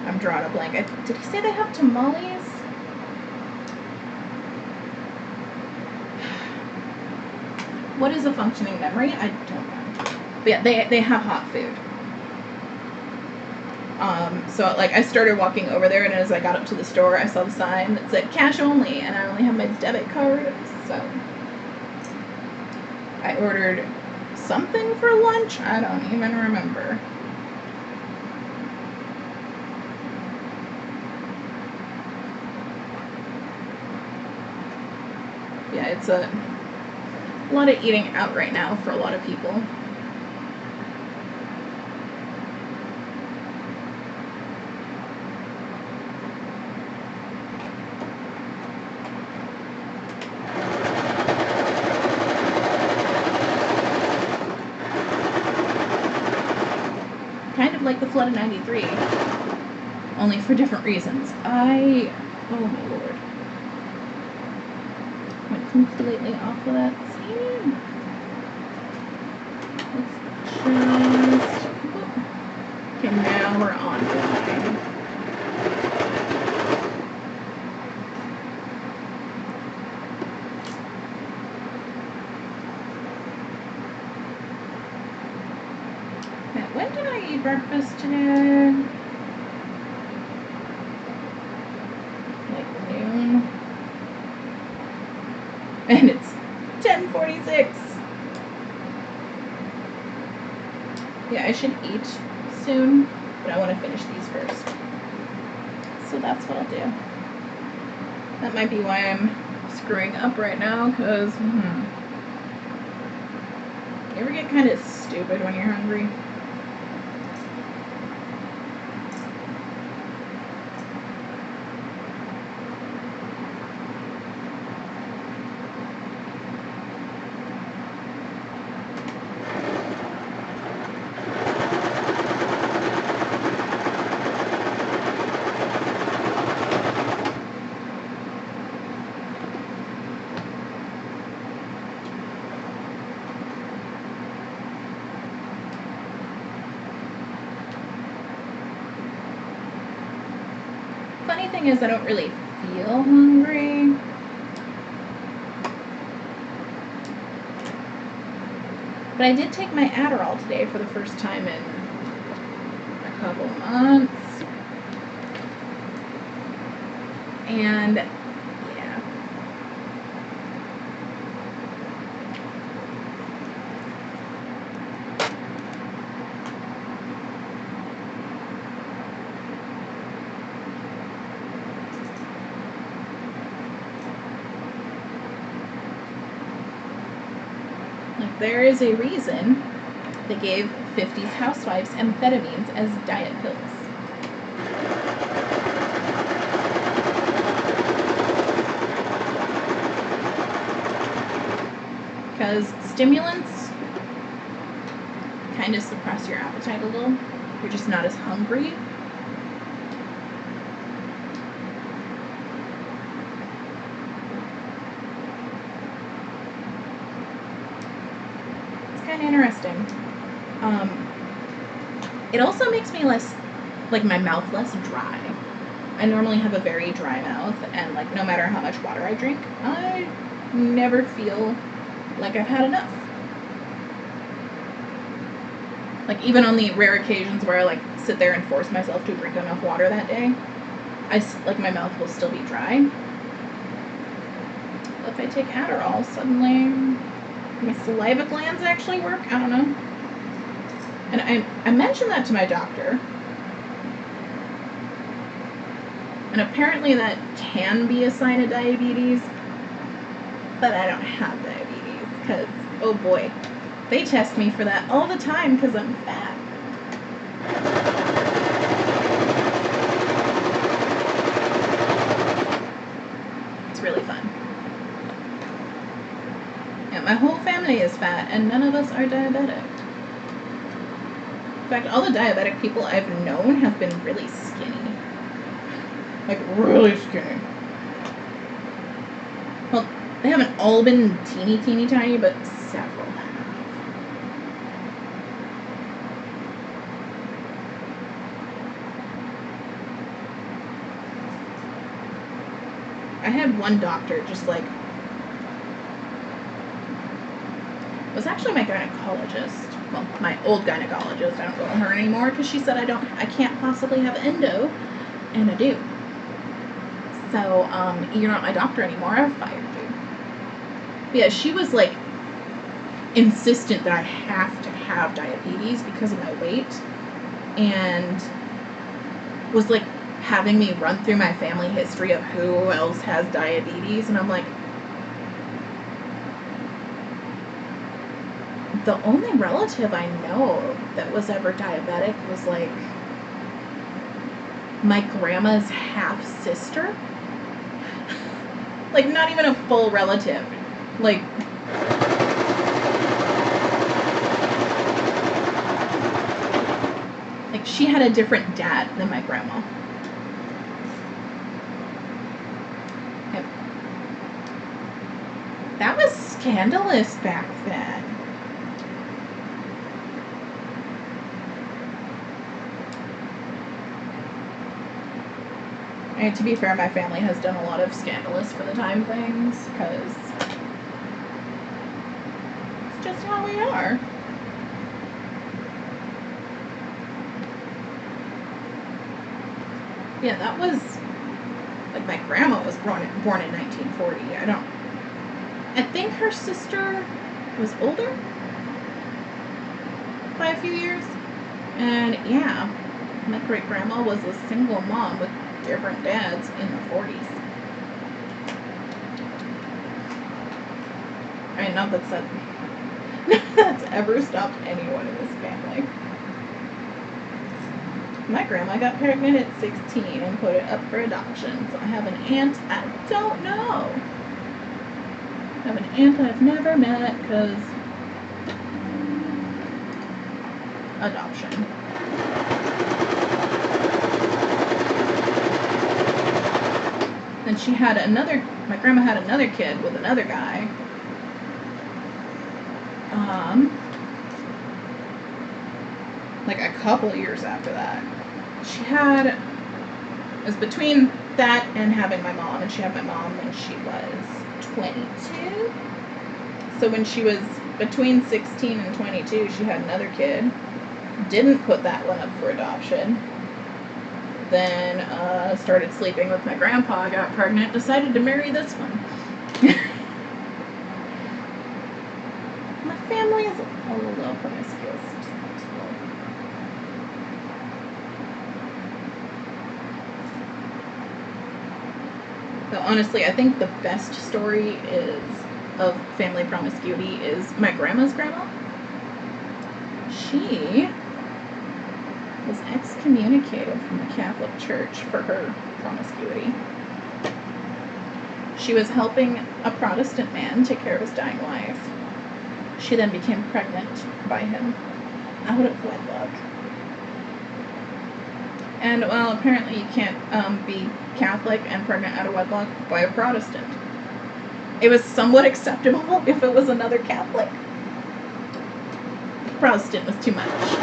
Speaker 1: I'm drawing a blank. Did he say they have tamales? What is a functioning memory? I don't know. But yeah, they have hot food. So like, I started walking over there, and as I got up to the store, I saw the sign that said cash only, and I only have my debit card, so I ordered something for lunch. I don't even remember. Yeah, it's a lot of eating out right now for a lot of people. the flood of 93, only for different reasons. Oh my lord. Went completely off of that scene. Let's just... Okay, now we're on line. Now, when did I eat breakfast today? Like noon. And it's 10:46. Yeah, I should eat soon, but I want to finish these first. So that's what I'll do. That might be why I'm screwing up right now, because you ever get kind of stupid when you're hungry? Funny thing is, I don't really feel hungry. But I did take my Adderall today for the first time in a couple months. And yeah. Like, there is a reason they gave 50s housewives amphetamines as diet pills. Because stimulants kind of suppress your appetite a little. You're just not as hungry. Kind of interesting. It also makes me less, like, my mouth less dry. I normally have a very dry mouth, and like no matter how much water I drink, I never feel like I've had enough. Like, even on the rare occasions where I like sit there and force myself to drink enough water that day, like my mouth will still be dry. But if I take Adderall, suddenly my saliva glands actually work. I don't know. And I mentioned that to my doctor. And apparently that can be a sign of diabetes. But I don't have diabetes because, oh boy, they test me for that all the time because I'm fat. It's really fun. Yeah, my whole family is fat and none of us are diabetic. In fact, all the diabetic people I've known have been really skinny. Like, really skinny. Well, they haven't all been teeny tiny, but several have. I had one doctor just like, it was actually my gynecologist. Well, my old gynecologist. I don't go to her anymore because she said I can't possibly have endo, and I do. So, you're not my doctor anymore. I've fired you. But yeah, she was like insistent that I have to have diabetes because of my weight, and was like having me run through my family history of who else has diabetes, and I'm like, the only relative I know that was ever diabetic was like my grandma's half-sister. Like, not even a full relative. Like, she had a different dad than my grandma. Yep. That was scandalous back then. And to be fair, my family has done a lot of scandalous for the time things, because it's just how we are. Yeah, that was, like, my grandma was born in 1940. I think her sister was older by a few years. And yeah, my great-grandma was a single mom with different dads in the 40s. I mean, not that's ever stopped anyone in this family. My grandma got pregnant at 16 and put it up for adoption. So I have an aunt I don't know. I have an aunt I've never met because adoption. Then my grandma had another kid with another guy. Like a couple of years after that. It was between that and having my mom, and she had my mom when she was 22. So when she was between 16 and 22, she had another kid. Didn't put that one up for adoption. Then started sleeping with my grandpa, got pregnant, decided to marry this one. My family is a little promiscuous. So honestly, I think the best story of family promiscuity is my grandma's grandma. She was excommunicated from the Catholic Church for her promiscuity. She was helping a Protestant man take care of his dying wife. She then became pregnant by him out of wedlock. And, well, apparently you can't be Catholic and pregnant out of wedlock by a Protestant. It was somewhat acceptable if it was another Catholic. Protestant was too much.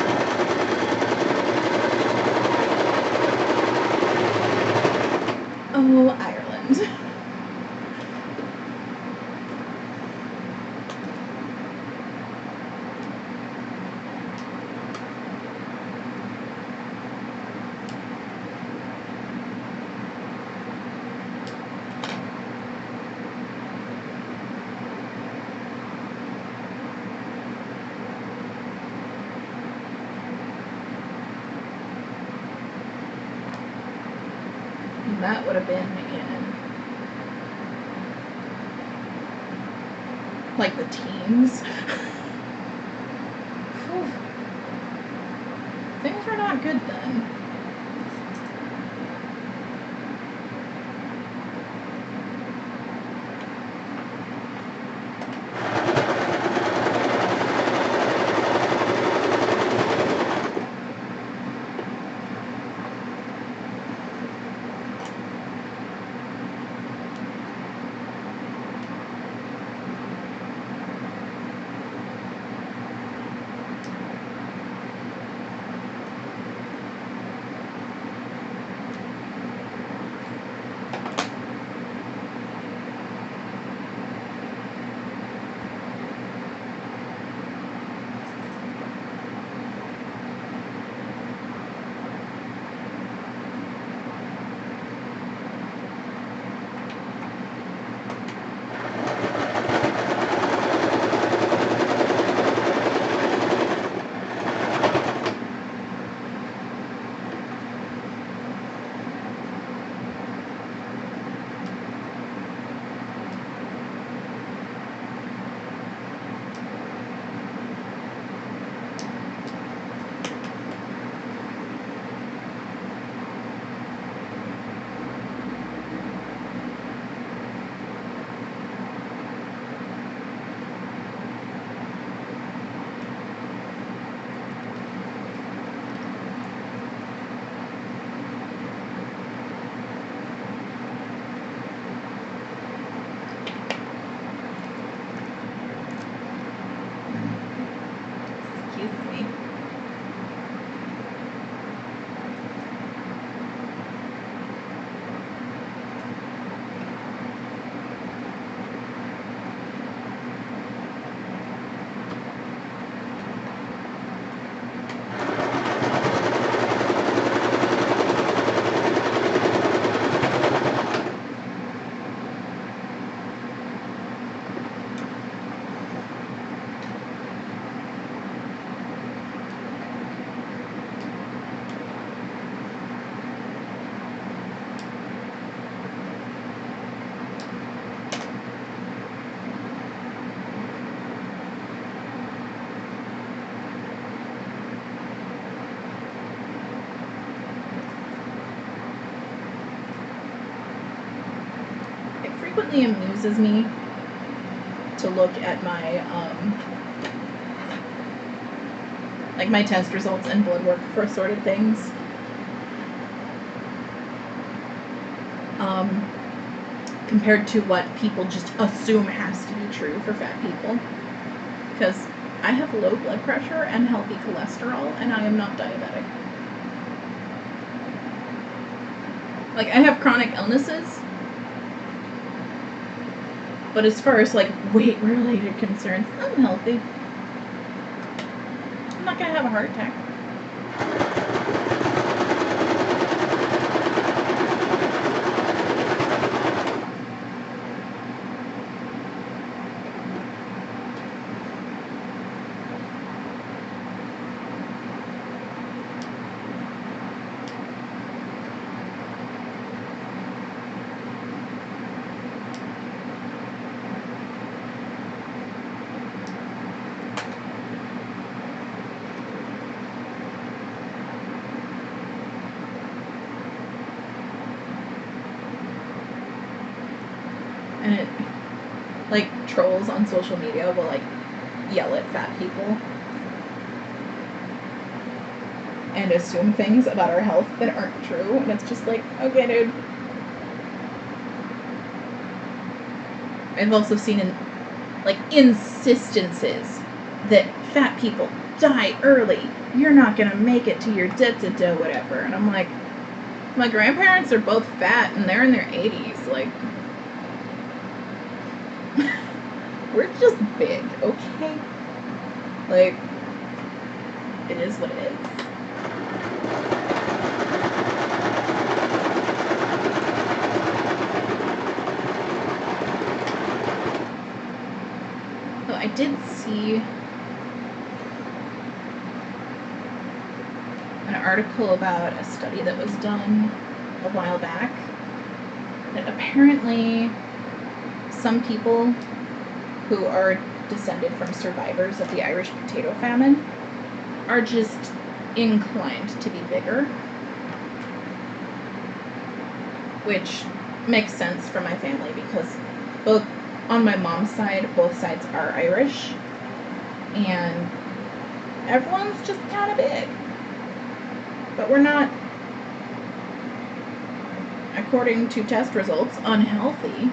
Speaker 1: Oh, Ireland. That would have been in, like, the teens. Things were not good then. definitely amuses me to look at my like my test results and blood work for assorted things. Compared to what people just assume has to be true for fat people. Because I have low blood pressure and healthy cholesterol, and I am not diabetic. Like, I have chronic illnesses, but as far as, like, weight-related concerns, I'm healthy. I'm not gonna have a heart attack. And it, like, trolls on social media will, like, yell at fat people and assume things about our health that aren't true, and it's just like, okay, dude. I've also seen insistences that fat people die early. You're not gonna make it to your da-da-da whatever. And I'm like, my grandparents are both fat and they're in their 80s. Like, we're just big, okay? Like, it is what it is. So I did see an article about a study that was done a while back that apparently some people who are descended from survivors of the Irish potato famine are just inclined to be bigger, which makes sense for my family because both on my mom's side, both sides are Irish, and everyone's just kind of big. But we're not, according to test results, unhealthy.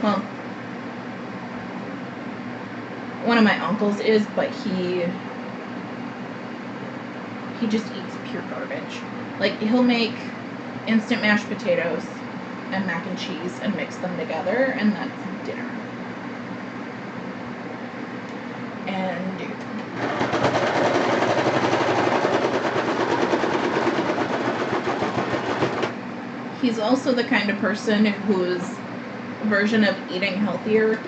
Speaker 1: Well, one of my uncles is, but he just eats pure garbage. Like, he'll make instant mashed potatoes and mac and cheese and mix them together, and that's dinner. And he's also the kind of person whose version of eating healthier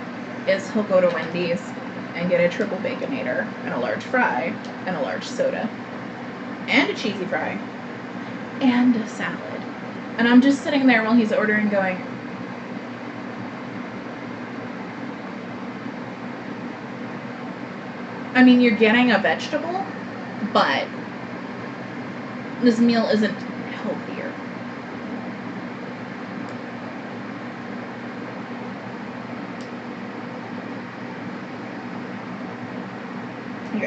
Speaker 1: is he'll go to Wendy's and get a triple baconator and a large fry and a large soda and a cheesy fry and a salad. And I'm just sitting there while he's ordering going, I mean, you're getting a vegetable, but this meal isn't healthier.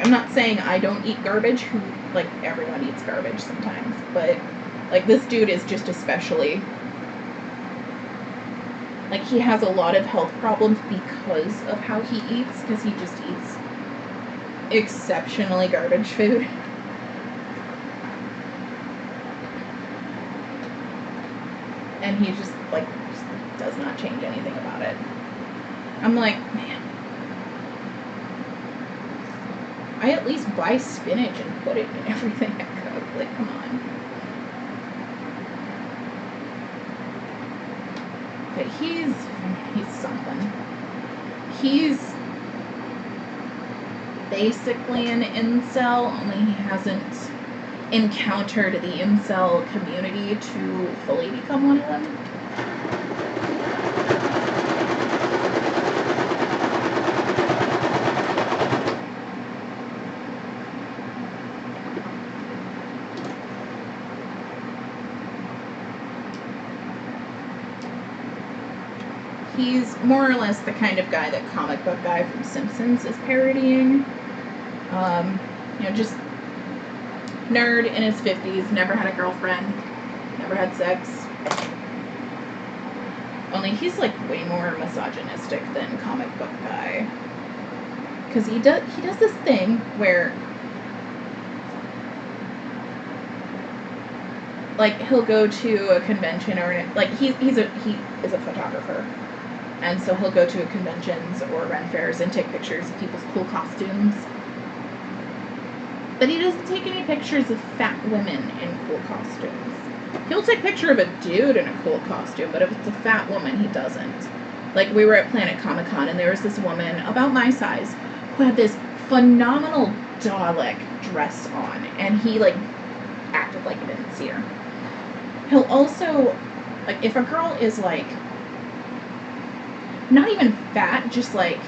Speaker 1: I'm not saying I don't eat garbage, like, everyone eats garbage sometimes, but, like, this dude is just especially, like, he has a lot of health problems because of how he eats, because he just eats exceptionally garbage food. And he just, like, just does not change anything about it. I'm like, man, I at least buy spinach and put it in everything I cook. Like, come on. But he's something. He's basically an incel, only he hasn't encountered the incel community to fully become one of them. He's more or less the kind of guy that comic book guy from Simpsons is parodying. Just nerd in his 50s, never had a girlfriend, never had sex. Only he's like way more misogynistic than comic book guy. Because he does this thing where like he'll go to a convention or like he is a photographer. And so he'll go to conventions or run fairs and take pictures of people's cool costumes. But he doesn't take any pictures of fat women in cool costumes. He'll take a picture of a dude in a cool costume, but if it's a fat woman, he doesn't. Like, we were at Planet Comic Con, and there was this woman about my size who had this phenomenal Dalek dress on, and he, like, acted like he didn't see her. He'll also, like, if a girl is, like, not even fat, just, like,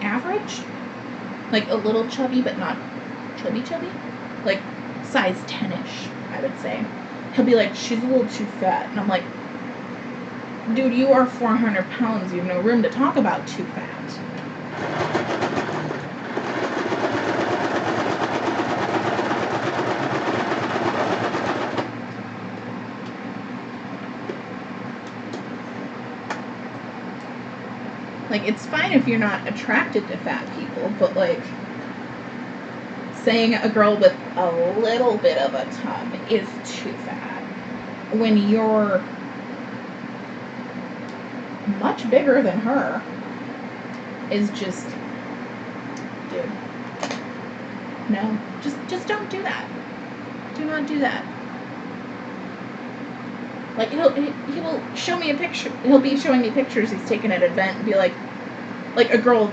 Speaker 1: average, like, a little chubby, but not chubby, like, size 10-ish, I would say. He'll be like, she's a little too fat. And I'm like, dude, you are 400 pounds. You have no room to talk about too fat. Like, it's fine if you're not attracted to fat people, but, like, saying a girl with a little bit of a tub is too fat when you're much bigger than her is just, dude, no, just don't do that. Do not do that. Like, he will show me a picture. He'll be showing me pictures he's taken at an event and be like a girl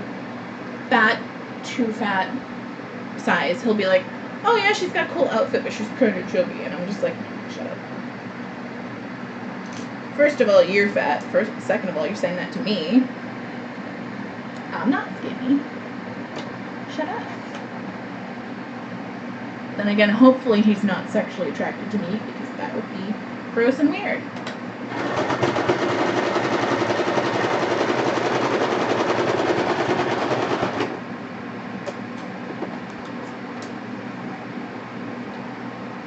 Speaker 1: fat, too fat size. He'll be like, oh yeah, she's got a cool outfit, but she's kind of chubby. And I'm just like, shut up. First of all, you're fat. Second of all, you're saying that to me. I'm not skinny. Shut up. Then again, hopefully he's not sexually attracted to me, because that would be gross and weird.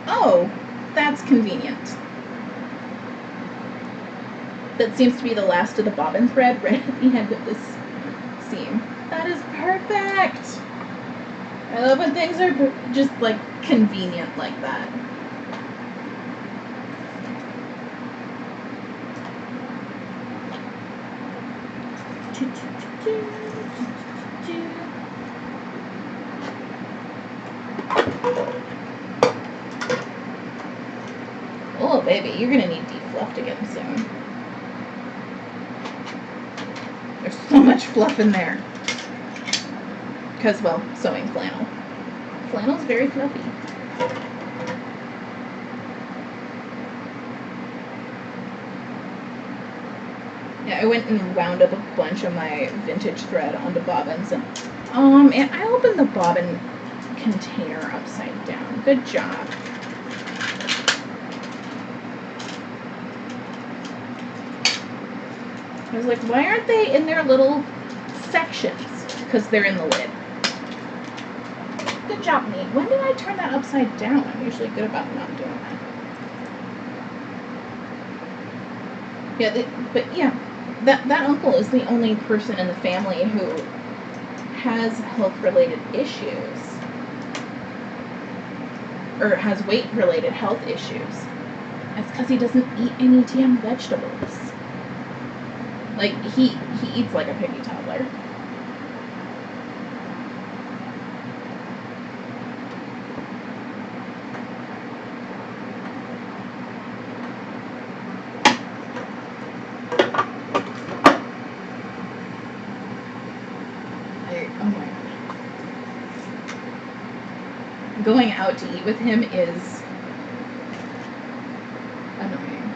Speaker 1: Oh, that's convenient. That seems to be the last of the bobbin thread right at the end of this seam. That is perfect! I love when things are just, like, convenient like that. Oh, baby, you're gonna need defluffed again soon. There's so much fluff in there. Because, well, sewing flannel. Flannel's very fluffy. Yeah, I went and wound up a bunch of my vintage thread onto bobbins, and I opened the bobbin container upside down. Good job. I was like, why aren't they in their little sections? Because they're in the lid. Good job, Nate. When did I turn that upside down? I'm usually good about not doing that. Yeah, but yeah, that uncle is the only person in the family who has health-related issues. Or has weight-related health issues. That's because he doesn't eat any damn vegetables. Like, he eats like a piggy toddler. Oh my god. Going out to eat with him is annoying.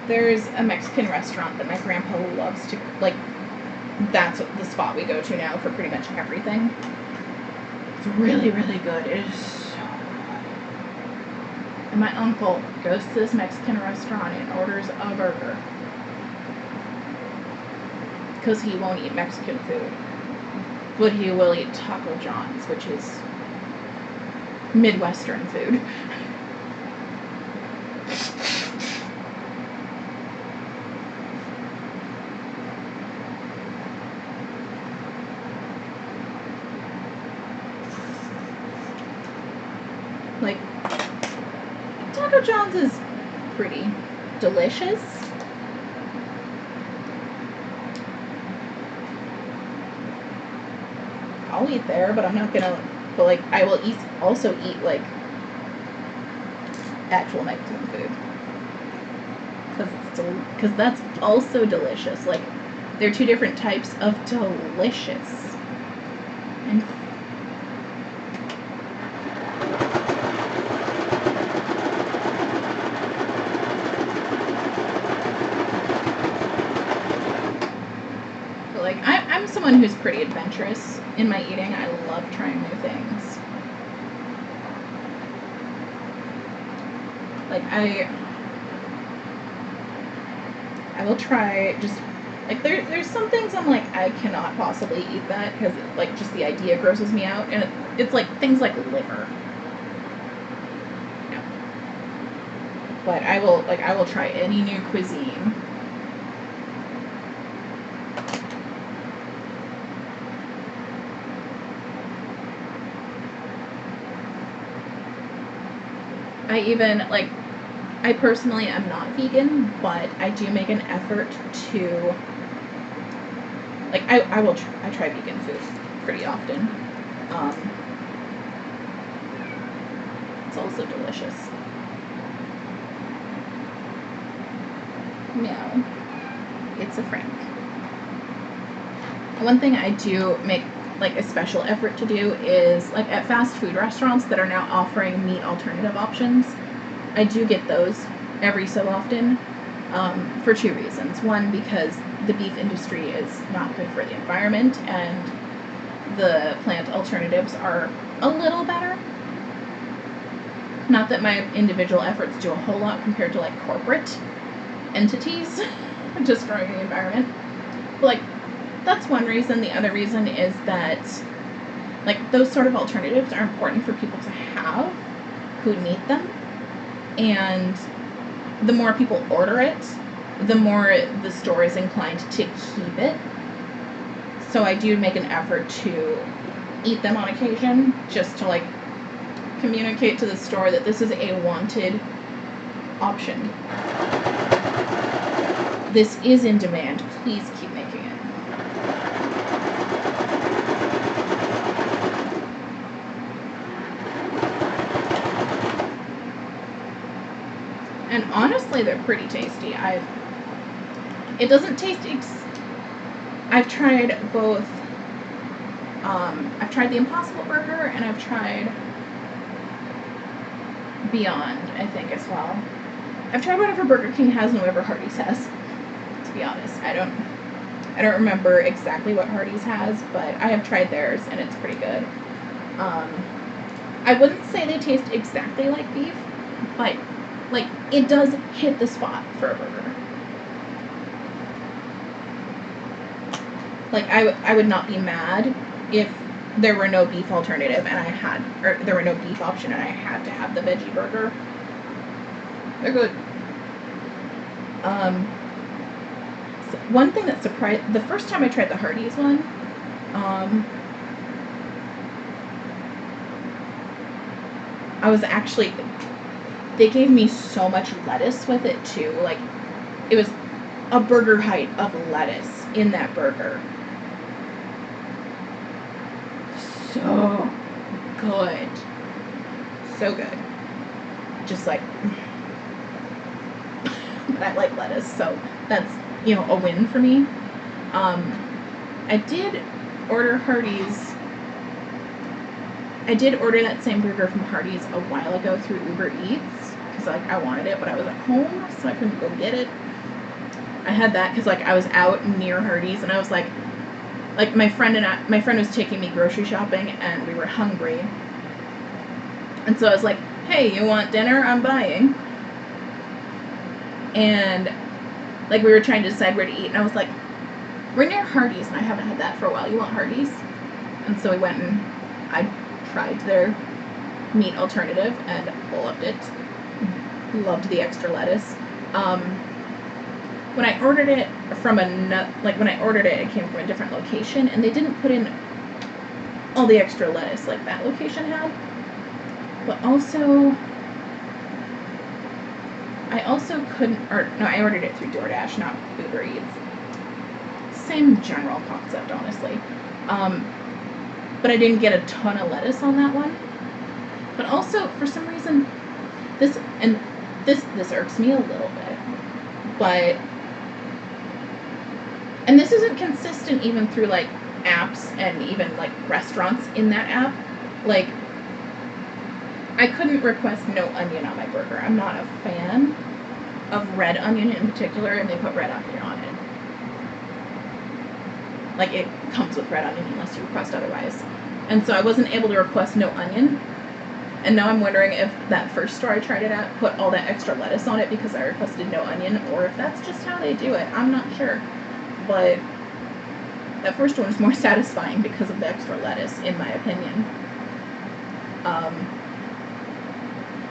Speaker 1: There's a Mexican restaurant that my grandpa loves to, like, that's the spot we go to now for pretty much everything. It's really, really good. It is so good. And my uncle goes to this Mexican restaurant and orders a burger because he won't eat Mexican food, but he will eat Taco John's, which is Midwestern food. Like, Taco John's is pretty delicious. I'll eat there, but I'm not gonna, but like, I will also eat like actual Mexican food. Because that's also delicious. Like, they're two different types of delicious. And like, I'm someone who's pretty adventurous in my eating. I love trying new things. Like, I will try just, like, there's some things I'm like, I cannot possibly eat that because, like, just the idea grosses me out. And it's like things like liver. No. But I will try any new cuisine. I personally am not vegan, but I do make an effort to, like, I try vegan food pretty often. It's also delicious. Meow. It's a Frank. One thing I do make, like, a special effort to do is, like, at fast food restaurants that are now offering meat alternative options, I do get those every so often, for two reasons. One, because the beef industry is not good for the environment, and the plant alternatives are a little better. Not that my individual efforts do a whole lot compared to, like, corporate entities destroying the environment. But, like, that's one reason. The other reason is that, like, those sort of alternatives are important for people to have who need them. And the more people order it, the more the store is inclined to keep it. So I do make an effort to eat them on occasion, just to, like, communicate to the store that this is a wanted option. This is in demand. Please keep making it. And honestly, they're pretty tasty. It doesn't taste, I've tried both, I've tried the Impossible Burger, and I've tried Beyond, I think, as well. I've tried whatever Burger King has and whatever Hardee's has, to be honest. I don't remember exactly what Hardee's has, but I have tried theirs, and it's pretty good. I wouldn't say they taste exactly like beef, but, like, it does hit the spot for a burger. Like, I would not be mad if there were no beef alternative and or there were no beef option and I had to have the veggie burger. They're good. So one thing that surprised, the first time I tried the Hardee's one, I was actually, they gave me so much lettuce with it too. Like, it was a burger height of lettuce in that burger. So good. So good. Just like, but I like lettuce, so that's, you know, a win for me. I did order Hardee's. I did order that same burger from Hardee's a while ago through Uber Eats, because, like, I wanted it, but I was at home, so I couldn't go get it. I had that because, like, I was out near Hardee's, and I was like my friend was taking me grocery shopping, and we were hungry, and so I was like, hey, you want dinner? I'm buying. And like we were trying to decide where to eat, and I was like, we're near Hardee's, and I haven't had that for a while. You want Hardee's? And so we went and I tried their meat alternative and loved it. Loved the extra lettuce. When I ordered it it came from a different location, and they didn't put in all the extra lettuce like that location had. But also, I ordered it through DoorDash, not Uber Eats. Same general concept, honestly. But I didn't get a ton of lettuce on that one. But also, for some reason, this irks me a little bit. But, and this isn't consistent even through like apps and even like restaurants in that app. Like, I couldn't request no onion on my burger. I'm not a fan of red onion in particular, and they put red onion on it. Like, it comes with red onion unless you request otherwise. And so I wasn't able to request no onion. And now I'm wondering if that first store I tried it at put all that extra lettuce on it because I requested no onion, or if that's just how they do it. I'm not sure. But that first one is more satisfying because of the extra lettuce, in my opinion.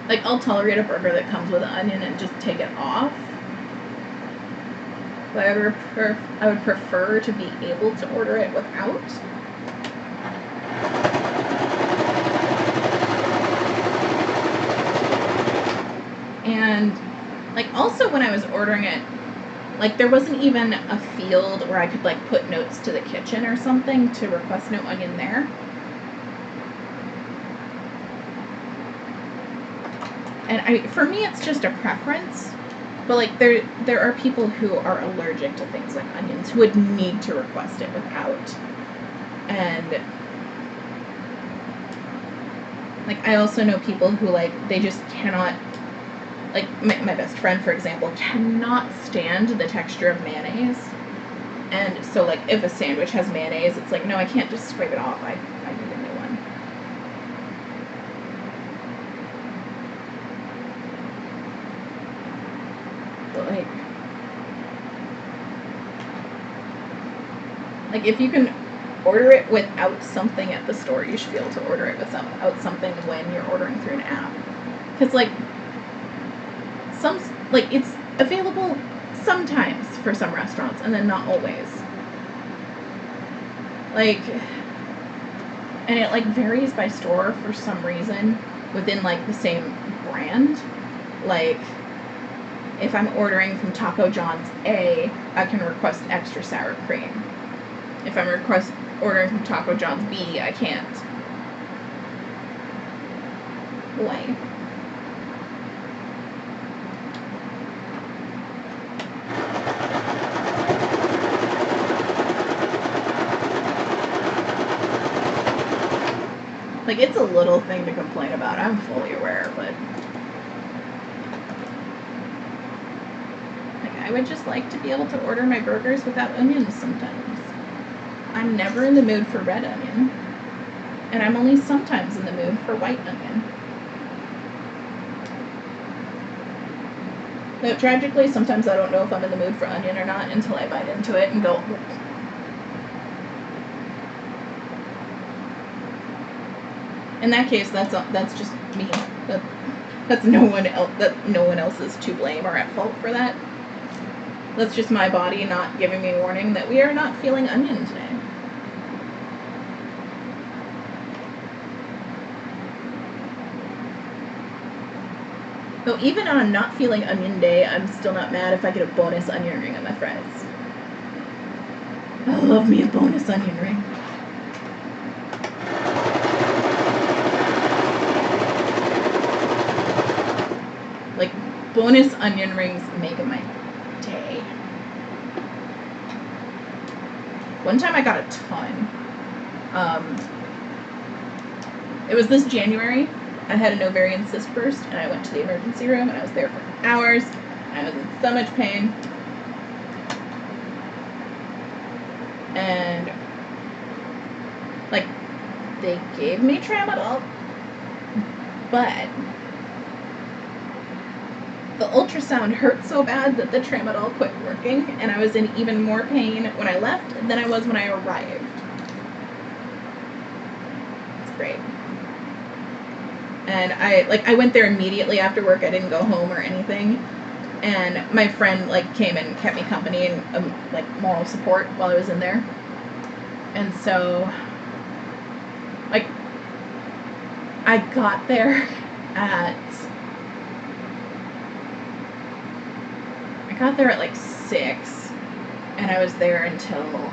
Speaker 1: Like, I'll tolerate a burger that comes with an onion and just take it off. But I would prefer to be able to order it without. And, like, also when I was ordering it, like, there wasn't even a field where I could, like, put notes to the kitchen or something to request no onion there. And for me, it's just a preference. But, like, there are people who are allergic to things like onions who would need to request it without. And, like, I also know people who, like, they just cannot, like, my best friend, for example, cannot stand the texture of mayonnaise. And so, like, if a sandwich has mayonnaise, it's like, no, I can't just scrape it off. I need a new one. But, like, if you can order it without something at the store, you should be able to order it without something when you're ordering through an app. Because, like, it's available sometimes for some restaurants, and then not always. Like, and it, like, varies by store for some reason within, like, the same brand. Like, if I'm ordering from Taco John's A, I can request extra sour cream. If I'm ordering from Taco John's B, I can't. Why? Like, it's a little thing to complain about, I'm fully aware, but like, I would just like to be able to order my burgers without onions sometimes. I'm never in the mood for red onion, and I'm only sometimes in the mood for white onion. But tragically, sometimes I don't know if I'm in the mood for onion or not until I bite into it and go, in that case, that's just me. That's no one else. That no one else is to blame or at fault for that. That's just my body not giving me warning that we are not feeling onion today. So even on a not feeling onion day, I'm still not mad if I get a bonus onion ring on my fries. I love me a bonus onion ring. Like, bonus onion rings make my day. One time I got a ton. It was this January. I had an ovarian cyst burst, and I went to the emergency room, and I was there for hours. I was in so much pain. And, like, they gave me tramadol, but the ultrasound hurt so bad that the tramadol quit working, and I was in even more pain when I left than I was when I arrived. It's great. And I went there immediately after work. I didn't go home or anything. And my friend came and kept me company and moral support while I was in there. And so I got there at 6, and I was there until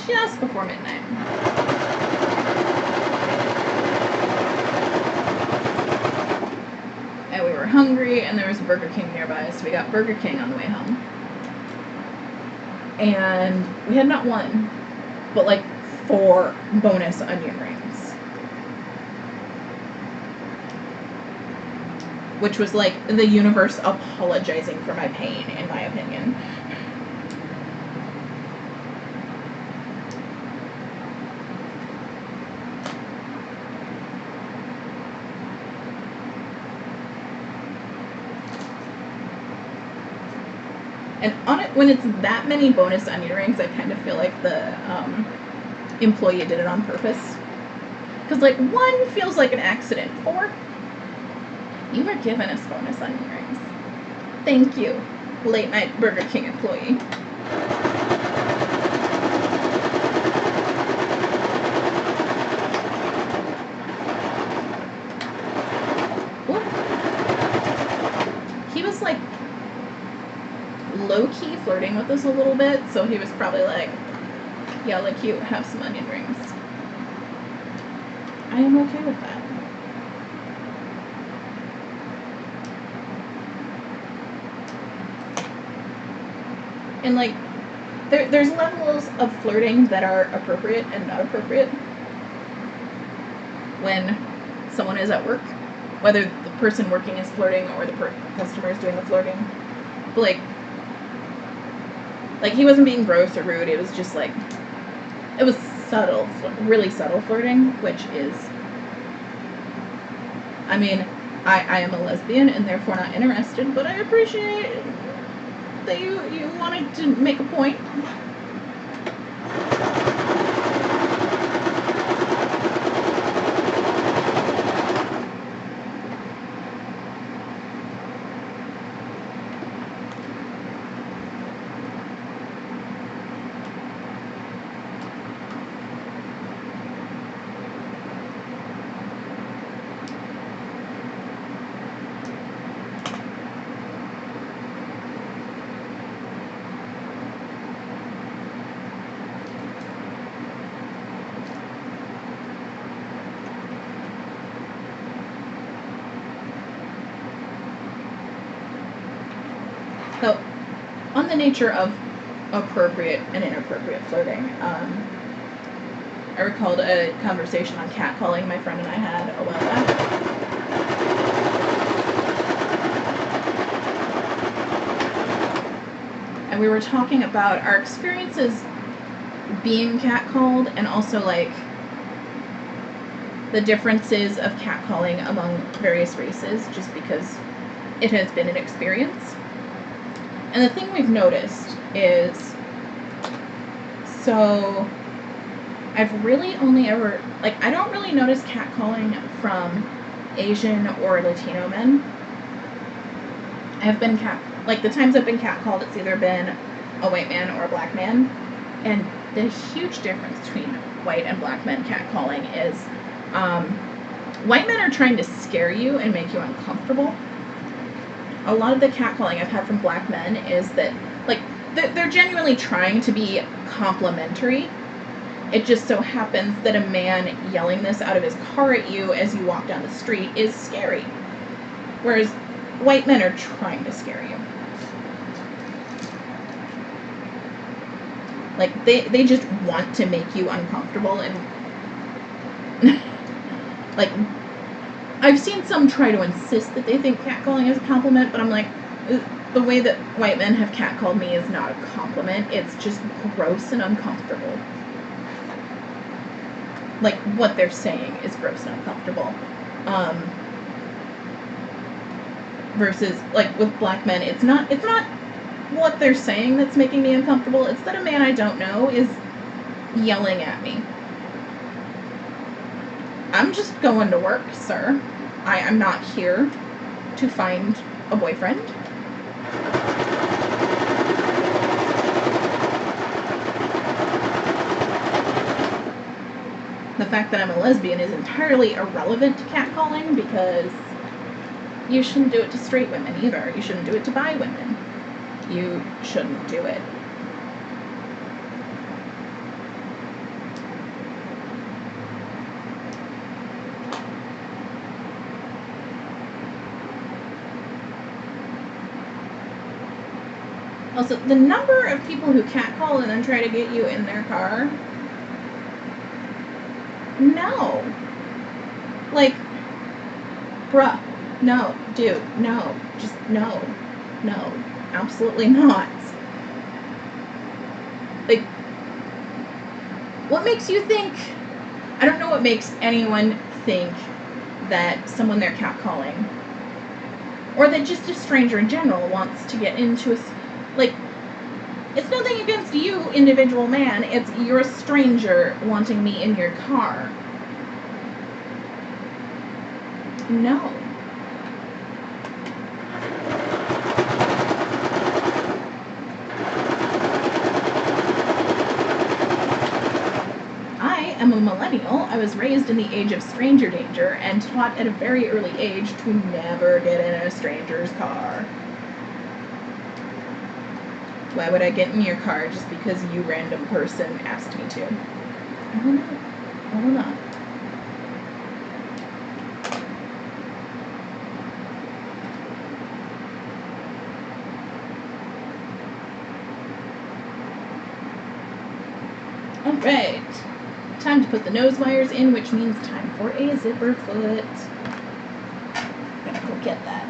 Speaker 1: just before midnight. And we were hungry, and there was a Burger King nearby, so we got Burger King on the way home. And we had not one, but 4 bonus onion rings. Which was the universe apologizing for my pain, in my opinion. And on it, when it's that many bonus onion rings, I kind of feel like the employee did it on purpose. Because 1 feels like an accident. 4, you were given us bonus onion rings. Thank you, late night Burger King employee. Ooh. He was low-key flirting with us a little bit, so he was probably yeah, cute, have some onion rings. I am okay with that. And there's levels of flirting that are appropriate and not appropriate when someone is at work, whether the person working is flirting or the customer is doing the flirting. But he wasn't being gross or rude. It was just it was subtle, really subtle flirting, which is, I mean, I am a lesbian and therefore not interested, but I appreciate that you wanted to make a point. So, on the nature of appropriate and inappropriate flirting, I recalled a conversation on catcalling my friend and I had a while back. And we were talking about our experiences being catcalled and also the differences of catcalling among various races, just because it has been an experience. And the thing we've noticed is, so I've really only ever, I don't really notice catcalling from Asian or Latino men. I've been the times I've been catcalled, it's either been a white man or a black man. And the huge difference between white and black men catcalling is, white men are trying to scare you and make you uncomfortable. A lot of the catcalling I've had from black men is that, they're genuinely trying to be complimentary. It just so happens that a man yelling this out of his car at you as you walk down the street is scary. Whereas white men are trying to scare you. They just want to make you uncomfortable, and I've seen some try to insist that they think catcalling is a compliment, but I'm the way that white men have catcalled me is not a compliment. It's just gross and uncomfortable. What they're saying is gross and uncomfortable. versus, like, with black men, it's not what they're saying that's making me uncomfortable. It's that a man I don't know is yelling at me. I'm just going to work, sir. I'm not here to find a boyfriend. The fact that I'm a lesbian is entirely irrelevant to catcalling, because you shouldn't do it to straight women either. You shouldn't do it to bi women. You shouldn't do it. Also, the number of people who catcall and then try to get you in their car. No. Like, bruh, no, dude, no, just no, absolutely not. Like, what makes you think, I don't know what makes anyone think that someone they're catcalling, or that just a stranger in general wants to get into a, like, it's nothing against you, individual man, it's you're a stranger wanting me in your car. No. I am a millennial. I was raised in the age of stranger danger and taught at a very early age to never get in a stranger's car. Why would I get in your car just because you random person asked me to? I will not. I will not. Alright. Time to put the nose wires in, which means time for a zipper foot. I'm gonna go get that.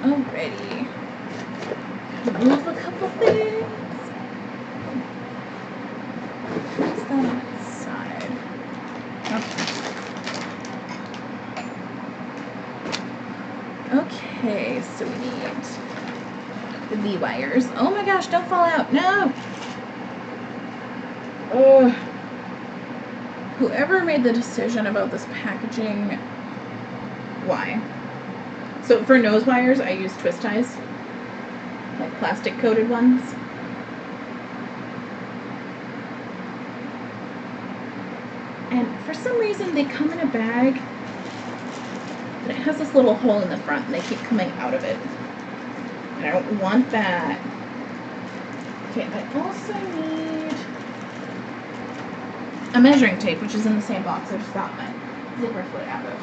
Speaker 1: Alrighty. Move a couple things. What's that on its side? Okay. Okay, so we need the V wires. Oh my gosh, don't fall out. No! Ugh. Whoever made the decision about this packaging, why? So for nose wires, I use twist ties, like plastic coated ones. And for some reason, they come in a bag, but it has this little hole in the front, and they keep coming out of it. And I don't want that. Okay, I also need a measuring tape, which is in the same box I just got my zipper foot out of.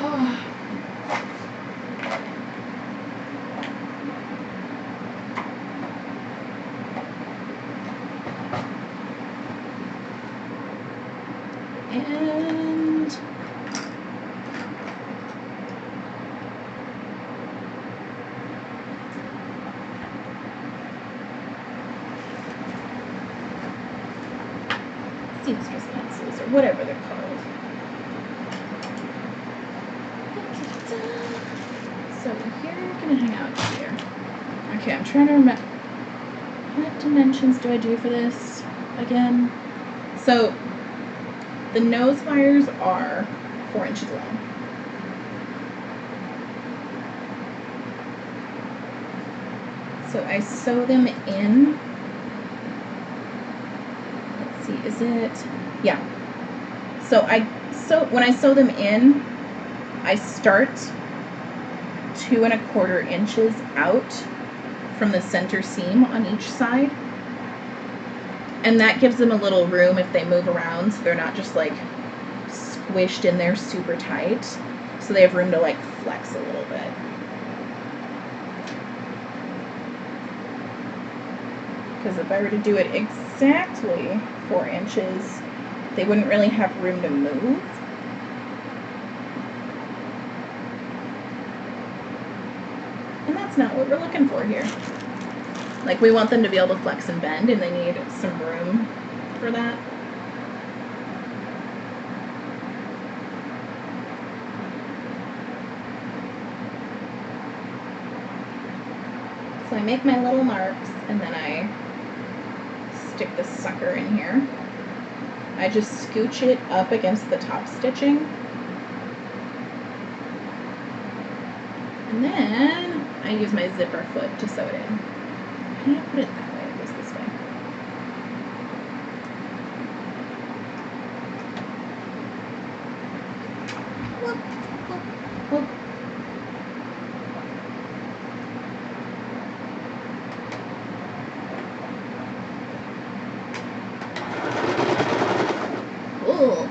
Speaker 1: Oh. And seamstress pencils, or whatever they're called. So you're gonna hang out here. Okay, I'm trying to remember. What dimensions do I do for this again? So the nose wires are 4 inches long. So I sew them in. Let's see, is it? Yeah. So when I sew them in, I start 2 1/4 inches out from the center seam on each side. And that gives them a little room if they move around, so they're not just like squished in there super tight, so they have room to like flex a little bit. Because if I were to do it exactly 4 inches, they wouldn't really have room to move. And that's not what we're looking for here. Like, we want them to be able to flex and bend, and they need some room for that. So I make my little marks, and then I stick this sucker in here. I just scooch it up against the top stitching. And then I use my zipper foot to sew it in. I can't put it that way, it goes this way. Whoop, whoop, whoop. Ooh.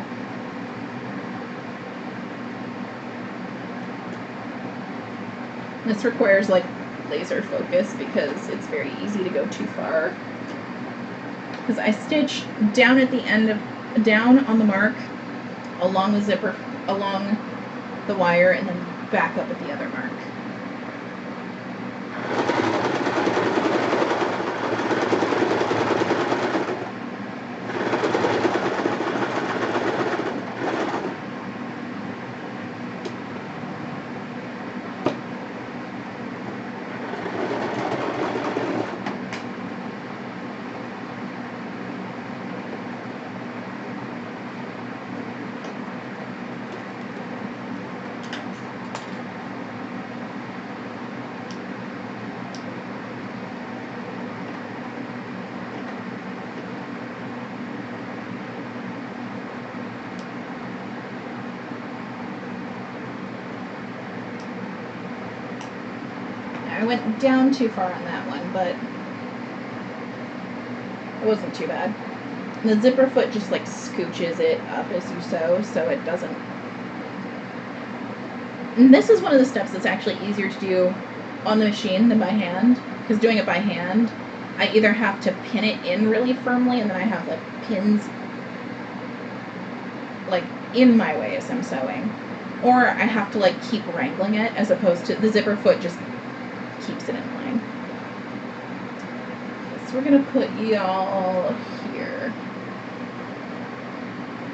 Speaker 1: This requires like laser focus because it's very easy to go too far. Because I stitch down at the end of, down on the mark, along the zipper, along the wire, and then back up at the other mark. I went down too far on that one, but it wasn't too bad. And the zipper foot just like scooches it up as you sew, so it doesn't. And this is one of the steps that's actually easier to do on the machine than by hand, because doing it by hand, I either have to pin it in really firmly, and then I have like pins like in my way as I'm sewing, or I have to like keep wrangling it, as opposed to the zipper foot just keeps it in line. So we're gonna put y'all here.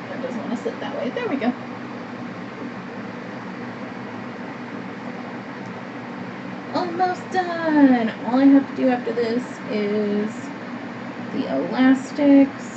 Speaker 1: That doesn't want to sit that way. There we go. Almost done. All I have to do after this is the elastics.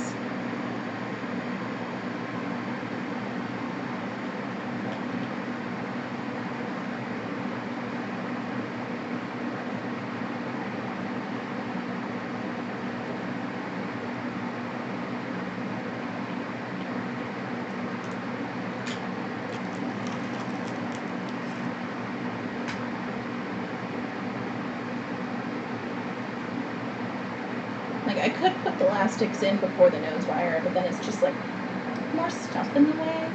Speaker 1: Like, I could put the elastics in before the nose wire, but then it's just like more stuff in the way.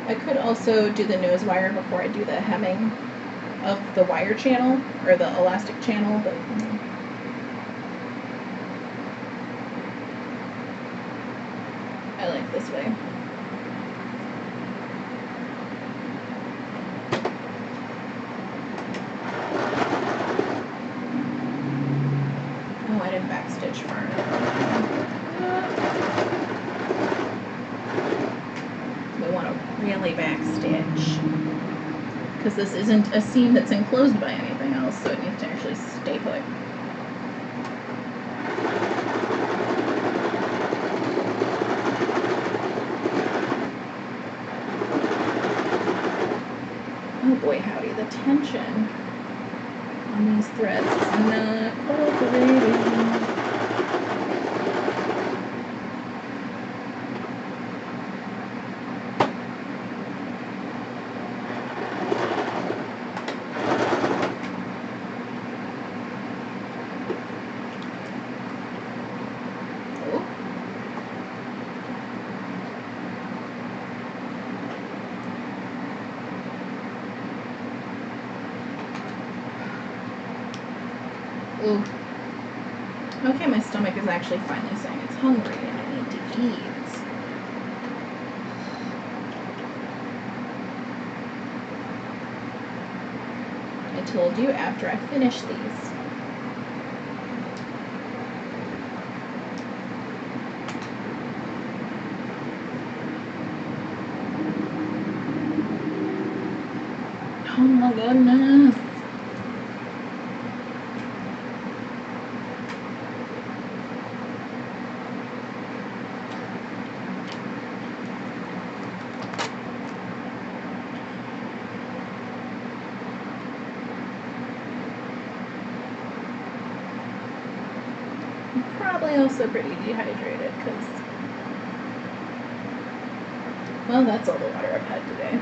Speaker 1: I could also do the nose wire before I do the hemming of the wire channel, or the elastic channel, but I like this way. Oh, I didn't backstitch far enough. We want to really backstitch, because this isn't a seam that's enclosed by anything else, so it needs to actually stay put. Oh boy, howdy, the tension on these threads is not cooperating. Oh. Ooh. Okay, my stomach is actually finally saying it's hungry and I need to eat. I told you after I finish these. Oh my goodness. I'm probably also pretty dehydrated because, well, that's all the water I've had today.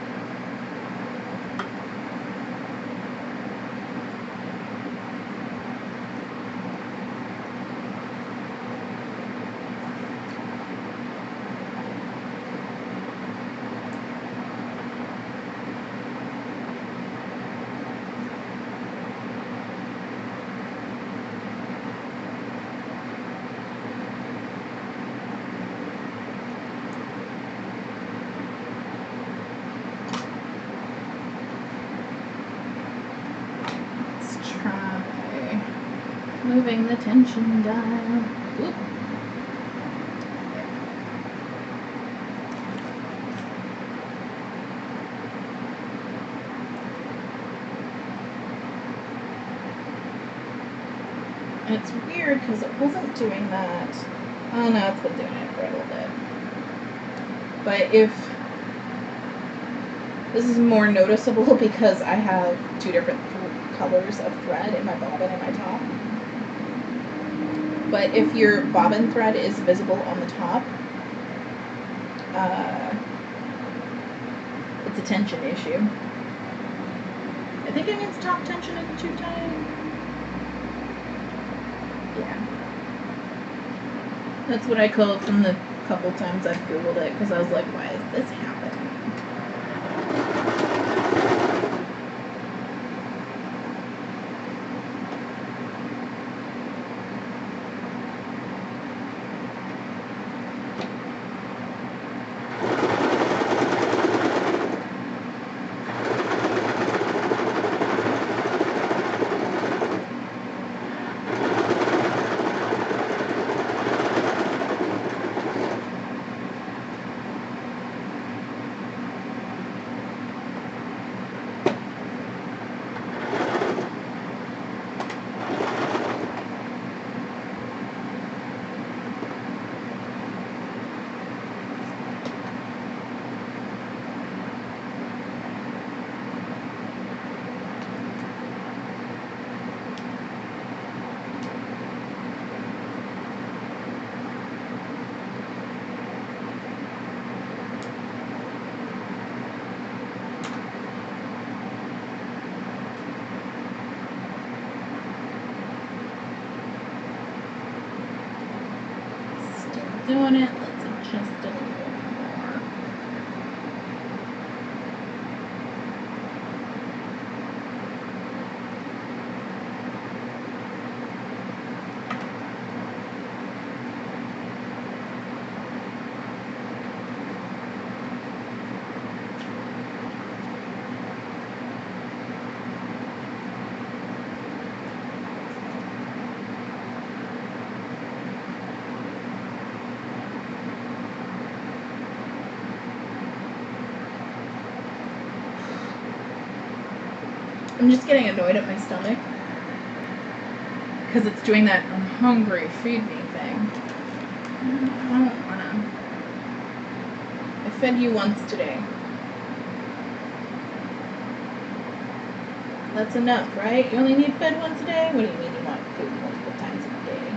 Speaker 1: Moving the tension dial. Oop. And it's weird because it wasn't doing that. Oh no, it's been doing it for a little bit. But if this is more noticeable because I have two different colors of thread in my bobbin and my top. But if your bobbin thread is visible on the top, it's a tension issue. I think it means top tension isn't too tight. Yeah. That's what I call it from the couple times I've Googled it, because I was like, why is this happening? Doing it, let's adjust it a little more. I'm just getting annoyed at my stomach because it's doing that I'm hungry, feed me thing. I don't wanna. I fed you once today. That's enough, right? You only need fed once a day? What do you mean you want food multiple times a day?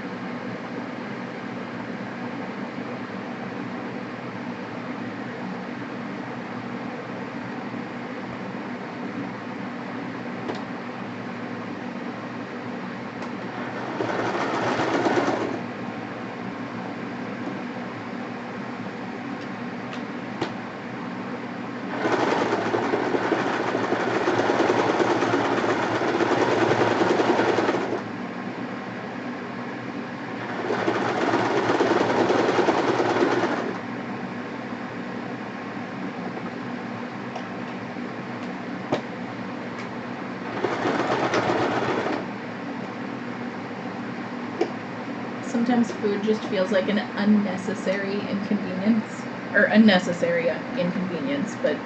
Speaker 1: sometimes food just feels like an unnecessary inconvenience. Or unnecessary inconvenience, but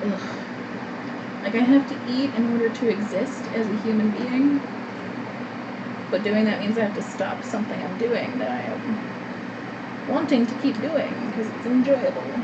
Speaker 1: ugh. Like, I have to eat in order to exist as a human being. But doing that means I have to stop something I'm doing that I am wanting to keep doing because it's enjoyable.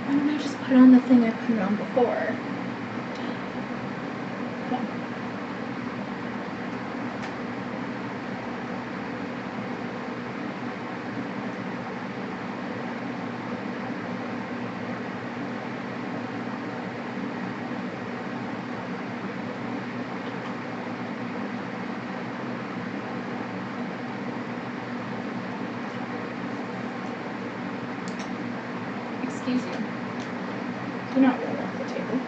Speaker 1: Why don't I just put it on the thing I put it on before? Excuse you. Do not roll off the table.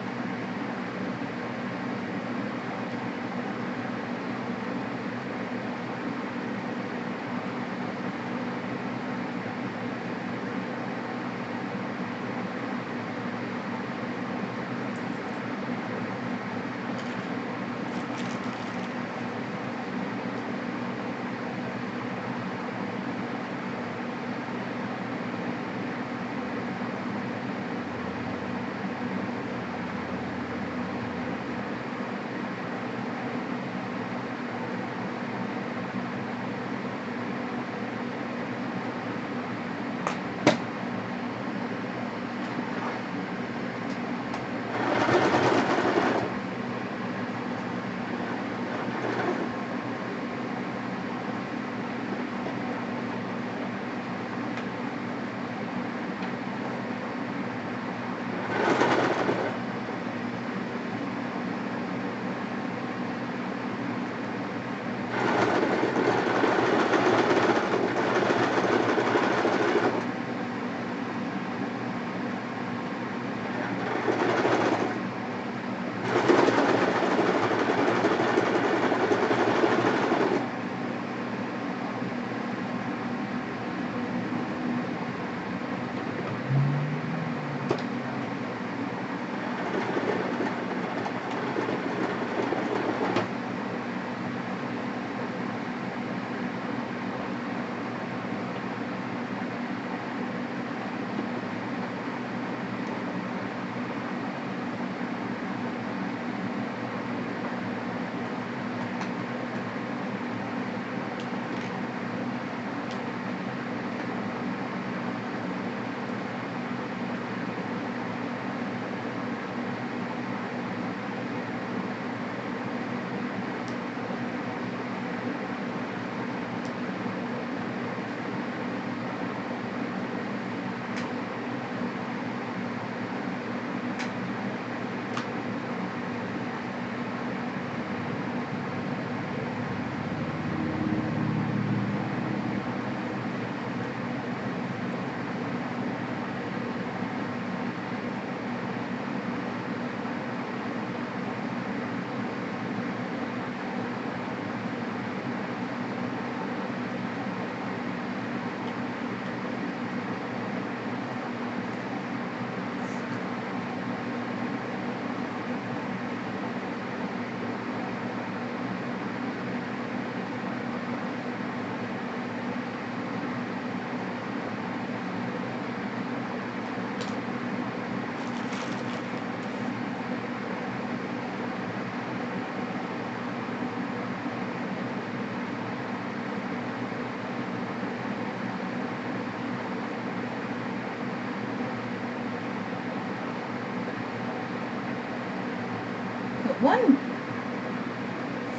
Speaker 1: One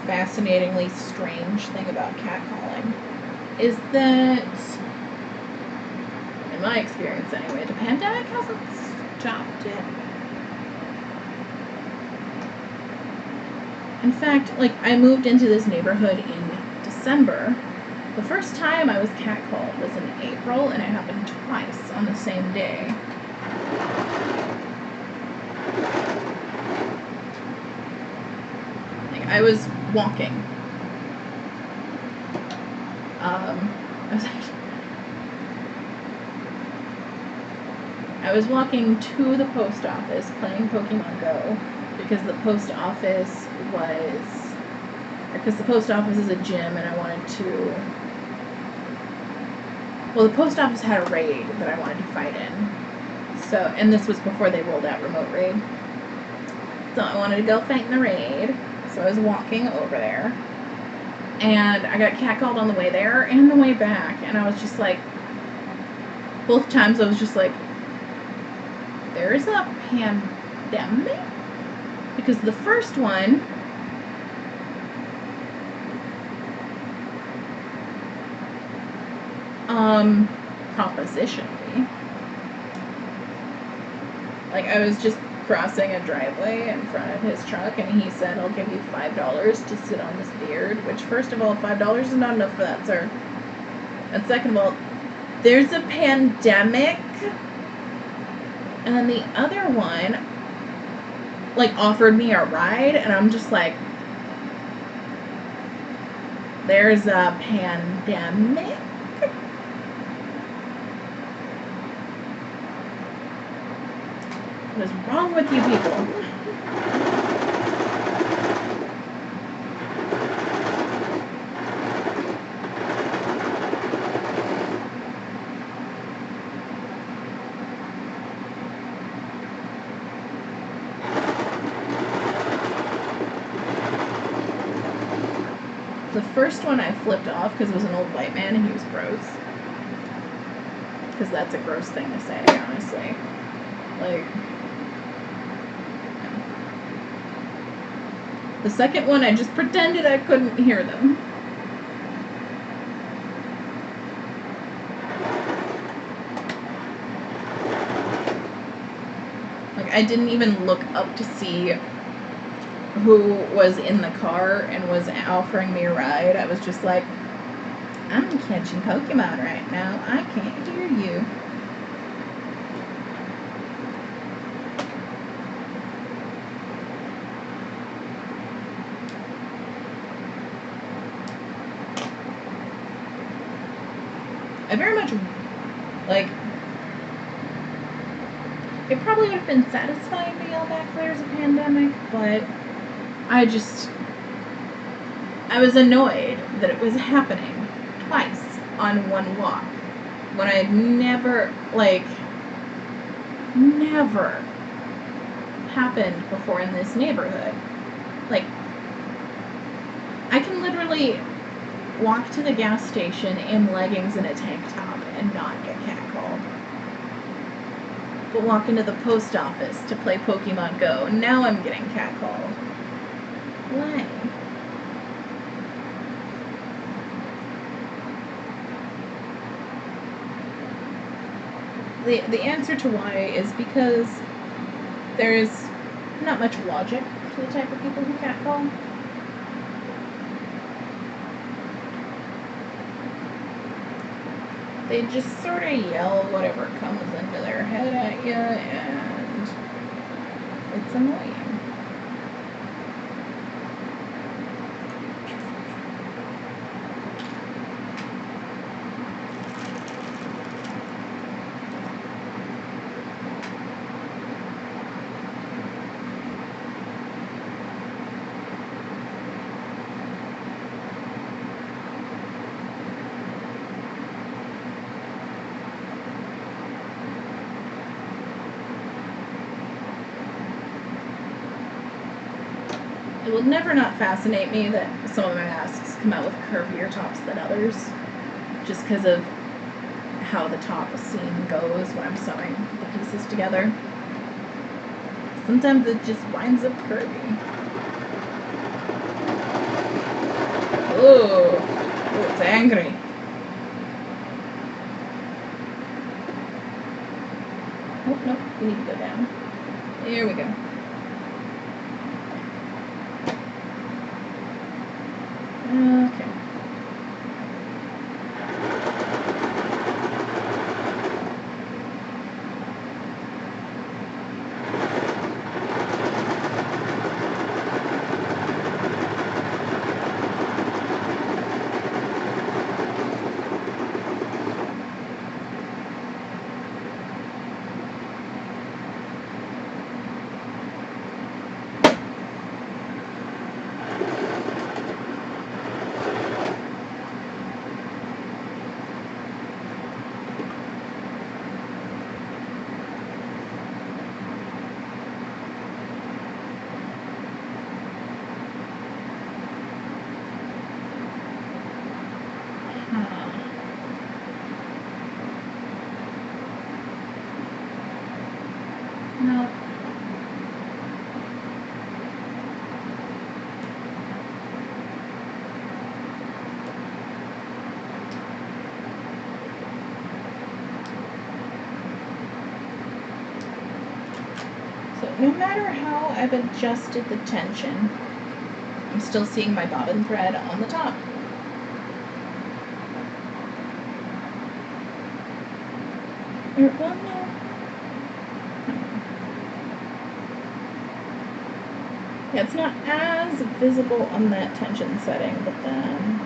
Speaker 1: fascinatingly strange thing about catcalling is that, in my experience anyway, the pandemic hasn't stopped it. In fact, like, I moved into this neighborhood in December. The first time I was catcalled was in April, and it happened twice on the same day. I was walking. I was walking to the post office playing Pokemon Go because the post office is a gym and I wanted to. Well, the post office had a raid that I wanted to fight in. So, and this was before they rolled out remote raid. So I wanted to go fight in the raid. So I was walking over there. And I got catcalled on the way there and the way back. And I was just like, both times I was just like, there's a pandemic? Because the first one, propositionally, like I was just crossing a driveway in front of his truck and he said, I'll give you $5 to sit on this beard, which first of all, $5 is not enough for that, sir. And second of all, there's a pandemic. And then the other one, like, offered me a ride, and I'm just like, there's a pandemic? What is wrong with you people? The first one I flipped off because it was an old white man and he was gross. Because that's a gross thing to say, honestly. Like, no. The second one, I just pretended I couldn't hear them. Like, I didn't even look up to see who was in the car and was offering me a ride. I was just like, I'm catching Pokemon right now. I can't hear you. I very much, like, it probably would have been satisfying to yell back there's a pandemic, but I was annoyed that it was happening twice on one walk when I had never happened before in this neighborhood. Like, I can literally walk to the gas station in leggings and a tank top and not get catcalled. But walk into the post office to play Pokemon Go, now I'm getting catcalled. Why? The answer to why is because there's not much logic to the type of people who catcall. They just sort of yell whatever comes into their head at you, and it's annoying. It will never not fascinate me that some of my masks come out with curvier tops than others, just because of how the top seam goes when I'm sewing the pieces together. Sometimes it just winds up curvy. Oh, it's angry. Oh, nope, we need to go down. Here we go. Okay. no matter how I've adjusted the tension, I'm still seeing my bobbin thread on the top. Well, no. Yeah, it's not as visible on that tension setting, but then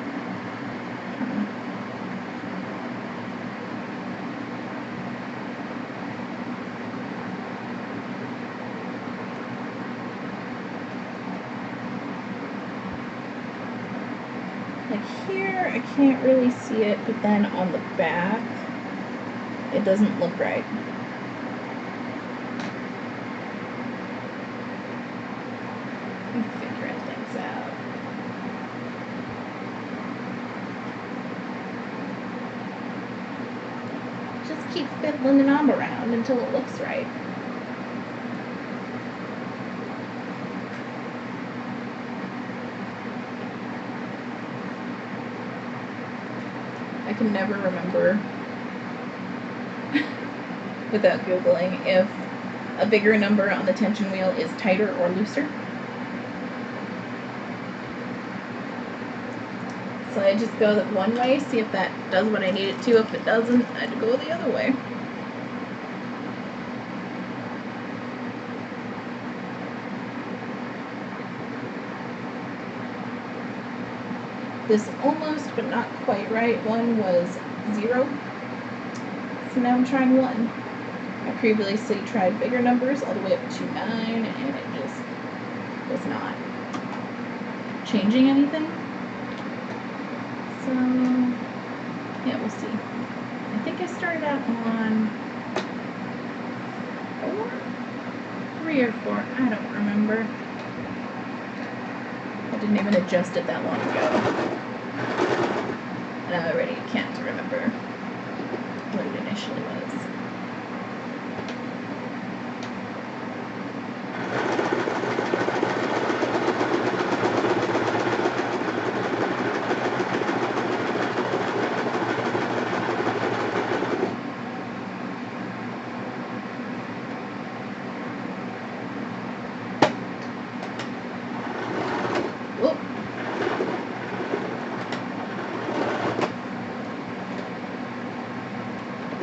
Speaker 1: like here I can't really see it, but then on the back it doesn't look right. I'm figuring things out. Just keep fiddling the knob around until it looks right. I can never remember without Googling if a bigger number on the tension wheel is tighter or looser. So I just go that one way, see if that does what I need it to. If it doesn't, I'd go the other way. This almost but not quite right one was 0. So now I'm trying 1. I previously tried bigger numbers all the way up to 9, and it just was not changing anything. So, yeah, we'll see. I think I started out on 4? 3 or 4, I don't remember. I didn't even adjust it that long ago. And I already can't remember what it initially was.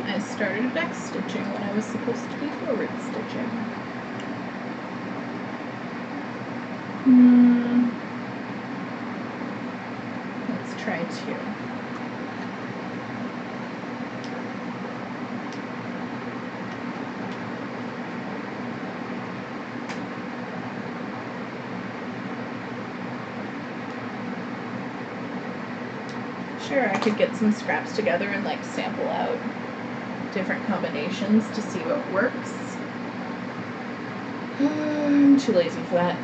Speaker 1: I started back stitching when I was supposed to be forward stitching. Let's try 2. Sure, I could get some scraps together and like sample out different combinations to see what works. I'm too lazy for that.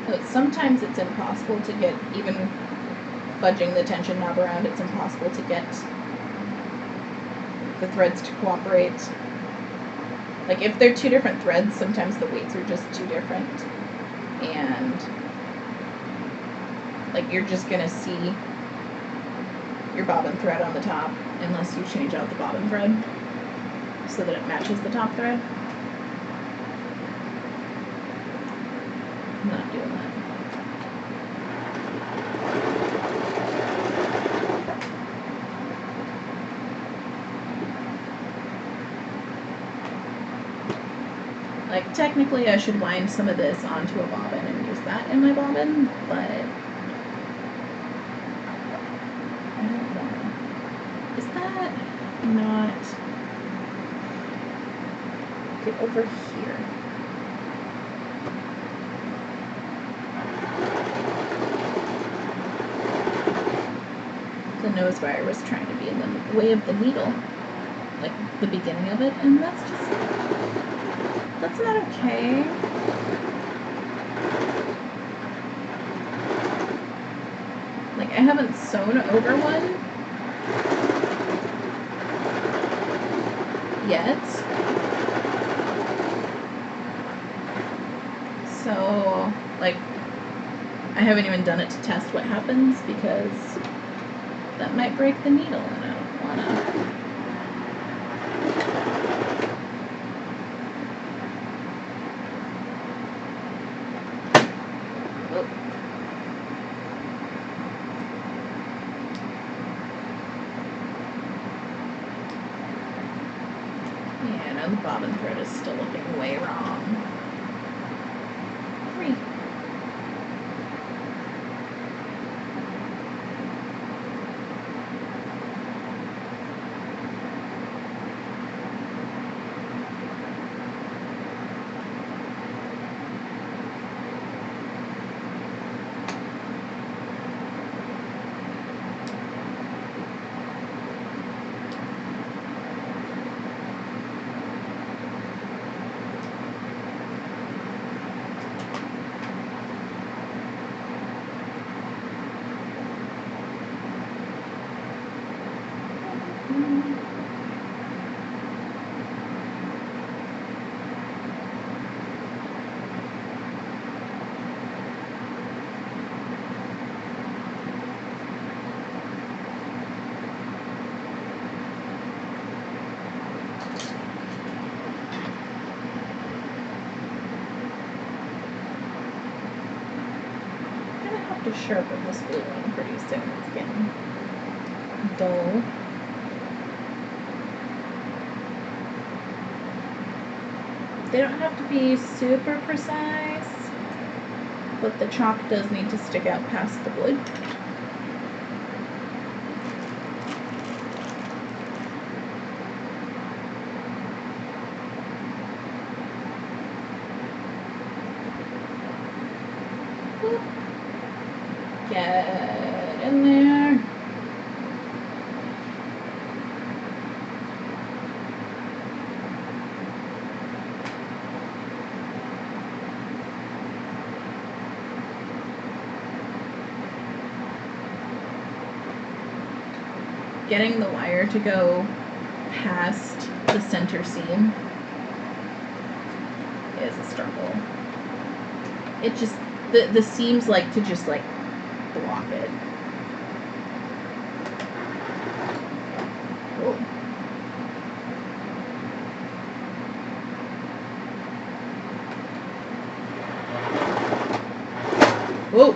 Speaker 1: But sometimes it's impossible to get, even fudging the tension knob around, it's impossible to get the threads to cooperate. Like if they're 2 different threads, sometimes the weights are just too different. And like you're just gonna see your bobbin thread on the top unless you change out the bobbin thread so that it matches the top thread. I'm not doing that. Like technically I should wind some of this onto a bobbin and use that in my bobbin, but I don't know. that not get over here? The nose wire was trying to be in the way of the needle, like the beginning of it, and that's not okay. Like, I haven't sewn over one yet. So, like, I haven't even done it to test what happens because that might break the needle and I don't wanna. Yeah, no, the bobbin thread is still looking way wrong. 3. To sharpen this blue one pretty soon. It's getting dull. They don't have to be super precise, but the chalk does need to stick out past the wood. Get in there. Getting the wire to go past the center seam is a struggle. It just, the seams like to just like block it. Whoa. Whoa.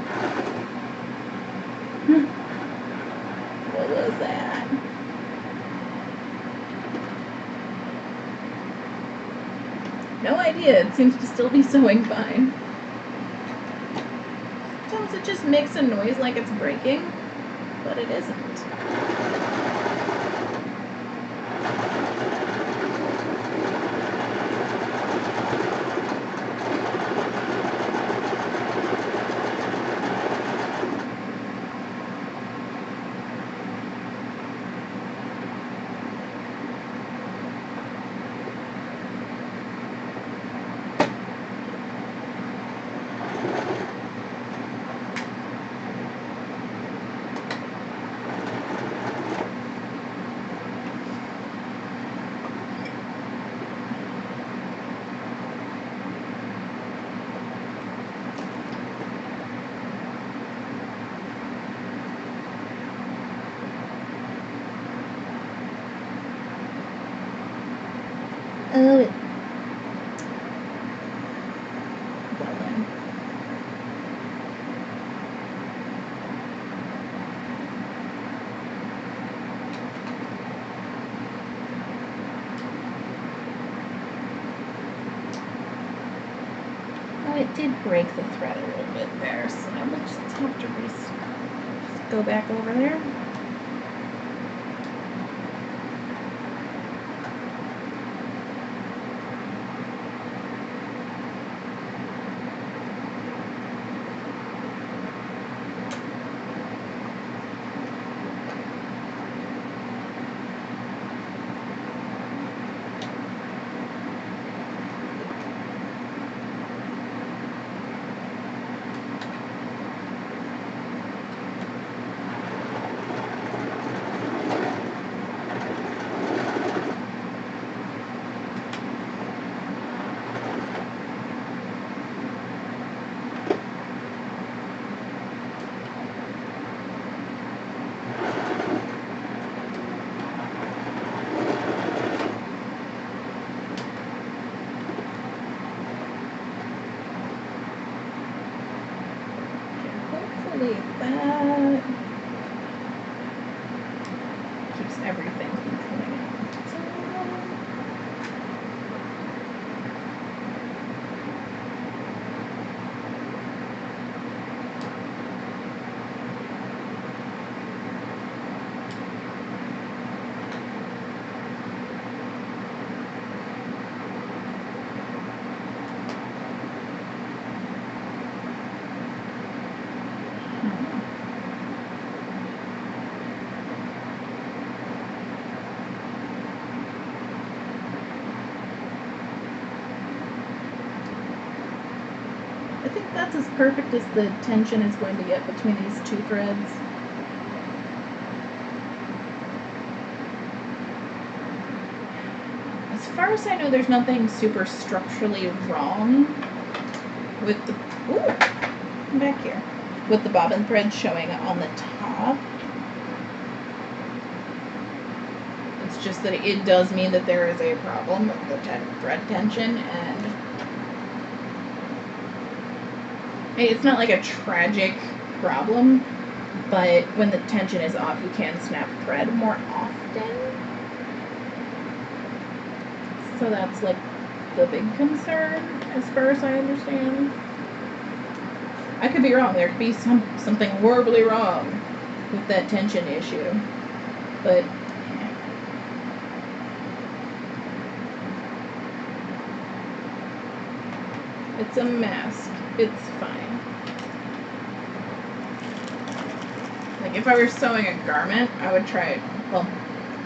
Speaker 1: What was that? No idea. It seems to still be sewing fine. Sometimes it just makes a noise like it's breaking, but it isn't. Oh, well then. Oh, it did break the thread a little bit there, so I will just have to just go back over there. everything's been coming out. I think that's as perfect as the tension is going to get between these two threads. As far as I know, there's nothing super structurally wrong with the, come back here, with the bobbin thread showing on the top. It's just that it does mean that there is a problem with the thread tension, and it's not like a tragic problem, but when the tension is off, you can snap thread more often. So that's like the big concern, as far as I understand. I could be wrong. There could be something horribly wrong with that tension issue, but it's a mask. It's fine. Like if I were sewing a garment, I would try, well,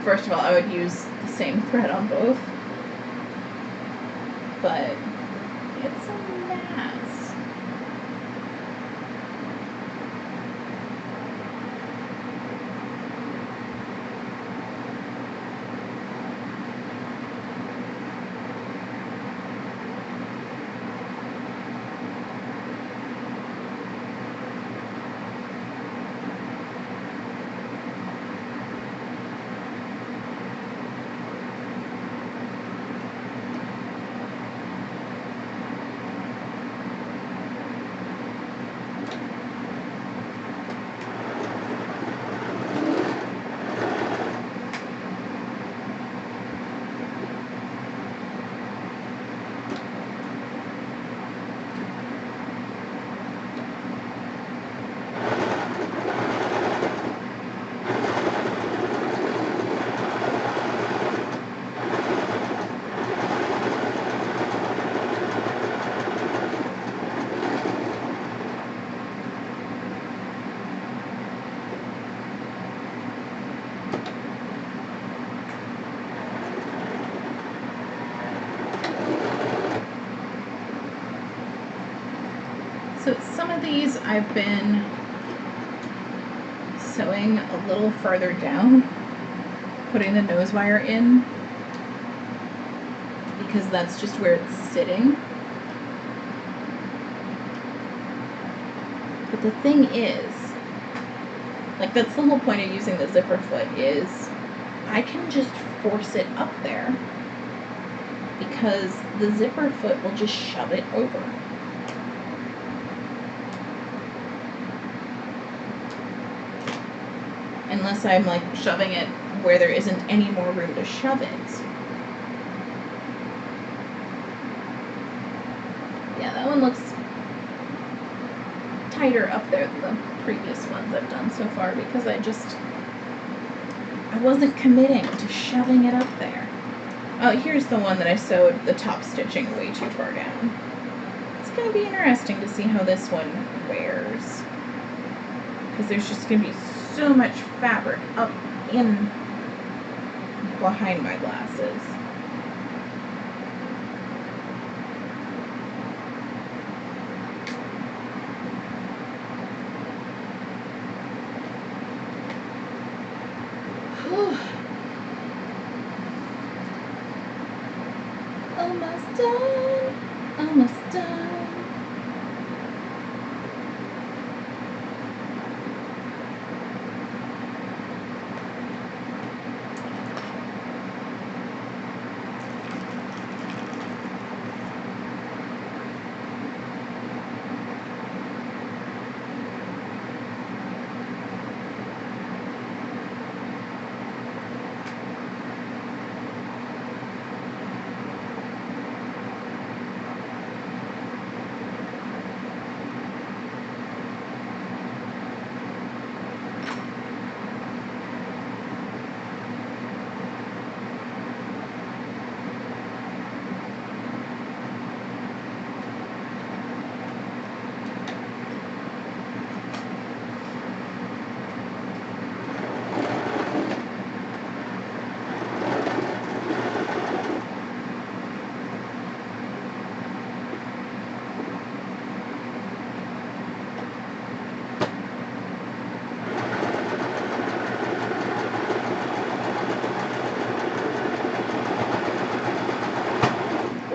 Speaker 1: first of all, I would use the same thread on both. But it's a mess. So some of these I've been sewing a little farther down, putting the nose wire in, because that's just where it's sitting. But the thing is, like that's the whole point of using the zipper foot, is I can just force it up there because the zipper foot will just shove it over. Unless I'm like shoving it where there isn't any more room to shove it. Yeah, that one looks tighter up there than the previous ones I've done so far because I wasn't committing to shoving it up there. Oh, here's the one that I sewed the top stitching way too far down. It's going to be interesting to see how this one wears, because there's just going to be so much fabric up in behind my glasses. Almost done. Almost done.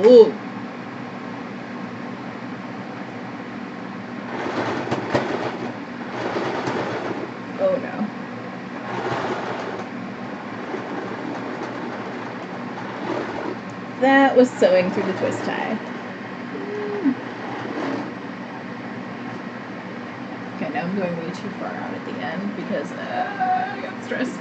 Speaker 1: Ooh. Oh no. That was sewing through the twist tie. Okay, now I'm going way too far out at the end because I got stressed.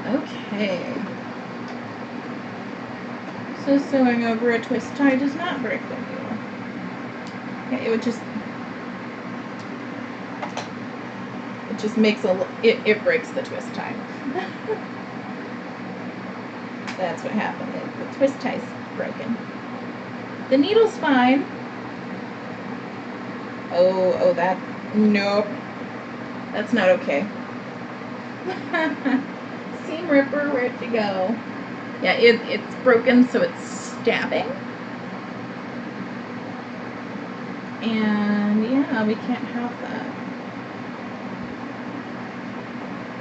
Speaker 1: Okay. So sewing over a twist tie does not break the needle. Okay, it just makes it breaks the twist tie. That's what happened. The twist tie's broken. The needle's fine. Oh, nope. That's not okay. Seam ripper, where'd you go? Yeah, it's broken, so it's stabbing. And yeah, we can't have that.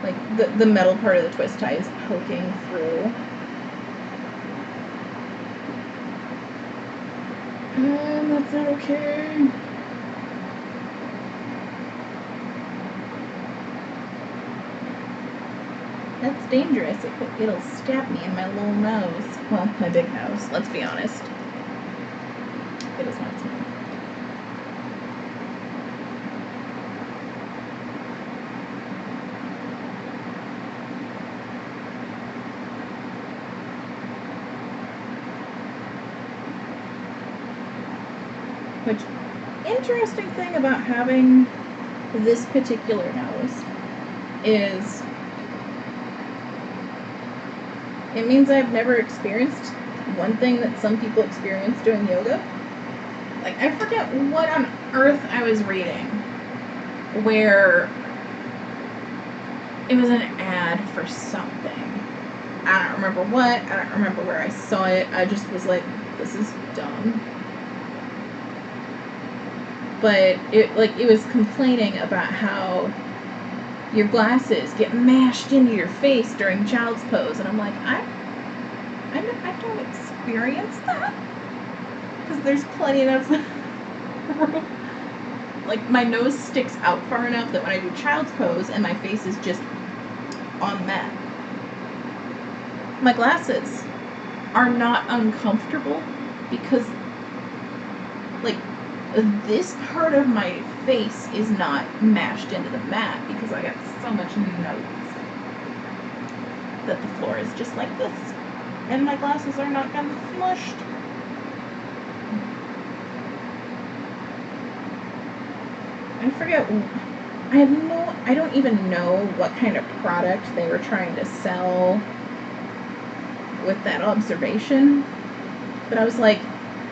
Speaker 1: Like the metal part of the twist tie is poking through. And that's not okay. That's dangerous. It'll stab me in my little nose. Well, my big nose, let's be honest. It is not small. Which, interesting thing about having this particular nose is it means I've never experienced one thing that some people experience doing yoga. Like, I forget what on earth I was reading where it was an ad for something. I don't remember what, I don't remember where I saw it. I just was like, this is dumb. But it was complaining about how your glasses get mashed into your face during child's pose, and I'm like, I don't experience that because there's plenty of room. Like, my nose sticks out far enough that when I do child's pose and my face is just on that, my glasses are not uncomfortable because, like, this part of my face is not mashed into the mat because I got so much nose that the floor is just like this, and my glasses are not getting smushed. I forget. I don't even know what kind of product they were trying to sell with that observation, but I was like,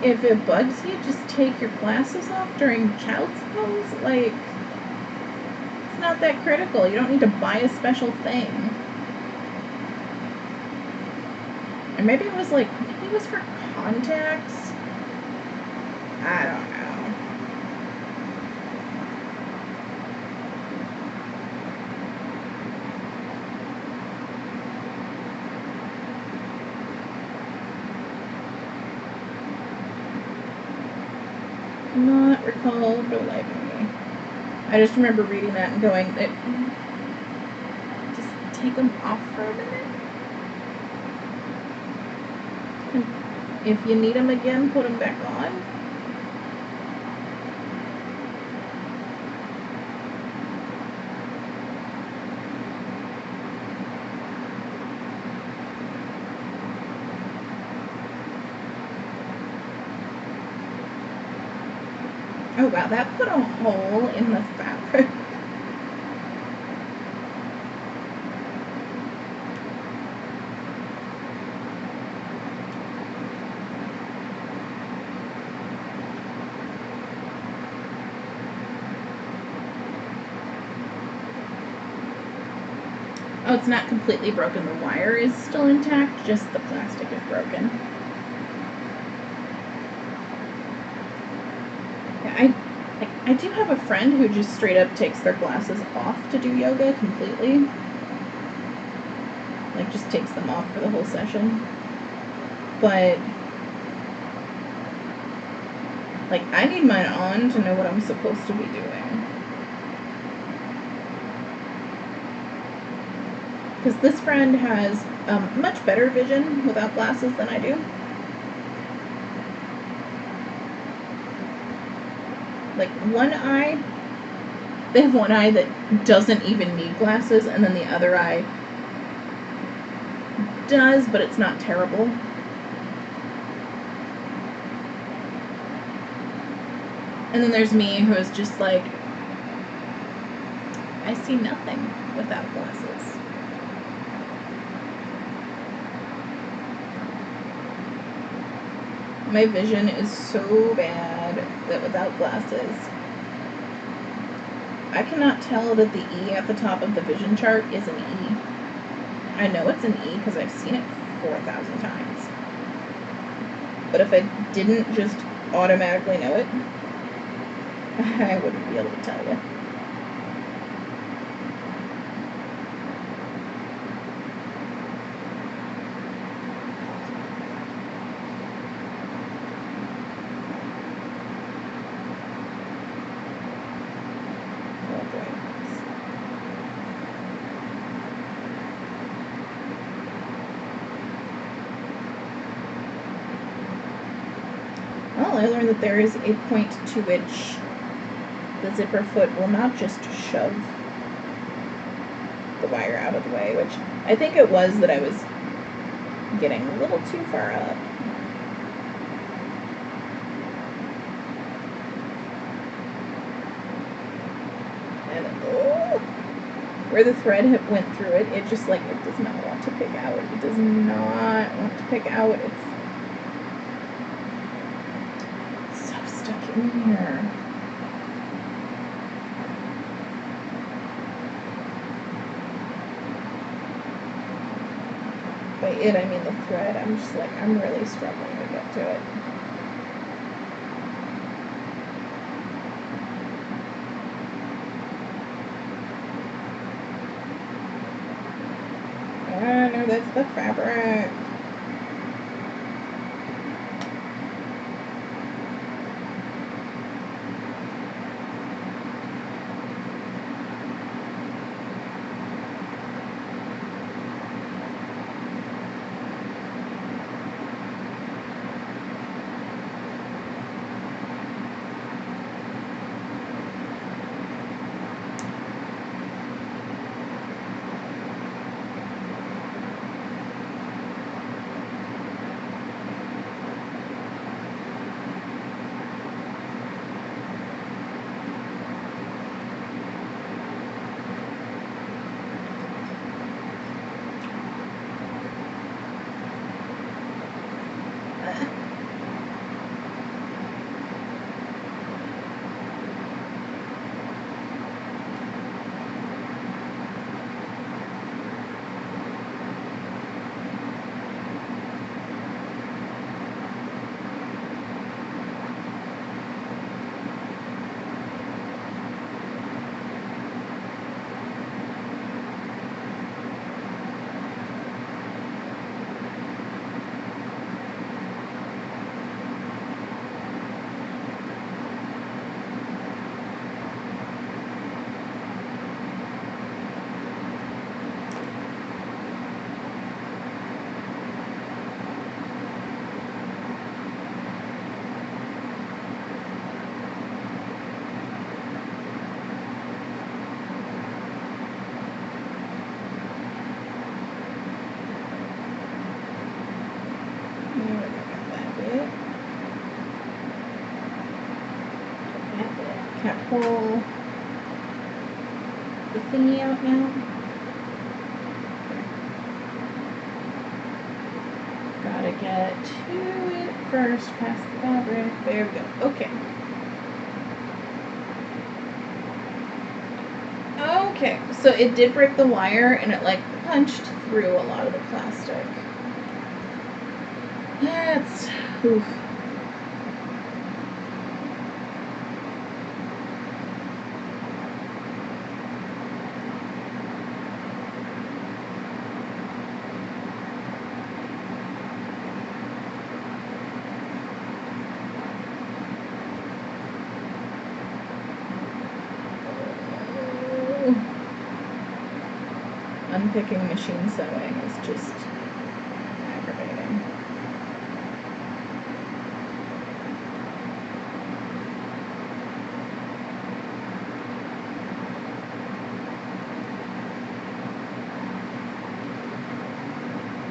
Speaker 1: if it bugs you, just take your glasses off during child's pose. Like, it's not that critical. You don't need to buy a special thing. And maybe it was for contacts. I don't know. Not recall for the life of me. I just remember reading that and going, just take them off for a minute. And if you need them again, put them back on. Oh wow, that put a hole in the fabric. Oh, it's not completely broken. The wire is still intact, just the plastic is broken. Yeah, I I do have a friend who just straight up takes their glasses off to do yoga completely. Like, just takes them off for the whole session. But, like, I need mine on to know what I'm supposed to be doing. Because this friend has much better vision without glasses than I do. Like, one eye, they have one eye that doesn't even need glasses, and then the other eye does, but it's not terrible. And then there's me, who is just like, I see nothing without glasses. My vision is so bad that without glasses, I cannot tell that the E at the top of the vision chart is an E. I know it's an E because I've seen it 4,000 times. But if I didn't just automatically know it, I wouldn't be able to tell you. Well, I learned that there is a point to which the zipper foot will not just shove the wire out of the way, which I think it was that I was getting a little too far up. And where the thread went through it, it just like, it does not want to pick out. It does not want to pick out. It's so stuck in here. By it, I mean the thread. I'm just like, I'm really struggling to get to it. Oh no, that's the fabric. Can't pull the thingy out now. Gotta get to it first, past the fabric. There we go. Okay. Okay, so it did break the wire and it like punched through a lot of the plastic. That's oof. fun picking machine sewing is just